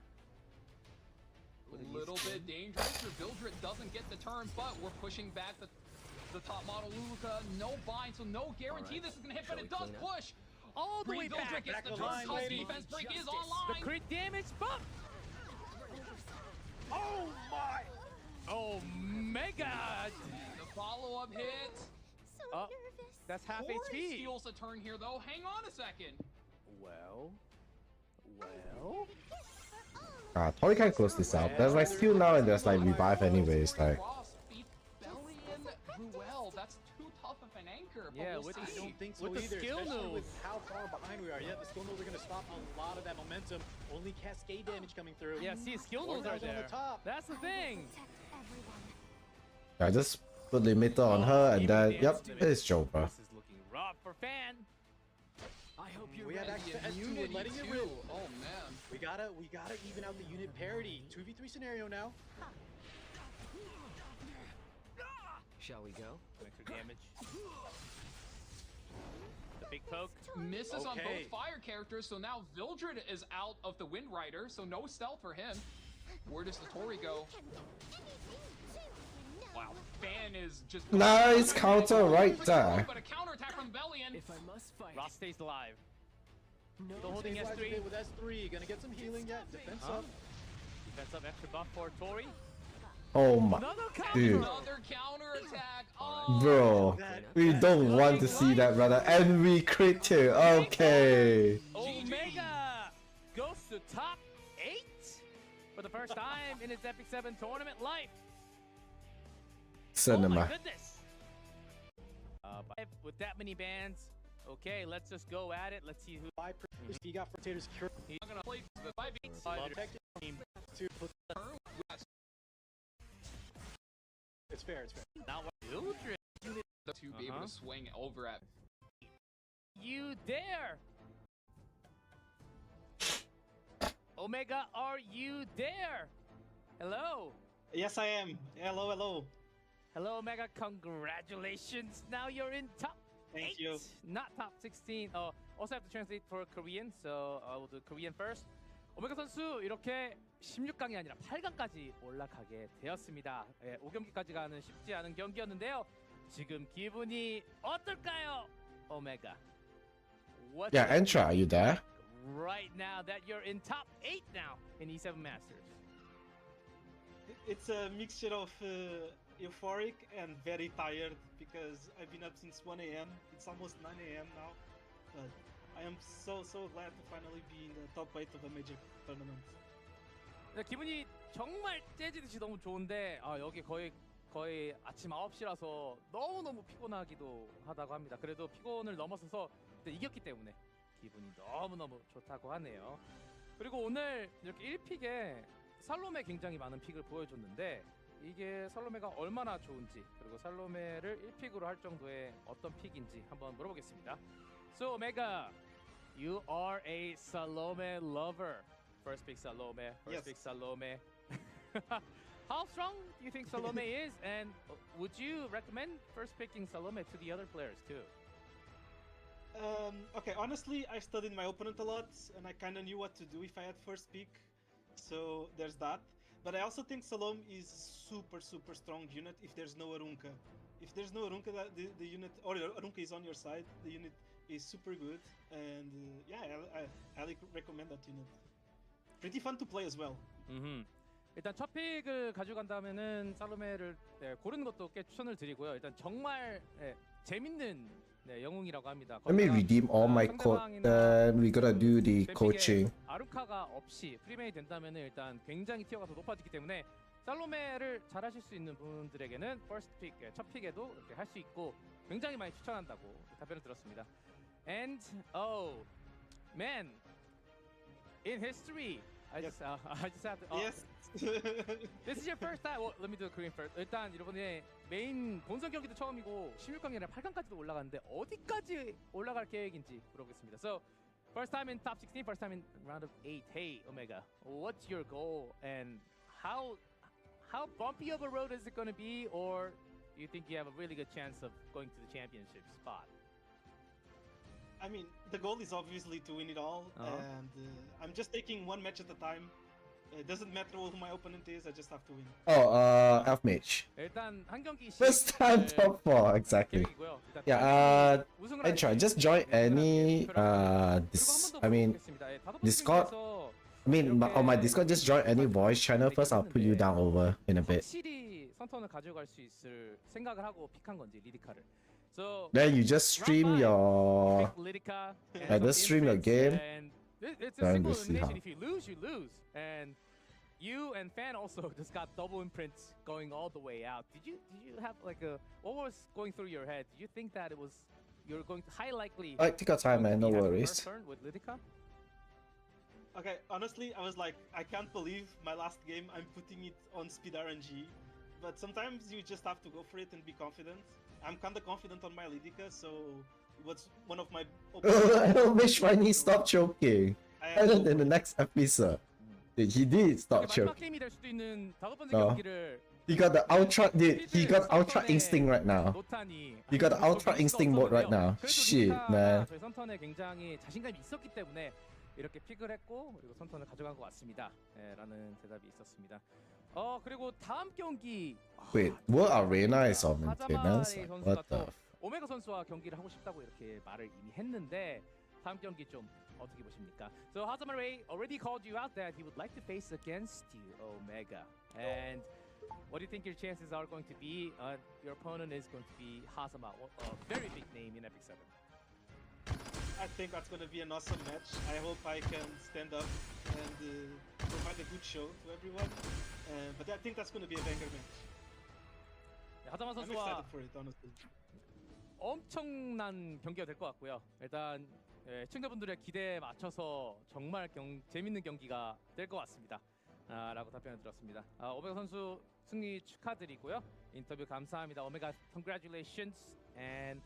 A little bit dangerous. Vildred doesn't get the turn, but we're pushing back the top model Luluka. No bind, so no guarantee this is gonna hit, but it does push. All the way back. Vildred gets the Back turn. line, Cut lady. defense break is The online. crit damage buff. Oh my! Omega. The follow-up hit. So Oh, nervous. that's half Corey HP. steals a turn here, though. Hang on a second. Well. Ah, Tori can close this out. There's like skill now and there's like revive anyways. Like, Ross beat Belly and Ruel. That's too tough of an anchor. But Yeah, we'll with see. I don't think so With the either, skill especially move. with how far behind we are. Yeah, the skill moves are going to stop a lot of that momentum. Only cascade damage coming through. Yeah, see, skill moves are Oracle's on there. the top. That's the thing. Protect everyone. I just put limiter on her and then, yep, it's Joker. This is looking rough for Fan. I hope you're We have ready. access to S2, we're Unity letting it too. rip. Oh man. We gotta even out the unit parity. 2v3 scenario now. Shall we go? Extra damage. The big poke. Misses on Okay. both fire characters, so now Vildred is out of the Wind Rider, so no stealth for him. Where does the Tory go? Wow, Fan is just Nice counter right there. But a counterattack from Bellion. If I must fight. Ross stays alive. No. Still holding Stabilize a S3. bit with S3. Gonna get some healing yet. Defense up. Defense up, extra buff for Tory. Oh my, Another counter. dude, Another counterattack. Oh, bro, we don't want to see that, brother. And we crit too. Okay. Omega goes to top 8 for the first time in his Epic 7 tournament life. Oh my Cinema. goodness. With that many bans, okay, let's just go at it. Let's see who. 5%. He got Frontiers Cure. he's not gonna play the 5-8. To put it's fair, it's fair. Not what Mildred. To be able to swing over at. You dare? Omega, are you there? Hello. Yes, I am. Hello, hello. Hello, Omega. Congratulations. Now you're in top Thank 8, you. not top 16. Also have to translate for Korean, so we'll do Korean first. 오메가 선수 이렇게 16강이 아니라 8강까지 올라가게 되었습니다. 5경기까지 가는 쉽지 않은 경기였는데요. 지금 기분이 어떨까요, 오메가? Yeah, Entra, are you there? Right now that you're in top 8 now in E7 Masters. It's a mixture of euphoric and very tired because I've been up since 1 a.m. It's almost 9 a.m. now, but I am so glad to finally be in the top 8 of a major tournament. 네, 기분이 정말 재지듯이 너무 좋은데 여기 거의 아침 9시라서 너무너무 피곤하기도 하다고 합니다. 그래도 피곤을 넘어서서 이겼기 때문에 기분이 너무너무 좋다고 하네요. 그리고 오늘 이렇게 1픽에 살로메 굉장히 많은 픽을 보여줬는데 이게 살로메가 얼마나 좋은지 그리고 살로메를 1픽으로 할 정도의 어떤 픽인지 한번 물어보겠습니다. So Omega, you are a Salome lover. First pick Salome, first pick Salome. How strong do you think Salome is? And would you recommend first picking Salome to the other players too? Okay, honestly, I studied my opponent a lot, and I kind of knew what to do if I had first pick. So there's that. But I also think Salome is super strong unit if there's no Arunka. If there's no Arunka, the unit, or Arunka is on your side, the unit is super good. And yeah, I highly recommend that unit. Pretty fun to play as well. 일단 첫 픽을 가져간다면은 살로메를 고르는 것도 꽤 추천을 드리고요. 일단 정말 재밌는 영웅이라고 합니다. Let me redeem all my code, then we gotta do the coaching. 아루카가 없이 프리메이 된다면은 일단 굉장히 티어가 더 높아지기 때문에 살로메를 잘하실 수 있는 분들에게는 퍼스트 픽, 첫 픽에도 이렇게 할 수 있고 굉장히 많이 추천한다고 답변을 들었습니다. And oh man, in history, I just have to. Yes. This is your first time. Well, let me do the Korean first. 일단 이번에 메인 본선 경기도 처음이고 16강이나 8강까지도 올라갔는데 어디까지 올라갈 계획인지 물어보겠습니다. So, first time in top 16, first time in round of 8. Hey, Omega, what's your goal and how bumpy of a road is it going to be, or do you think you have a really good chance of going to the championship spot? I mean, the goal is obviously to win it all, and I'm just taking one match at a time. It doesn't matter who my opponent is, I just have to win. Oh, Elf Mage. 일단 한 경기씩 First time top 4, exactly. 계획이고요. 일단 Yeah, 우승을 I try. Just join any I mean Discord. I mean on my Discord, just join any voice channel first. I'll put you down over in a bit. 확실히 선턴을 가져갈 수 있을 생각을 하고 픽한 건지 리디카를. So Then you just stream your Lidica just stream your game. It's a Trying single to see elimination. how. If you lose, you lose. And you and Fan also just got double imprints going all the way out. Did you have like what was going through your head? Did you think that you're going to high likely? Alright, take your time, man. No be having worries. first turn with Lidica? Okay, honestly, I was like, I can't believe my last game I'm putting it on speed RNG. But sometimes you just have to go for it and be confident. I'm kind of confident on my Lidica, so it was one of my. Elf Mage finally stopped choking. And in the next episode, he did stop 마지막 choking. 게임이 될 수도 있는 다섯 번째 어. 경기를 He got the ultra. He got ultra instinct right now. 노탄이 He got the ultra instinct mode right now. 그래도 Shit, 리디카가 man. 저희 선턴에 굉장히 자신감이 있었기 때문에 이렇게 픽을 했고 그리고 선턴을 가져간 것 같습니다. 라는 대답이 있었습니다. 그리고 다음 경기 Wait, what arena is on maintenance? 하자마리 Like, 선수가 what 또 the? 오메가 선수와 경기를 하고 싶다고 이렇게 말을 이미 했는데 다음 경기 좀 어떻게 보십니까? So Hazamare already called you out that he would like to face against you, Omega. And what do you think your chances are going to be? Your opponent is going to be Hazama, a very big name in Epic 7. I think that's going to be an awesome match. I hope I can stand up and provide a good show to everyone. But I think that's going to be a banger match. 하자마 I'm 선수와 excited for it, honestly. 엄청난 경기가 될 것 같고요. 일단 시청자분들의 기대에 맞춰서 정말 재밌는 경기가 될 것 같습니다. 라고 답변을 들었습니다. 오메가 선수 승리 축하드리고요. 인터뷰 감사합니다. 오메가 congratulations and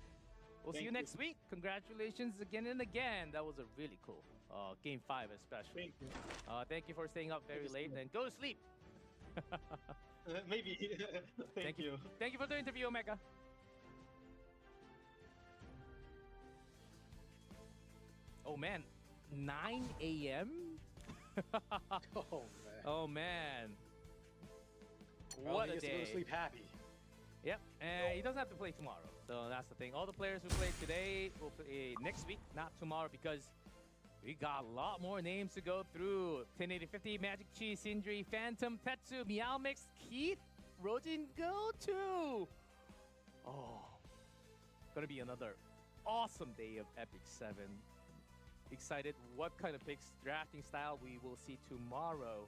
we'll see you next week. Congratulations again and again. That was a really cool game 5 especially. Thank you. Thank you for staying up very late and go to sleep. Maybe. Thank you. Thank you for the interview, Omega. Oh man, 9 a.m. Oh man. What a he gets to go day. to sleep happy. Yep, and he doesn't have to play tomorrow. So that's the thing. All the players who played today will play next week, not tomorrow, because we got a lot more names to go through. 108050, Magic Chi, Sindri, Phantom, Tetsu, Meow Mix, Keith, Rojin go to? Oh, gonna be another awesome day of Epic 7. Excited what kind of picks drafting style we will see tomorrow.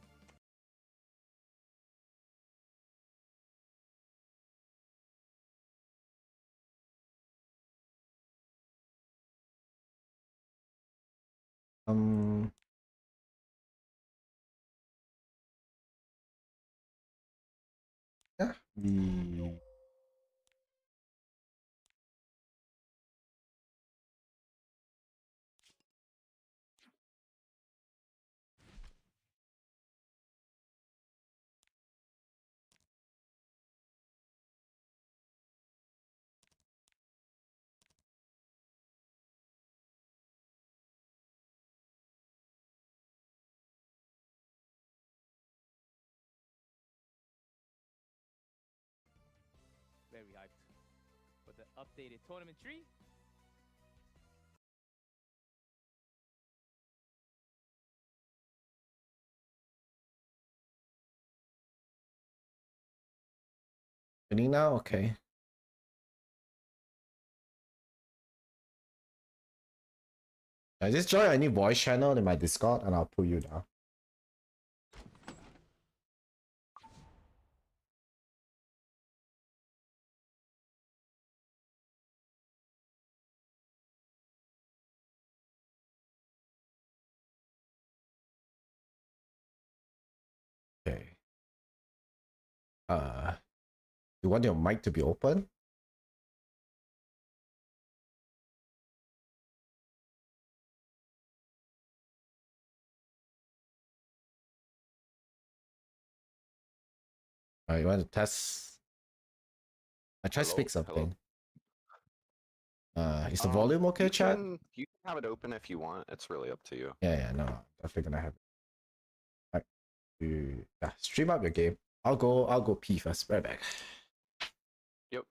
Yeah, we Very hyped for the updated tournament tree. winning now. Okay. I just join any voice channel in my Discord and I'll pull you down. Okay. You want your mic to be open? You want to test? I try to speak something. Is the volume okay, chat? You can have it open if you want. It's really up to you. Yeah, no, definitely gonna have it. Alright, yeah, stream up your game. I'll go pee first. Right back. Yep.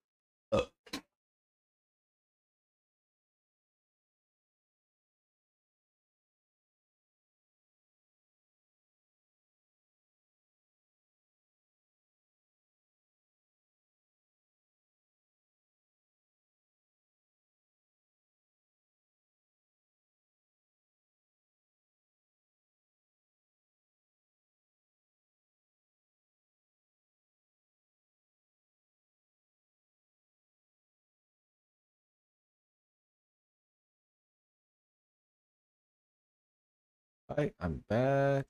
Alright, I'm back.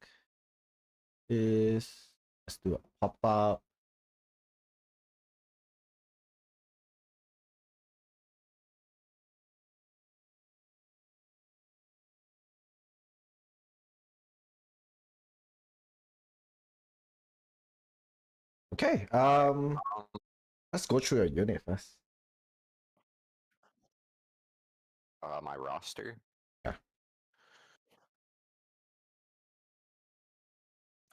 Let's do a pop-up. Okay, let's go through your unit first. My roster. Yeah.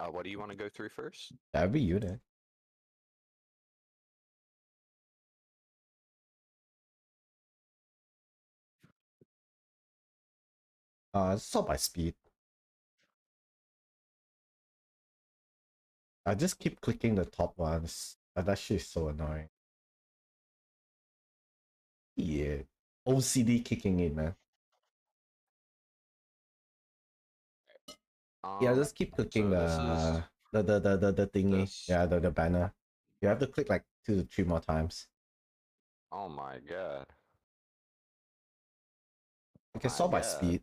What do you want to go through first? Every unit. Sort by speed. I just keep clicking the top ones. That shit is so annoying. Yeah. OCD kicking in, man. Yeah, just keep clicking so the thingy. Yeah, the banner. You have to click like 2 to 3 more times. Oh my god. Okay, sort by speed.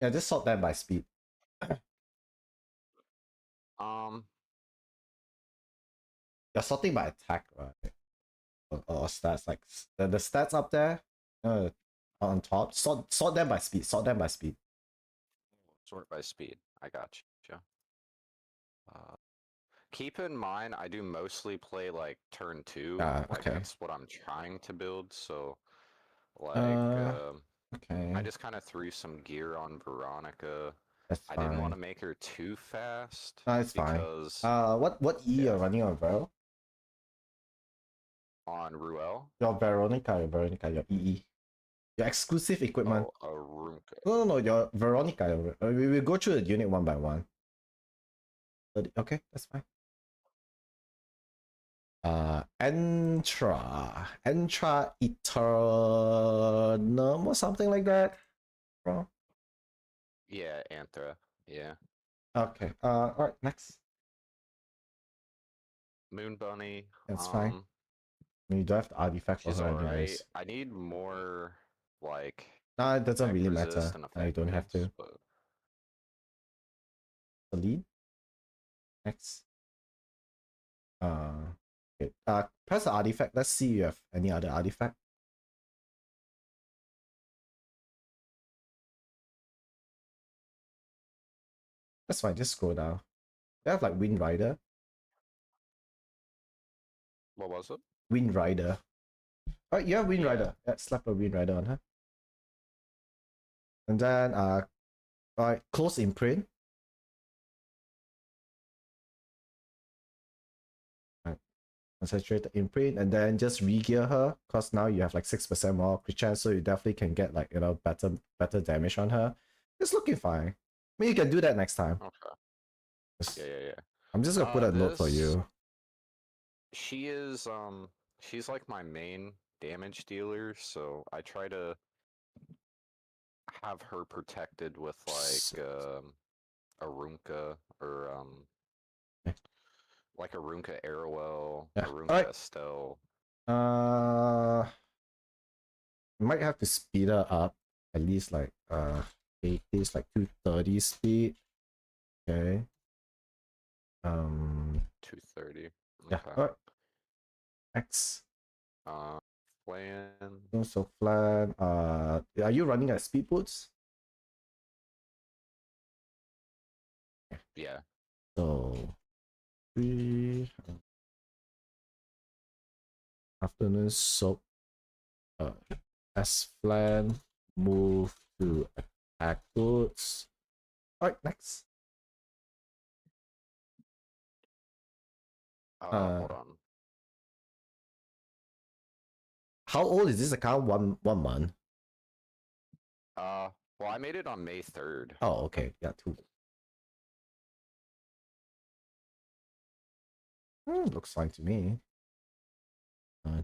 Yeah, just sort them by speed. You're sorting by attack, right? Or stats, like the stats up there, on top. Sort them by speed. Sort them by speed. Sort by speed. I got you. Keep in mind, I do mostly play like turn 2. Like Okay. that's what I'm trying to build. So, like, okay. I just kind of threw some gear on Veronica. That's I fine. didn't want to make her too fast. No, it's because, fine. What E you're running on, Vero? On Ruel? Your Veronica, your EE. Your exclusive equipment. Oh, Arunka. No, your Veronica. We will go through the unit one by one. Okay, that's fine. Entra Eternum or something like that. Oh. Yeah, Anthra. Yeah. Okay. All right. Next. Moon Bunny. That's fine. I mean, you don't have the artifact for She's her alright. anyways. I need more like. Nah, it doesn't effect really resist matter. and No, you don't have effectiveness, to. but The lead. Next. Okay. Press the artifact. Let's see if you have any other artifact. That's fine. Just scroll down. They have like Wind Rider. what was it? Wind Rider. Alright, you have Wind Yeah. Rider. Yeah, slap a Wind Rider on her. And then alright, close imprint. Alright. Concentrate the imprint and then just re-gear her, because now you have like 6% more crit chance, so you definitely can get like, you know, better damage on her. It's looking fine. I mean, you can do that next time. Okay. Yeah. I'm just gonna put a note for you. She is she's like my main damage dealer, so I try to have her protected with like Arunka or like Arunka Arrowell, Yeah. Arunka Alright. Estelle. Might have to speed her up at least like 80, like 230 speed. Okay. 230. Yeah. Okay. Alright. X. Flan. Also flan. Are you running at speed boots? Yeah. So 3 afternoon soap. S flan. Move to attack boots. Alright, next. Hold on. How old is this account? One month. Well, I made it on May 3rd. Oh, okay. Yeah, 2. Looks fine to me.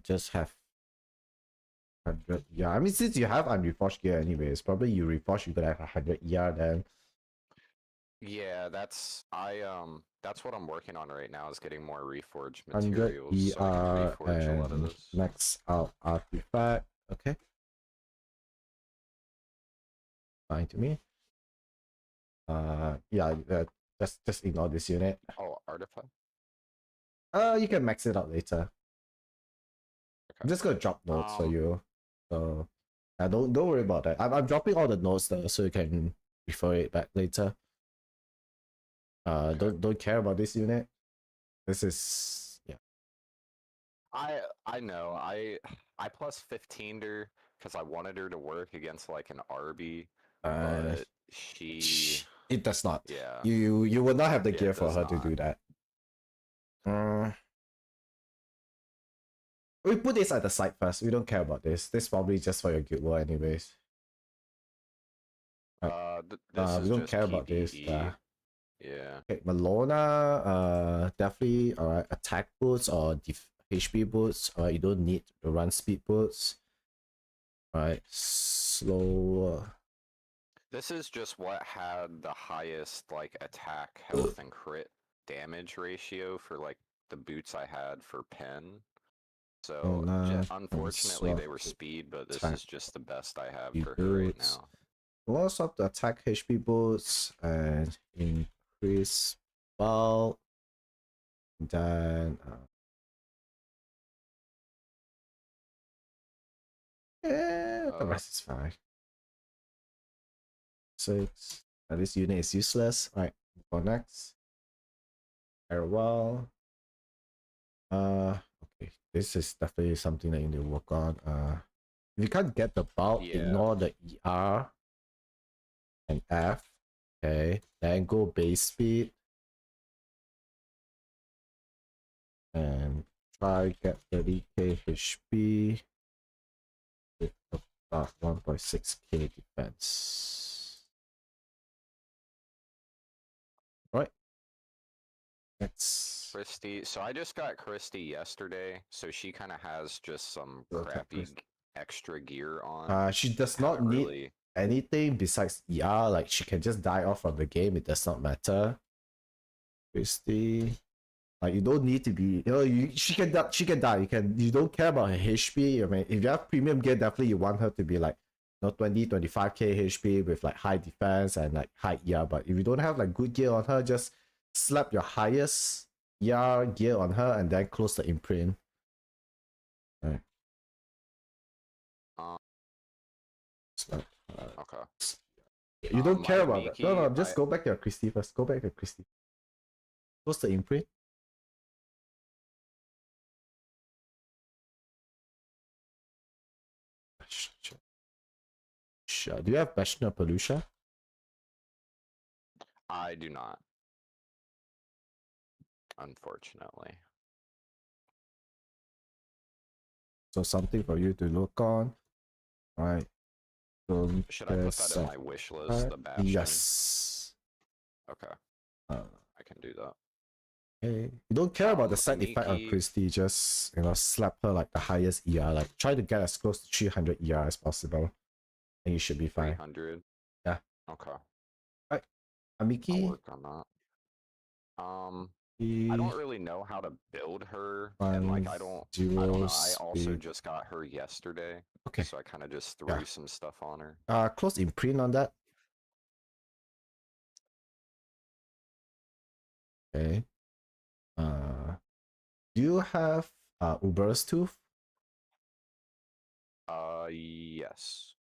Just have 100. Yeah, I mean, since you have unreforged gear anyways, probably you reforge, you could have 100 ER then. Yeah, that's what I'm working on right now is getting more reforged 100 materials so I can reforge a lot of and this. max out artifact. Okay. Fine to me. Yeah, just ignore this unit. Oh, artifact? You can max it out later. Okay. I'm just gonna drop notes for you. So yeah, don't worry about that. I'm dropping all the notes though, so you can refer it back later. Don't care about this unit. This is yeah. I know. I plus 15'd her because I wanted her to work against like an RB, but she it does not. Yeah. You will not have the gear for does her to do that. We put this at the side first. We don't care about this. This is probably just for your guild war anyways. This we don't care about this. Yeah. Okay, Malona, definitely attack boots or HP boots. You don't need to run speed boots. Alright, slower. This is just what had the highest like attack, health, and crit damage ratio for like the boots I had for Pen. So unfortunately they were speed, but this is just the best I have for her right now. Lots of the attack HP boots and increase bulk. Then the rest is fine. 6. This unit is useless. Alright, for next. Farewell. Okay, this is definitely something that you need to work on. If you can't get the bulk, ignore the ER and F. Okay, then go base speed and try get 30k HP with about 1.6k defense. Right. It's Christy. So I just got Christy yesterday, so she kind of has just some So attack crappy Christy. extra gear on. She does not Haven't need really. anything besides ER. Like she can just die off from the game. It does not matter. Christy, like you don't need to be. She can die. She can die. You don't care about her HP. I mean, if you have premium gear, definitely you want her to be like 20, 25k HP with like high defense and like high ER. But if you don't have like good gear on her, just slap your highest ER gear on her and then close the imprint. Right. Okay. You don't care about that. No, Miki, just go back to your Christy first. Go back to Christy. Close the imprint. Sure. Do you have Passion of Pollution? I do not. Unfortunately. So something for you to look on. Right. So Should I put that in my wish list? The Bastion? Yes. Okay. I can do that. Okay. You don't care about the side effect on Christy, just slap her like the highest ER. Like try to get as close to 300 ER as possible. And you should be fine. 300. Yeah. Okay. Alright. Amiki. I'll work on that. I don't really know how to build her, and like I don't know. I also just got her yesterday. Okay. So I kind of just threw some stuff on her. Close imprint on that. Okay. Do you have Uber's Tooth? Yes.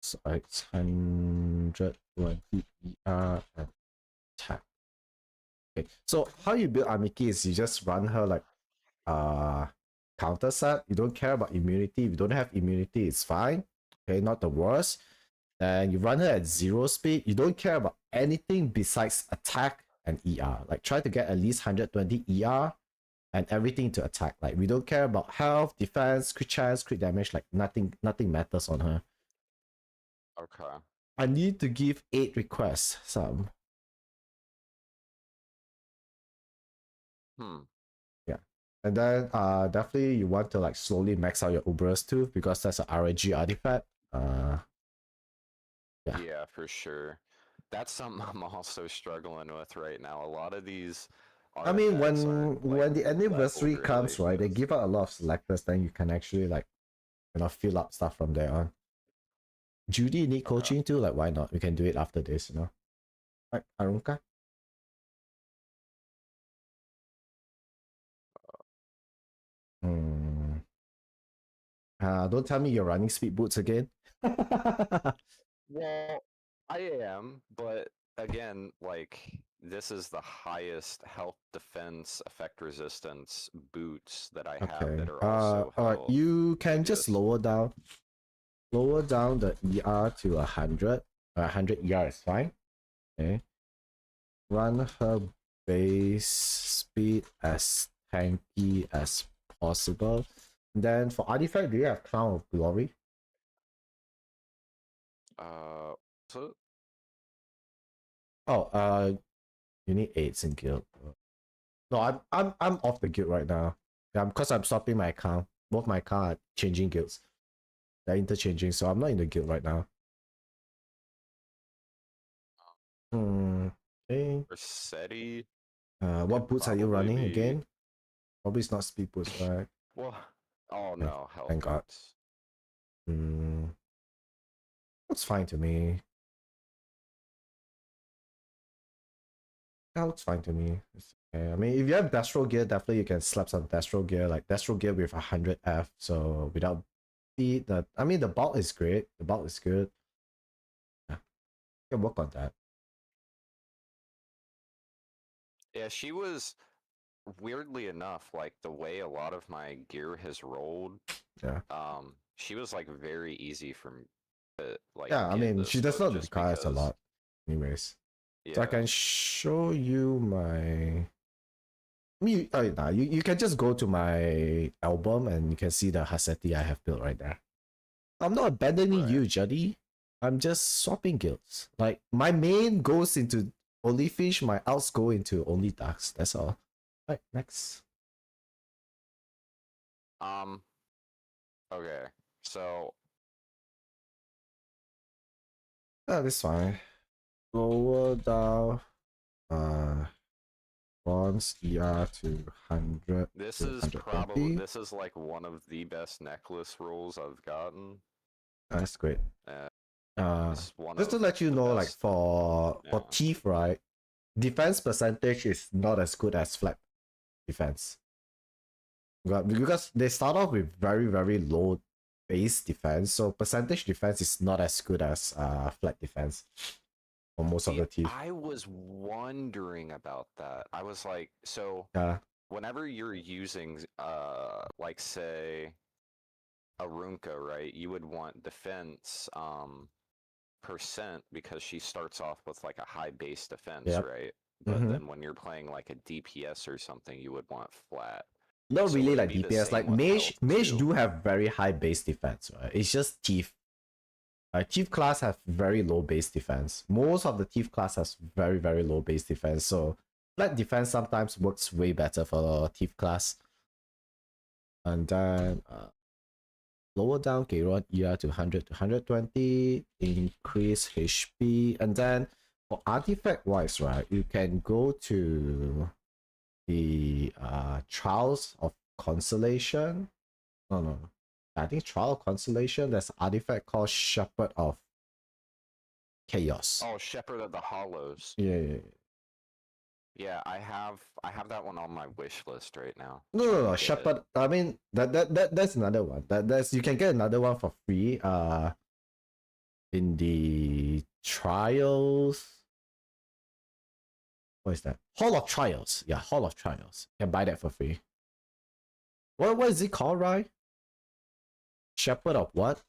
So it's 120 ER and attack. Okay. So how you build Amiki is you just run her like counter set. You don't care about immunity. If you don't have immunity, it's fine. Okay, not the worst. And you run her at 0 speed. You don't care about anything besides attack and ER. Like try to get at least 120 ER and everything to attack. Like we don't care about health, defense, crit chance, crit damage. Like nothing matters on her. Okay. I need to give 8 requests. Some. Yeah. And then definitely you want to like slowly max out your Uber's Tooth because that's an RNG artifact. Yeah, for sure. That's something I'm also struggling with right now. A lot of these. I mean, artifacts aren't, when the leveled anniversary really. comes, right, they give out a lot of selectors, then you can actually like, fill up stuff from there on. Judy need coaching too, like why not? We can do it after this, Right, Arunka? Don't tell me you're running speed boots again. Well, I am, but again, like this is the highest health, defense, effect resistance boots that I have that are also alright, health. you can just lower down the ER to 100. 100 ER is fine. Okay. Run her base speed as tanky as possible. Then for artifact, do you have Crown of Glory? So You need 8s in guild. No, I'm off the guild right now. Yeah, because I'm swapping my account. Both my account are changing guilds. They're interchanging, so I'm not in the guild right now. Okay. Rossetti. What boots are you running be- again? Probably it's not speed boots, right? Well, oh no, health Thank God. boots. That's fine to me. That looks fine to me. It's okay. I mean, if you have Destro gear, definitely you can slap some Destro gear, like Destro gear with 100 F. So without speed, the bulk is great. The bulk is good. Yeah, you can work on that. Yeah, she was weirdly enough, like the way a lot of my gear has rolled. Yeah. She was like very easy for me to like. Yeah, I get mean, this she does book not just require us a because- lot. Anyways. Yeah. So I can show you my. You can just go to my album and you can see the Haseti I have built right there. I'm not abandoning you, Juddy. I'm just swapping guilds. Like my main goes into only fish, my outs go into only ducks. That's all. Right, next. Okay, so That's fine. Lower down bronze ER to 100 this to is 120. this is like one of the best necklace rolls I've gotten. That's great. It's one Just to of let you the know, like best. for Thief, right? Defense percentage is not as good as flat defense. Because they start off with very, very low base defense, so percentage defense is not as good as flat defense for most of the Thief. I was wondering about that. I was like, so Yeah. whenever you're using like say Arunka, right, you would want defense percent because she starts off with like a high base defense, Yep. right? But Mhm. then when you're playing like a DPS or something, you would want flat. Not So really would it like be the DPS. Like same with Mage health, do have very high base defense, right? It's just Thief. Thief class have very low base defense. Most of the Thief class has very, very low base defense. So flat defense sometimes works way better for Thief class. And then lower down Gayron ER to 100 to 120, increase HP. And then for artifact wise, right, you can go to the Trials of Consolation. No. I think Trial of Consolation, there's an artifact called Shepherd of Chaos. Oh, Shepherd of the Hollows. Yeah. Yeah, I have that one on my wish list right now. No. Shepherd. I mean that's another one. That's you can get another one for free. In the trials. What is that? Hall of Trials. Yeah, Hall of Trials. You can buy that for free. What is it called, right? Shepherd of what?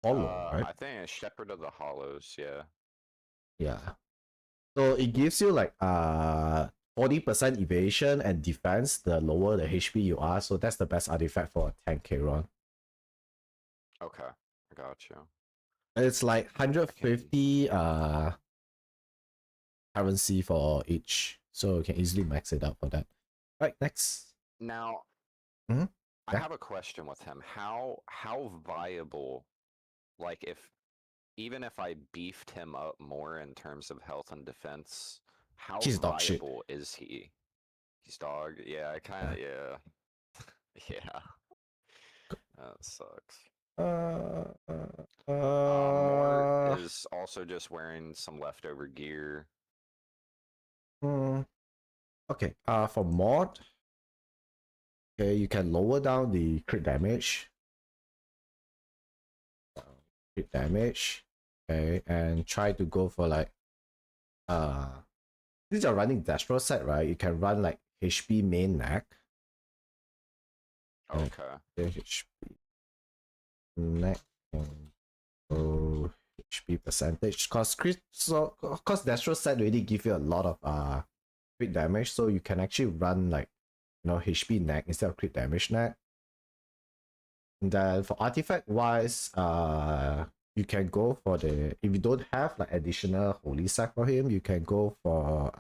Hollow, right? I think it's Shepherd of the Hollows, yeah. Yeah. So it gives you like 40% evasion and defense the lower the HP you are. So that's the best artifact for a tank Kron. Okay, I got you. It's like 150 currency for each. So you can easily max it out for that. Right, next. Now Mhm. I have a question with him. How viable, like even if I beefed him up more in terms of health and defense, how He's dog shit. viable is he? He's dog. Yeah, I kind of yeah. Yeah. That sucks. Mort is also just wearing some leftover gear. Okay. For mod, okay, you can lower down the crit damage. Okay, and try to go for like these are running Destro set, right? You can run like HP main neck. Okay. HP neck and HP percentage. Cause Destro set already give you a lot of crit damage, so you can actually run like HP neck instead of crit damage neck. And then for artifact wise, you can go for the, if you don't have like additional holy sack for him, you can go for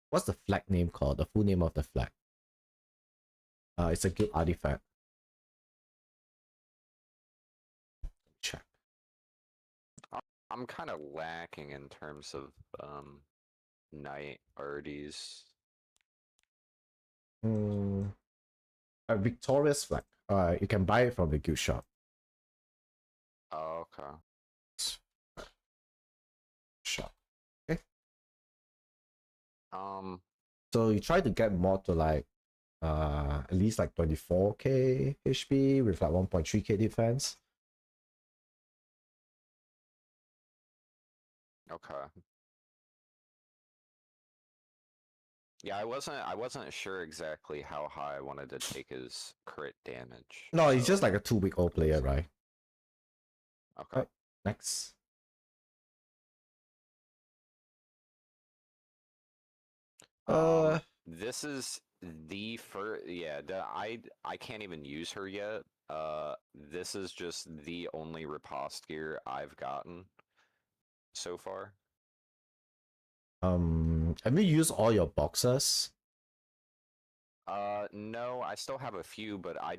what's the flag name called? The full name of the flag. It's a guild artifact. Check. I'm kind of lacking in terms of knight RDs. A victorious flag. You can buy it from the guild shop. Oh, okay. Shop. Okay. So you try to get more to like at least like 24k HP with like 1.3k defense. Okay. Yeah, I wasn't sure exactly how high I wanted to take his crit damage. No, he's just like a 2-week-old player, right? Okay. Right, next. This is the first. Yeah, I can't even use her yet. This is just the only riposte gear I've gotten so far. Have you used all your boxes? No, I still have a few, but I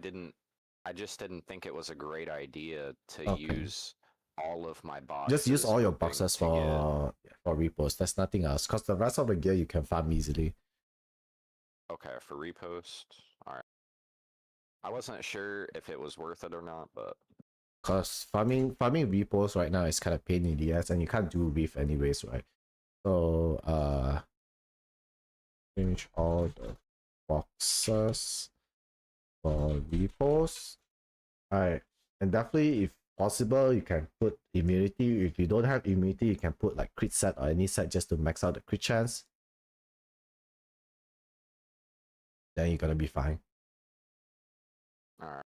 just didn't think it was a great idea to Okay. use all of my boxes. Just use all your hoping boxes to for repost. There's nothing else, because the rest of the gear you can farm easily. Okay, for repost. All right. I wasn't sure if it was worth it or not, but Because farming repost right now is kind of pain in the ass, and you can't do reef anyways, right? So change all the boxes for repost. Alright, and definitely if possible you can put immunity. If you don't have immunity, you can put like crit set or any set just to max out the crit chance. Then you're gonna be fine. all right.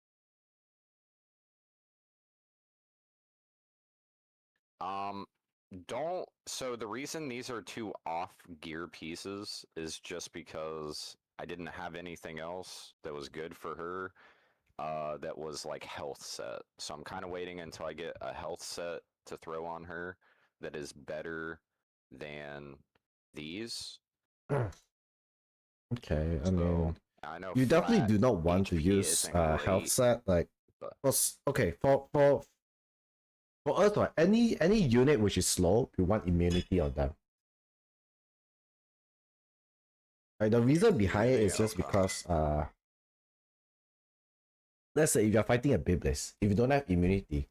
Don't. So the reason these are two off gear pieces is just because I didn't have anything else that was good for her. That was like health set. So I'm kind of waiting until I get a health set to throw on her that is better than these. Okay, I So mean, I know you definitely flat do not want to HP use isn't health great, set like but okay for us, right, any unit which is slow, you want immunity on them. Like the reason behind it is just okay. because let's say if you're fighting a Beyblade, if you don't have immunity,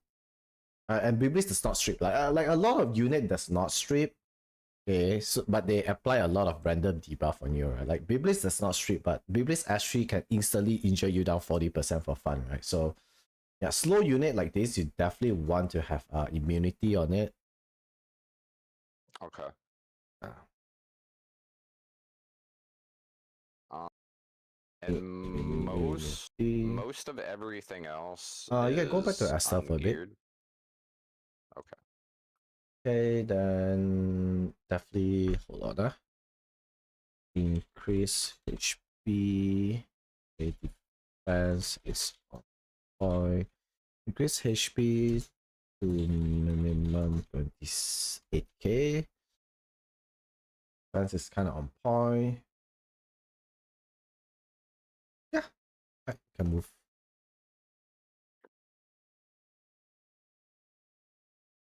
and Beyblade does not strip, like a lot of unit does not strip. Okay, so but they apply a lot of random debuff on you, right? Like Beyblade does not strip, but Beyblade S3 can instantly injure you down 40% for fun, right? So yeah, slow unit like this, you definitely want to have immunity on it. Okay. And most of everything else you can go back to is Estelle for a bit. ungeared. Okay. Okay, then definitely hold on. Increase HP. Okay, defense is on point. Increase HP to minimum 28k. Defense is kind of on point. Yeah, I can move.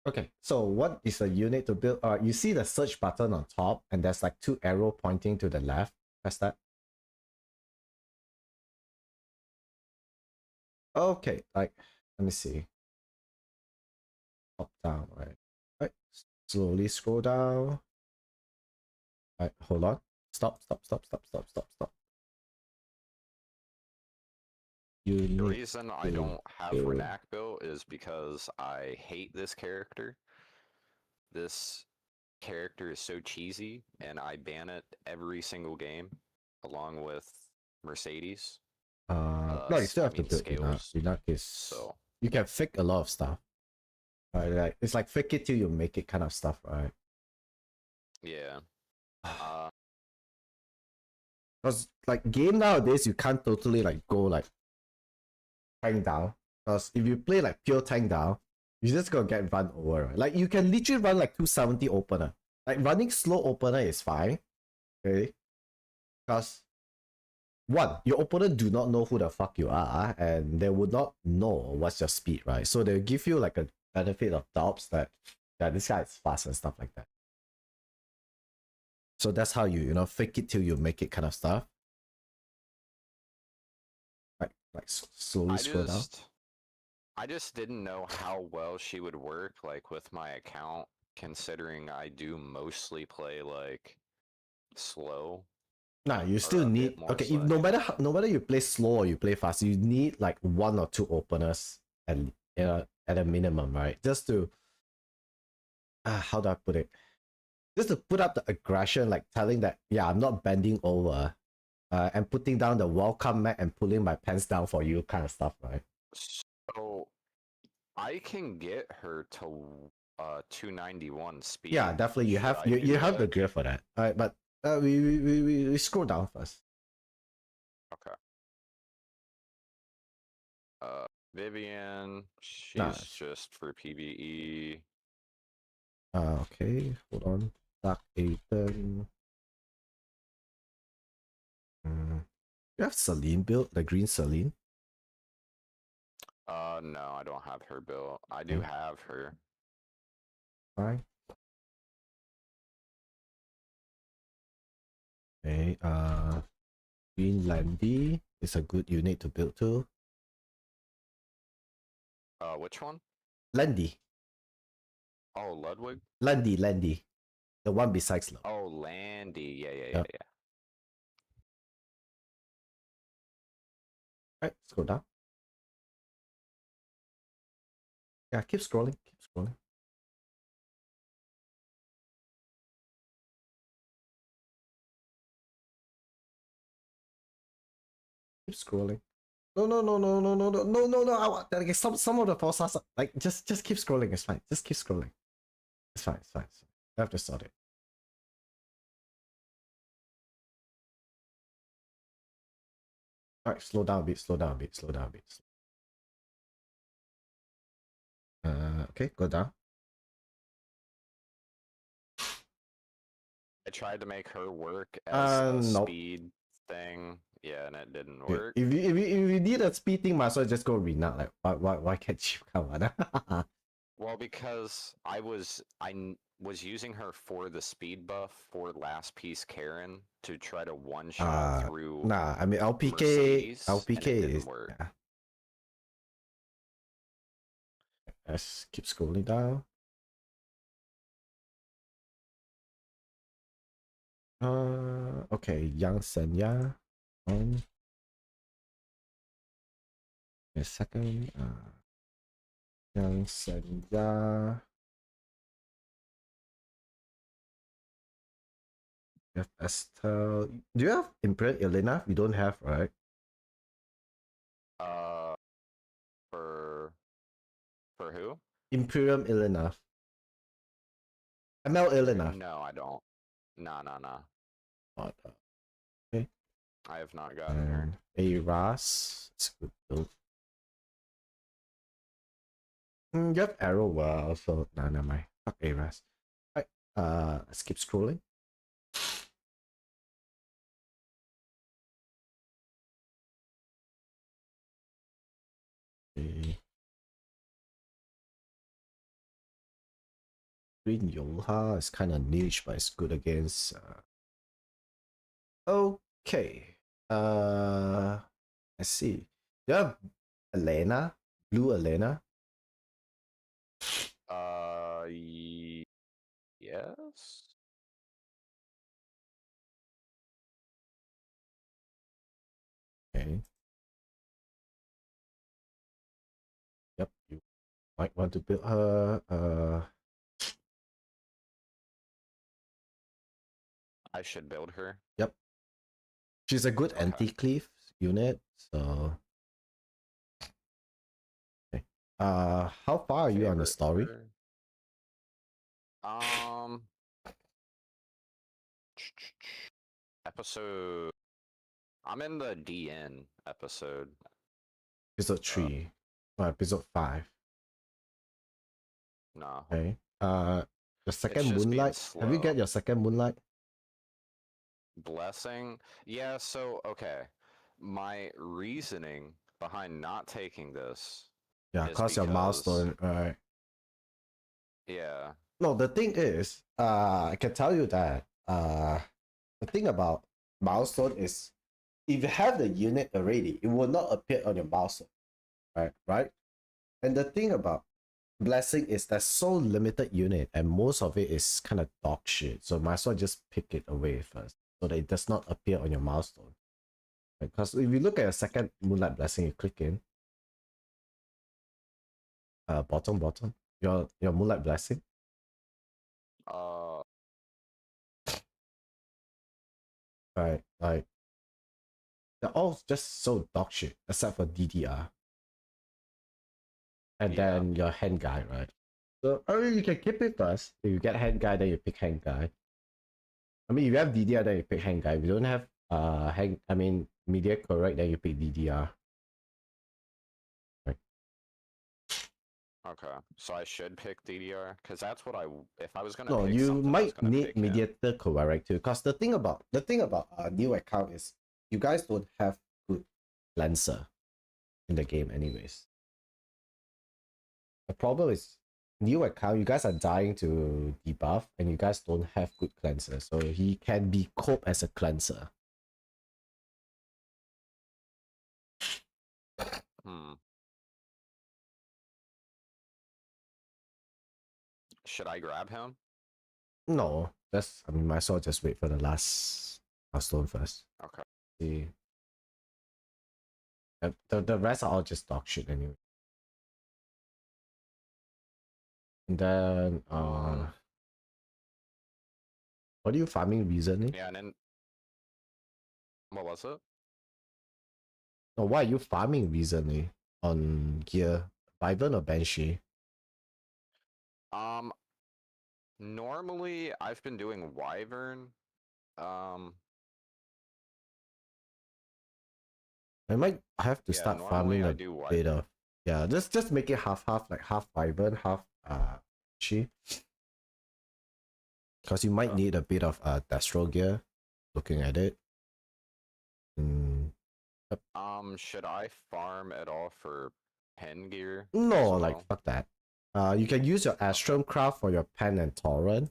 Okay, so what is the unit to build? You see the search button on top, and there's like two arrow pointing to the left. Press that. Okay, like let me see. Up down, right? Right. Slowly scroll down. Right, hold on. Stop. The reason I don't have Renac built is because I hate this character. This character is so cheesy, and I ban it every single game, along with Mercedes. No, you still have to build Renac is so you can fake a lot of stuff. Right, like it's like fake it till you make it kind of stuff, right? Yeah. Because like game nowadays you can't totally like go like tank down. Because if you play like pure tank down, you're just gonna get run over, right? Like you can literally run like 270 opener. Like running slow opener is fine. Okay. Because one, your opponent do not know who the fuck you are, and they would not know what's your speed, right? So they'll give you like a benefit of doubts that this guy is fast and stuff like that. So that's how you know fake it till you make it kind of stuff. Like slowly scroll down. I just didn't know how well she would work like with my account, considering I do mostly play like slow. Nah, you still need okay. If, no matter you play slow or you play fast, you need like one or two openers and at a minimum, right? Just to how do I put it? Just to put up the aggression, like telling that yeah, I'm not bending over, and putting down the welcome mat and pulling my pants down for you, kind of stuff, right? So I can get her to 291 speed. Yeah, definitely. You have you have the gear for that. All right, but we scroll down first. Okay. Vivian, she's just for PvE. Okay, hold on. Dark Aiden. You have Celine built, the green Celine? No, I don't have her built. I do have her. Fine. Okay, green Landy is a good unit to build too. Which one? Landy. Oh, Ludwig? Landy. The one besides Love. Oh, Landy. Yeah. Alright, let's go down. Yeah, keep scrolling. Keep scrolling. No. I want like, some of the false like just keep scrolling. It's fine. Just keep scrolling. It's fine. I have to sort it. All right, slow down a bit. Okay, go down. I tried to make her work as a Nope. speed thing. Yeah, and it didn't Okay, work. If you need a speed thing, might as well just go Rena. Like, why can't you come on? Well, because I was using her for the speed buff for last piece Karen to try to one shot through. Nah, I mean LPK Mercedes, and it didn't is work. yeah. Let's keep scrolling down. Okay, Young Senya. A second. Young Senya. You have Estelle. Do you have Imperial Elena? You don't have, right? For who? Imperium Elena. ML Elena. No, I don't. No. Okay. I have not gotten her. Aras. It's a good build. You have Arrow, well, so nah, never mind. Fuck Aras. Alright, let's keep scrolling. Okay. Green Yolha is kind of niche, but it's good against. Okay. Let's see. You have Elena, blue Elena. Yes. Okay. Yep, you might want to build her. I should build her. Yep. She's a good anti-cleave unit, so. Okay. How far are you on the story? Episode. I'm in the DN episode. Episode 3. Or episode 5. No. Okay. The second Moonlight. Have you got your second Moonlight? Blessing? Yeah, so, okay. My reasoning behind not taking this. Yeah, cause your milestone, right? Yeah. No, the thing is, I can tell you that the thing about milestone is if you have the unit already, it will not appear on your milestone. Right? And the thing about Blessing is there's so limited unit and most of it is kind of dog shit. So might as well just pick it away first so that it does not appear on your milestone. Because if you look at your second Moonlight Blessing, you click in. Bottom. Your Moonlight Blessing. Right, like they're all just so dog shit except for DDR. And then your hand guy, right? So I mean you can keep it first. If you get hand guy, then you pick hand guy. I mean if you have DDR, then you pick hand guy. If you don't have media correct, then you pick DDR. Right. Okay, so I should pick DDR because that's what if I was gonna No, pick you something, I was might gonna need pick him. mediator correct too. Because the thing about new account is you guys don't have good cleanser in the game, anyways. The problem is new account. You guys are dying to debuff, and you guys don't have good cleanser, so he can be cope as a cleanser. Should I grab him? No, I mean, might as well just wait for the last milestone first. Okay. See. The rest are all just dog shit anyway. And then what are you farming recently? Yeah, and then what was it? No, what are you farming recently on gear? Wyvern or Banshee? Normally I've been doing Wyvern. I might have to start farming a bit of just make it half like half Wyvern, half Banshee. Because you might need a bit of Destro gear, looking at it. Should I farm at all for pen gear? No, like fuck that. You can use your Astrum craft for your pen and torrent.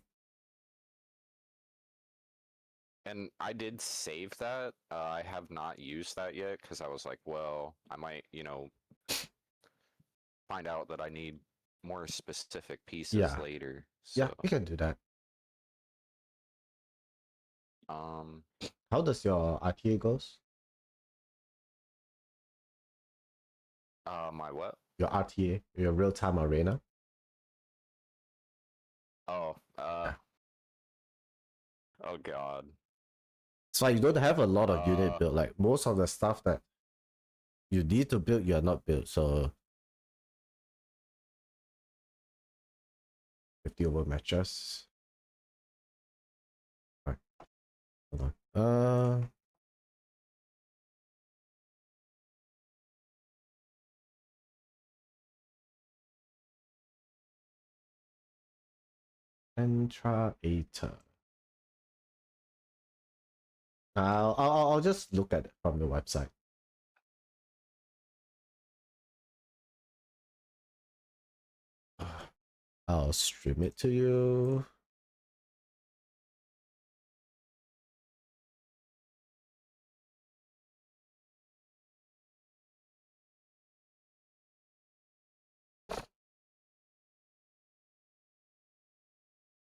And I did save that. I have not used that yet because I was like, well, I might, find out that I need more specific pieces later. So. Yeah, you can do that. How does your RTA goes? My what? Your RTA, your real-time arena. Oh, oh god. So you don't have a lot of unit build. Like most of the stuff that you need to build, you're not built. So 50 over matches. All right. Hold on. Entrator. I'll just look at it from the website. I'll stream it to you.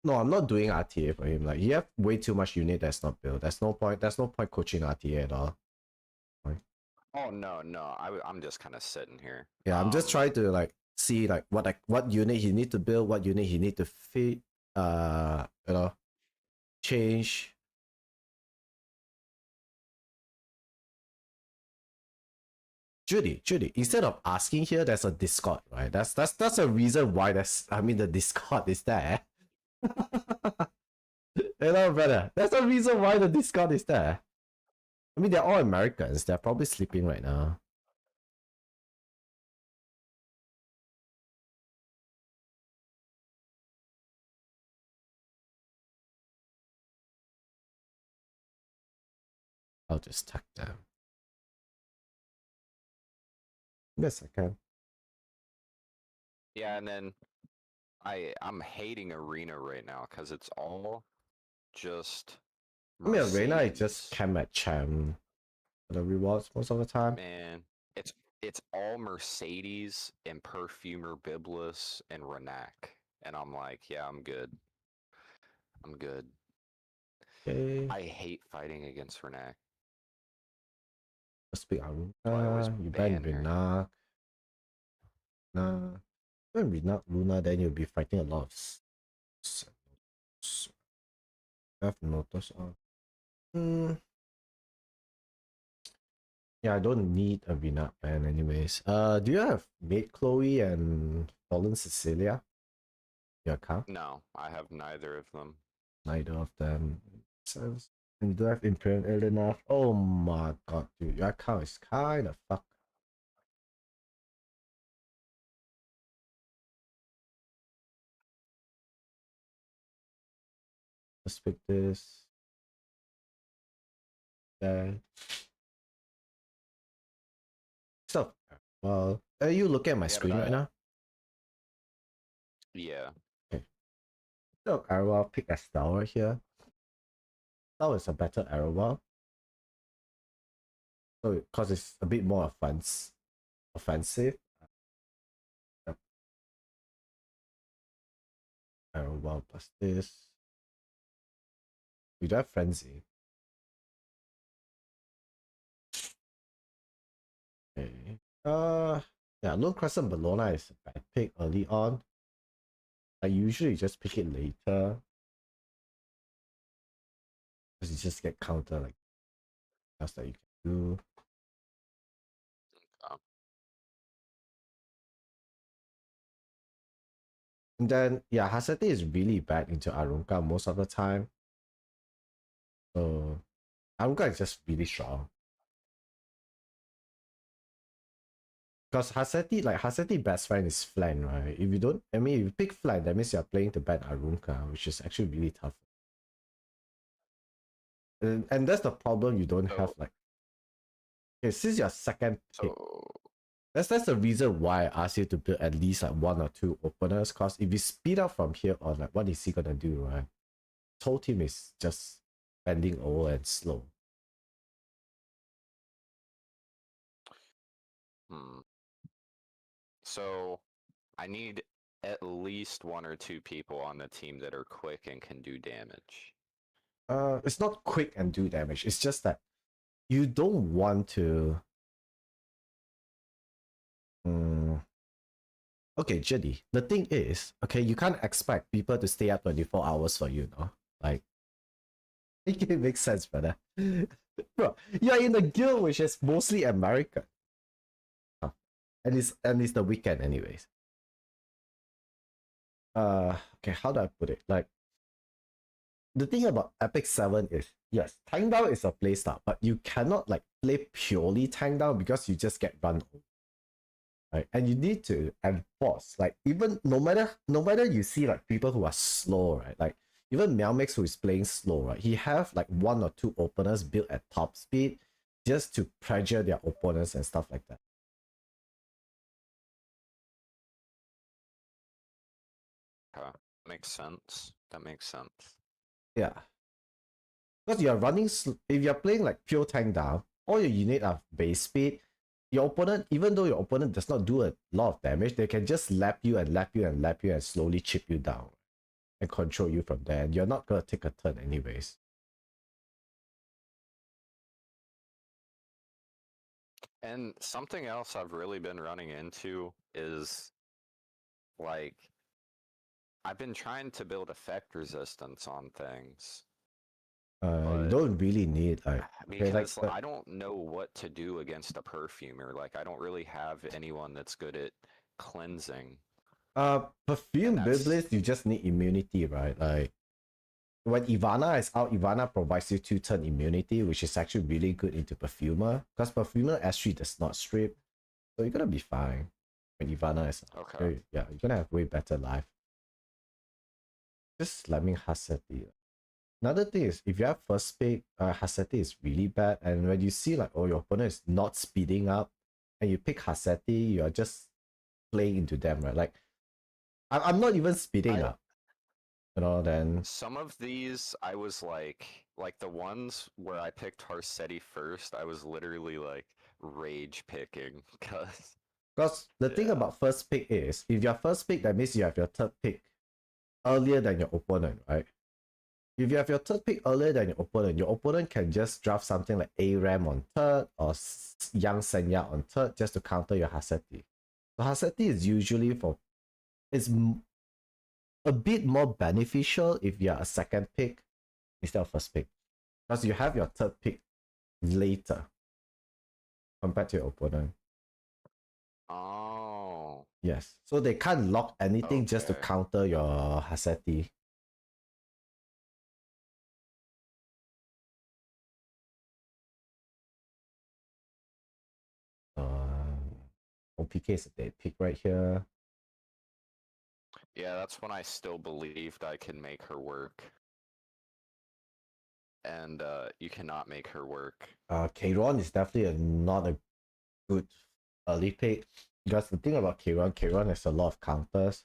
No, I'm not doing RTA for him. Like, you have way too much unit that's not built. There's no point coaching RTA at all. Oh no, I'm just kind of sitting here. Yeah, I'm just trying to like see like what unit he need to build, what unit he need to fit, change. Judy, instead of asking here, there's a Discord, right? That's a reason why the Discord is there. Brother, that's the reason why the Discord is there. I mean, they're all Americans. They're probably sleeping right now. I'll just tag them. Yes, I can. Yeah, and then I'm hating Arena right now because it's all just. I mean, Arena, I just cam at Cham for the rewards most of the time. Man, it's all Mercedes and Perfumer Biblis and Renac, and I'm like, yeah, I'm good. I'm good. Okay. I hate fighting against Renac. Must be Aruna. You ban Renac. Nah. When Renac Luna, then you'll be fighting a lot of. I've noticed. Yeah, I don't need a Renac ban anyways. Do you have Maid Chloe and Fallen Cecilia? Your account? No, I have neither of them. Neither of them. And you don't have Imperial enough. Oh my god, dude, your account is kind of fucked. Let's pick this. So, well, are you looking at my screen right now? Yeah. Okay. So, I'll pick Estelle right here. Estelle is a better arrow. So, because it's a bit more offensive. Yep. Arrow plus this. We do have Frenzy. Okay. Yeah, Lone Crescent Bellona is a bad pick early on. I usually just pick it later. Because you just get counter like else that you can do. And then yeah, Hasete is really bad into Arunka most of the time. So Arunka is just really strong. Because Hasete best friend is Flan, right? If you don't, I mean, if you pick Flan, that means you're playing to ban Arunka, which is actually really tough. And that's the problem you don't have, like, okay, since you're second pick, that's the reason why I asked you to build at least like 1 or 2 openers, because if you speed up from here on, like, what is he gonna do, right? His whole team is just bending over and slow. So I need at least 1 or 2 people on the team that are quick and can do damage. It's not quick and do damage. It's just that you don't want to. Okay, Jenny. The thing is, okay, you can't expect people to stay up 24 hours for you, no? Like, it makes sense, brother. Bro, you're in a guild which is mostly American. And it's the weekend, anyways. Okay, how do I put it? Like, the thing about Epic 7 is, yes, tank down is a playstyle, but you cannot like play purely tank down because you just get run over. Right? And you need to enforce, like, even no matter you see like people who are slow, right? Like even Meowmix, who is playing slow, right? He have like 1 or 2 openers built at top speed just to pressure their opponents and stuff like that. Makes sense. That makes sense. Yeah. Because you're running, if you're playing like pure tank down, all your unit are base speed. Your opponent, even though your opponent does not do a lot of damage, they can just lap you and lap you and lap you and slowly chip you down and control you from there. And you're not gonna take a turn anyways. And something else I've really been running into is like I've been trying to build effect resistance on things. You don't really need like because I don't know what to do against a perfumer. Like I don't really have anyone that's good at cleansing. Perfume Beyblades, you just need immunity, right? Like when Ivana is out, Ivana provides you 2-turn immunity, which is actually really good into Perfumer, because Perfumer S3 does not strip, so you're gonna be fine when Ivana is out. Okay. Yeah, you're gonna have way better life. Just slamming Haseti. Another thing is, if you have first pick, Haseti is really bad, and when you see like, oh, your opponent is not speeding up, and you pick Haseti, you're just playing into them, right? Like, I'm not even speeding up. You know, then some of these I was like the ones where I picked Harsetti first, I was literally like rage picking because the thing about first pick is, if you're first pick, that means you have your third pick earlier than your opponent, right? If you have your third pick earlier than your opponent can just draft something like ARAM on third or Young Senya on third just to counter your Haseti. So Haseti is usually it's a bit more beneficial if you're a second pick instead of first pick, because you have your third pick later compared to your opponent. Oh. Yes. So they can't lock anything just to counter your Haseti. OPK is a dead pick right here. Yeah, that's when I still believed I could make her work. and you cannot make her work. Kron is definitely not a good early pick because the thing about Kron has a lot of counters.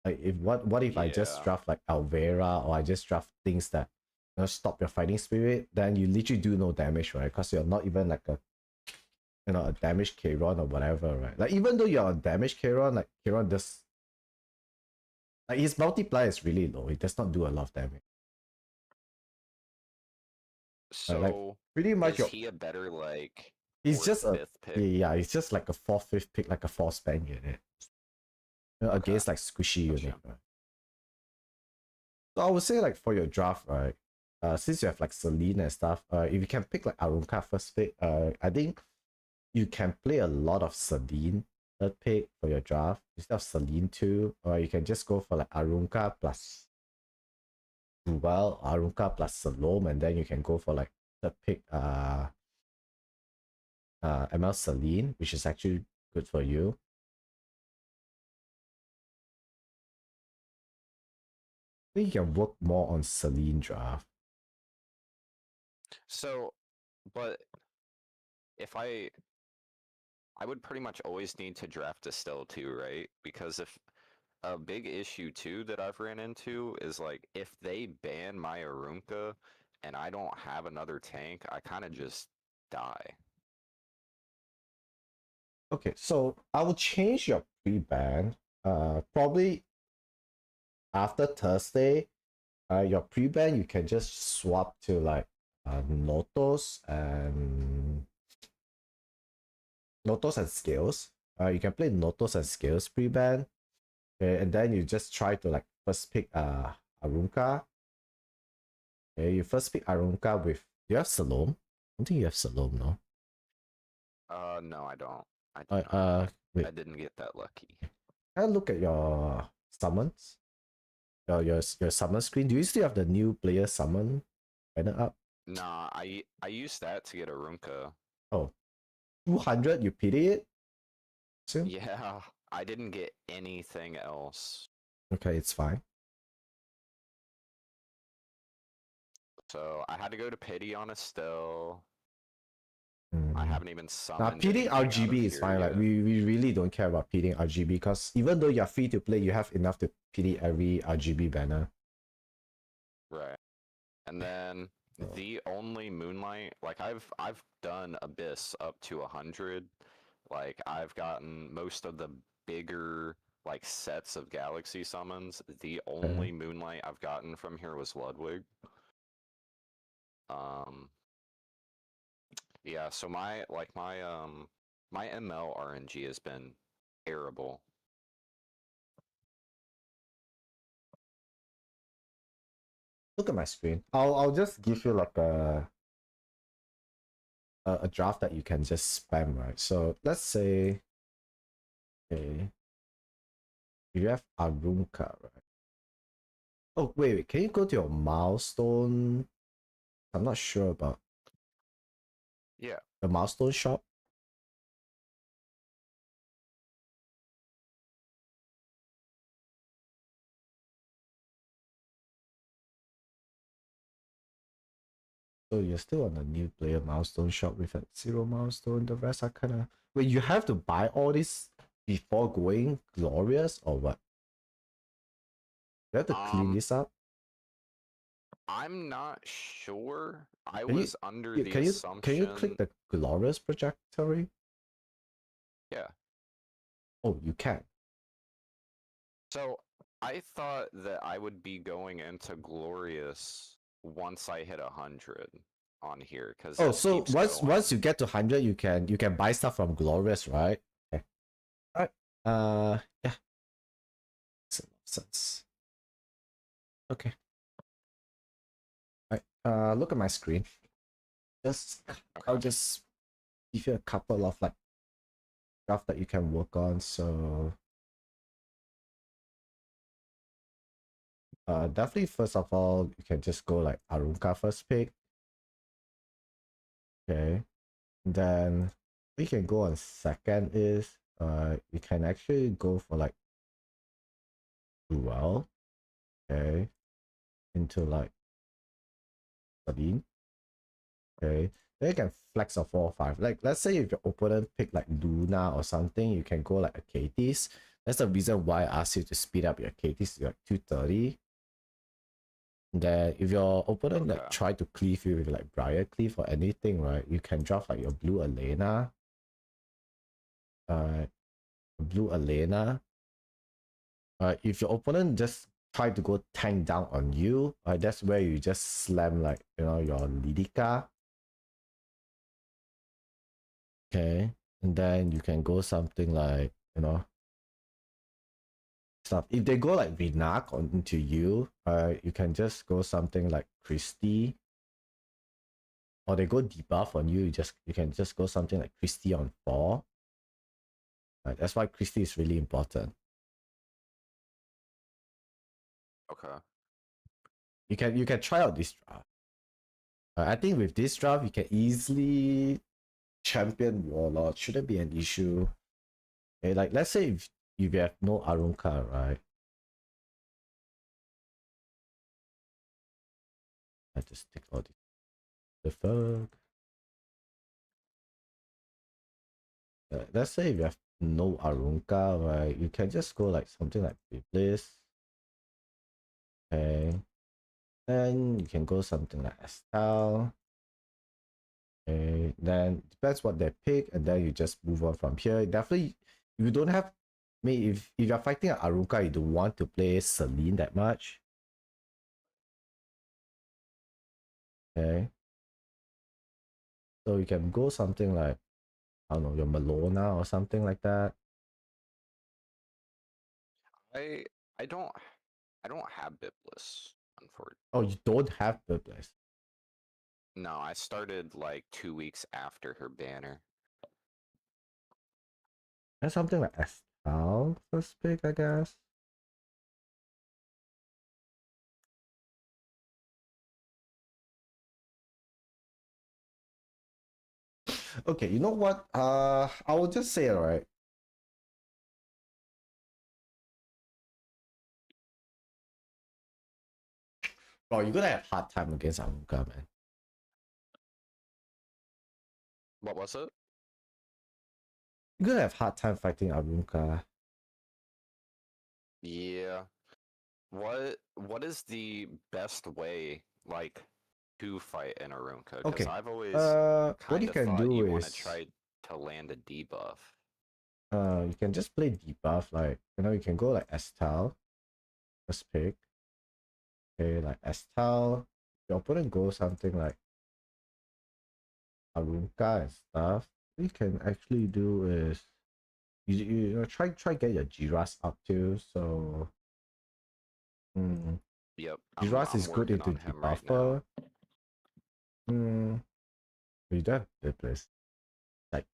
Like if what if I just Yeah. draft like Alvera, or I just draft things that stop your fighting spirit, then you literally do no damage, right? Because you're not even like a a damaged Kron or whatever, right? Like even though you're a damaged Kron, like Kron does, like his multiplier is really low. It does not do a lot of damage. So like pretty much is he a better like he's fourth, just a fifth pick? yeah, he's just like a fourth, fifth pick, like a fourth span unit. Against like squishy unit, right? So I would say like for your draft, right? Since you have like Celine and stuff, if you can pick like Arunka first pick, I think you can play a lot of Celine third pick for your draft instead of Celine 2, or you can just go for like Arunka plus Duval, Arunka plus Salome, and then you can go for like third pick ML Celine, which is actually good for you. I think you can work more on Celine draft. So, but if I would pretty much always need to draft a still too, right? Because if a big issue too that I've ran into is like if they ban my Arunka and I don't have another tank, I kind of just die. Okay, so I will change your pre-ban. Probably after Thursday, your pre-ban you can just swap to like Notos and Scales. You can play Notos and Scales pre-ban. Okay, and then you just try to like first pick Arunka. Okay, you first pick Arunka with, do you have Salome? I don't think you have Salome, no? No, I don't. I didn't get that lucky. Can I look at your summons? Your summon screen. Do you still have the new player summon banner up? Nah, I used that to get Arunka. Oh, 200, you pity it? Yeah, I didn't get anything else. Okay, it's fine. So I had to go to pity on a still. I haven't even Now, summoned. pitting anything out of RGB is here fine. Like yet. we really don't care about pitting RGB because even though you're free to play, you have enough to pity every RGB banner. Right. And then the only Moonlight, like I've done Abyss up to 100. Like I've gotten most of the bigger like sets of Galaxy summons. The only Moonlight I've gotten from here was Ludwig. Yeah, so my ML RNG has been terrible. Look at my screen. I'll just give you like a draft that you can just spam, right? So let's say, okay, you have Arunka, right? Oh wait, can you go to your milestone? I'm not sure about the milestone shop. So you're still on the new player milestone shop with a 0 milestone. The rest are kind of, wait, you have to buy all this before going glorious or what? You have to clean this up. I'm not sure. I Can was under the assumption. Can you click the glorious trajectory? Yeah. Oh, you can. So I thought that I would be going into glorious once I hit 100 on here because so once you get to 100, you can buy stuff from glorious, right? Okay. All right. Yeah. Makes a lot of sense. Okay. All right. Look at my screen. I'll just give you a couple of like stuff that you can work on. So definitely first of all, you can just go like Arunka first pick. Okay. Then we can go on second is you can actually go for like Duel. Okay. Into like Sabine. Okay, then you can flex a 4 or 5. Like, let's say if your opponent pick like Luna or something, you can go like a Katis. That's the reason why I asked you to speed up your Katis to like 230. Then if your opponent like try to cleave you with like Briar Cleave or anything, right, you can drop like your blue Elena. Blue Elena. If your opponent just try to go tank down on you, that's where you just slam like, you know, your Lidica. Okay, and then you can go something like, you know, stuff. If they go like Vinak onto you, you can just go something like Christie. Or they go debuff on you, you can just go something like Christie on 4. That's why Christie is really important. Okay. You can try out this draft. I think with this draft you can easily champion Warlord. Shouldn't be an issue. Okay, like let's say if you have no Arunka, right? I just take all this. The fuck. Let's say if you have no Arunka, right? You can just go like something like Biblis. Okay. Then you can go something like Estelle. Okay. Then depends what they pick, and then you just move on from here. Definitely, you don't have. I mean, if you're fighting an Arunka, you don't want to play Celine that much. Okay. So you can go something like, I don't know, your Malona or something like that. I don't have Biblis, unfortunately. Oh, you don't have Biblis. No, I started like 2 weeks after her banner. And something like Estelle first pick, I guess. Okay, you know what? I will just say it, right? Bro, you're gonna have hard time against Arunka, man. What was it? You're gonna have hard time fighting Arunka. Yeah. What is the best way, like, to fight an Arunka? Because Okay. I've always What you kind of can thought do you want to is try to land a debuff. you can just play debuff, like, you know, you can go like Estelle. First pick. Okay, like Estelle. Your opponent goes something like Arunka and stuff. What you can actually do is you know, try get your Jiras up too. So Yep, Jiras I'm is good working into on him right debuffer. now. You don't have the place. Like,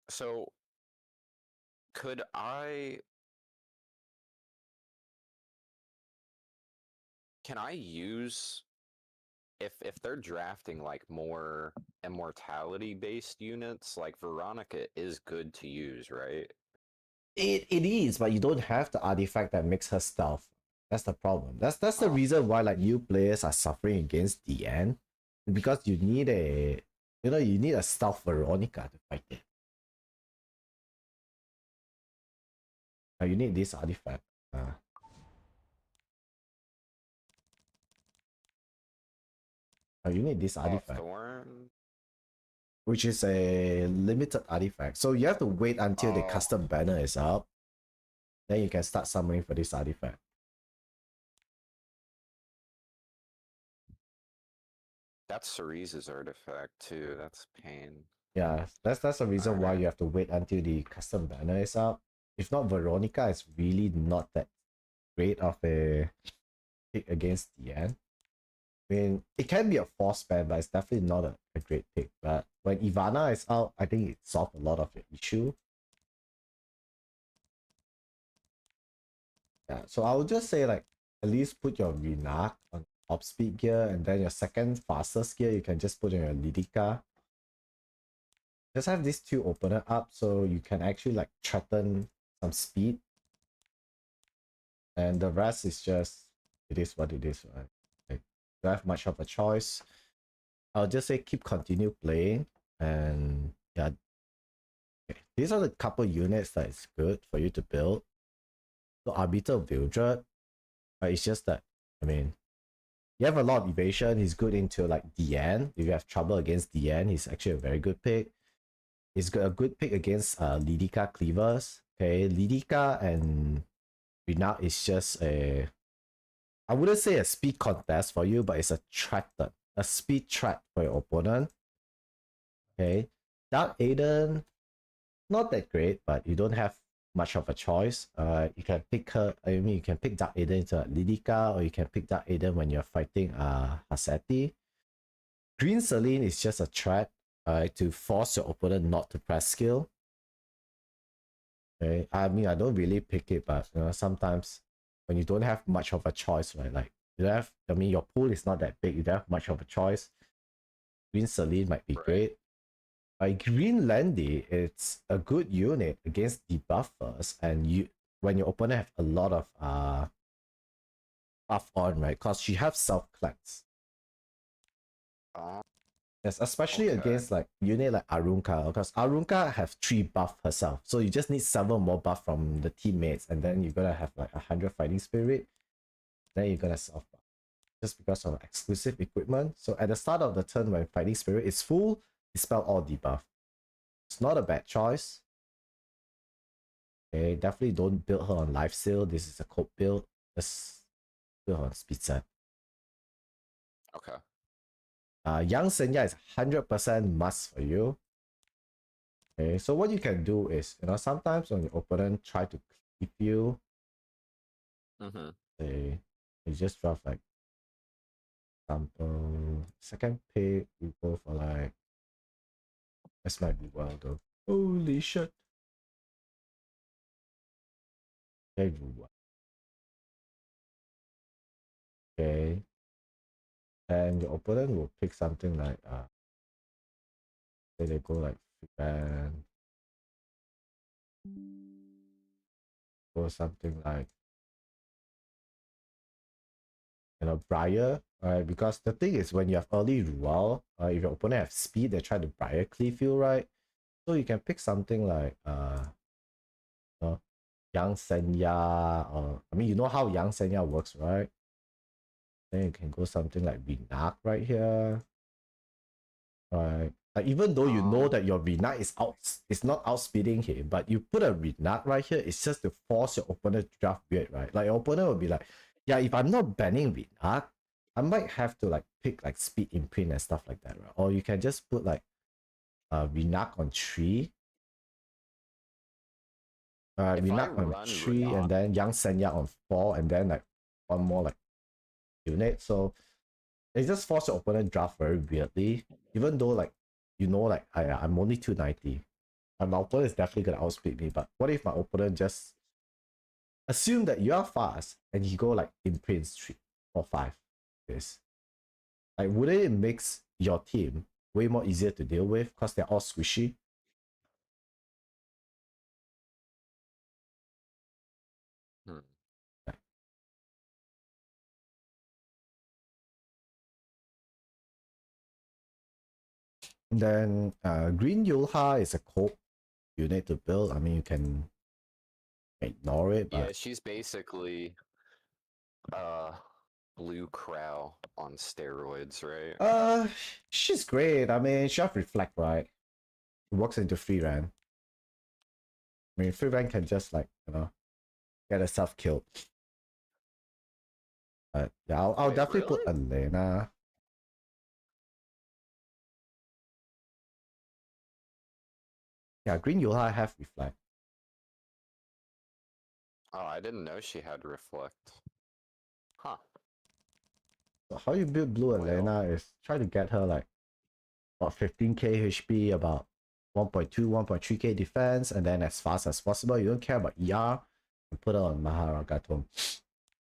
So, could can I use, if they're drafting like more immortality based units, like Veronica is good to use, right? it is, but you don't have the artifact that makes her stealth. That's the problem. That's the reason why like new players are suffering against DN, because you need a stealth Veronica to fight it. You need this artifact. You need this artifact, which is a limited artifact. So you have to wait until the custom banner is up. Then you can start summoning for this artifact. That's Cerise's artifact too. That's pain. Yeah, that's the reason why you have to wait until the custom banner is up. If not, Veronica is really not that great of a pick against DN. I mean, it can be a force ban, but it's definitely not a great pick. But when Ivana is out, I think it solved a lot of your issue. Yeah, so I would just say, like, at least put your Renak on top speed gear, and then your second fastest gear, you can just put in your Lidica. Just have these two opener up so you can actually like threaten some speed. And the rest is just, it is what it is, right? Like, don't have much of a choice. I'll just say continue playing, and yeah, okay. These are the couple units that is good for you to build. So Arbiter Vildred, it's just that, I mean, you have a lot of evasion. He's good into like DN. If you have trouble against DN, he's actually a very good pick. He's got a good pick against Lidica Cleavers. Okay, Lidica and Renat is just I wouldn't say a speed contest for you, but it's a speed threat for your opponent. Okay, Dark Aiden, not that great, but you don't have much of a choice. You can pick her. I mean, you can pick Dark Aiden into Lidica, or you can pick Dark Aiden when you're fighting Haseti. Green Celine is just a threat to force your opponent not to press skill. Okay, I mean, I don't really pick it, but you know, sometimes when you don't have much of a choice, right? Like you don't have, I mean, your pool is not that big. You don't have much of a choice. Green Celine might be great. Green Landy, it's a good unit against debuffers, and when your opponent have a lot of buff on, right? Because she have self cleanse. Yes, especially against like unit like Arunka, because Arunka have 3 buff herself, so you just need 7 more buff from the teammates, and then you're gonna have like 100 fighting spirit. Then you're gonna self buff just because of exclusive equipment. So at the start of the turn, when fighting spirit is full, dispel all debuff. It's not a bad choice. Okay, definitely don't build her on life seal. This is a cope build. Just build her on speed set. Okay. Young Senya is 100% must for you. Okay, so what you can do is, you know, sometimes when your opponent try to keep you, you just drop like example second pick, you go for like, this might be well though. Holy shit. Okay. And your opponent will pick something like say they go like and or something like, you know, Briar. Alright, because the thing is, when you have early Rual, if your opponent have speed, they try to Briar cleave you, right? So you can pick something like you know, Yang Senya, or I mean, you know how Yang Senya works, right? Then you can go something like Vinak right here. Right. Like even though you know that your Renat is not outspeeding him, but you put a Renat right here, it's just to force your opponent to draft weird, right? Like your opponent will be like, yeah, if I'm not banning Renat, I might have to like pick like speed imprint and stuff like that, right? Or you can just put like Renak on 3. Renak on 3 and then Yang Senya on 4 and then like one more like unit. So they just force your opponent draft very weirdly, even though like you know like I'm only 290. And my opponent is definitely gonna outspeed me, but what if my opponent just assume that you are fast and he go like imprints 3 or 5? This like wouldn't it makes your team way more easier to deal with because they're all squishy? Then Green Yulha is a cope unit to build. I mean, you can ignore it, but yeah, she's basically Blue Crow on steroids, right? She's great. I mean, she have reflect, right? It works into free ran. I mean, free ran can just like, you know, get herself killed. But yeah, I'll definitely put Elena. Yeah, Green Yulha have reflect. Oh, I didn't know she had reflect. Huh. So how you build Blue Elena is try to get her like about 15k HP, about 1.2, 1.3k defense, and then as fast as possible. You don't care about ER, and put her on Maharagatum.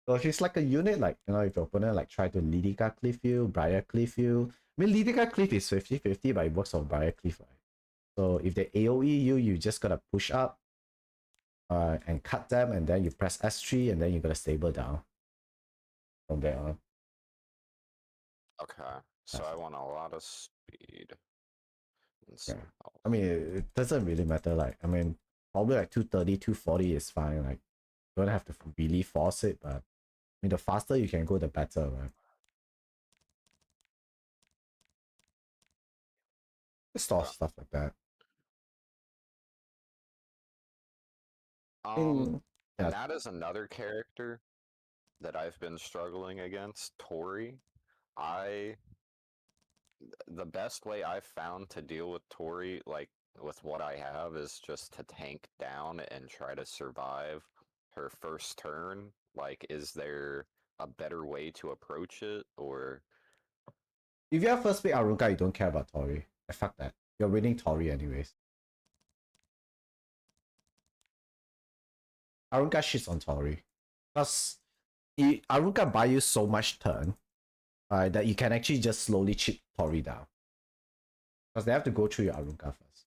So she's like a unit, like, you know, if your opponent like try to Lidica Cliff you, Briar Cliff you. I mean, Lidica Cliff is 50-50, but it works on Briar Cliff, right? So if they AoE you, you just gotta push up and cut them, and then you press S3, and then you gotta stable down from there on. Okay, so I want a lot of speed. And Yeah. stealth. I mean, it doesn't really matter. Like, I mean, probably like 230, 240 is fine. Like, you don't have to really force it, but I mean, the faster you can go, the better, right? Just stuff like that. And yeah. that is another character that I've been struggling against, Tory. The best way I've found to deal with Tory, like with what I have, is just to tank down and try to survive her first turn. Like, is there a better way to approach it, or If you have first pick Arunka, you don't care about Tori. Fuck that. You're winning Tori anyways. Arunka shits on Tori. Because Arunka buy you so much turn that you can actually just slowly chip Tori down. Because they have to go through your Arunka first.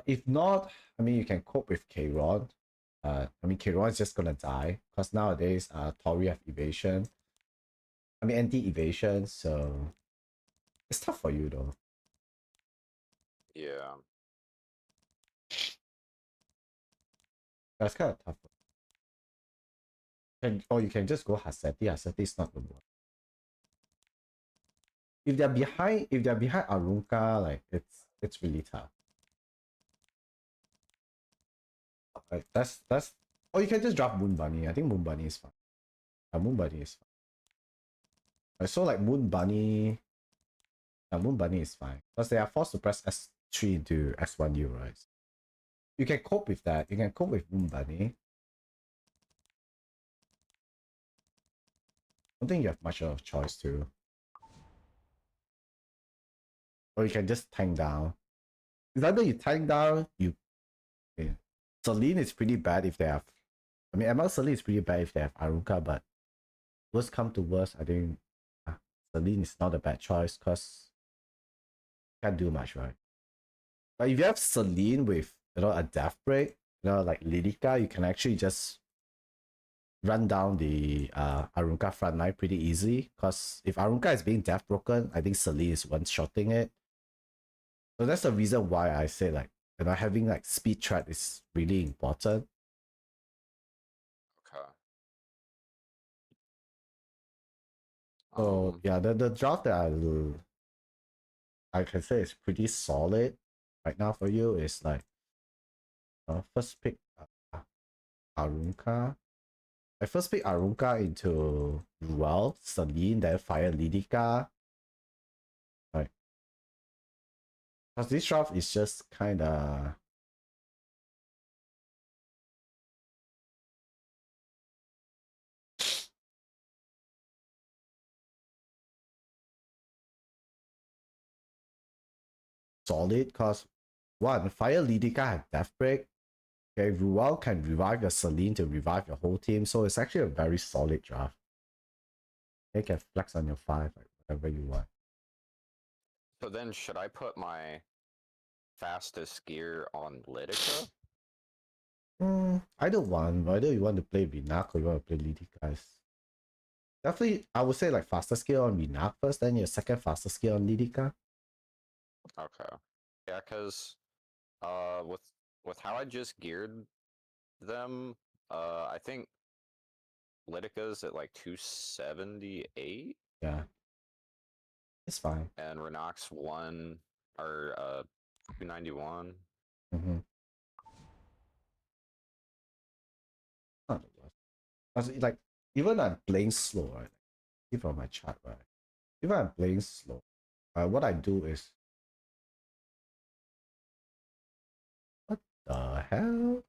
If not, I mean, you can cope with Kron. I mean, Kron is just gonna die. Because nowadays, Tori have evasion. I mean, anti-evasion, so it's tough for you though. yeah. That's kind of tough. Or you can just go Haseti. Haseti is not gonna work. If they're behind Arunka, like it's really tough. Like that's or you can just drop Moon Bunny. I think Moon Bunny is fine. Moon Bunny is fine. So like Moon Bunny is fine. Because they are forced to press S3 into S1U, right? You can cope with that. You can cope with Moon Bunny. I don't think you have much of a choice too. Or you can just tank down. It's either you tank down, okay. Celine is pretty bad if they have. I mean, ML Celine is pretty bad if they have Arunka, but worst come to worst, I think Celine is not a bad choice because can't do much, right? But if you have Celine with a death break, like Lilica, you can actually just run down the Arunka front line pretty easy. Because if Arunka is being death broken, I think Celine is one-shotting it. So that's the reason why I say like having like speed threat is really important. Okay. So yeah, the draft that I can say is pretty solid right now for you is like first pick Arunka. I first pick Arunka into Ruel, Celine, then fire Lidica. Right. Because this draft is just kinda solid because one, fire Lidica have death break. Okay, Ruel can revive your Celine to revive your whole team, so it's actually a very solid draft. You can flex on your 5, like whatever you want. So then, should I put my fastest gear on Lidica? Either one. Whether you want to play Vinak or you want to play Lidica. Definitely, I would say like faster skill on Vinak first, then your second faster skill on Lidica. Okay. Yeah, because with how I just geared them, I think Lidica's at like 278. Yeah. It's fine. And Renok's 291. Mm-hmm. Not the worst. Like, even I'm playing slow, right? See from my chart, right? Even I'm playing slow, what I do is what the hell?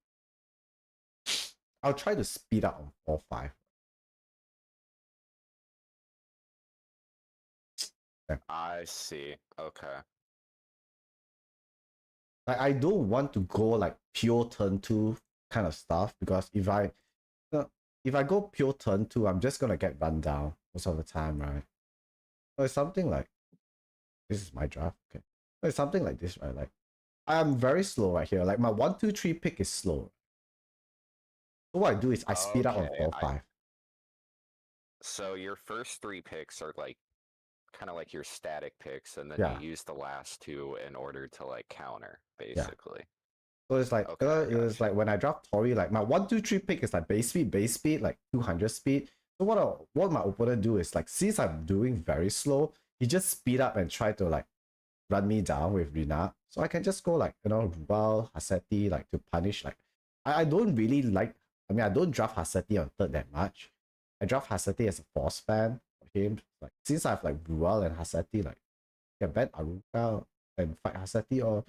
I'll try to speed up on 4-5. I see. Okay. I don't want to go like pure turn 2 kind of stuff because if I go pure turn 2, I'm just gonna get run down most of the time, right? So it's something like this is my draft. Okay. So it's something like this, right? Like I'm very slow right here. Like my 1, 2, 3 pick is slow. So what I do is I speed up on 4-5. So your first 3 picks are like kind of like your static picks, and then Yeah. you use the last two in order to like counter, basically. So it's like, Okay, I it's like when I draft Tory, like my 1, 2, 3 pick is like base speed, like 200 speed. So what my opponent do is like, since I'm doing very slow, he just speed up and try to like run me down with Rina. So I can just go like, Rubal, Haseti, like to punish. Like I don't really like, I don't draft Haseti on third that much. I draft Haseti as a force fan for him. Like since I have like Rubal and Haseti, like I can bet Aruka and fight Haseti, or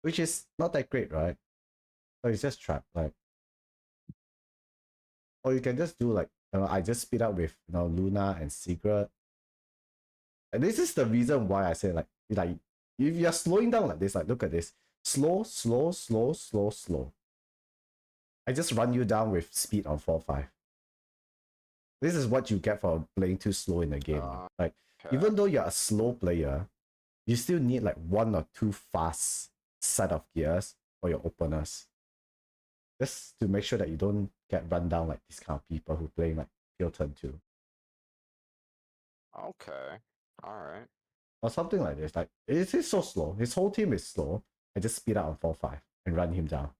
which is not that great, right? So it's just trap, like, or you can just do like, I just speed up with Luna and Secret. And this is the reason why I say like if you're slowing down like this, like look at this, slow, slow, slow, slow, slow. I just run you down with speed on 4-5. This is what you get for playing too slow in the game. Like even though you're a slow player, you still need like 1 or 2 fast set of gears for your openers. Just to make sure that you don't get run down like these kind of people who play like pure turn 2. Okay. Alright. Or something like this. Like it is so slow. His whole team is slow. I just speed up on 4-5 and run him down.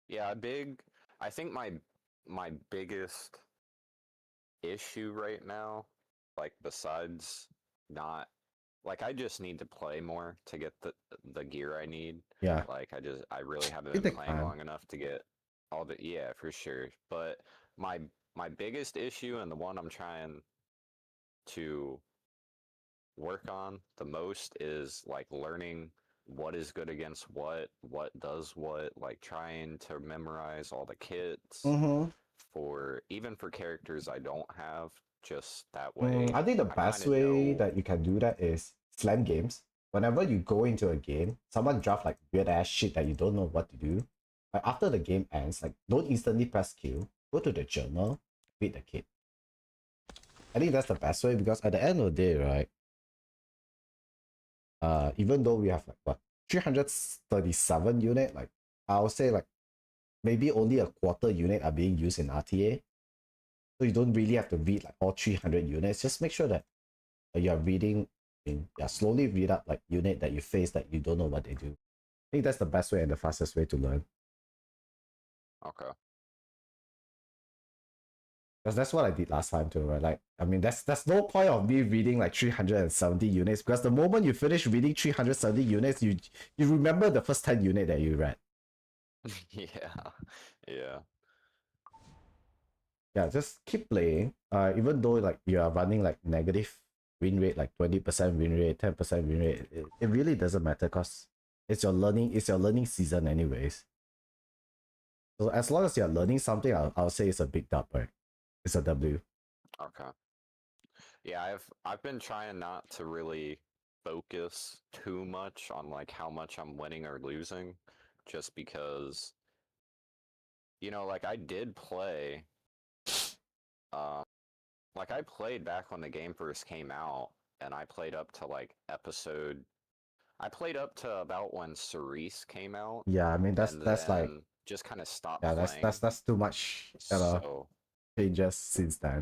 Yeah, I think my biggest issue right now, like besides not like I just need to play more to get the gear I need. Yeah. Like I really haven't It been take playing time. long enough to get all the, yeah, for sure. But my biggest issue, and the one I'm trying to work on the most, is like learning what is good against what does what, like trying to memorize all the kits for even for characters I don't have, just that way. I think the best way that you can do that is slam games. Whenever you go into a game, someone draft like weird ass shit that you don't know what to do. Like after the game ends, like don't instantly press Q. Go to the journal, read the kit. I think that's the best way, because at the end of the day, right? Even though we have like what 337 unit, like I'll say like maybe only a quarter unit are being used in RTA. So you don't really have to read like all 300 units. Just make sure that you're reading, slowly read up like unit that you face that you don't know what they do. I think that's the best way and the fastest way to learn. Okay. Because that's what I did last time too, right? Like, that's no point of me reading like 370 units, because the moment you finish reading 370 units, you remember the first 10 unit that you read. Yeah. Yeah, just keep playing. Even though like you are running like negative win rate, like 20% win rate, 10% win rate, it really doesn't matter, because it's your learning season anyways. So as long as you're learning something, I'll say it's a big dub, right? It's a W. Okay. Yeah, I've been trying not to really focus too much on like how much I'm winning or losing, just because, like I did play, like I played back when the game first came out, and I played up to like I played up to about when Cerise came out. Yeah, that's like just kind of stopped playing. That's too much. So changes since then.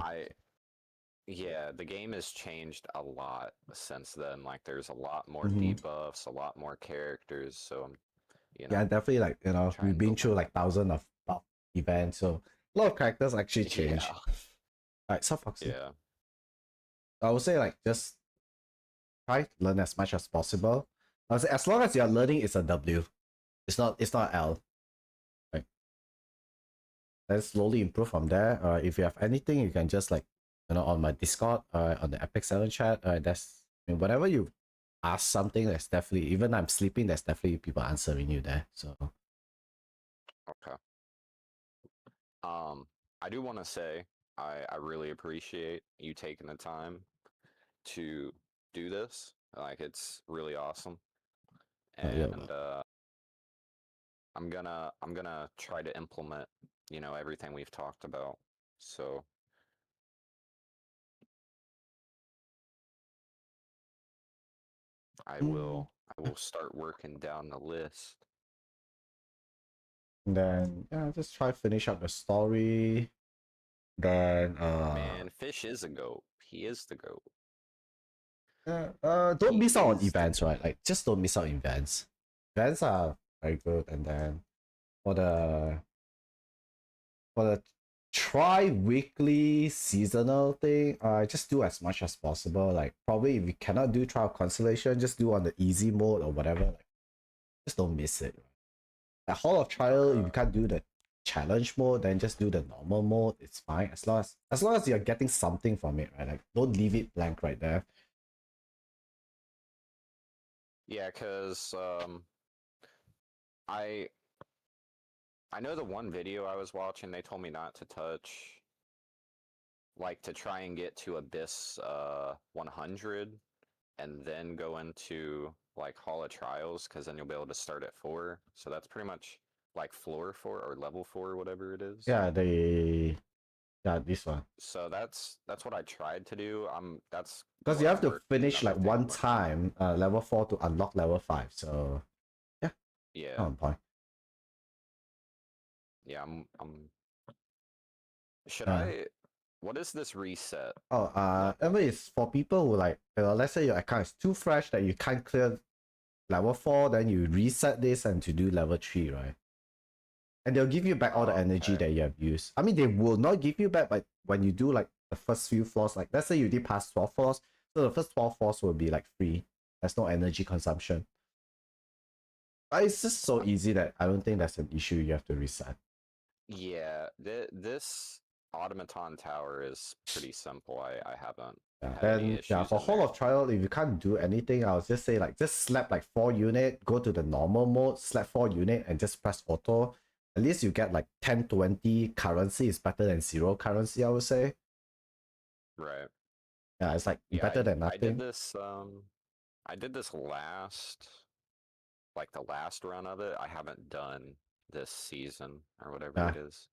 Yeah, the game has changed a lot since then. Like there's a lot more debuffs, a lot more characters. So yeah, definitely, like we've been through like thousands of buff events, so a lot of characters actually change. Alright, South Foxy. Yeah. I would say like just try to learn as much as possible. I would say as long as you're learning, it's a W. It's not L. Right. Then slowly improve from there. If you have anything, you can just like on my Discord, on the Epic 7 chat. That's whenever you ask something, that's definitely, even I'm sleeping, there's definitely people answering you there. So okay. I do want to say I really appreciate you taking the time to do this. Like it's really awesome. And I'm gonna try to implement, everything we've talked about. So I will start working down the list. And then just try to finish up the story. Then Man, Fish is a goat. He is the goat. don't He miss out on is the events, goat. right? Like just don't miss out on events. Events are very good, and then for the tri-weekly seasonal thing, just do as much as possible. Like probably if you cannot do trial constellation, just do on the easy mode or whatever. Like just don't miss it. At Hall of Trial, if you can't do the challenge mode, then just do the normal mode. It's fine as long as you're getting something from it, right? Like don't leave it blank right there. Yeah, because I know the one video I was watching, they told me not to touch, like to try and get to Abyss 100 and then go into like Hall of Trials, because then you'll be able to start at 4. So that's pretty much like floor 4 or level 4, whatever it is. Yeah, this one. So that's what I tried to do. That's because what you I'm have to working- finish another like thing I'm one working on. time level 4 to unlock level 5. So yeah, Yeah. on point. Yeah, I'm should Yeah. I what is this reset? Oh, I mean, it's for people who like, let's say your account is too fresh that you can't clear level 4, then you reset this and to do level 3, right? And they'll give you back all the energy that you have used. I mean, they will not give you back, but when you do like the first few floors, like let's say you did past 12 floors, so the first 12 floors will be like free. There's no energy consumption. But it's just so easy that I don't think that's an issue you have to reset. Yeah, this automaton tower is pretty simple. I haven't had Then any issues for in Hall there. of Trial, if you can't do anything, I'll just say like just slap like 4 unit, go to the normal mode, slap 4 unit, and just press auto. At least you get like 10, 20 currency is better than 0 currency, I would say. Right. Yeah, it's like Yeah, better than I did nothing. this the last run of it. I haven't done this season or whatever it is.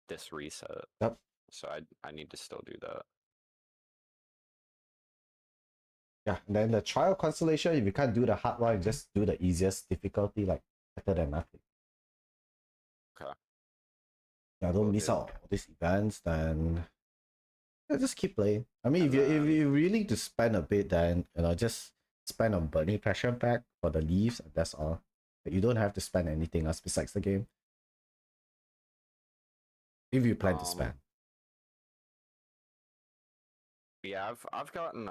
This reset. Yep. So I need to still do that. Yeah, and then the trial constellation, if you can't do the hard one, just do the easiest difficulty, like better than nothing. Okay. Yeah, don't miss out on all these events, then yeah, just keep playing. I mean, if you're willing to spend a bit, then just spend on Burning Passion Pack for the leaves, and that's all. But you don't have to spend anything else besides the game. If you plan to spend. Yeah, I've gotten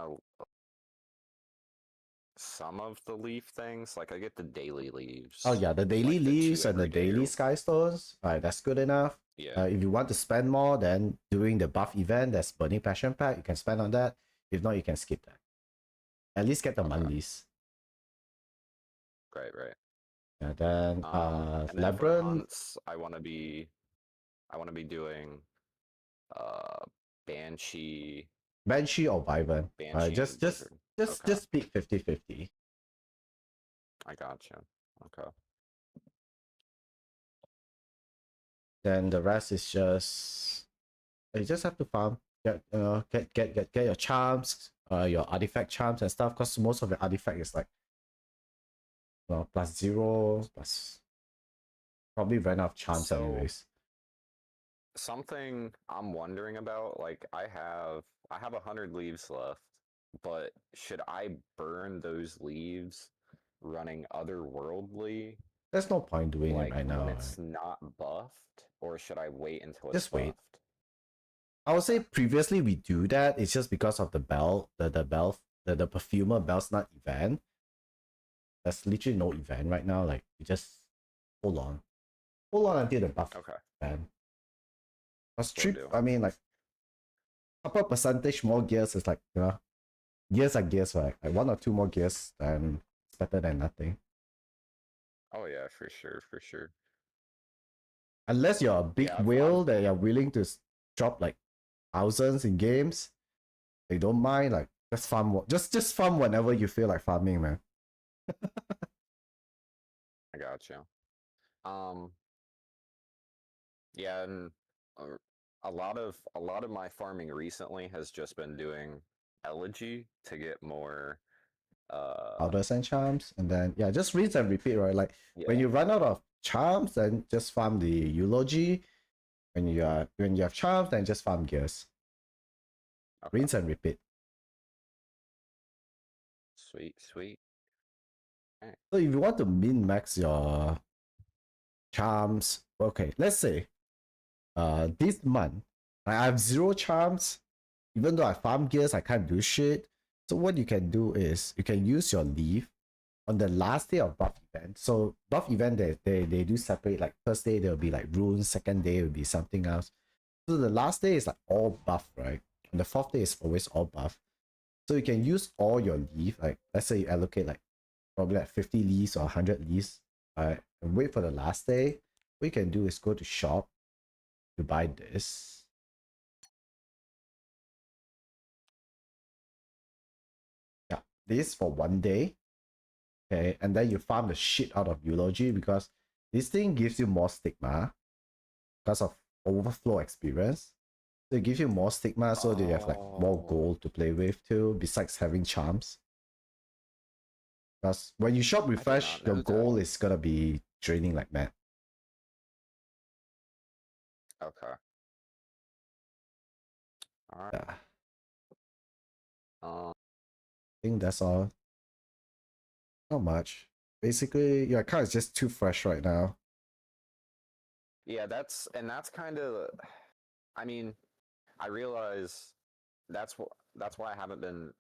some of the leaf things. Like I get the daily leaves. Oh yeah, the daily like the 2 leaves and the everyday daily sky stones. Alright, that's good enough. Yeah. If you want to spend more, then during the buff event, there's Burning Passion Pack. You can spend on that. If not, you can skip that. At least get the monthlies. Right. And then and then for Labyrinth. months, I want to be doing Banshee or Wyvern. Banshee Just and Wizard. just pick 50-50. I gotcha. Okay. Then the rest is just you just have to farm. Get your charms, your artifact charms and stuff, because most of the artifact is like +0, plus probably ran out of charms anyways. Something I'm wondering about, like I have 100 leaves left, but should I burn those leaves running otherworldly? There's no point doing like it right now. when it's not buffed, or should I wait until it's Just wait. buffed? I would say previously we do that. It's just because of the bell, the perfumer bell's not event. There's literally no event right now. Like you just hold on until the buff event. Because I mean, like couple percentage more gears is like gears are gears, right? Like 1 or 2 more gears, then it's better than nothing. Oh yeah, for sure. Unless you're a big whale that you're willing to drop like thousands in games, they don't mind. Like just farm, just farm whenever you feel like farming, man. I gotcha. Yeah, and a lot of my farming recently has just been doing elegy to get more powders and charms, and then just rinse and repeat, right? Like when you run out of charms, then just farm the eulogy. When you have charms, then just farm gears. Okay. Rinse and repeat. Sweet, sweet. Alright. So if you want to min max your charms, okay, let's say this month I have 0 charms. Even though I farm gears, I can't do shit. So what you can do is you can use your leave on the last day of buff event. So buff event they do separate, like first day there'll be like runes, second day will be something else. So the last day is like all buff, right? And the fourth day is always all buff. So you can use all your leave, like let's say you allocate like probably like 50 leaves or 100 leaves, and wait for the last day. What you can do is go to shop to buy this. Yeah, this for 1 day. Okay, and then you farm the shit out of eulogy because this thing gives you more stigma because of overflow experience. So it gives you more stigma, so that you have like more gold to play with too, besides having charms. Because when you shop refresh, your goal is gonna be draining like mad. Okay. Alright. Yeah. I think that's all. Not much. Basically, your account is just too fresh right now. Yeah, that's kind of, I mean, I realize that's why I haven't been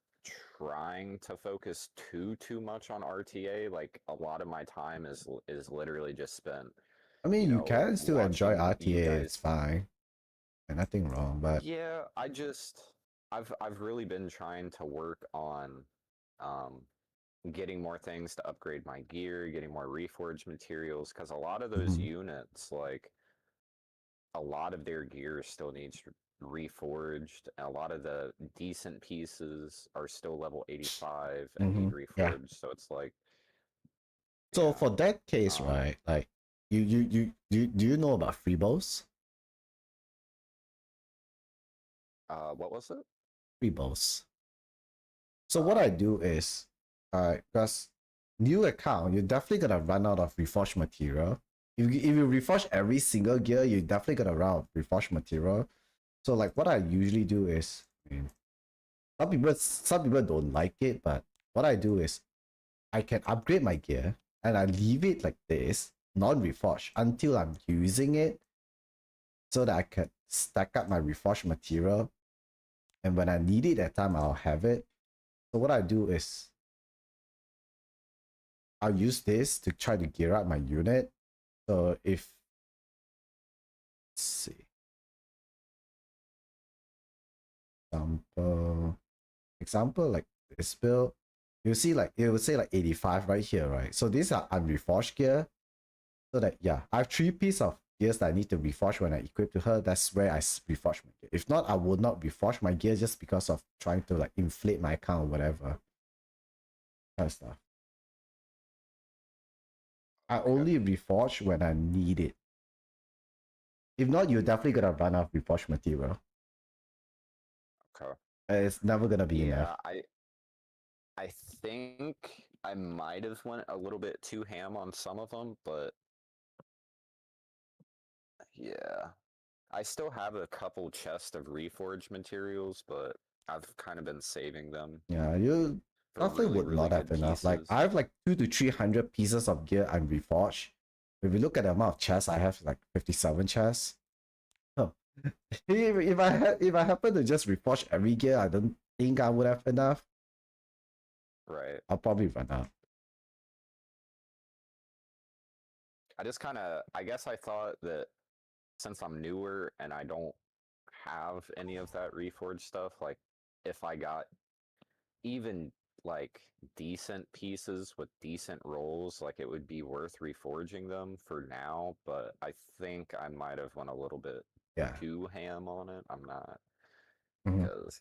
trying to focus too much on RTA. Like a lot of my time is literally just spent. I mean, you know, can still enjoy watching you RTA. guys. It's fine. And nothing wrong, but Yeah, I've really been trying to work on getting more things to upgrade my gear, getting more reforged materials, because a lot of those units, like a lot of their gear still needs reforged, and a lot of the decent pieces are still level 85 and need reforged. Yeah. So it's like, so for that case, right? Like, do you know about freeballs? What was it? Freeballs. So what I do is, because new account, you're definitely gonna run out of reforged material. If you reforge every single gear, you're definitely gonna run out of reforged material. So like what I usually do is, I mean, some people don't like it, but what I do is I can upgrade my gear and I leave it like this, non-reforged, until I'm using it, so that I can stack up my reforged material, and when I need it that time, I'll have it. So what I do is I'll use this to try to gear up my unit. So if, let's see, example like this build, you see like it would say like 85 right here, right? So these are unreforged gear. So that, yeah, I have 3 pieces of gears that I need to reforge when I equip to her. That's where I reforge my gear. If not, I would not reforge my gear just because of trying to like inflate my account or whatever kind of stuff. I only reforge when I need it. If not, you're definitely gonna run out of reforged material. Okay. It's never gonna be enough. I think I might have went a little bit too ham on some of them, but yeah, I still have a couple chests of reforged materials, but I've kind of been saving them. Yeah, you definitely would not have enough. Like I have like 200 to 300 pieces of gear unreforged. If you look at the amount of chests, I have like 57 chests. Oh. if I happen to just reforge every gear, I don't think I would have enough. Right. I'll probably run out. I guess I thought that since I'm newer and I don't have any of that reforged stuff, like if I got even like decent pieces with decent rolls, like it would be worth reforging them for now, but I think I might have went a little bit too ham on it. I'm not, because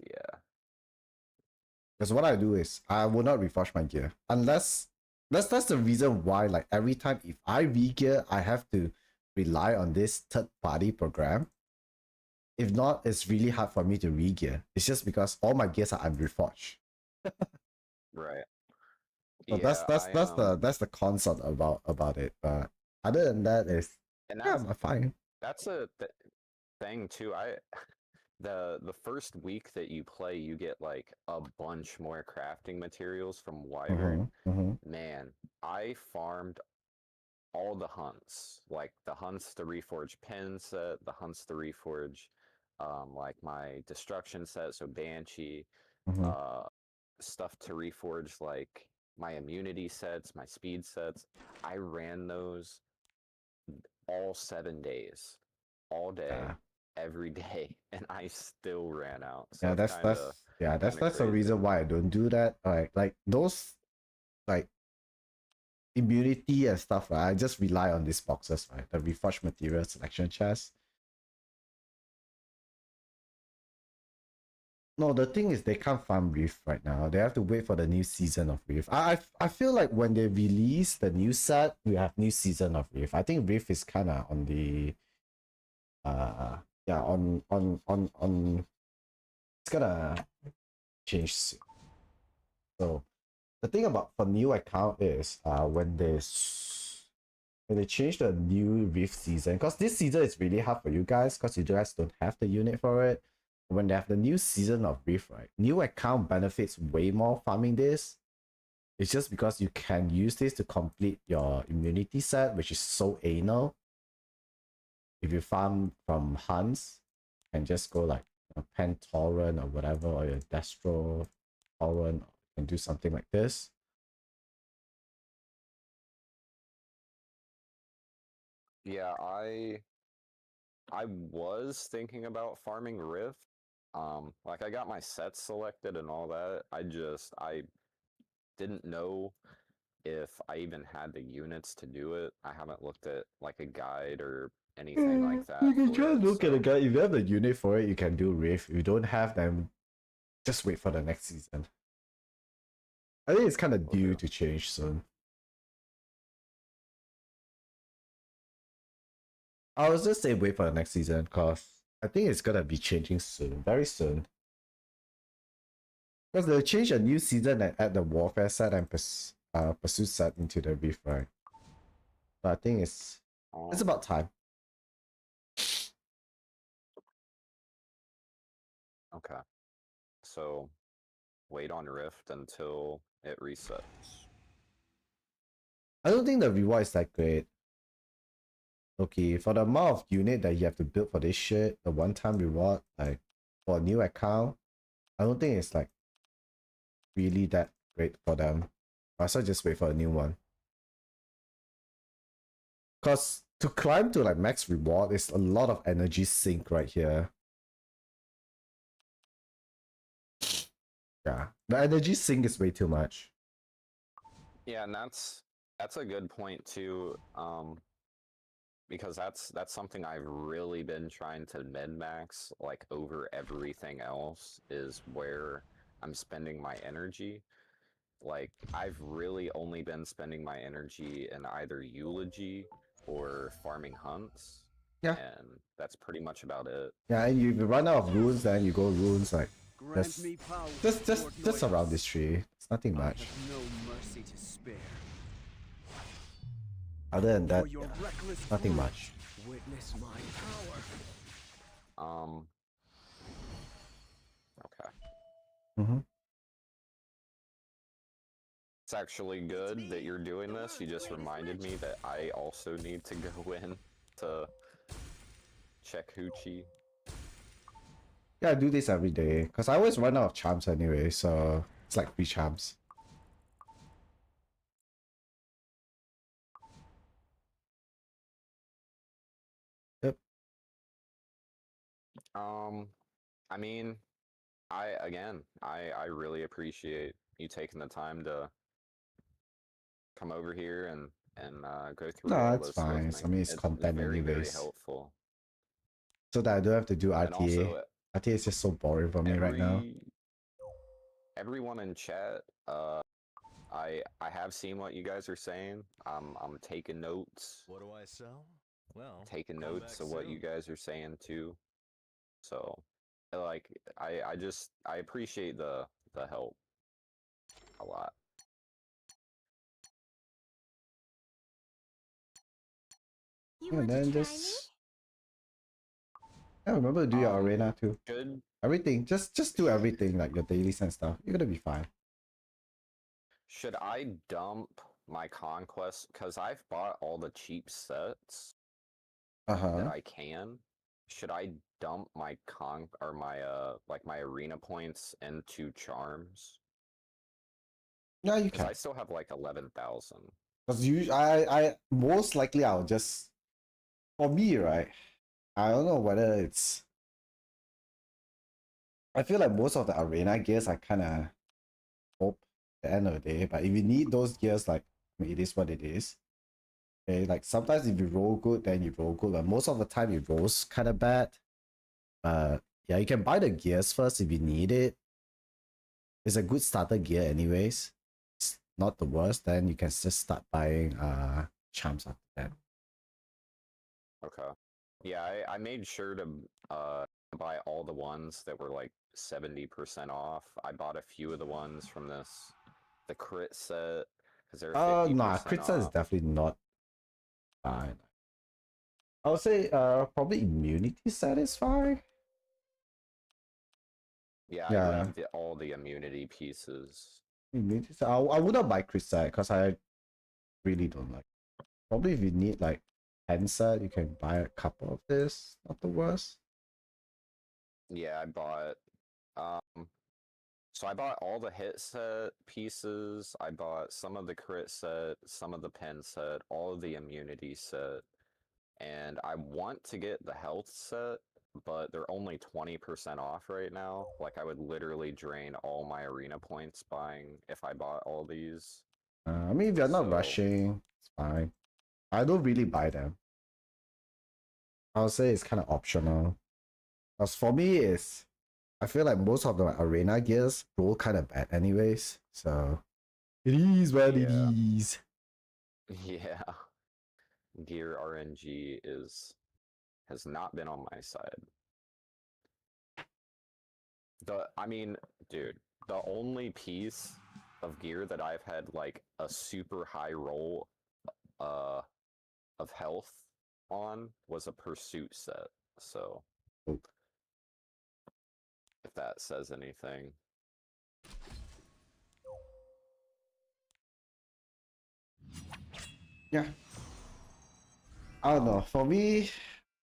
because what I do is I will not reforge my gear unless that's the reason why, like every time if I re-gear, I have to rely on this third-party program. If not, it's really hard for me to re-gear. It's just because all my gears are unreforged. Right. So that's the concept about it. But other than that, is I'm fine. That's thing too. The first week that you play, you get like a bunch more crafting materials from Wyvern. Man, I farmed all the hunts, like the hunts to reforge pen set, the hunts to reforge, like my destruction set, so Banshee, stuff to reforge like my immunity sets, my speed sets. I ran those all 7 days, all day, every day, and I still ran out. So Yeah, it's that's the crazy. reason why I don't do that. Like those like immunity and stuff, right? I just rely on these boxes, right? The reforged material selection chest. No, the thing is they can't farm Rift right now. They have to wait for the new season of Rift. I feel like when they release the new set, we have new season of Rift. I think Rift is kinda on the yeah, on it's gonna change soon. So the thing about for new account is when they change the new Rift season, because this season is really hard for you guys because you guys don't have the unit for it. When they have the new season of Rift, right, new account benefits way more farming this. It's just because you can use this to complete your immunity set, which is so anal. If you farm from hunts, and just go like a Pen Torrent or whatever, or your Destro Torrent, and do something like this. Yeah, I was thinking about farming Rift. Like I got my sets selected and all that. I didn't know if I even had the units to do it. I haven't looked at like a guide or anything like that. You can for try to it, look at so- a guy. If you have the unit for it, you can do Rift. If you don't have them, just wait for the next season. I think it's kind of due to change soon. I was just say wait for the next season because I think it's gonna be changing soon, very soon. Because they'll change a new season and add the warfare set and pursuit set into the Rift, right? So I think it's about time. Okay. So wait on Rift until it resets. I don't think the reward is that great. Okay, for the amount of unit that you have to build for this shit, the one-time reward, like for a new account, I don't think it's like really that great for them. I should just wait for a new one. Cause to climb to like max reward is a lot of energy sink right here. Yeah, the energy sink is way too much. Yeah, and that's a good point too. Because that's something I've really been trying to min-max, like over everything else, is where I'm spending my energy. Like, I've really only been spending my energy in either Eulogy or farming hunts. Yeah. And that's pretty much about it. Yeah, and you run out of runes, then you go runes like Grant just me power, just around this tree. It's nothing I much. have no mercy to spare. Other than that, For your reckless nothing cruelty, much. Witness my power. Okay. Mm-hmm. It's actually good that you're doing this. You just reminded me that I also need to go in to check Hoochie. Yeah, I do this every day because I always run out of charms anyway, so it's like 3 charms. Yep. I mean, I really appreciate you taking the time to come over here and go through No, all it's this fine. with me. I mean, it's content very, very anyways. helpful. So that I don't have to do RTA. And also, RTA is just so boring for me right now. Everyone in chat, I have seen what you guys are saying. I'm taking notes. What do I sell? Well, taking come notes back of what soon. you guys are saying too. So, like, I appreciate the help a lot. And then just I remember to do your arena too. Should Everything, just do everything like your dailies and stuff. You're gonna be fine. should I dump my conquest? Because I've bought all the cheap sets that I can. Should I dump my my arena points into charms? Yeah, you Because can. I still have like 11,000. Because I most likely I'll just, for me, right? I don't know whether it's. I feel like most of the arena gears I kind of hope at the end of the day. But if you need those gears, like, I mean, it is what it is. Okay, like sometimes if you roll good, then you roll good. But most of the time it rolls kind of bad. Yeah, you can buy the gears first if you need it. It's a good starter gear anyways. It's not the worst. Then you can just start buying charms after that. Okay. Yeah, I made sure to buy all the ones that were like 70% off. I bought a few of the ones from the crit set because they're 50% Nah, crit set is off. definitely not fine. I would say probably immunity set is fine. Yeah, I do have all the immunity pieces. Immunity set. I wouldn't buy crit set because I really don't like. Probably if you need like 10 set, you can buy a couple of this. Not the worst. Yeah, I bought so I bought all the hit set pieces. I bought some of the crit set, some of the pen set, all of the immunity set. And I want to get the health set, but they're only 20% off right now. Like I would literally drain all my arena points buying if I bought all these. I mean, if you're not rushing, it's fine. I don't really buy them. I would say it's kind of optional. Because for me, I feel like most of the arena gears roll kind of bad anyways. So it is what it is. Yeah. Gear RNG has not been on my side. I mean, dude, the only piece of gear that I've had like a super high roll of health on was a pursuit set. So if that says anything. Yeah. I don't know. For me,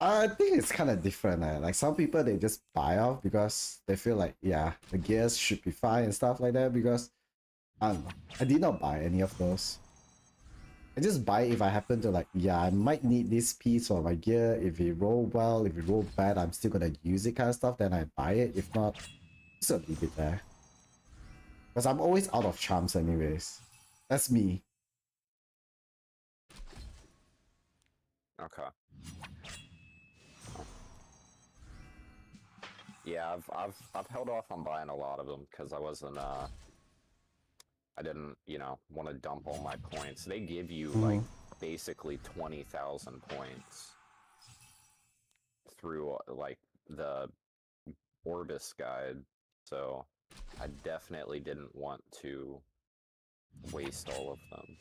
I think it's kind of different. Like some people, they just buy off because they feel like, yeah, the gears should be fine and stuff like that. Because I don't know. I did not buy any of those. I just buy if I happen to like, yeah, I might need this piece for my gear. If it roll well, if it roll bad, I'm still gonna use it kind of stuff, then I buy it. If not, just gonna leave it there. Because I'm always out of charms anyways. That's me. Okay. Yeah, I've held off on buying a lot of them because I wasn't I didn't, want to dump all my points. They give you like basically 20,000 points through like the Orbis guide. So I definitely didn't want to waste all of them.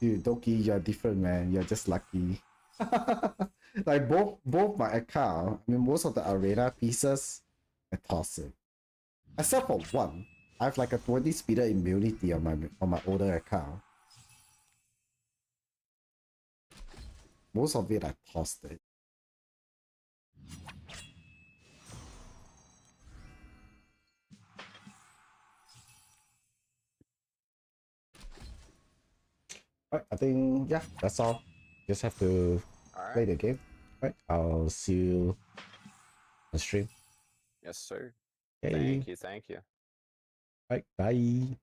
Dude, Doki, you're different, man. You're just lucky. Like both my account, I mean most of the arena pieces, I toss it. Except for one. I have like a 20 speeder immunity on my older account. Most of it I tossed it. Alright, I think yeah, that's all. Just have to play the game. Alright, I'll see you on stream. Yes, sir. Okay. Thank you. Alright, bye.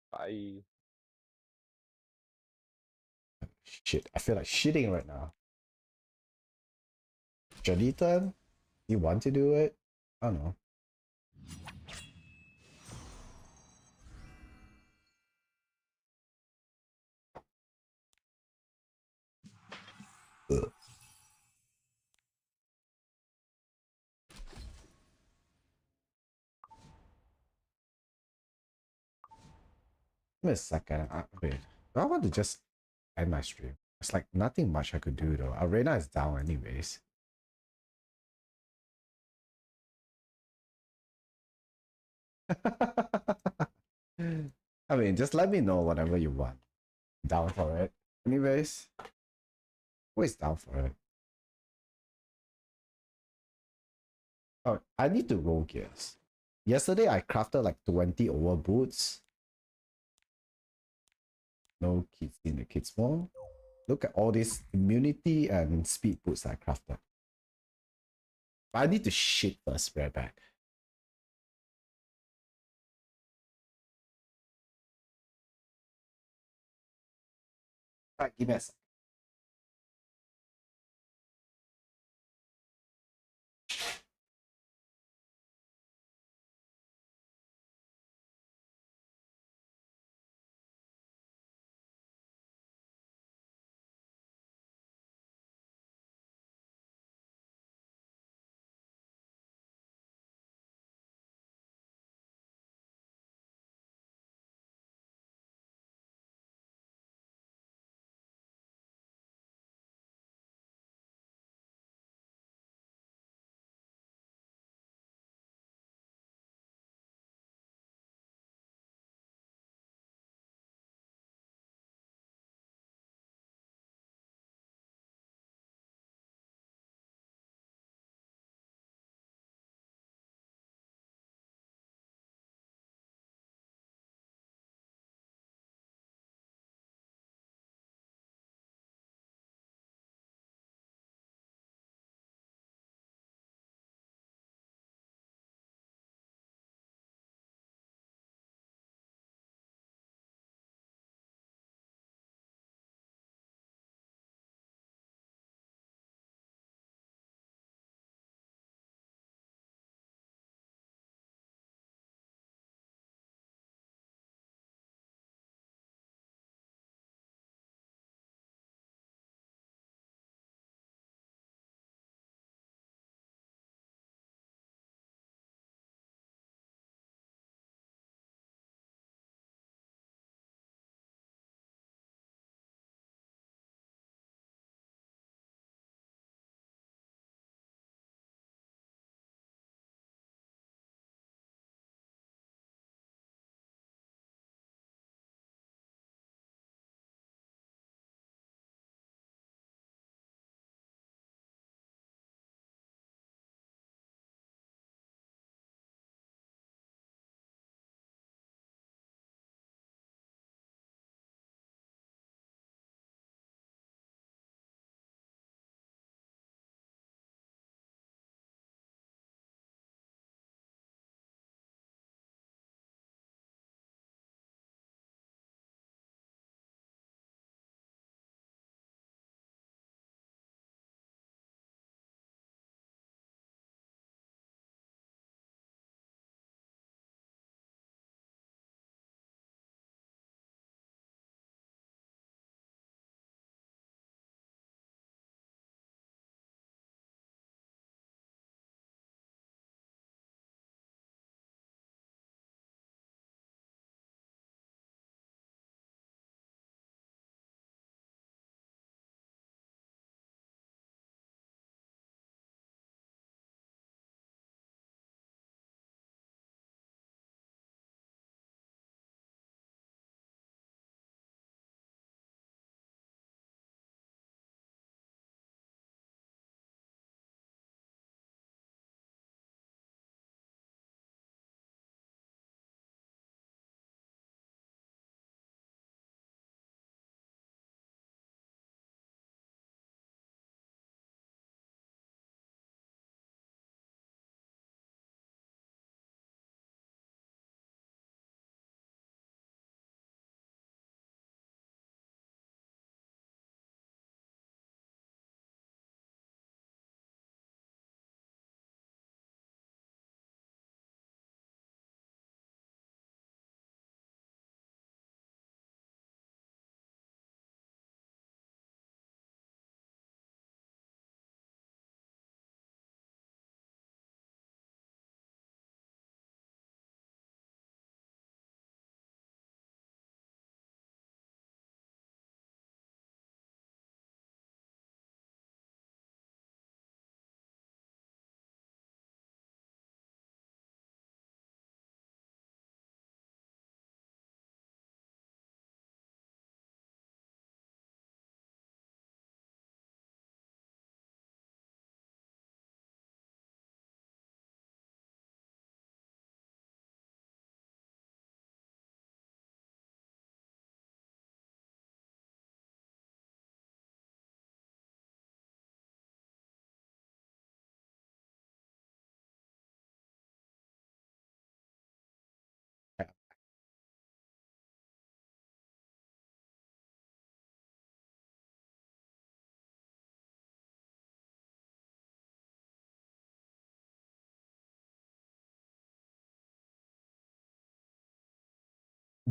Bye. Shit, I feel like shitting right now. Jolita, you want to do it? I don't know. Ugh. Give me a second. Wait. I want to just end my stream. It's like nothing much I could do though. Arena is down anyways. I mean, just let me know whatever you want. Down for it. Anyways, who is down for it? Oh, I need to roll gears. Yesterday, I crafted like 20 over boots. No kids in the kids mall. Look at all these immunity and speed boots I crafted. But I need to shit first, right back. Alright, give me a sec.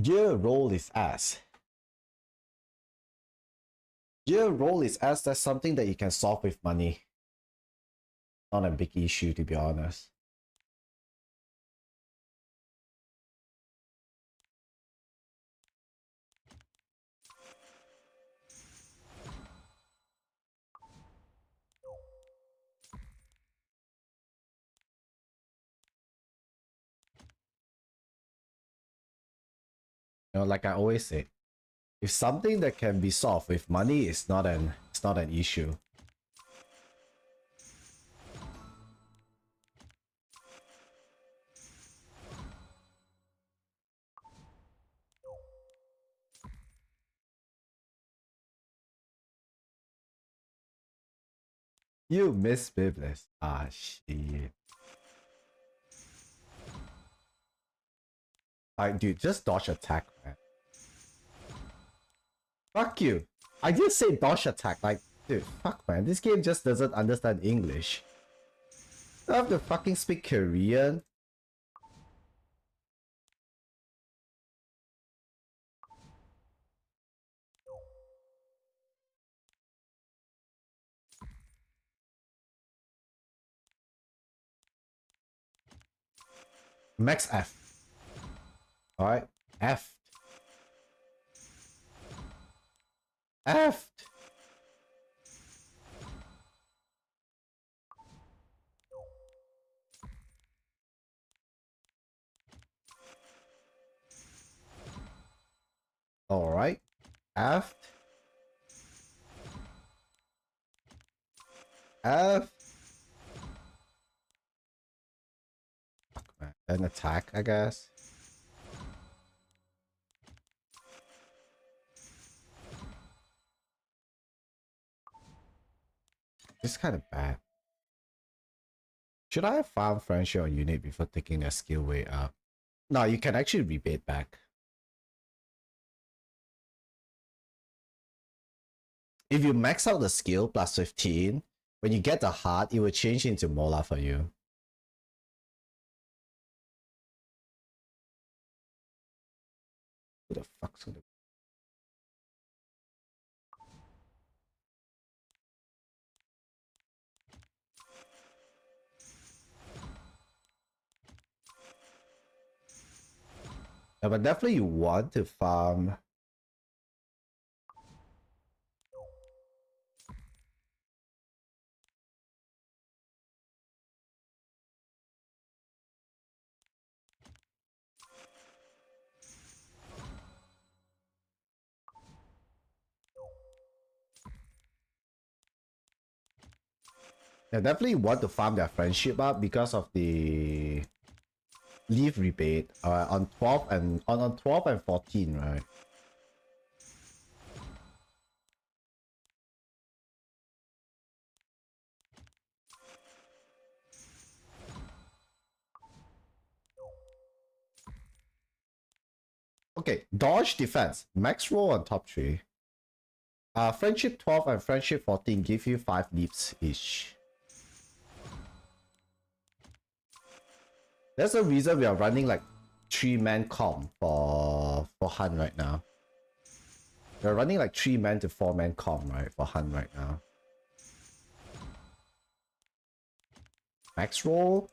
Your roll is ass. Your roll is ass. That's something that you can solve with money. Not a big issue, to be honest. You know, like I always say, if something that can be solved with money is not an issue. You miss Biblis. Ah shit. Alright, dude, just dodge attack, man. Fuck you. I did say dodge attack, like, dude, fuck man, this game just doesn't understand English. I have to fucking speak Korean. Max F. Alright, F. F. Alright, F. F. Fuck man, then attack, I guess. This is kind of bad. Should I have found friendship on unit before taking their skill way up? No, you can actually rebate back. If you max out the skill plus 15, when you get the heart, it will change into Mola for you. Who the fuck's gonna... Yeah, but definitely you want to farm. Yeah, definitely want to farm their friendship up because of the leave rebate on 12 and on 12 and 14, right? Okay, dodge defense. Max roll on top 3. Friendship 12 and friendship 14 give you 5 leaps each. There's a reason we are running like 3-man comp for Hun right now. We're running like 3-man to 4-man comp, right, for Hun right now. Max roll.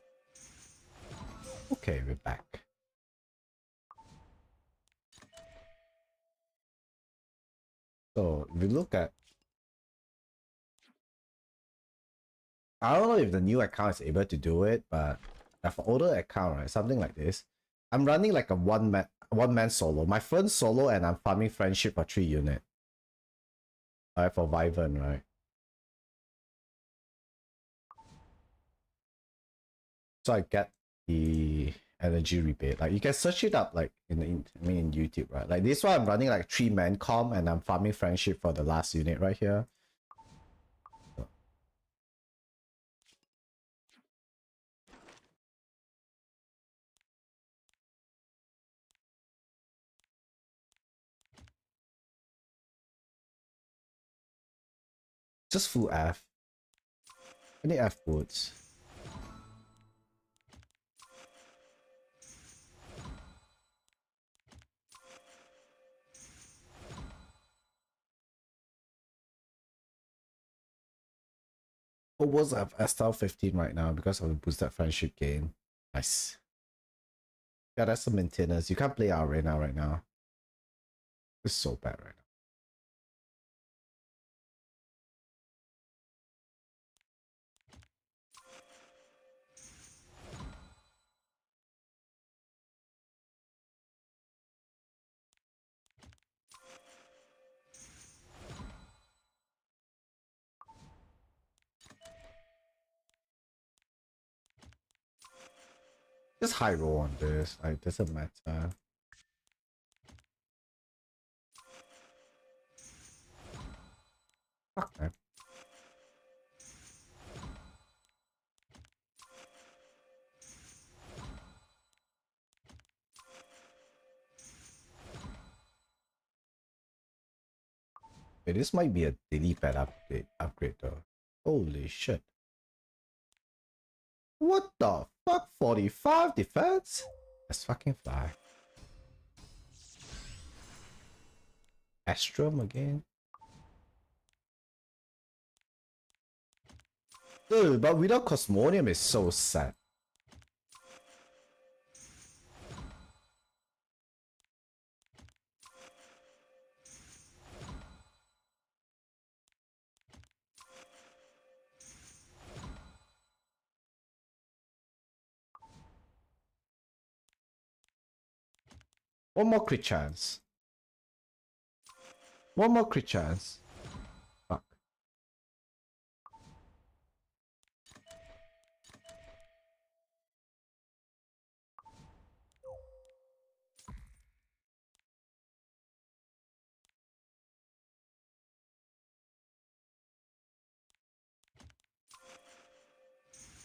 Okay, we're back. So if we look at, I don't know if the new account is able to do it, but for older account, right, something like this, I'm running like a one-man solo. My first solo, and I'm farming friendship for 3 unit. Alright, for Viven, right? So I get the energy rebate. Like you can search it up like in YouTube, right? Like this one I'm running like 3-man comp and I'm farming friendship for the last unit right here. Just full F. Any F boots. almost have S-Style 15 right now because of the boosted friendship gain. Nice. Yeah, that's the maintenance. You can't play Arena right now. It's so bad right now. Just high roll on this. Like, doesn't matter. Fuck, man. Okay, this might be a daily pad upgrade though. Holy shit. What the fuck? 45 defense? Let's fucking fly. Astrum again? Dude, but without Cosmonium is so sad. One more crit chance. One more crit chance. Fuck.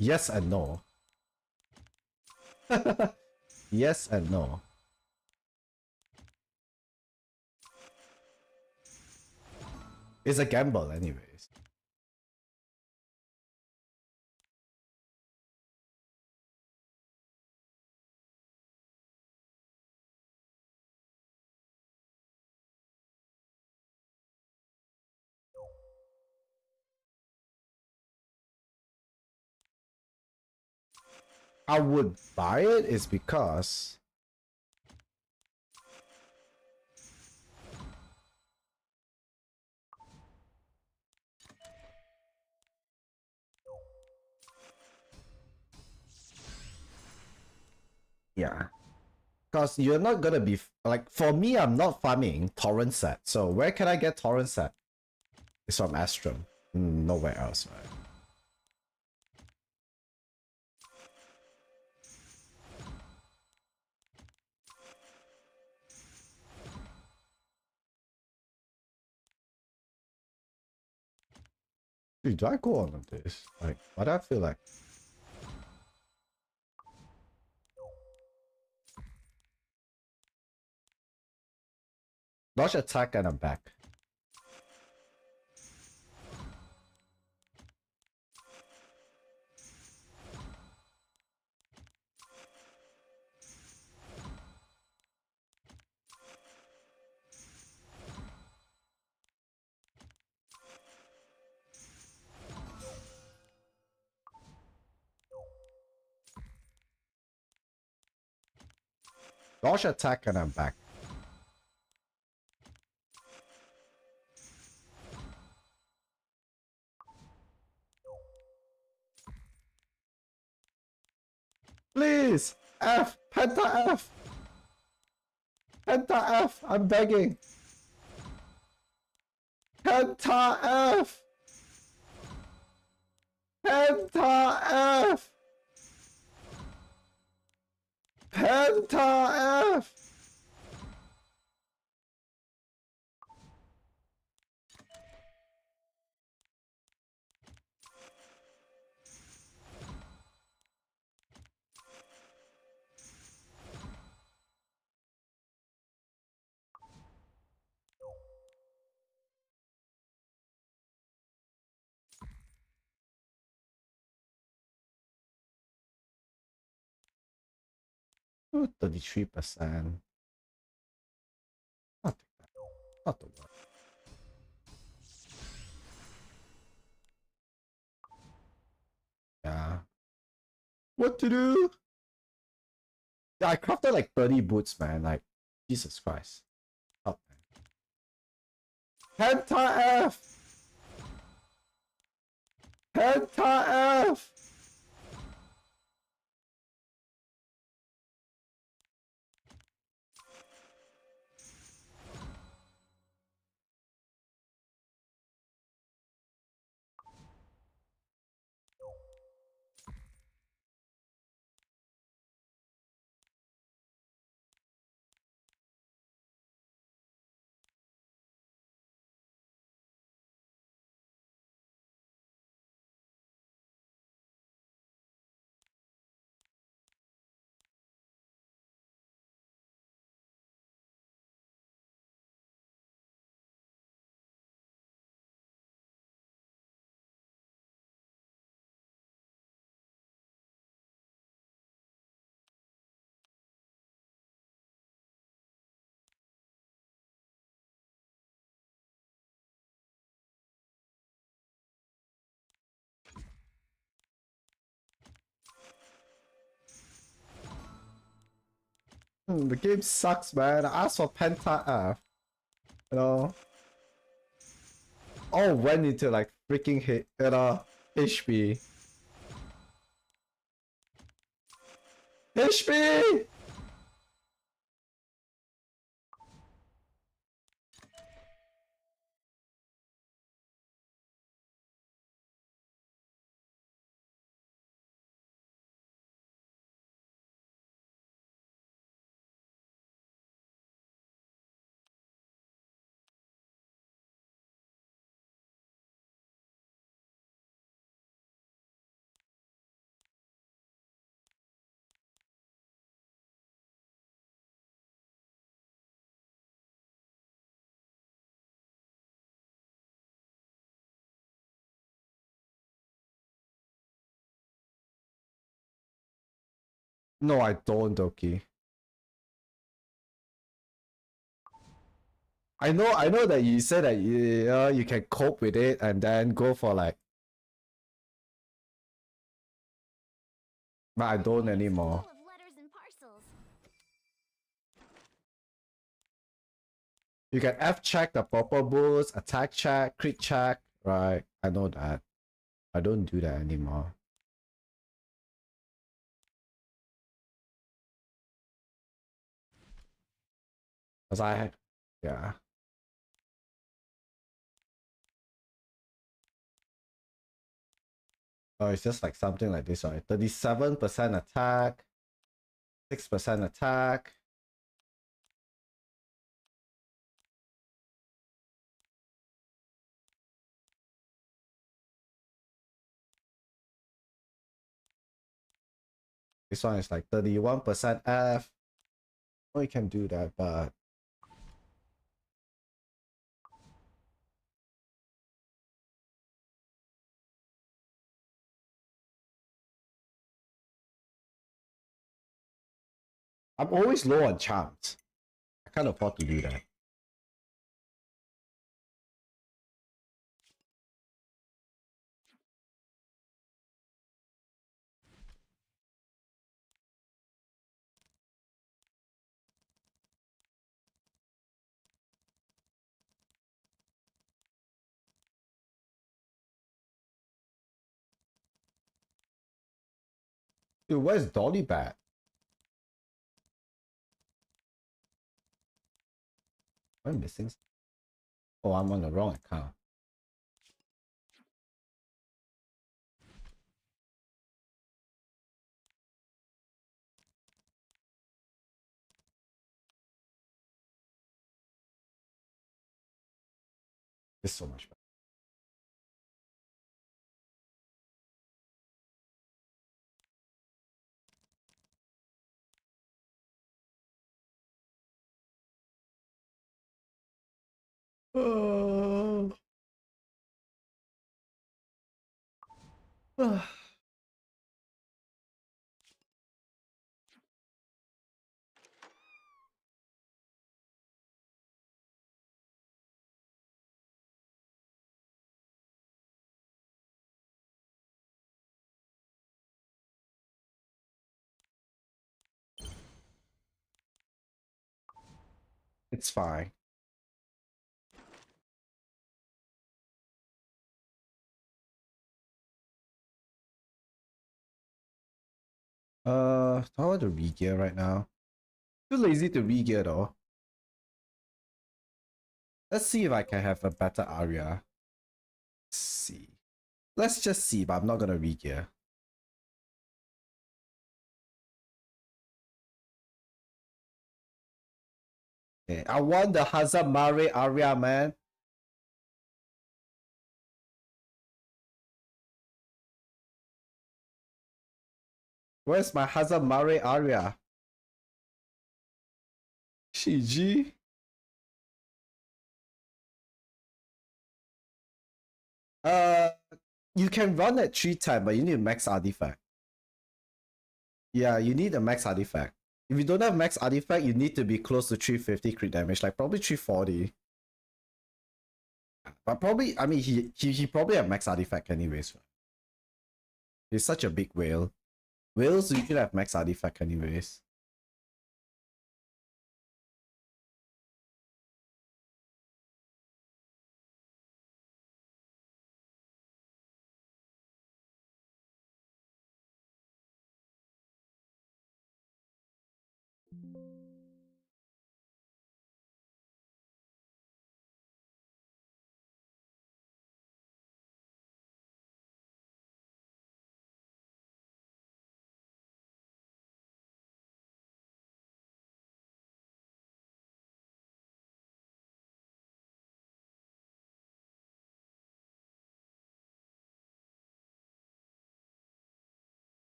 Yes and no. Yes and no. It's a gamble anyways. I would buy it is because yeah. Because you're not gonna be like, for me, I'm not farming torrent set. So where can I get torrent set? It's from Astrum. Nowhere else, right? Dude, do I go on this? Like, why do I feel like? Dodge attack and I'm back. Dodge attack and I'm back. Please! F! Penta F! Penta F! I'm begging! Penta F! Penta F! Penta F! Oh, 33%. Not too bad. Not too bad. what to do. Yeah, I crafted like 30 boots, man. Like, Jesus Christ. Oh, man. Penta F! Penta F! The game sucks, man. I asked for Penta F. You know? All went into like freaking hit, HP. HP! No, I don't, Doki. I know that you said that you can cope with it and then go for like, but I don't anymore. You can F check the purple boost, attack check, crit check, right? I know that. I don't do that anymore. Cause yeah. Oh, it's just like something like this, right? 37% attack, 6% attack. This one is like 31% F. Oh, you can do that, but I'm always low on charms. I can't afford to do that. Dude, where's Dolly Bat? Am I missing? Oh, I'm on the wrong account. It's so much better. Oh. It's fine. I want to re-gear right now. Too lazy to re-gear though. Let's see if I can have a better Aria. Let's see. Let's just see, but I'm not gonna re-gear. Okay, I want the Hazamare Aria, man. Where's my Hazamare Aria? Shiji? You can run at 3 times, but you need a max artifact. Yeah, you need a max artifact. If you don't have max artifact, you need to be close to 350 crit damage, like probably 340. But probably, I mean, he probably have max artifact anyways. He's such a big whale. Whales usually have max artifact anyways.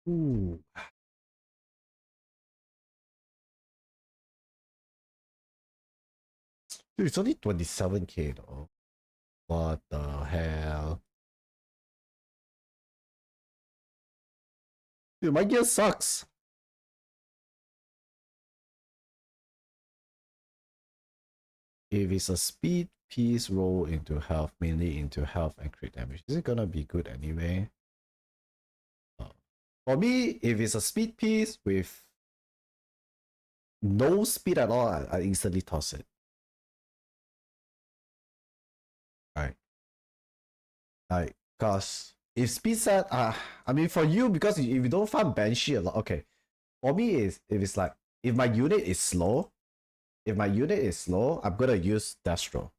Ooh. Dude, it's only 27k though. What the hell? Dude, my gear sucks. If it's a speed piece, roll into health, mainly into health and crit damage. Is it gonna be good anyway? For me, if it's a speed piece with no speed at all, I instantly toss it. Right. Like, cause if speed set, I mean for you, because if you don't farm Banshee a lot, okay. For me is if it's like if my unit is slow, I'm gonna use Destro.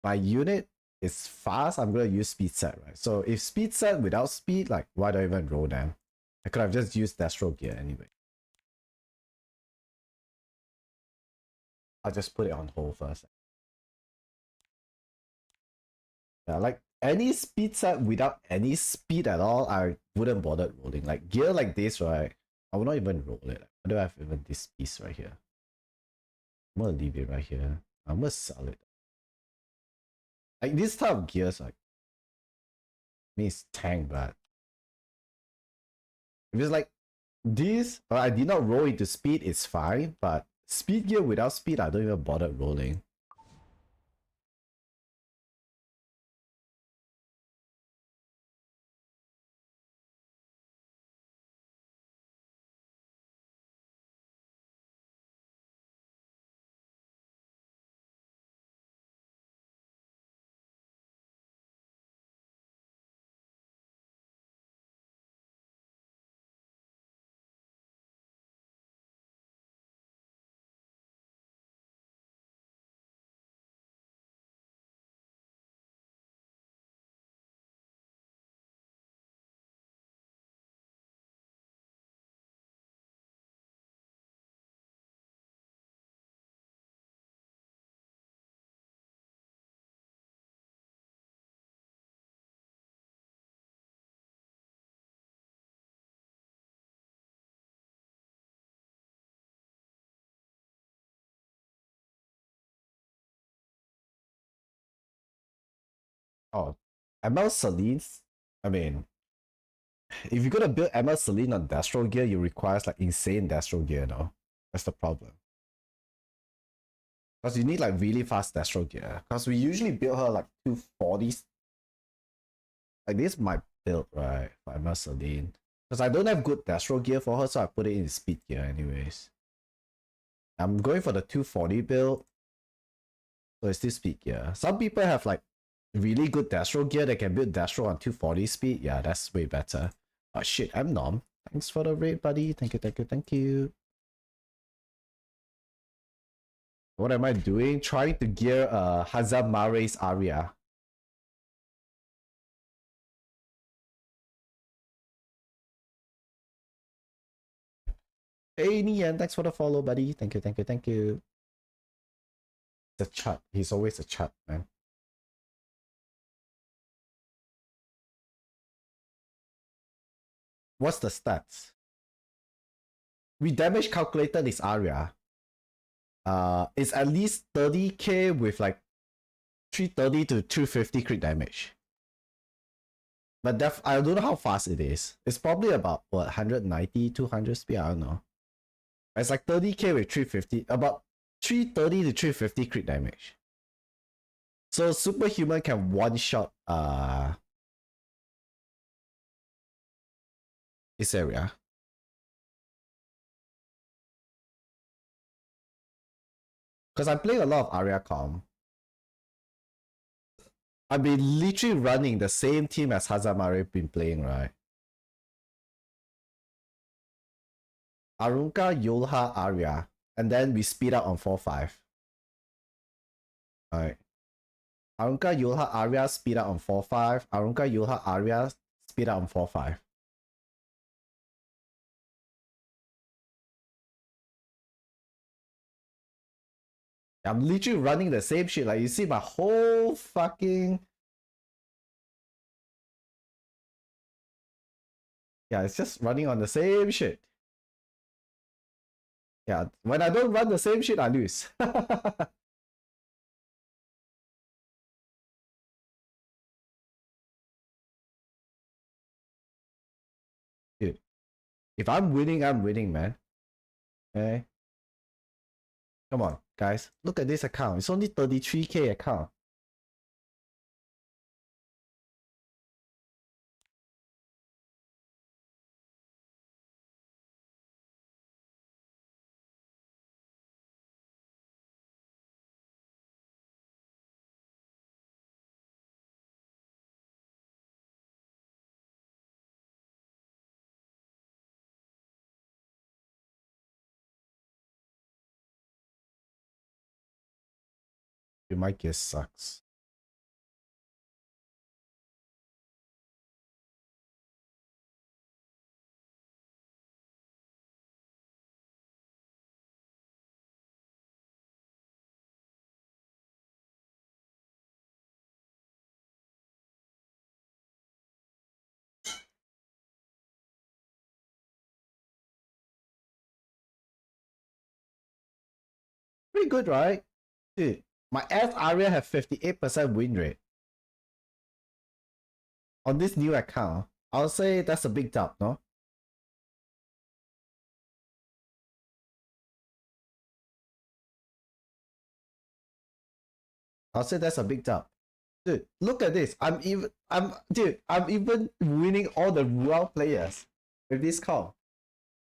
My unit is fast, I'm gonna use speed set, right? So if speed set without speed, like why do I even roll them? I could have just used Destro gear anyway. I'll just put it on hold first. Yeah, like any speed set without any speed at all, I wouldn't bother rolling. Like gear like this, right? I would not even roll it. Why do I have even this piece right here? I'm gonna leave it right here. I'm gonna sell it. Like this type of gears, like means tank, but if it's like this, but I did not roll into speed, it's fine. But speed gear without speed, I don't even bother rolling. Oh, ML Celine's. I mean, if you're gonna build ML Celine on Destro gear, you requires like insane Destro gear, no? That's the problem. Because you need like really fast Destro gear. Because we usually build her like 240s. Like this is my build, right? For ML Celine. Because I don't have good Destro gear for her, so I put it in speed gear anyways. I'm going for the 240 build. So it's still speed gear. Some people have like really good Destro gear that can build Destro on 240 speed. Yeah, that's way better. Oh shit, I'm Nom. Thanks for the raid, buddy. Thank you, thank you, thank you. What am I doing? Trying to gear Hazamare's Aria. Hey Nian, thanks for the follow, buddy. Thank you, thank you, thank you. It's a chat. He's always a chat, man. What's the stats? We damage calculated this Aria. It's at least 30k with like 330 to 250 crit damage. But I don't know how fast it is. It's probably about what 190, 200 speed. I don't know. It's like 30k with 350, about 330 to 350 crit damage. So superhuman can one shot this area. Because I'm playing a lot of Aria Com. I've been literally running the same team as Hazamare been playing, right? Arunka, Yulha, Aria. And then we speed up on 4-5. Alright. Arunka, Yulha, Aria, speed up on 4-5. Arunka, Yulha, Aria, speed up on 4-5. I'm literally running the same shit. Like, you see my whole fucking... Yeah, it's just running on the same shit. Yeah, when I don't run the same shit, I lose. Dude, if I'm winning, man. Okay? Come on, guys. Look at this account. It's only 33k account. Dude, my guess sucks. Pretty good, right? Dude, my F Aria have 58% win rate. On this new account, I'll say that's a big dub, no? I'll say that's a big dub. Dude, look at this. I'm even winning all the Ruel players with this call.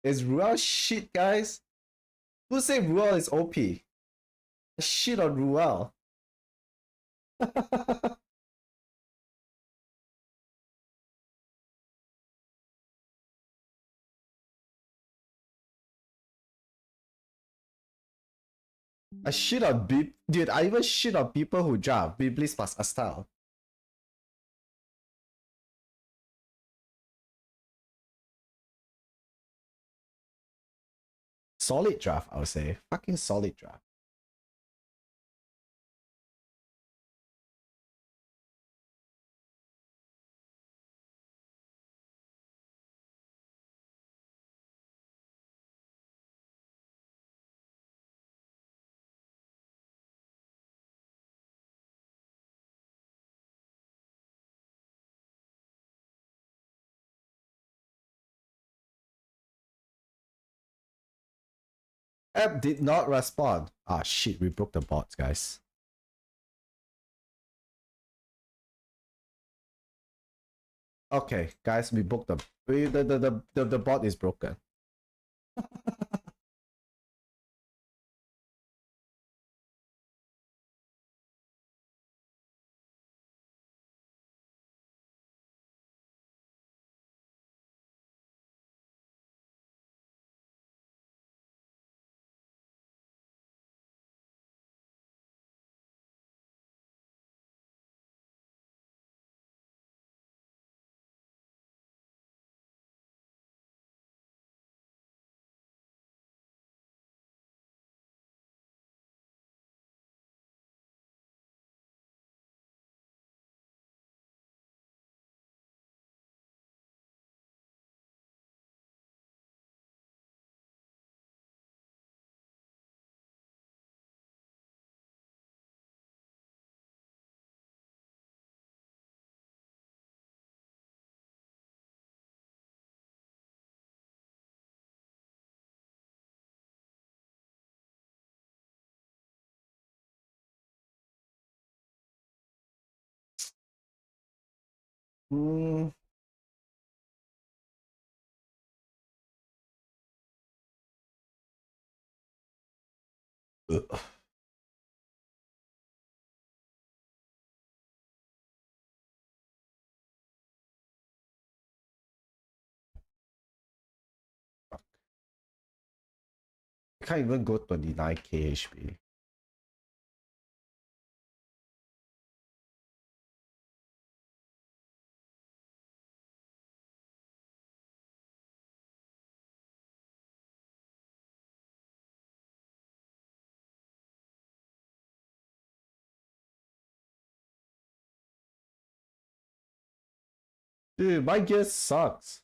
Is Ruel shit, guys? Who say Ruel is OP? Shit on Ruel. I shit on dude, I even shit on people who draft Biblis plus Astal. Solid draft, I would say. Fucking solid draft. app did not respond. Ah, shit, we broke the bot, guys. Okay, guys, we booked the bot is broken. Hmm. Ugh. I can't even go 29k HP. Dude, my gear sucks.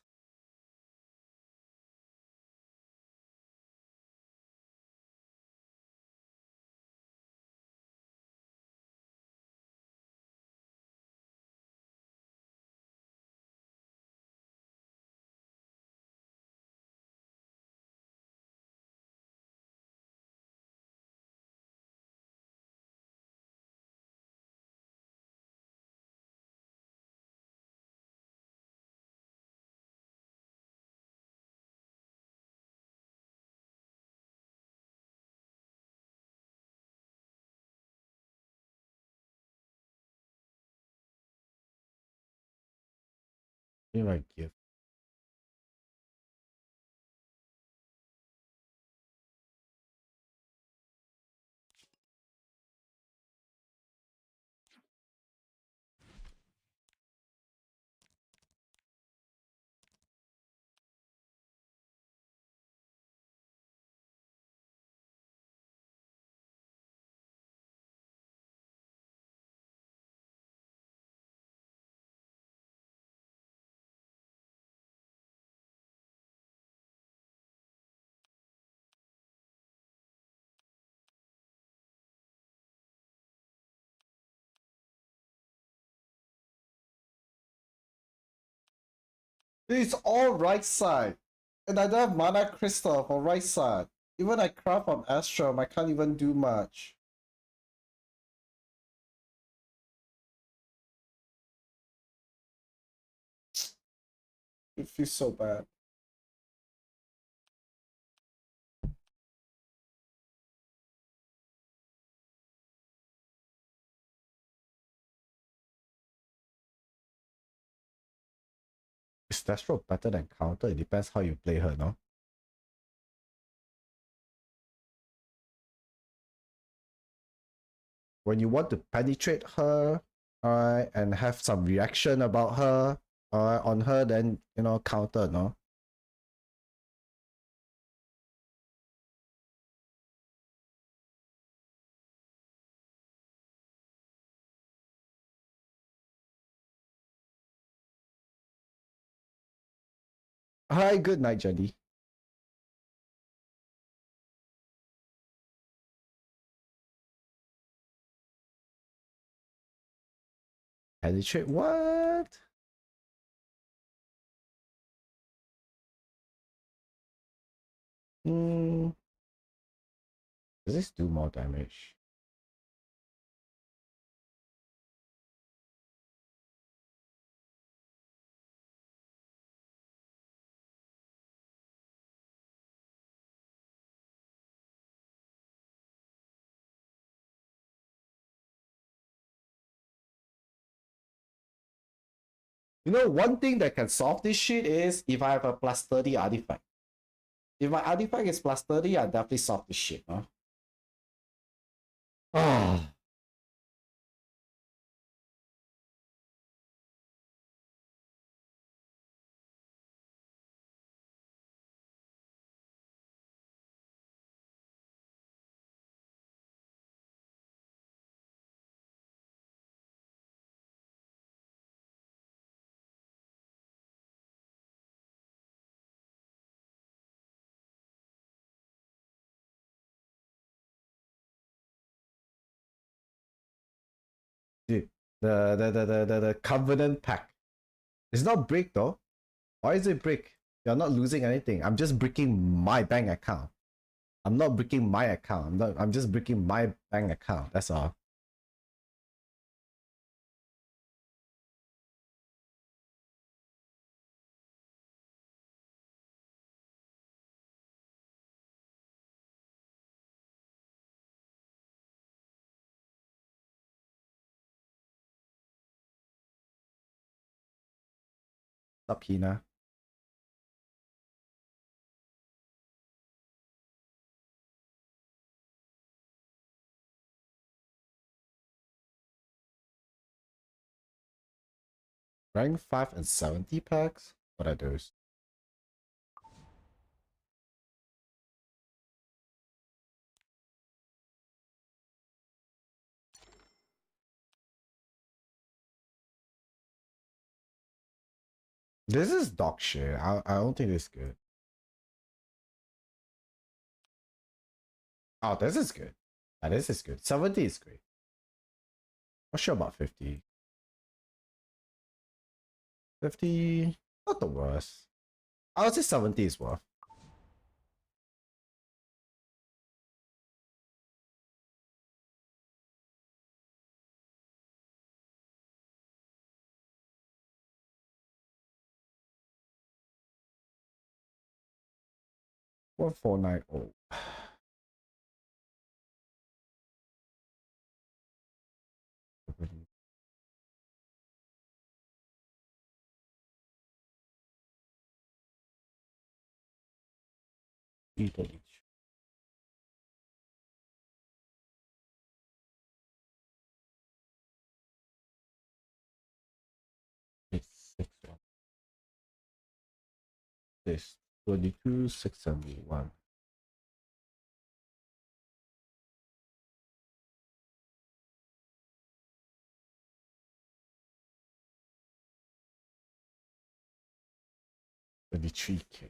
My gift. It's all right side. And I don't have mana crystal for right side. Even I craft on Astrum, I can't even do much. It feels so bad. Is Destro better than counter? It depends how you play her, no? When you want to penetrate her, alright, and have some reaction about her, alright, on her, then, you know, counter, no? Hi, good night, Jenny. Penetrate what? Hmm. Does this do more damage? You know, one thing that can solve this shit is if I have a plus 30 artifact. If my artifact is plus 30, I definitely solve this shit, huh? Ah. Dude, the Covenant pack. It's not brick though. Why is it brick? You're not losing anything. I'm just bricking my bank account. I'm not bricking my account. I'm just bricking my bank account. That's all. Up, Hina. Rank 5 and 70 packs? What are those? This is dog shit. I don't think this is good. Oh, this is good. This is good. 70 is great. Not sure about 50. 50, not the worst. I would say 70 is worth. What 490? Each. It's 6-1. This 22, 671. $23K.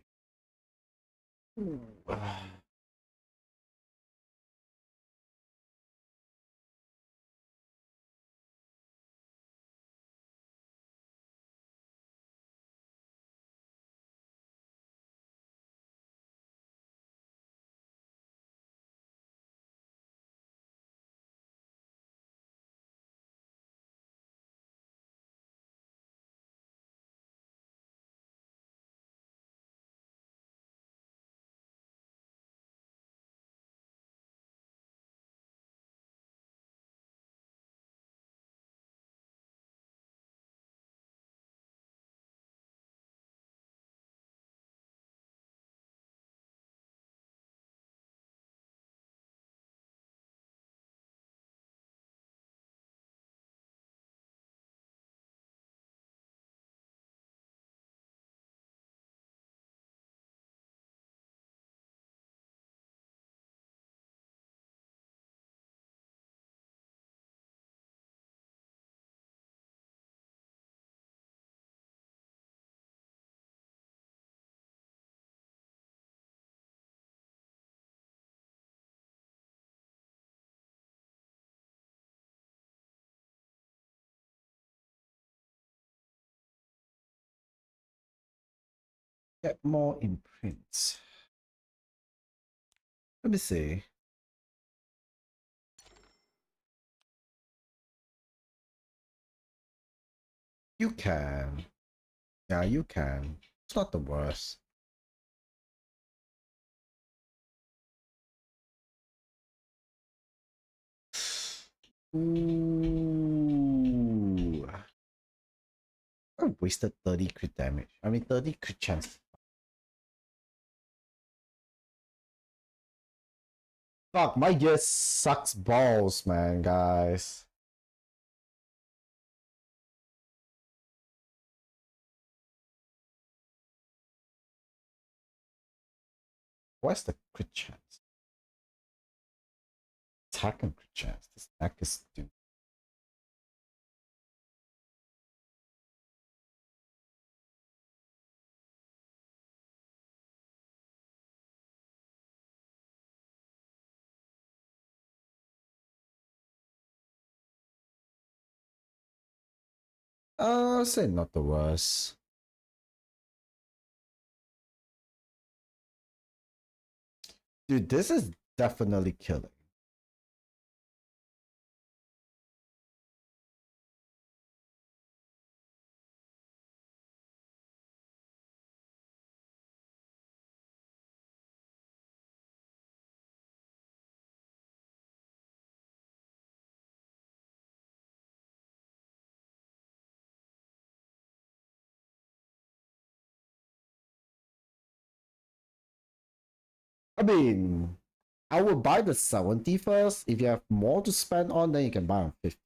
Get more imprints. Let me see. You can. Yeah, you can. It's not the worst. Ooh. I wasted 30 crit damage. I mean 30 crit chance. Fuck, my gear sucks balls, man, guys. What's the crit chance? Attack and crit chance. This deck is stupid. Say not the worst. Dude, this is definitely killing. I mean, I would buy the 70 first. If you have more to spend on, then you can buy on 50.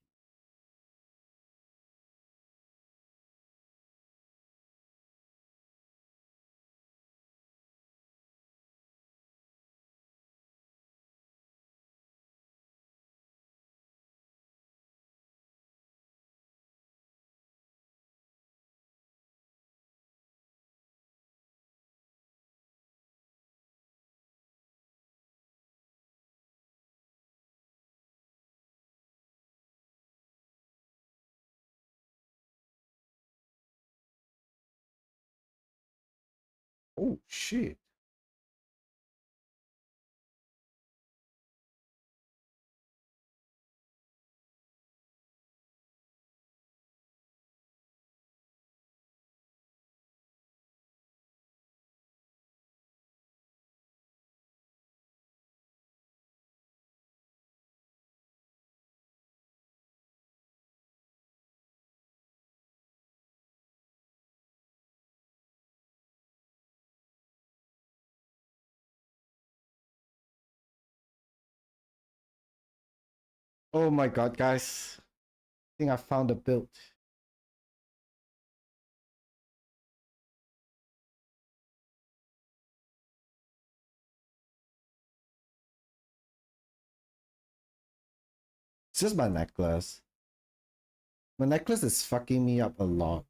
Oh shit. Oh my god, guys. I think I found a build. It's just my necklace. My necklace is fucking me up a lot.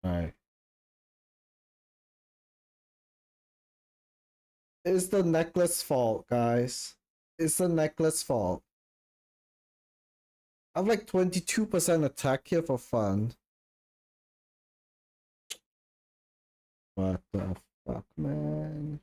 Alright. It's the necklace fault, guys. It's the necklace fault. I have like 22% attack here for fun. What the fuck, man?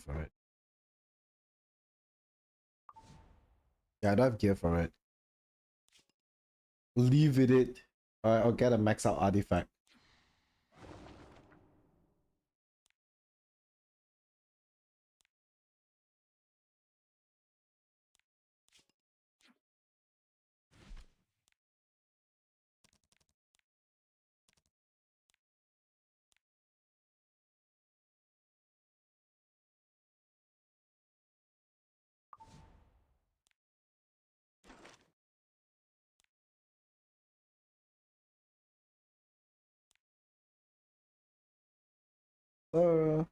For it. Yeah, I don't have gear for it. Leave it. Alright, I'll get a max out artifact. Uh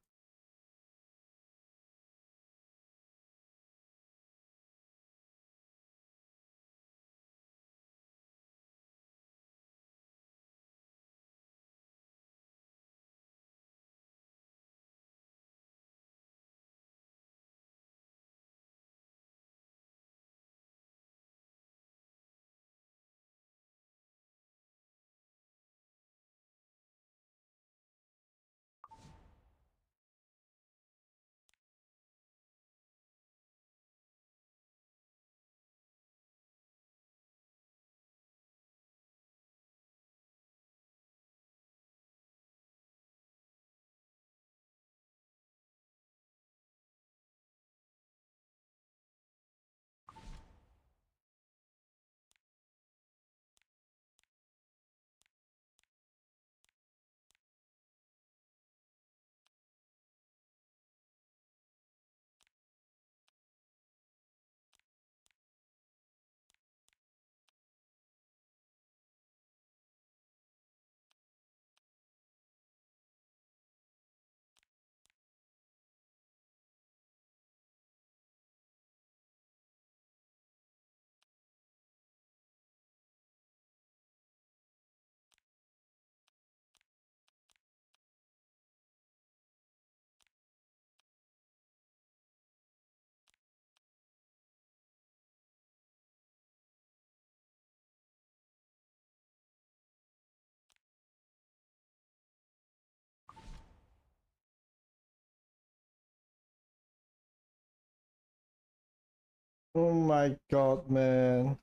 Oh my god, man.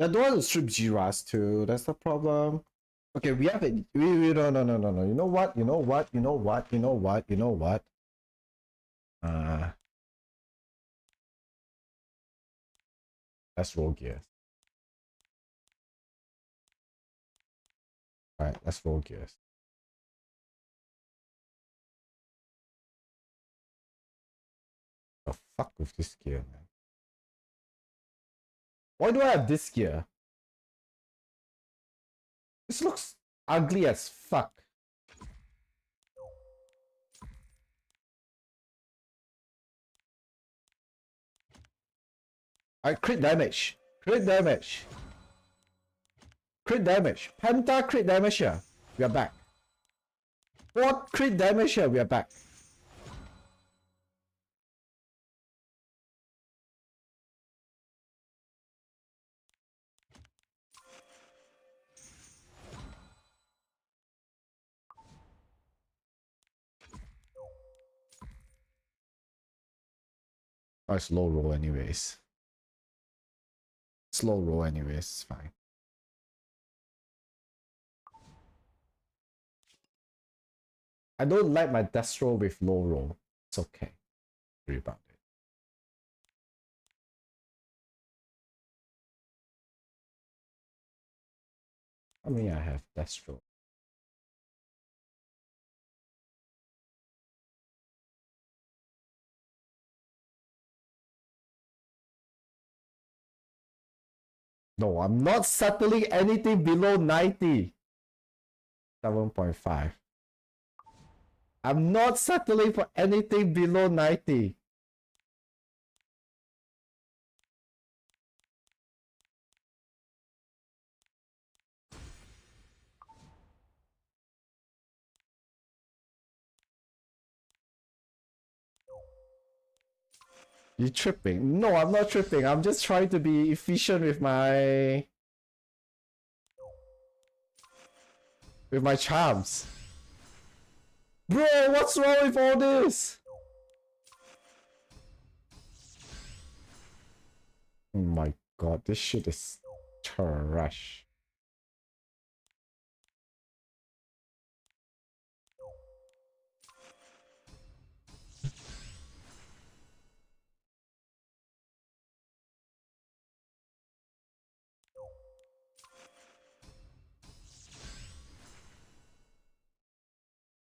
I don't want to strip Jiras too. That's the problem. Okay, we have it. We no. You know what? You know what? You know what? You know what? You know what? Let's roll gears. Alright, let's roll gears. The fuck with this gear, man. Why do I have this gear? This looks ugly as fuck. Alright, crit damage. Crit damage. Crit damage. Penta crit damage here. We are back. What crit damage here? We are back. Oh, it's low roll anyways. Slow roll anyways, it's fine. I don't like my Destro with low roll. It's okay. Worry about it. I mean, I have Destro. No, I'm not settling anything below 90. 7.5. I'm not settling for anything below 90. You tripping? No, I'm not tripping. I'm just trying to be efficient with my charms. Bro, what's wrong with all this? Oh my god, this shit is trash.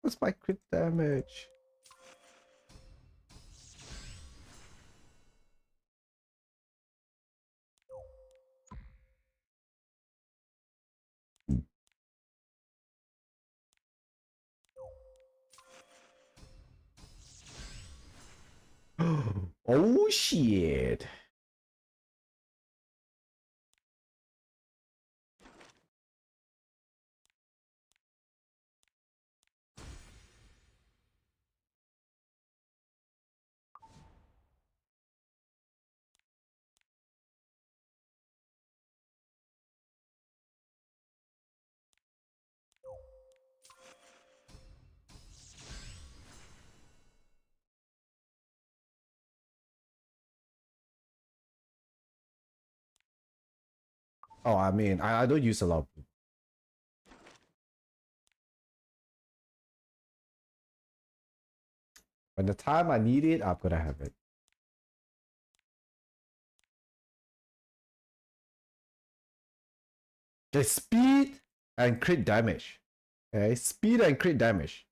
What's my crit damage? Oh shit. Oh, I mean, I don't use a lot of blue. When the time I need it, I'm gonna have it. Okay, speed and crit damage. Okay, speed and crit damage.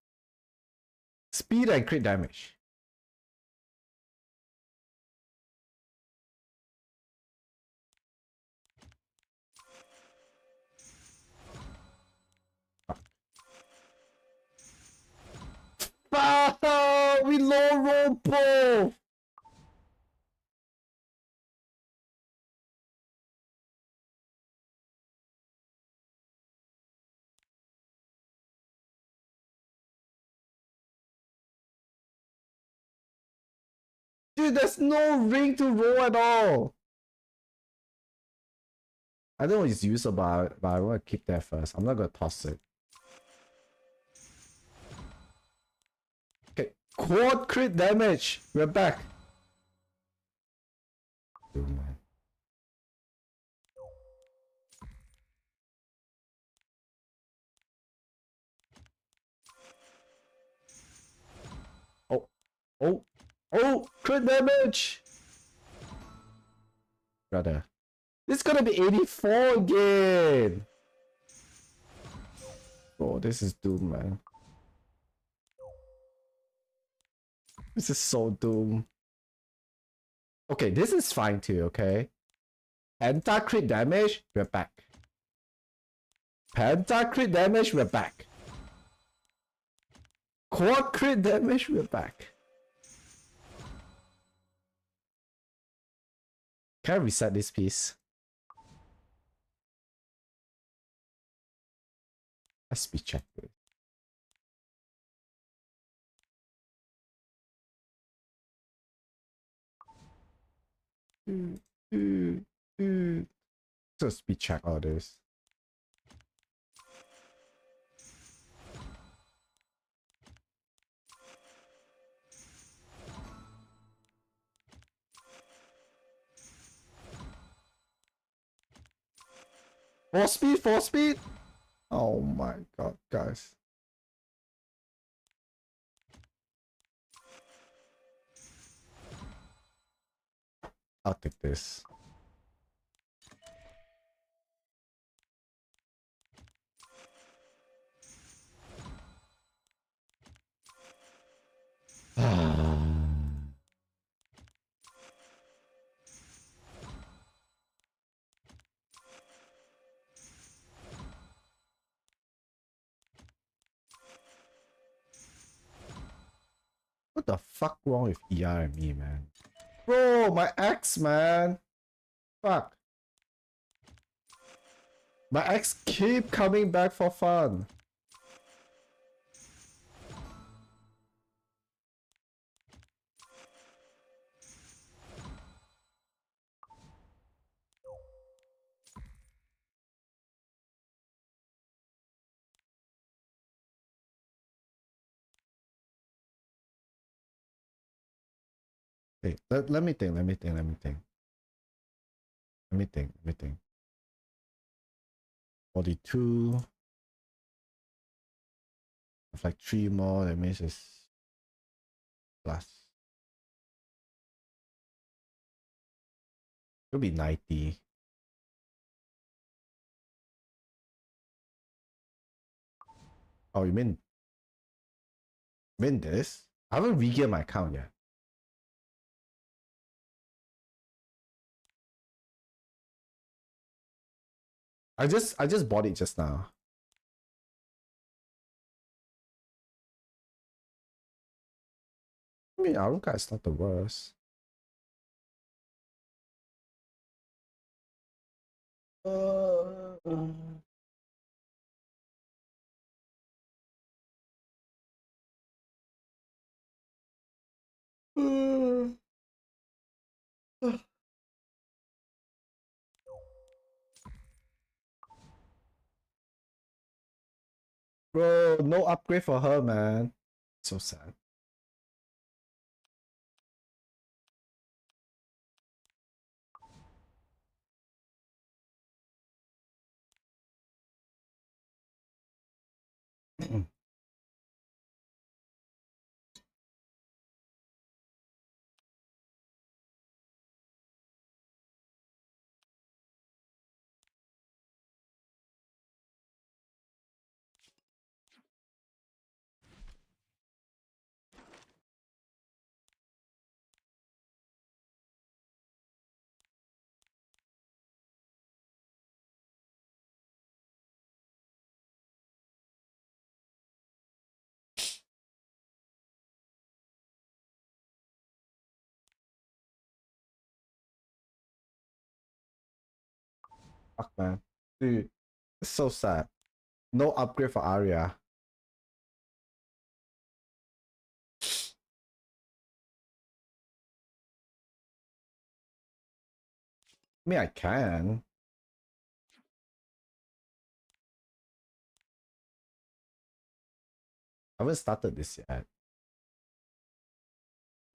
Speed and crit damage. Ah, we low roll both. Dude, there's no ring to roll at all. I don't know it's usable, but I want to keep that first. I'm not gonna toss it. Okay, Quad crit damage. We're back. Oh, man. Oh, crit damage. Brother. This is gonna be 84 again. Oh, this is doom, man. This is so doom. Okay, this is fine too, okay? Penta crit damage, we're back. Penta crit damage, we're back. Quad crit damage, we're back. Can I reset this piece? Let's be checked. So speed check all this. Force speed. Oh my god, guys. I'll take this. What the fuck wrong with ER and me, man? Bro, my ex, man. Fuck. My ex keep coming back for fun. Hey, let me think. 42. If like 3 more, that means it's plus. It'll be 90. Oh, you mean this? I haven't regeared my account yet. I just bought it just now. I mean, Arunka is not the worst. Bro, no upgrade for her, man. So sad. Fuck, man. Dude, it's so sad. No upgrade for Arya. I mean, I can. I haven't started this yet.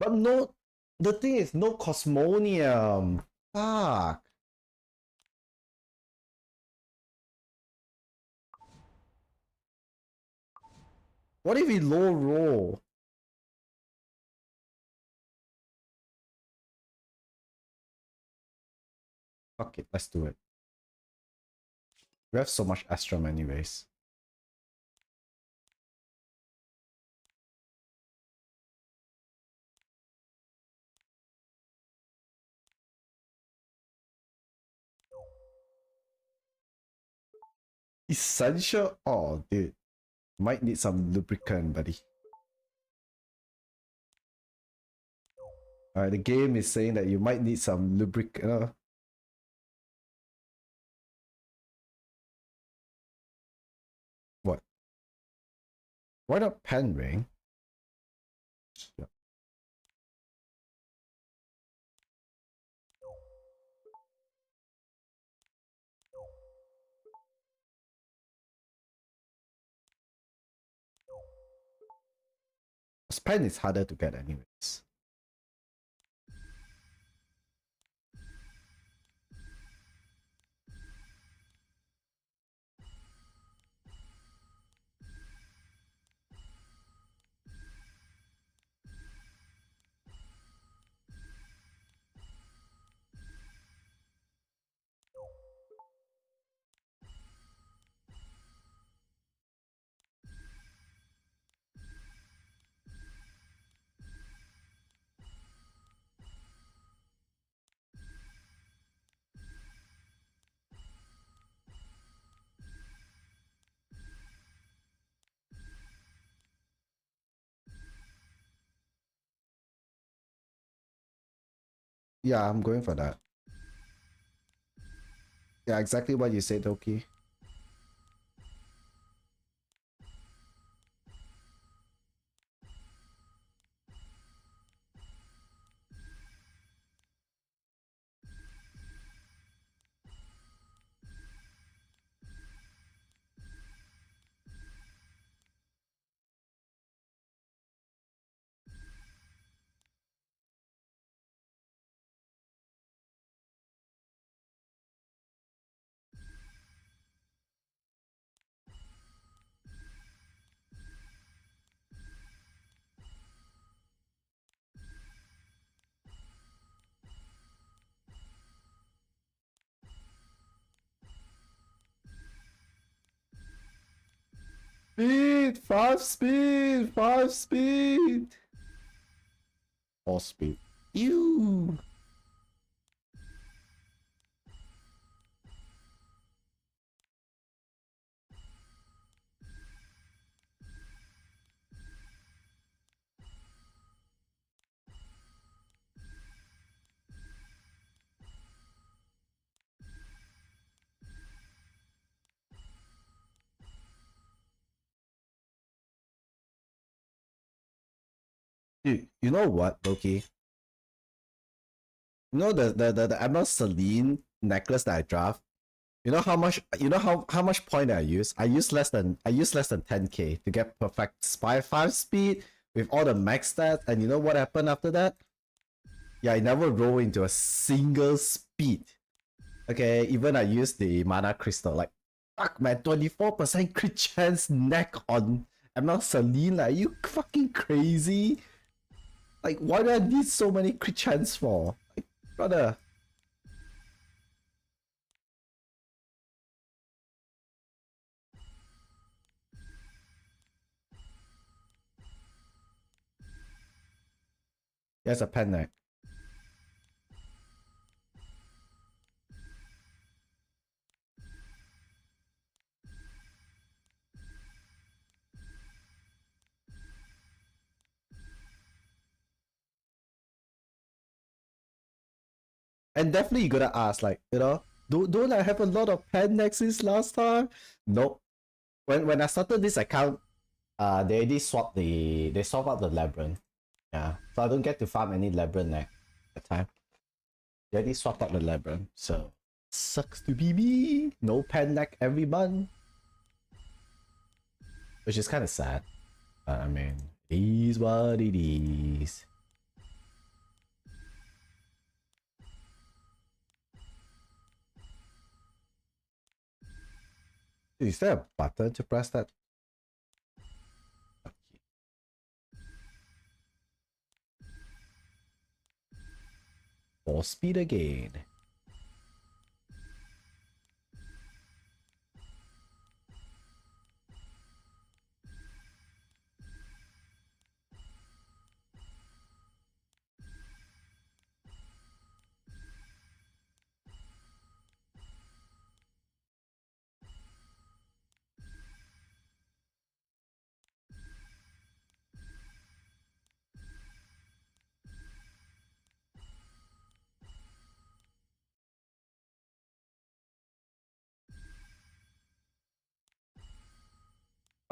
But no, the thing is no Cosmonium. Fuck. What if we low roll? Fuck it, let's do it. We have so much Astrum anyways. Essential? Oh, dude. Might need some lubricant, buddy. Alright, the game is saying that you might need some lubricant. What? Why not pen ring? Yeah. Pen is harder to get anyways. Yeah, I'm going for that. Yeah, exactly what you said, Doki. Speed! 5 speed! 5 speed! 4 speed. Ew! Dude, you know what, Loki? You know the Emerald Celine necklace that I draft? You know how much point I use? I use less than 10k to get perfect spy 5 speed with all the max stats, and you know what happened after that? Yeah, I never roll into a single speed. Okay, even I used the mana crystal, like fuck man, 24% crit chance neck on Emerald Celine. Are you fucking crazy? Like, why do I need so many crit chance for? Like, brother. There's a pen neck. And definitely you gotta ask, like, you know, don't I have a lot of pen necks since last time? Nope. When I started this account, they already swapped out the labyrinth. Yeah. So I don't get to farm any labyrinth neck at the time. They already swapped out the labyrinth, so sucks to be me. No pen neck every month. Which is kinda sad. But I mean, it is what it is. Is there a button to press that? More speed again.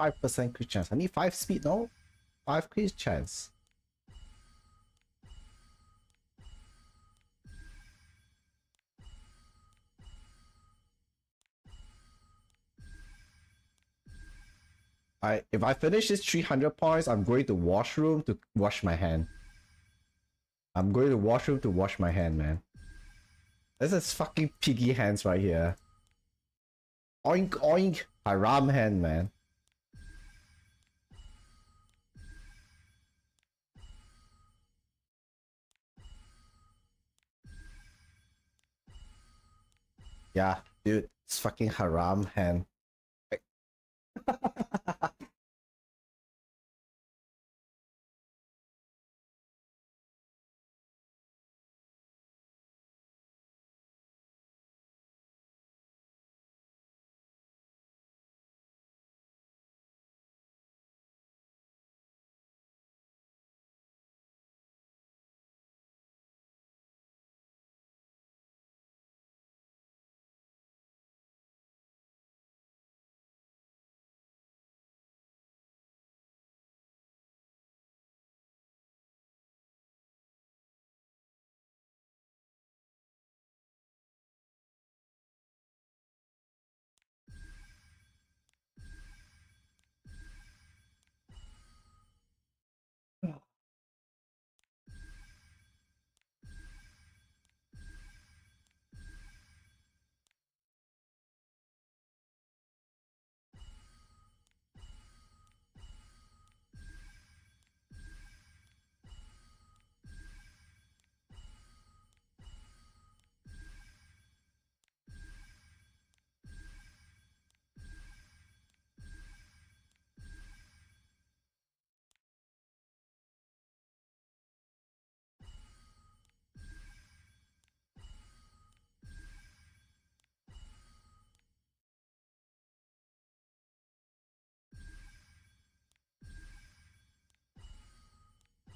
%5 crit chance. I need 5 speed, no? 5 crit chance. If I finish this 300 points, I'm going to washroom to wash my hand. I'm going to washroom to wash my hand, man. This is fucking piggy hands right here. Oink oink. Haram hand, man. Yeah, dude. It's fucking haram hand.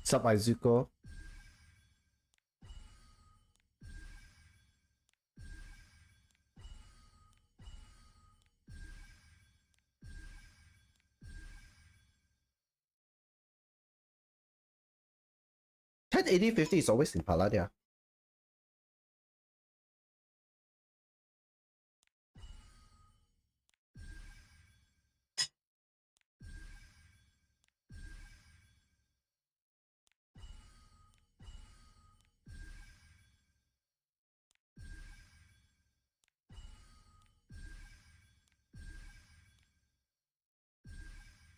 What's up, Izuko? $10.80.50 is always in Palladia.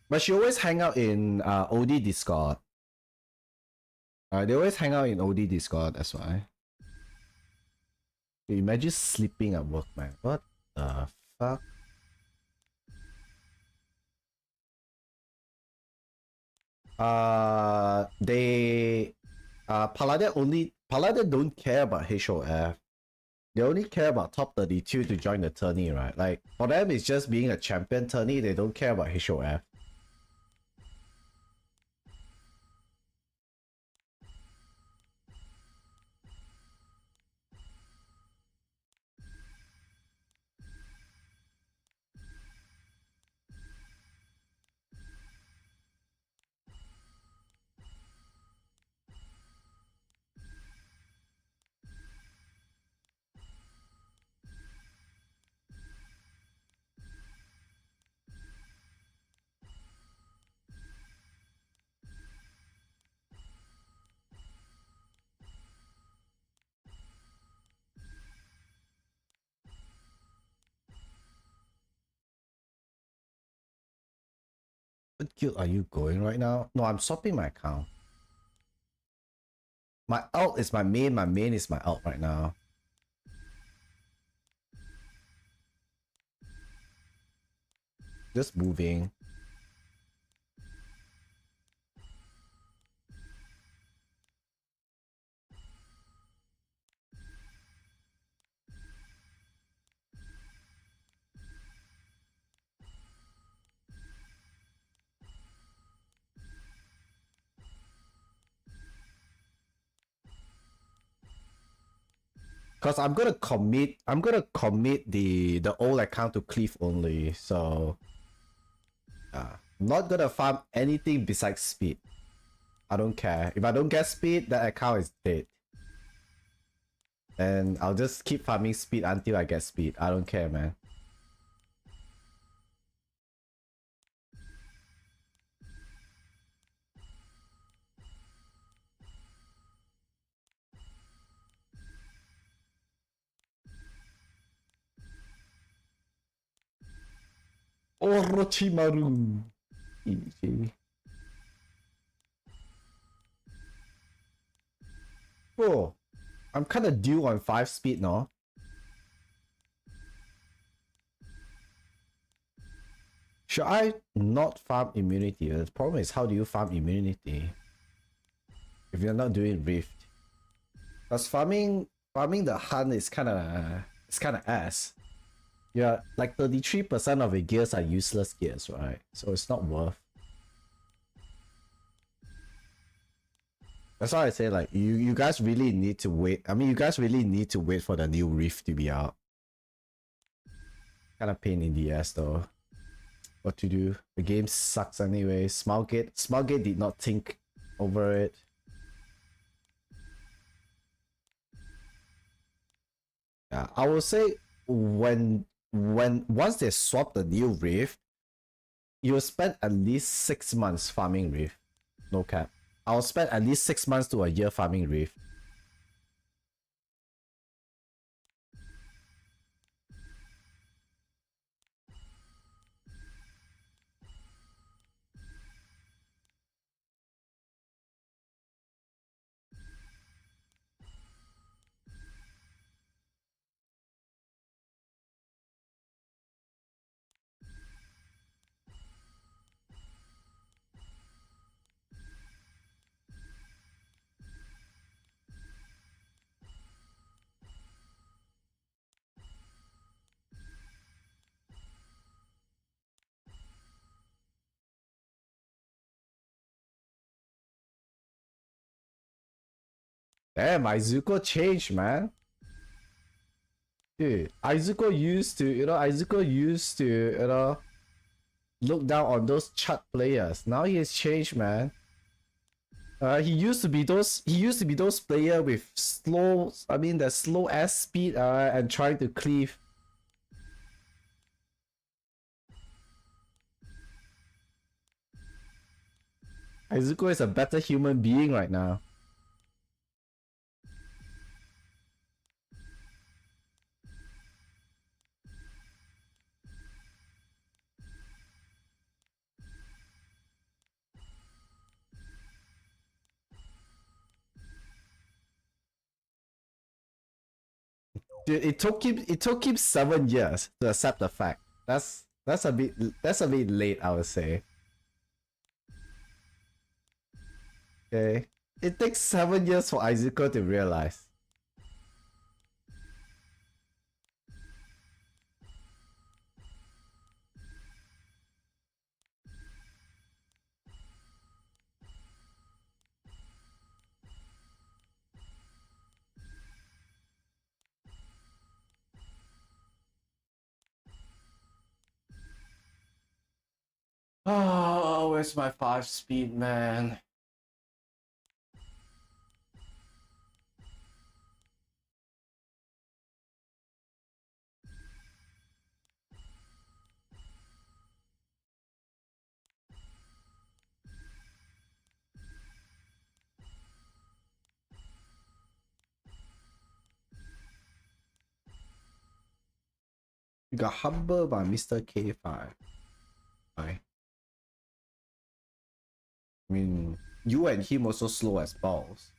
But she always hang out in OD Discord. They always hang out in OD Discord, that's why. Imagine sleeping at work, man. What the fuck? Palladia don't care about HOF. They only care about top 32 to join the tourney, right? Like, for them, it's just being a champion tourney. They don't care about HOF. What guild are you going right now? No, I'm swapping my account. My alt is my main is my alt right now. Just moving. Cause I'm gonna commit the old account to Cleave only, so I'm not gonna farm anything besides speed. I don't care. If I don't get speed, that account is dead. And I'll just keep farming speed until I get speed. I don't care, man. Orochimaru. Easy. Bro, I'm kind of due on 5 speed now. Should I not farm immunity? The problem is, how do you farm immunity if you're not doing Rift? Because farming the hunt is kind of ass. Yeah, like 33% of your gears are useless gears, right? So it's not worth. That's why I say, like, you guys really need to wait. I mean, you guys really need to wait for the new Rift to be out. Kind of pain in the ass though. What to do? The game sucks anyway. Smilegate did not think over it. Yeah, I will say once they swap the new Rift, you'll spend at least 6 months farming Rift. No cap. I'll spend at least 6 months to a year farming Rift. Damn, Izuku changed, man. Dude, Izuku used to, look down on those chut players. Now he has changed, man. He used to be those player with slow ass speed and trying to cleave. Izuku is a better human being right now. Dude, it took him 7 years to accept the fact. That's a bit late, I would say. Okay. It takes 7 years for Izuku to realize. Oh, where's my 5 speed, man? You got humbled by Mr. K5. Bye. I mean, you and him also slow as balls.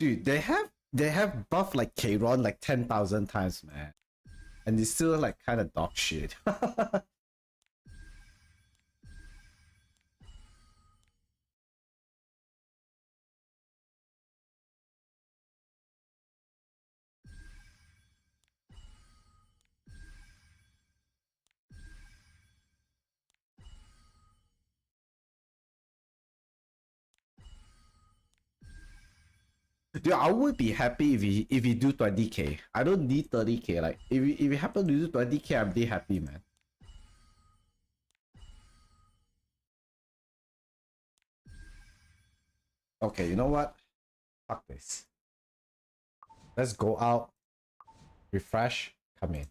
Dude, they have buffed like Kayron like 10,000 times, man. And it's still like kind of dog shit. Dude, I would be happy if he do 20k. I don't need 30k. Like if he happen to do 20k, I'm be happy, man. Okay, you know what? Fuck this. Let's go out, refresh, come in.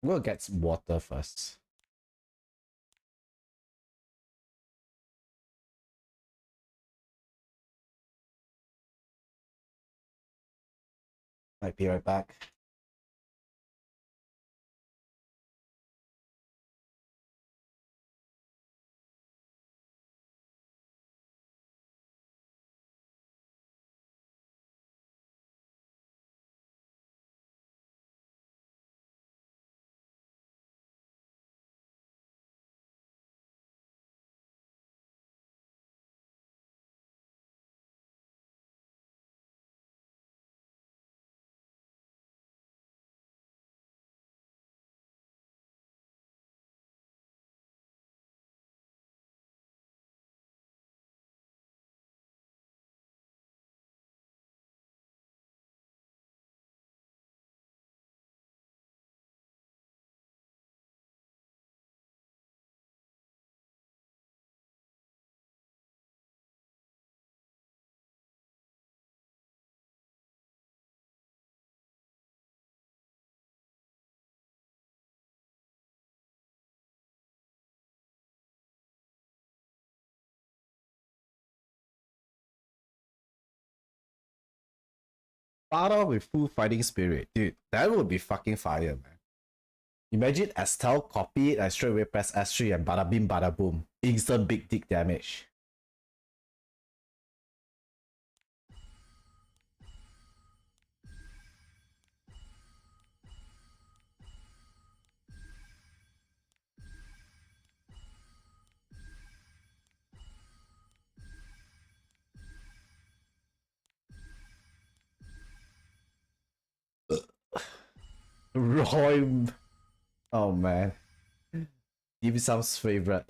We'll get some water first. Might be right back. Fara with full fighting spirit. Dude, that would be fucking fire, man. Imagine Estelle copy it and straight away press S3 and bada bim bada boom. Instant big dick damage. Roy. Oh man. Dim Sum's favorite.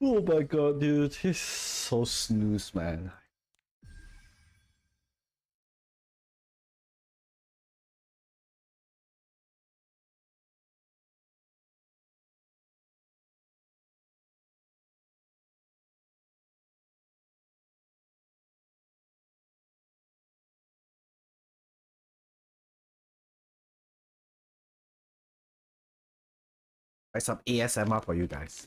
Oh my god, dude. He's so snooze, man. Try some ASMR for you guys.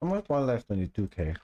How much one left on your 2K?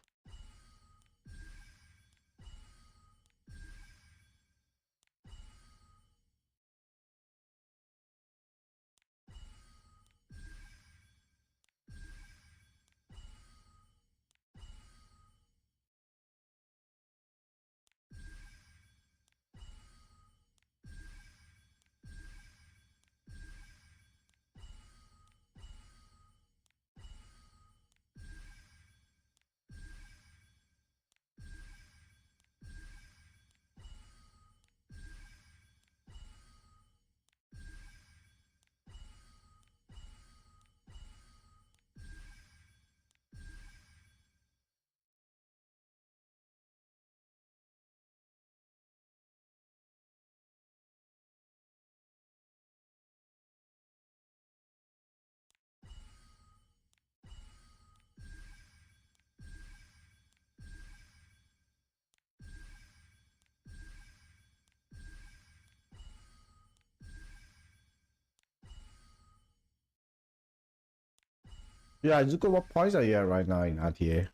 Yeah, Zuko, what points are you at right now in RTA?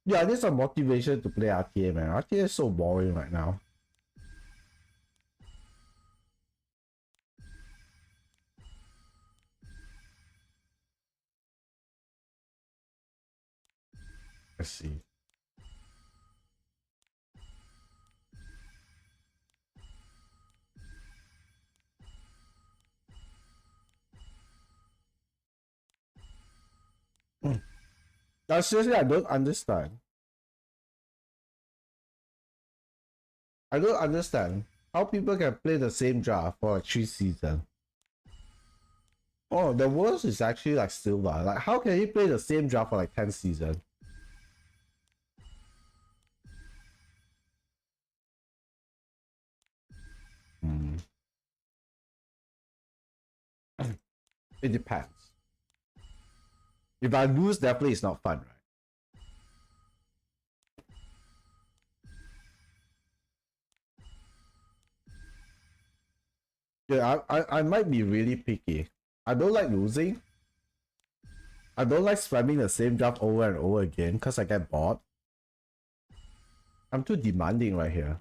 Yeah, I need some motivation to play RTA, man. RTA is so boring right now. Let's see. Now, seriously, I don't understand. I don't understand how people can play the same draft for like 3 seasons. Oh, the worst is actually like Silva. Like, how can he play the same draft for like 10 seasons? It depends. If I lose, definitely it's not fun, right? Yeah, I might be really picky. I don't like losing. I don't like spamming the same draft over and over again because I get bored. I'm too demanding right here.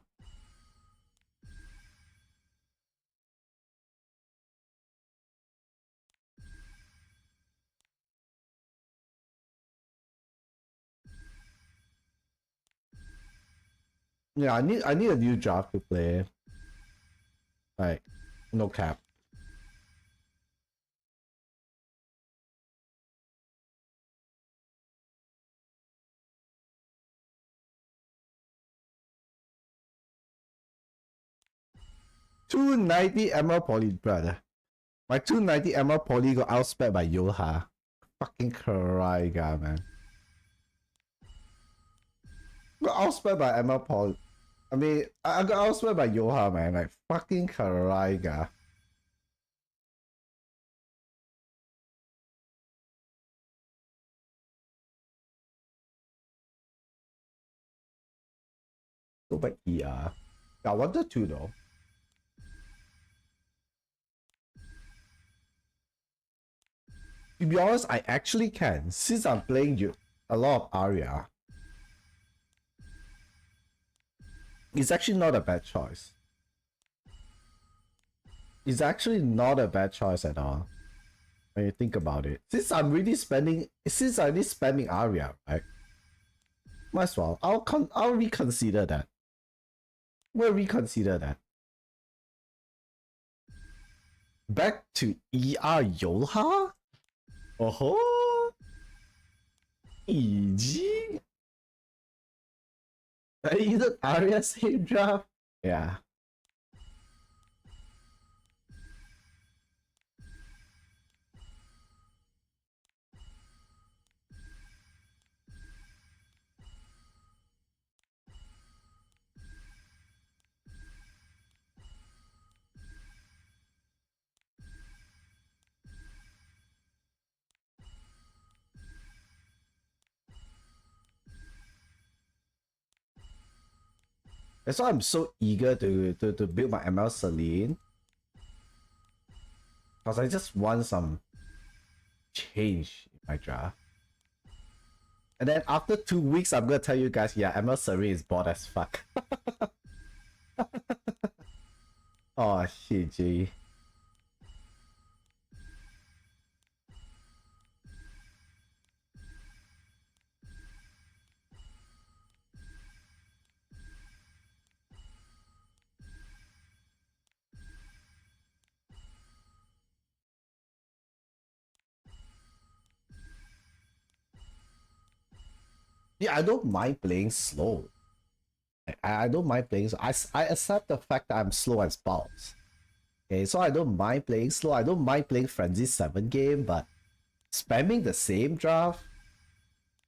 Yeah, I need a new draft to play. Like, no cap. $290 ML poly, brother. My 290 ML poly got outspent by Yoha. Fucking cry, guy, man. Got outspent by ML poly. I mean, I got outspent by Yoha, man. Like, fucking cry, guy. Go back ER. I wanted to, though. To be honest, I actually can. Since I'm playing you a lot of Aria, it's actually not a bad choice. It's actually not a bad choice at all. When you think about it. Since I'm really spamming Aria, right? Might as well. I'll reconsider that. We'll reconsider that. Back to ER Yoha? Oh-ho! EG? Isn't Aria same draft? Yeah. That's why I'm so eager to build my ML Celine. Because I just want some change in my draft. And then after 2 weeks, I'm gonna tell you guys, yeah, ML Surrey is bored as fuck. Oh shit, G. Yeah, I don't mind playing slow. I don't mind playing slow. I accept the fact that I'm slow as balls. Okay, so I don't mind playing slow. I don't mind playing Frenzy 7 game, but spamming the same draft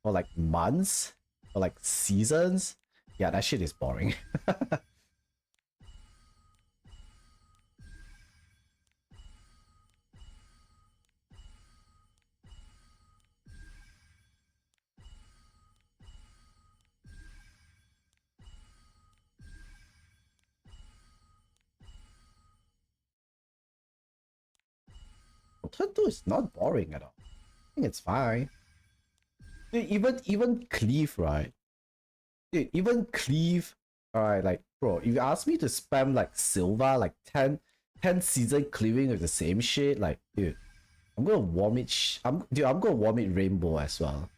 for like months or like seasons, yeah, that shit is boring. Turn 2 is not boring at all. I think it's fine. Dude, even Cleave, right? Dude, even Cleave, alright, like, bro, if you ask me to spam like Silva, like 10 season cleaving with the same shit, like, dude, I'm gonna warm it. I'm gonna warm it Rainbow as well.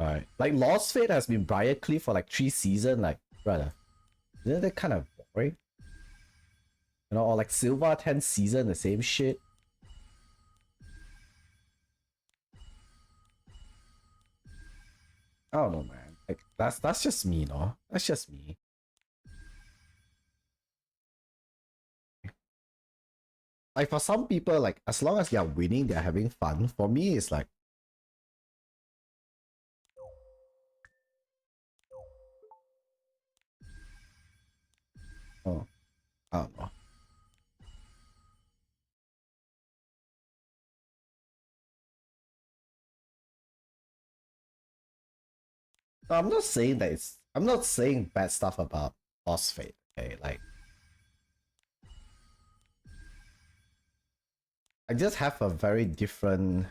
Alright, like Lost Fate has been Briar Cleave for like 3 seasons, like, brother, isn't that kind of boring? You know, or like Silva 10 season, the same shit. I don't know, man. Like that's just me, no? That's just me. Like for some people, like as long as they're winning, they're having fun. For me, it's like oh, I don't know. No, I'm not saying that I'm not saying bad stuff about Lost Fate. Okay, like I just have a very different.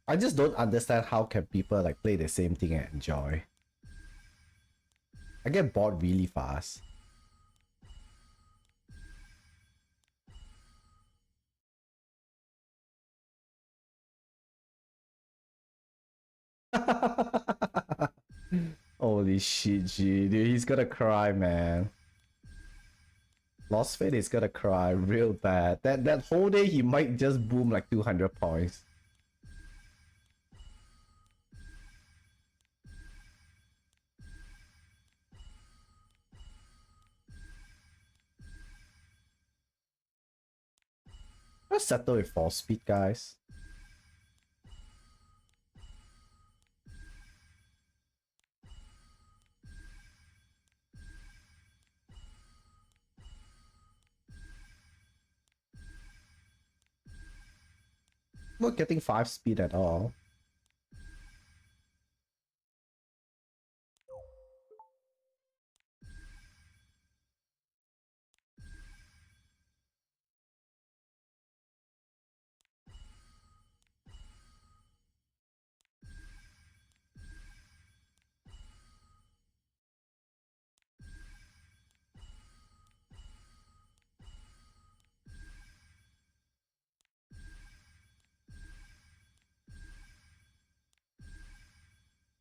I just don't understand how can people like play the same thing and enjoy. I get bored really fast. Holy shit, G, dude, he's gonna cry, man. Lost Fate is gonna cry real bad. That whole day he might just boom like 200 points. Let's settle with 4 speed, guys. Not getting 5 speed at all.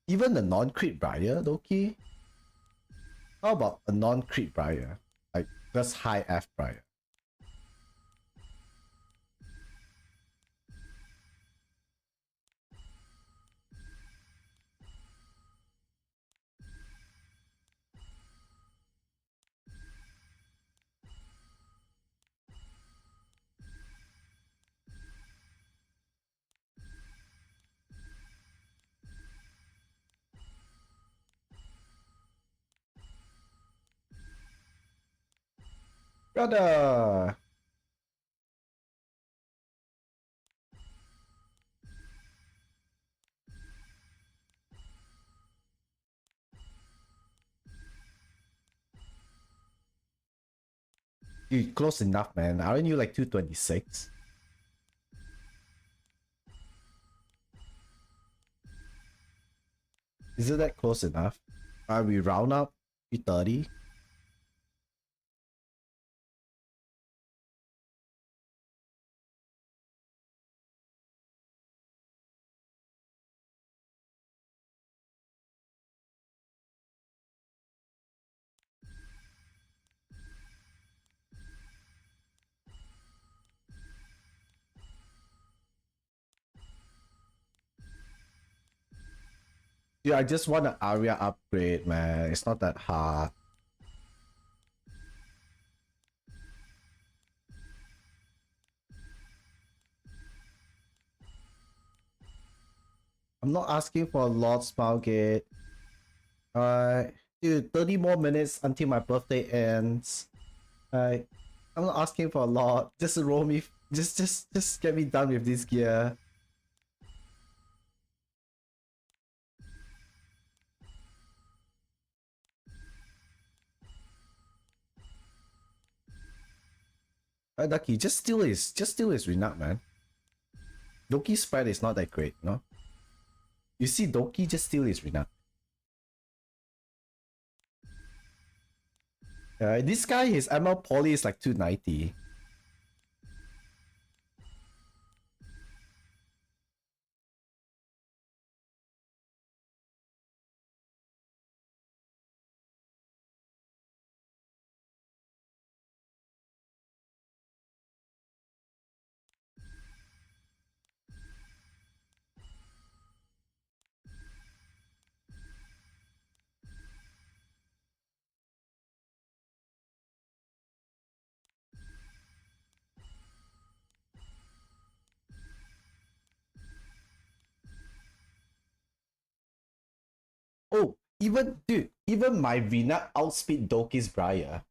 Even the non-crit Briar, Loki? How about a non-crit Briar? Like, just high F Briar. Brother! Dude, close enough, man. Aren't you like 226? Isn't that close enough? Are we round up 230? Dude, I just want an Aria upgrade, man. It's not that hard. I'm not asking for a lot, Smilegate. Alright. Dude, 30 more minutes until my birthday ends. Alright. I'm not asking for a lot. Just roll me. Just get me done with this gear. Alright, Ducky, just steal his Renat, man. Doki's spread is not that great, no? You see Doki, just steal his Renat. This guy, his ML poly is like 290. Oh, even my Rina outspeed Doki's Briar.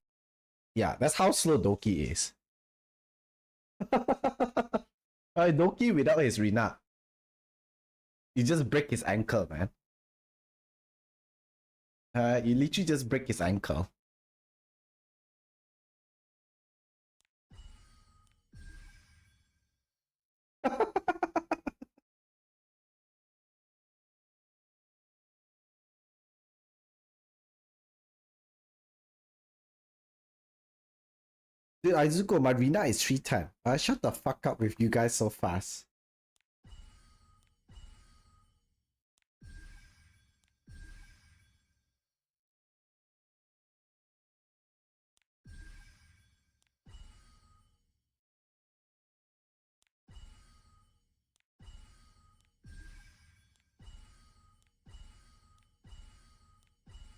Yeah, that's how slow Doki is. Doki without his Rina. You just break his ankle, man. You literally just break his ankle. Dude, Izuku, my Rina is 310. Shut the fuck up with you guys so fast.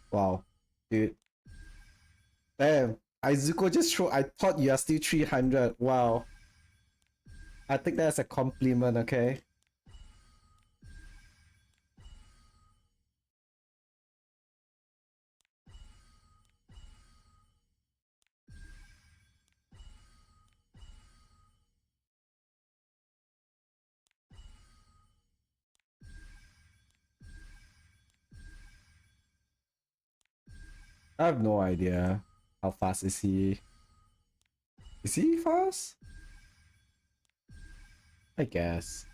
Wow, dude. Damn, Izuku just threw. I thought you are still 300. Wow. I think that's a compliment, okay? I have no idea. How fast is he? Is he fast? I guess.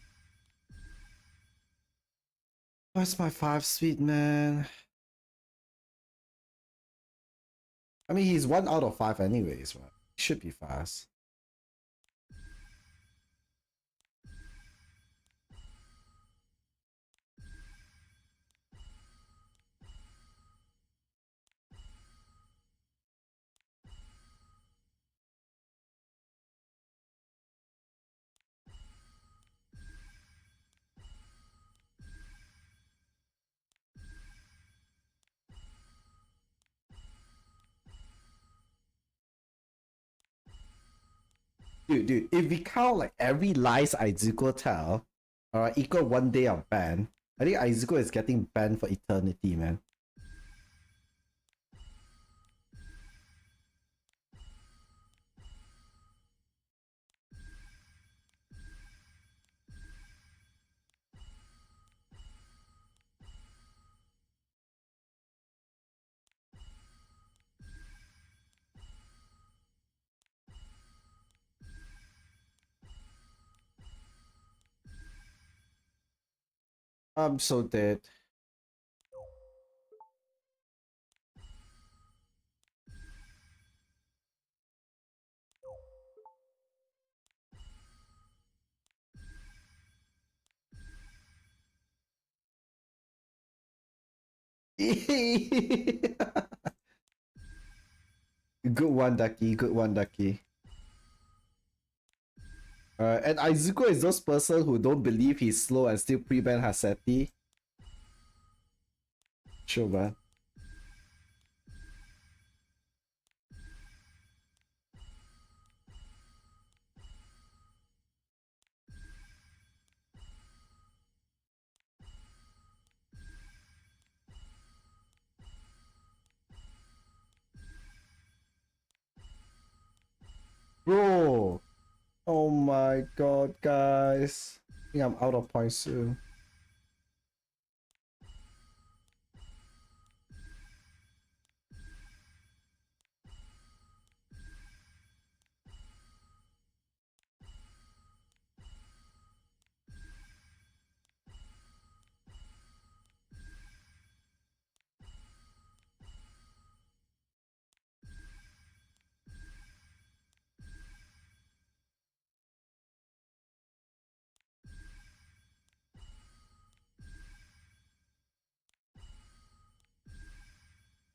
Where's my 5 speed, man? I mean, he's 1 out of 5 anyways, right? He should be fast. Dude, if we count like every lies Izuku tell, equal 1 day of ban, I think Izuku is getting banned for eternity, man. I'm so dead. Good one, Ducky. Good one, Ducky. And Izuku is those person who don't believe he's slow and still pre-ban Haseti. Sure, man. Bro! Oh my god, guys. I think I'm out of points soon.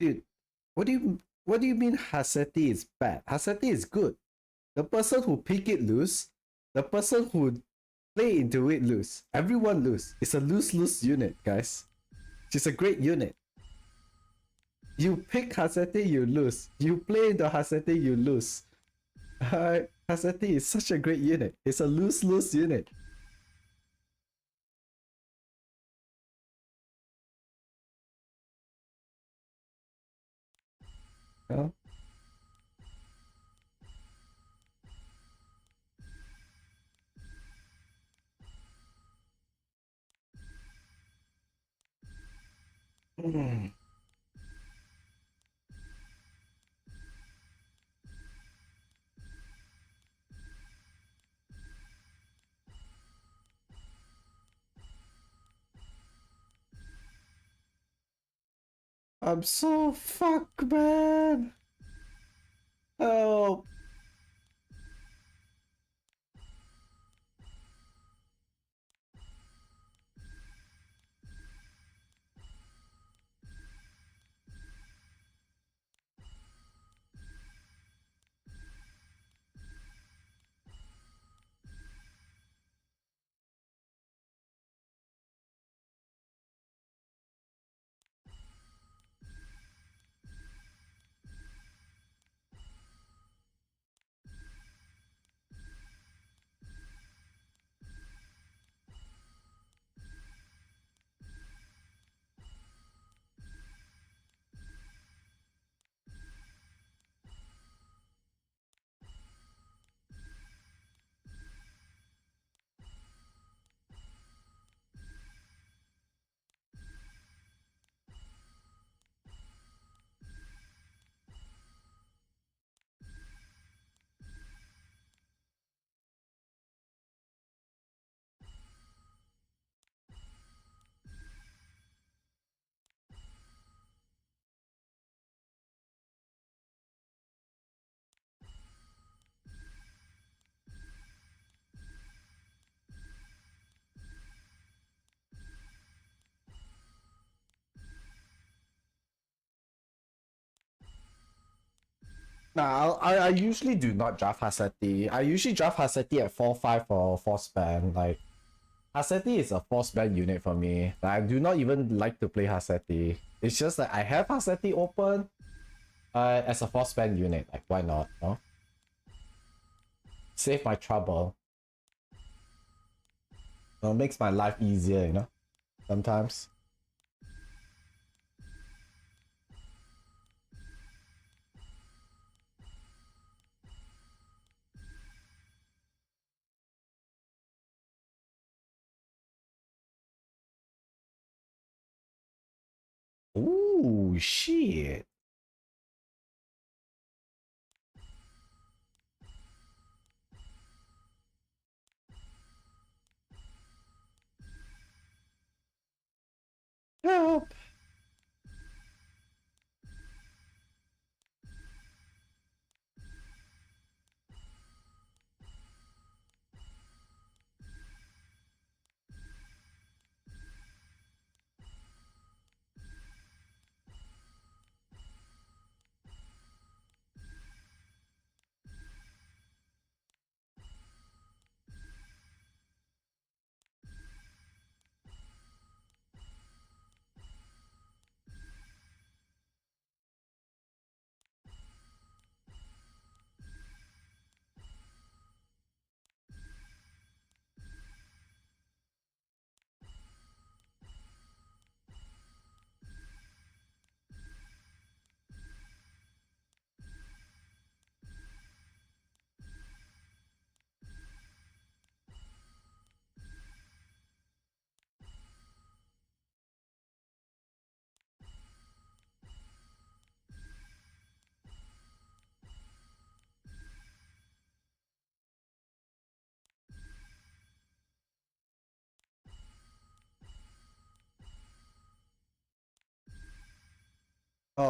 Dude, what do you mean Haseti is bad? Haseti is good. The person who pick it lose, the person who play into it lose. Everyone lose. It's a lose-lose unit, guys. It's a great unit. You pick Haseti, you lose. You play into Haseti, you lose. Haseti is such a great unit. It's a lose-lose unit. Huh? I'm so fucked, man. Help. Nah, I usually do not draft Haseti. I usually draft Haseti at 4-5 for force ban. Like, Haseti is a force ban unit for me. Like, I do not even like to play Haseti. It's just that I have Haseti open as a force ban unit. Like, why not? No? Save my trouble. It makes my life easier, you know? Sometimes. Ooh, shit.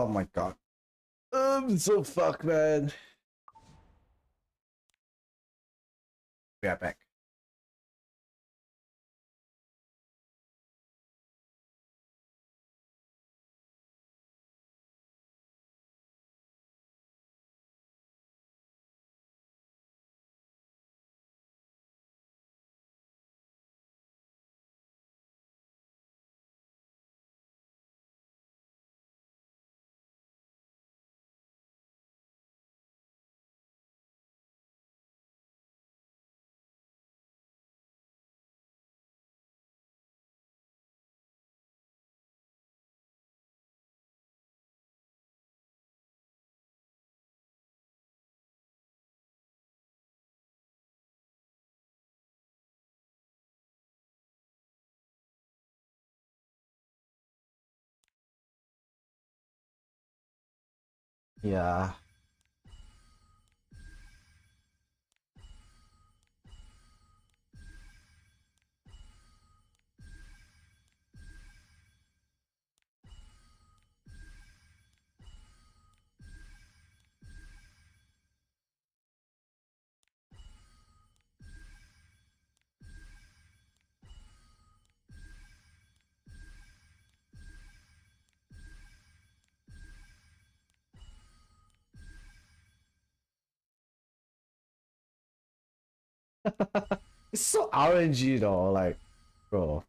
Oh my god. I'm so fucked, man. We are back. Yeah. It's so RNG though, like, bro.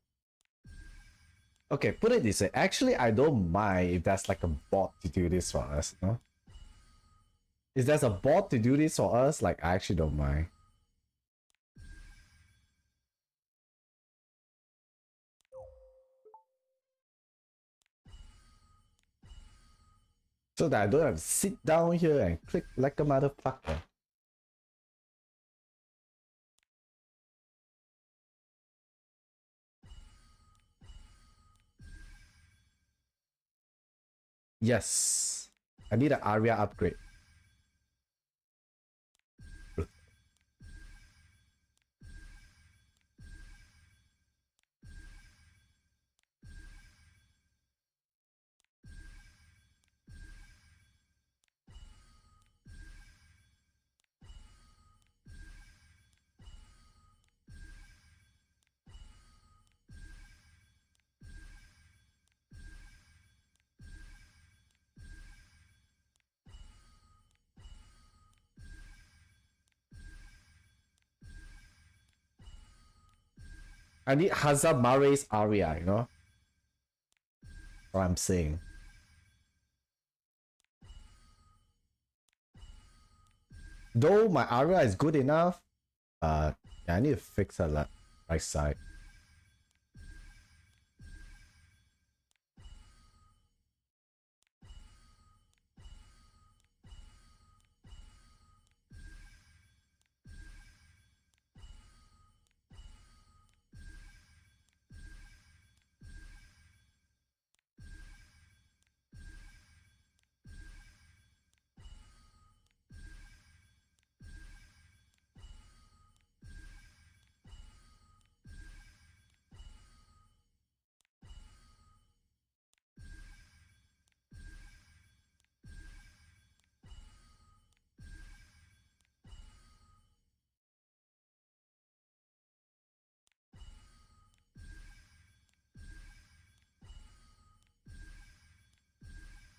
Okay, put it this way. Actually, I don't mind if that's like a bot to do this for us, you know? If there's a bot to do this for us, like, I actually don't mind. So that I don't have to sit down here and click like a motherfucker. Yes. I need an Aria upgrade. I need Hazard Mare's Aria, you know? What I'm saying. Though my Aria is good enough, yeah, I need to fix her right side.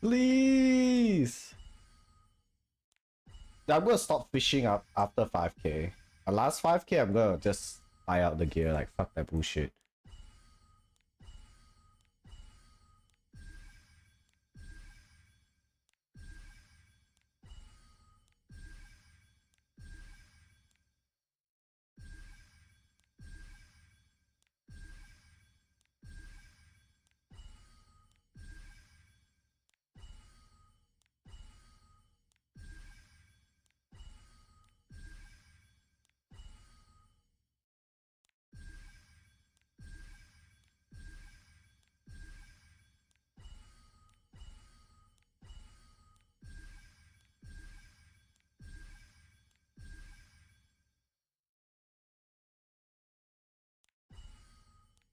Please! I'm gonna stop fishing up after 5k. The last 5k, I'm gonna just buy out the gear, like, fuck that bullshit.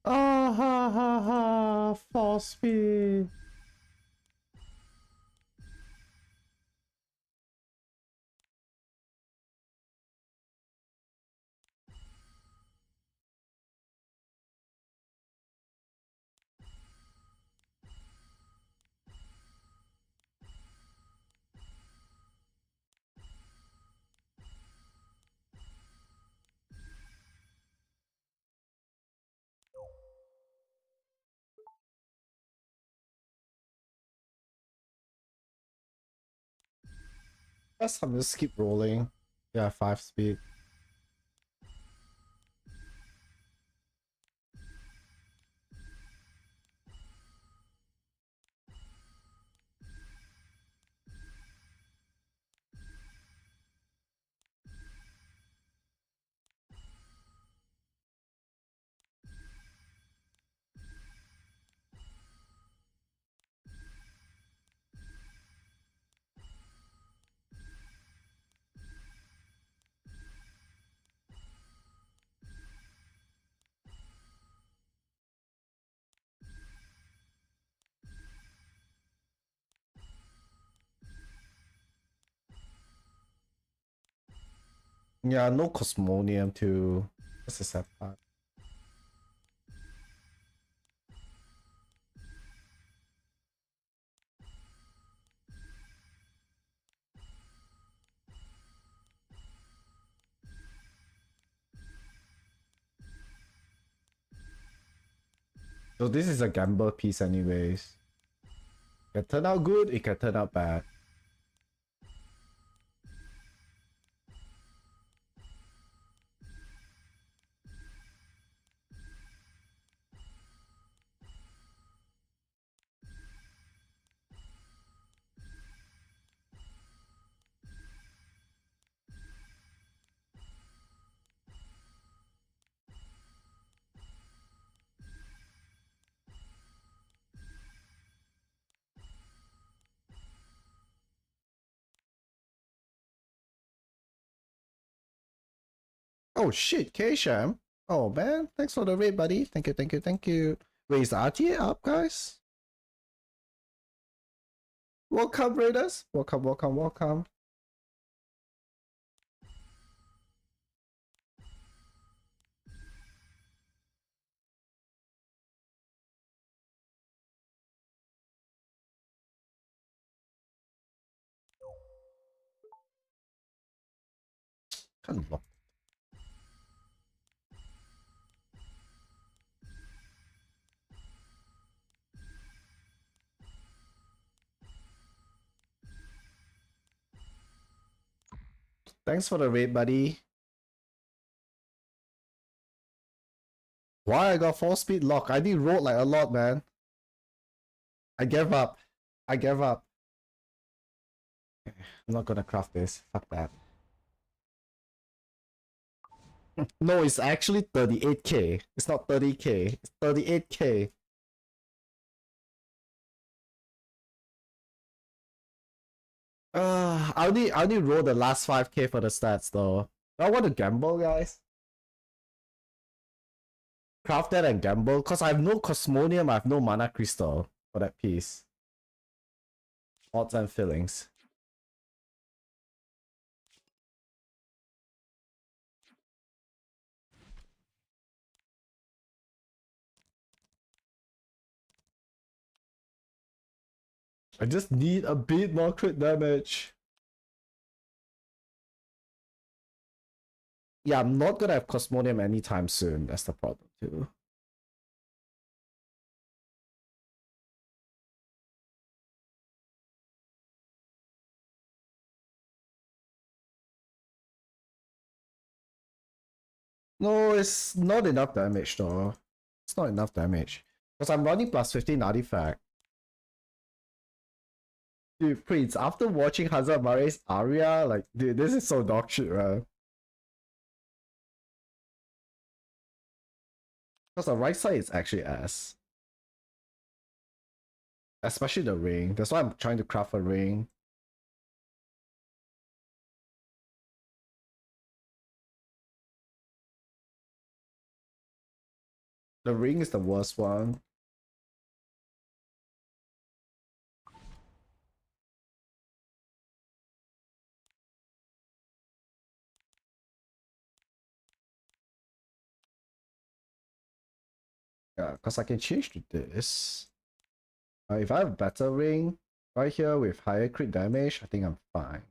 Ah ha ha ha, false speed. Let's just keep rolling. Yeah, 5 speed. Yeah, no Cosmonium too. That's a sad part. So this is a gamble piece anyways. It can turn out good, it can turn out bad. Oh shit, K-Sham. Oh man, thanks for the raid, buddy. Thank you, thank you, thank you. Wait, is the RTA up, guys? Welcome, Raiders. Welcome, welcome, welcome. Can't lock. Thanks for the raid, buddy. Why I got 4 speed lock? I did roll like a lot, man. I gave up. I gave up. I'm not gonna craft this. Fuck that. No, it's actually 38k. It's not 30k. It's 38k. I only roll the last 5k for the stats though. I want to gamble, guys. Craft that and gamble, cause I have no Cosmonium, I have no Mana Crystal for that piece. Odds and feelings. I just need a bit more crit damage. Yeah, I'm not gonna have Cosmonium anytime soon. That's the problem too. No, it's not enough damage though. It's not enough damage. Because I'm running plus 15 artifact. Dude, Prince, after watching Hazard Mare's Aria, like, dude, this is so dog shit, man. Because the right side is actually ass. Especially the ring. That's why I'm trying to craft a ring. The ring is the worst one. Yeah, because I can change to this. If I have a better ring right here with higher crit damage, I think I'm fine.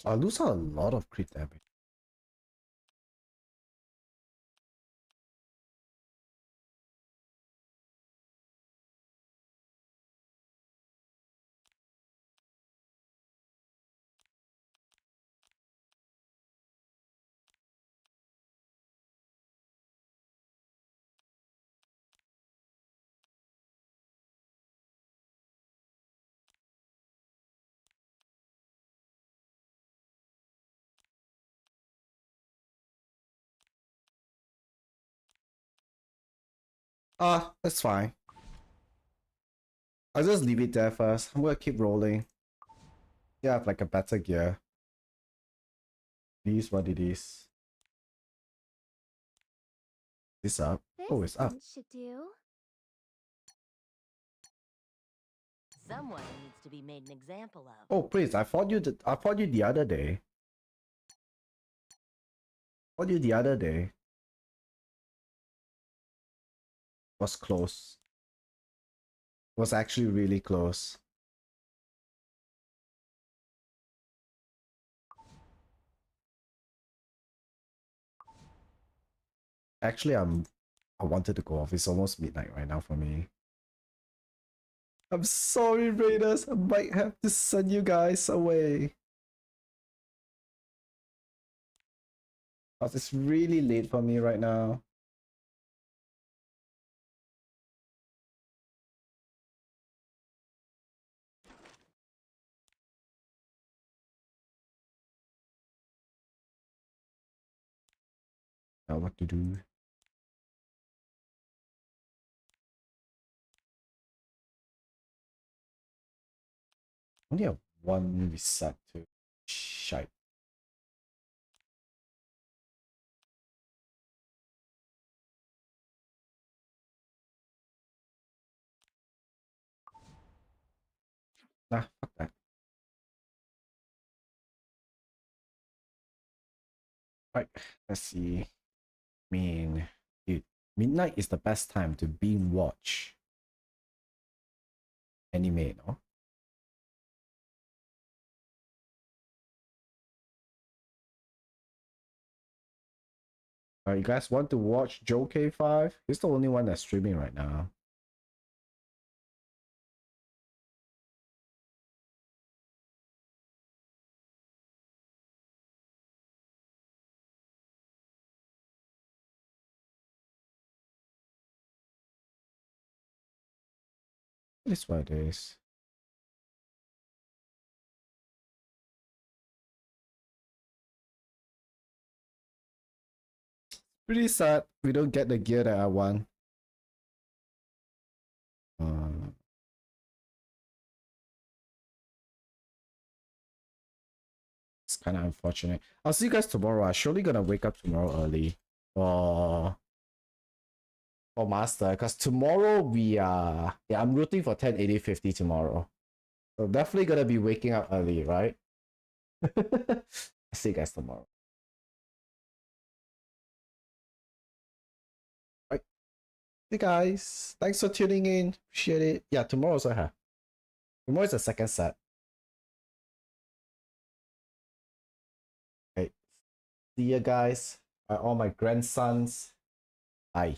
I lose out a lot of crit damage. Ah, that's fine. I'll just leave it there first. I'm gonna keep rolling. Yeah, I have like a better gear. It is what it is. This up? Oh, it's up. This should do. Someone needs to be made an example of. Oh, please! I fought you the other day. Fought you the other day. Was close. Was actually really close. Actually, I wanted to go off. It's almost midnight right now for me. I'm sorry, Raiders. I might have to send you guys away. Because it's really late for me right now. Now what to do? Only have one reset to shite. Nah, fuck that. Right, let's see. I mean, dude, midnight is the best time to binge watch anime, no? You guys want to watch Joe K5? He's the only one that's streaming right now. It is what it is. Pretty sad we don't get the gear that I want. It's kind of unfortunate. I'll see you guys tomorrow. I'm surely gonna wake up tomorrow early for Master, because tomorrow we are I'm rooting for 1080-50 tomorrow. So definitely gonna be waking up early, right? See you guys tomorrow. Right. Hey guys, thanks for tuning in. Appreciate it. Yeah, tomorrow's tomorrow's the second set. Okay. See you guys. All my grandsons. Bye.